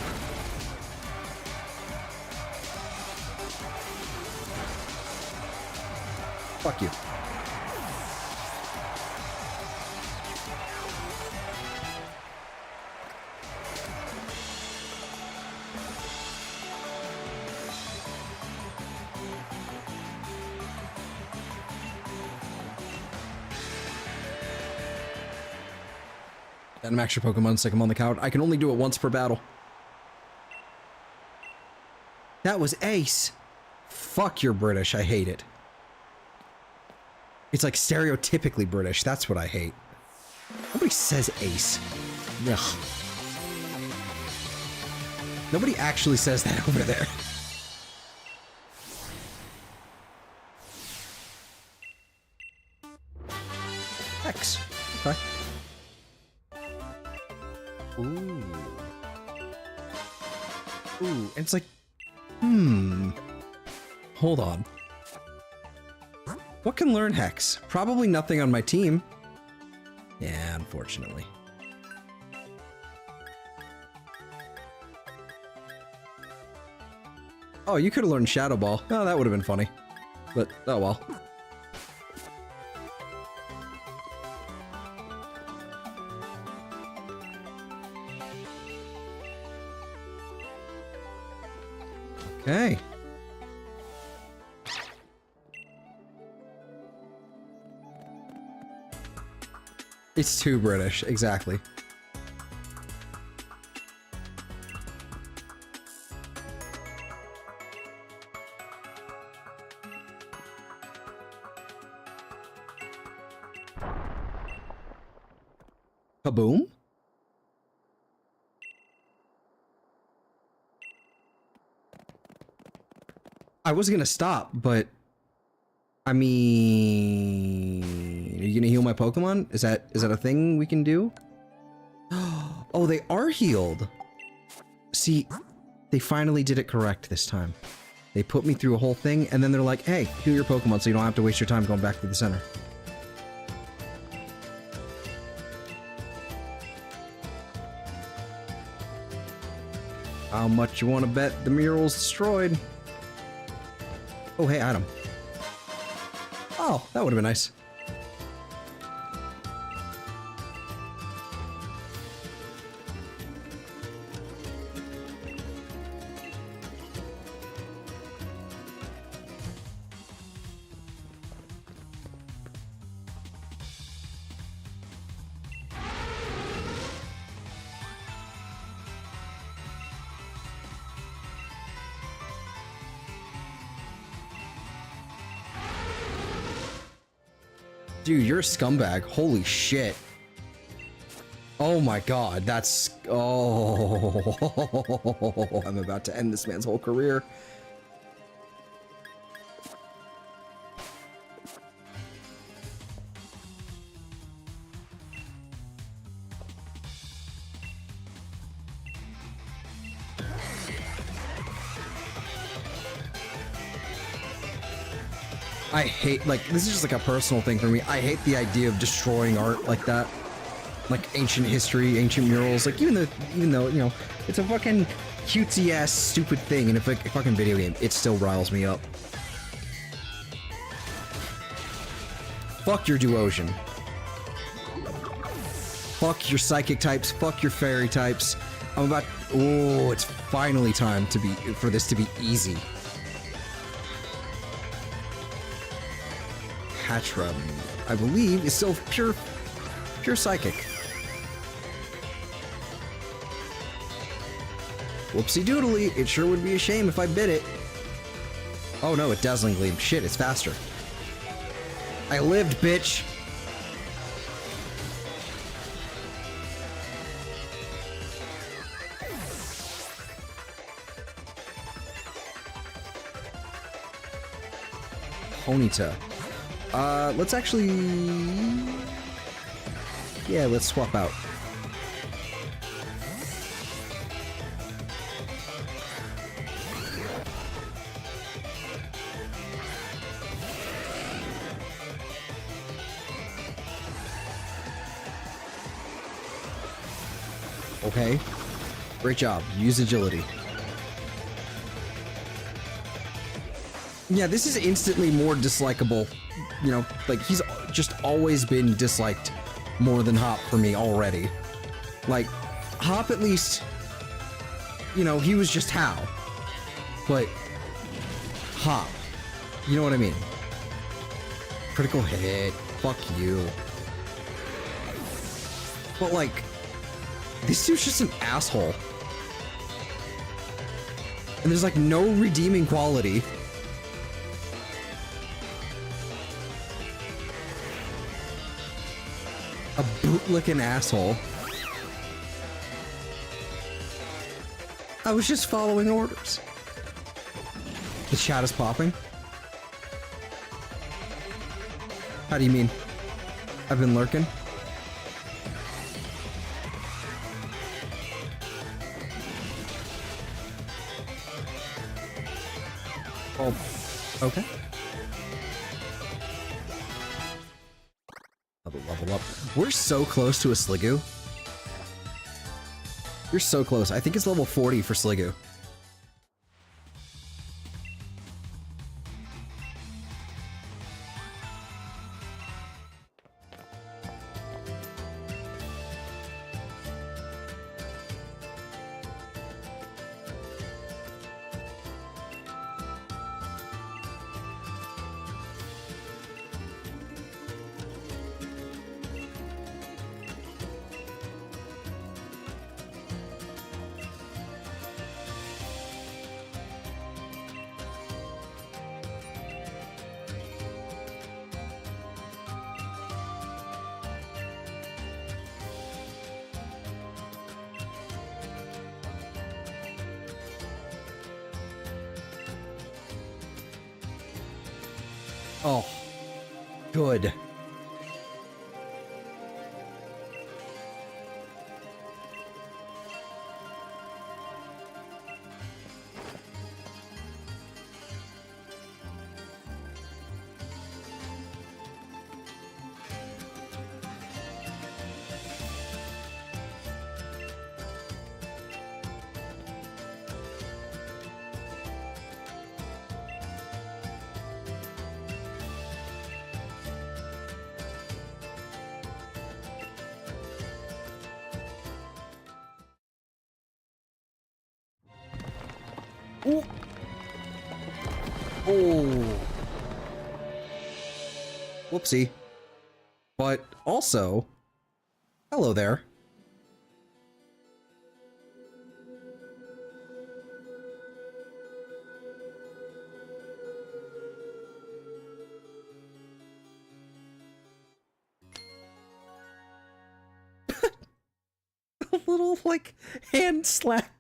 Fuck you. Dynamax your Pokemon, stick them on the couch. I can only do it once per battle. That was ace. Fuck, you're British. I hate it. It's like stereotypically British. That's what I hate. Nobody says ace. Ugh. Nobody actually says that over there. X. Okay. Ooh. Ooh, it's like... Hold on. What can learn Hex? Probably nothing on my team. Yeah, unfortunately. Oh, you could have learned Shadow Ball. Oh, that would have been funny. But, oh well. Okay. It's too British, exactly. Kaboom? I was gonna stop, but I mean, are you gonna heal my Pokemon? Is that a thing we can do? Oh, they are healed. See, they finally did it correct this time. They put me through a whole thing, and then they're like, hey, heal your Pokemon so you don't have to waste your time going back to the center. How much you want to bet the mural's destroyed? Oh, hey, item. Oh, that would have been nice. Dude, you're a scumbag. Holy shit. Oh my god, that's... Oh, I'm about to end this man's whole career. I hate, like, this is just like a personal thing for me. I hate the idea of destroying art like that. Like ancient history, ancient murals. Like, even though, you know, it's a fucking cutesy ass stupid thing in a fucking video game, it still riles me up. Fuck your Duosion. Fuck your psychic types, fuck your fairy types. I'm about, oh, it's finally time for this to be easy. Hatchram, I believe, is still pure psychic. Whoopsie doodly, it sure would be a shame if I bit it. Oh no, it Dazzling Gleam. Shit, it's faster. I lived, bitch! Ponyta. Let's actually... Yeah, let's swap out. Okay. Great job. Use agility. Yeah, this is instantly more dislikable. You know, like, he's just always been disliked more than Hop for me already. Like, Hop at least, you know, he was just How. But Hop, you know what I mean? Critical hit, fuck you. But like, this dude's just an asshole. And there's like no redeeming quality. A bootlicking asshole. I was just following orders. The chat is popping. How do you mean? I've been lurking. Oh, okay. Level up. We're so close to a Sliggoo. You're so close. I think it's level 40 for Sliggoo. Oh, good. Ooh. Oh. Whoopsie. But also, hello there. A little, like, hand slap.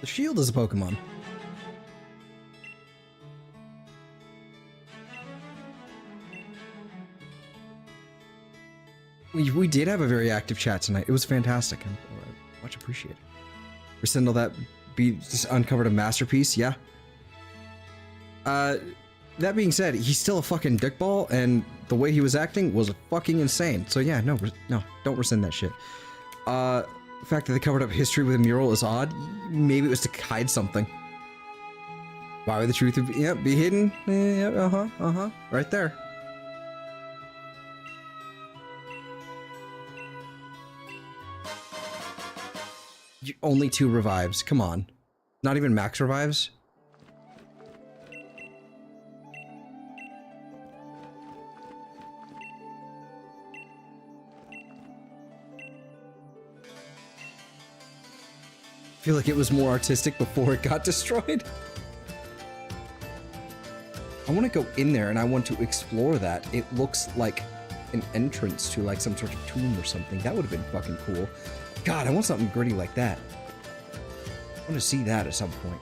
The shield is a Pokemon. We did have a very active chat tonight. It was fantastic. And much appreciated. Rescindle that just uncovered a masterpiece. Yeah. That being said, he's still a fucking dickball, and the way he was acting was fucking insane. So yeah, no, don't rescind that shit. The fact that they covered up history with a mural is odd. Maybe it was to hide something. Why would the truth be hidden? Right there. Only 2 revives. Come on. Not even max revives? I feel like it was more artistic before it got destroyed. I want to go in there and I want to explore that. It looks like an entrance to like some sort of tomb or something. That would have been fucking cool. God, I want something gritty like that. I want to see that at some point.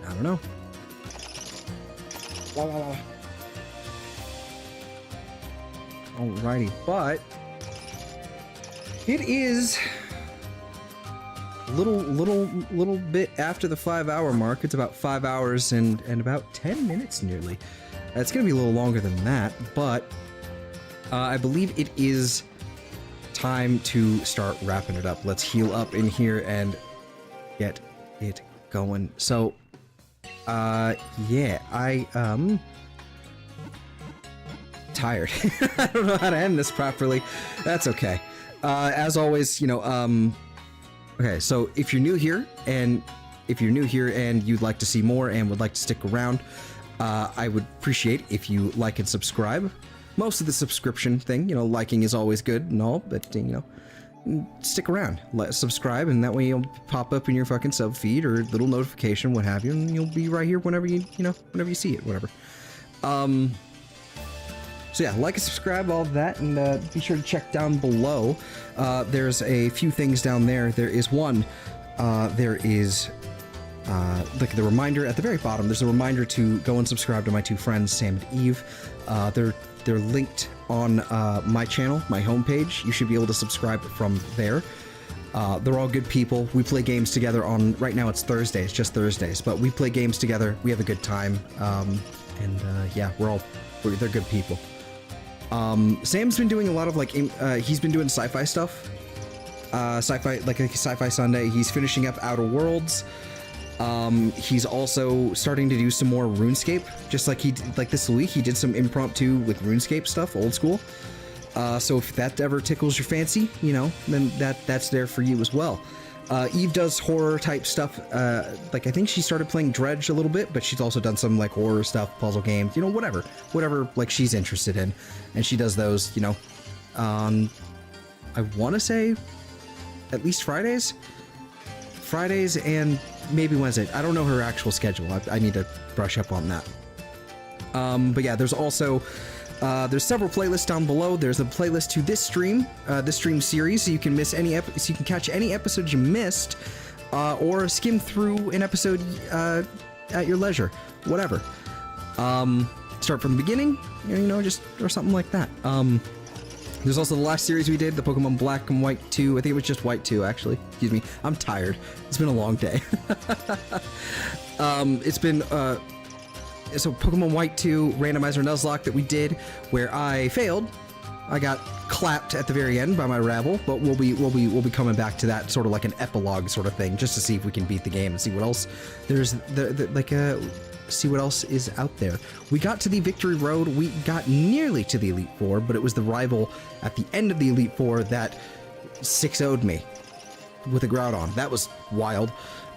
I don't know. La, la, la. Alrighty, but it is a little bit after the 5-hour mark. It's about 5 hours and about 10 minutes nearly. It's gonna be a little longer than that, but I believe it is time to start wrapping it up. Let's heal up in here and get it going. So, yeah, tired. I don't know how to end this properly. That's okay. As always, you know, okay, so if you're new here and you'd like to see more and would like to stick around, I would appreciate if you like and subscribe. most of the subscription thing. You know, liking is always good and all, but, you know, stick around, subscribe, and that way you'll pop up in your fucking sub feed or little notification, what have you, and you'll be right here whenever whenever you see it, whatever. So yeah, like and subscribe, all of that, and be sure to check down below. There's a few things down there. There is one, there is like the reminder at the very bottom. There's a reminder to go and subscribe to my two friends, Sam and Eve. They're linked on my channel, my homepage. You should be able to subscribe from there. They're all good people. We play games together on, right now it's Thursdays, just Thursdays, but we play games together. We have a good time. Yeah, they're good people. Sam's been doing a lot of like, he's been doing sci-fi stuff. Sci-fi, like a Sci-Fi Sunday. He's finishing up Outer Worlds. He's also starting to do some more RuneScape, just like like this week he did some impromptu with RuneScape stuff, old school. So if that ever tickles your fancy, you know, then that's there for you as well. Eve does horror type stuff. Like I think she started playing Dredge a little bit, but she's also done some like horror stuff, puzzle games, you know, whatever like she's interested in, and she does those, you know, I want to say at least Fridays and maybe Wednesday. I don't know her actual schedule. I need to brush up on that. But yeah, there's also there's several playlists down below. There's a playlist to this stream series, so you can miss any so you can catch any episodes you missed, or skim through an episode at your leisure, whatever. Start from the beginning, you know, just or something like that. There's also the last series we did, the Pokemon Black and White 2. I think it was just White 2, actually. Excuse me. I'm tired. It's been a long day. It's been, so Pokemon White 2 Randomizer Nuzlocke that we did, where I failed. I got clapped at the very end by my Rabble, but we'll be coming back to that, sort of like an epilogue sort of thing, just to see if we can beat the game and see what else there's, see what else is out there. We got to the Victory Road. We got nearly to the Elite Four, but it was the rival at the end of the Elite Four that 6-0'd me with a Groudon. That was wild.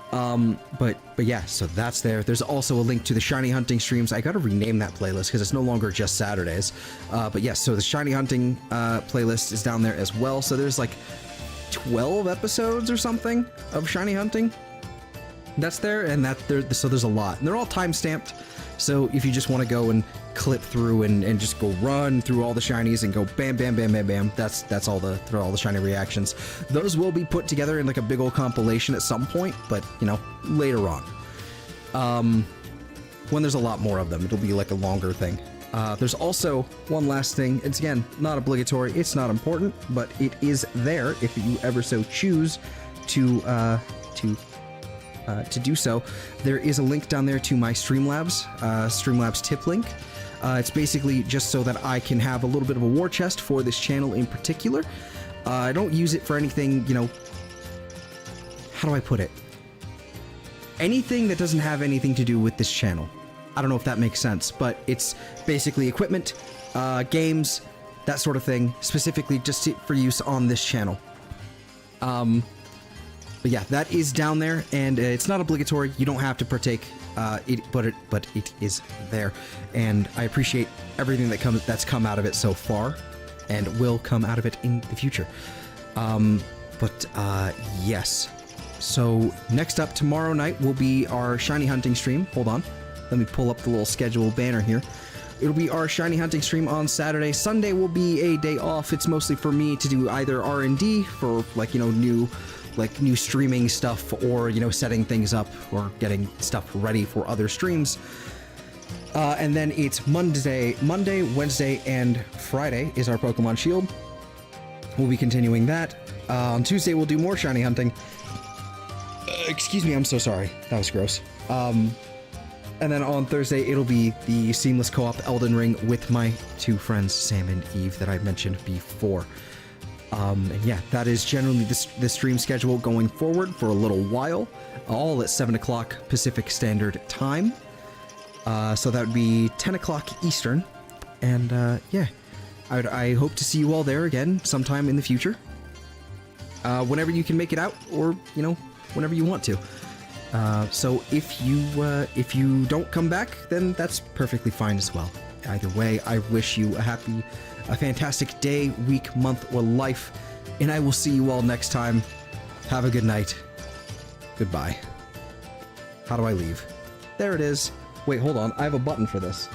But yeah, so that's there. There's also a link to the shiny hunting streams. I gotta rename that playlist because it's no longer just Saturdays. But yes, so the shiny hunting playlist is down there as well. So there's like 12 episodes or something of shiny hunting. That's there, and so there's a lot, and they're all time-stamped, so if you just want to go and clip through and just go run through all the shinies and go bam, bam, bam, bam, bam, that's all the shiny reactions. Those will be put together in like a big old compilation at some point, but, you know, later on. When there's a lot more of them, it'll be like a longer thing. There's also one last thing. It's, again, not obligatory, it's not important, but it is there if you ever so choose to do so. There is a link down there to my Streamlabs tip link. It's basically just so that I can have a little bit of a war chest for this channel in particular. I don't use it for anything, you know, how do I put it? Anything that doesn't have anything to do with this channel. I don't know if that makes sense, but it's basically equipment, games, that sort of thing, specifically just for use on this channel. But yeah, that is down there, and it's not obligatory. You don't have to partake, but it is there, and I appreciate everything that's come out of it so far, and will come out of it in the future. Yes. So next up tomorrow night will be our shiny hunting stream. Hold on, let me pull up the little schedule banner here. It'll be our shiny hunting stream on Saturday. Sunday will be a day off. It's mostly for me to do either R&D for, like, you know, new streaming stuff, or, you know, setting things up or getting stuff ready for other streams. And then it's Monday, Wednesday, and Friday is our Pokemon Shield. We'll be continuing that. On Tuesday, we'll do more shiny hunting. Excuse me, I'm so sorry. That was gross. And then on Thursday, it'll be the Seamless Co-op Elden Ring with my two friends, Sam and Eve, that I mentioned before. And yeah, that is generally the stream schedule going forward for a little while, all at 7 o'clock Pacific Standard Time. So that would be 10 o'clock Eastern. And yeah, I hope to see you all there again sometime in the future. Whenever you can make it out, or, you know, whenever you want to. So if you don't come back, then that's perfectly fine as well. Either way, I wish you a fantastic day, week, month, or life, and I will see you all next time. Have a good night. Goodbye. How do I leave? There it is. Wait, hold on. I have a button for this.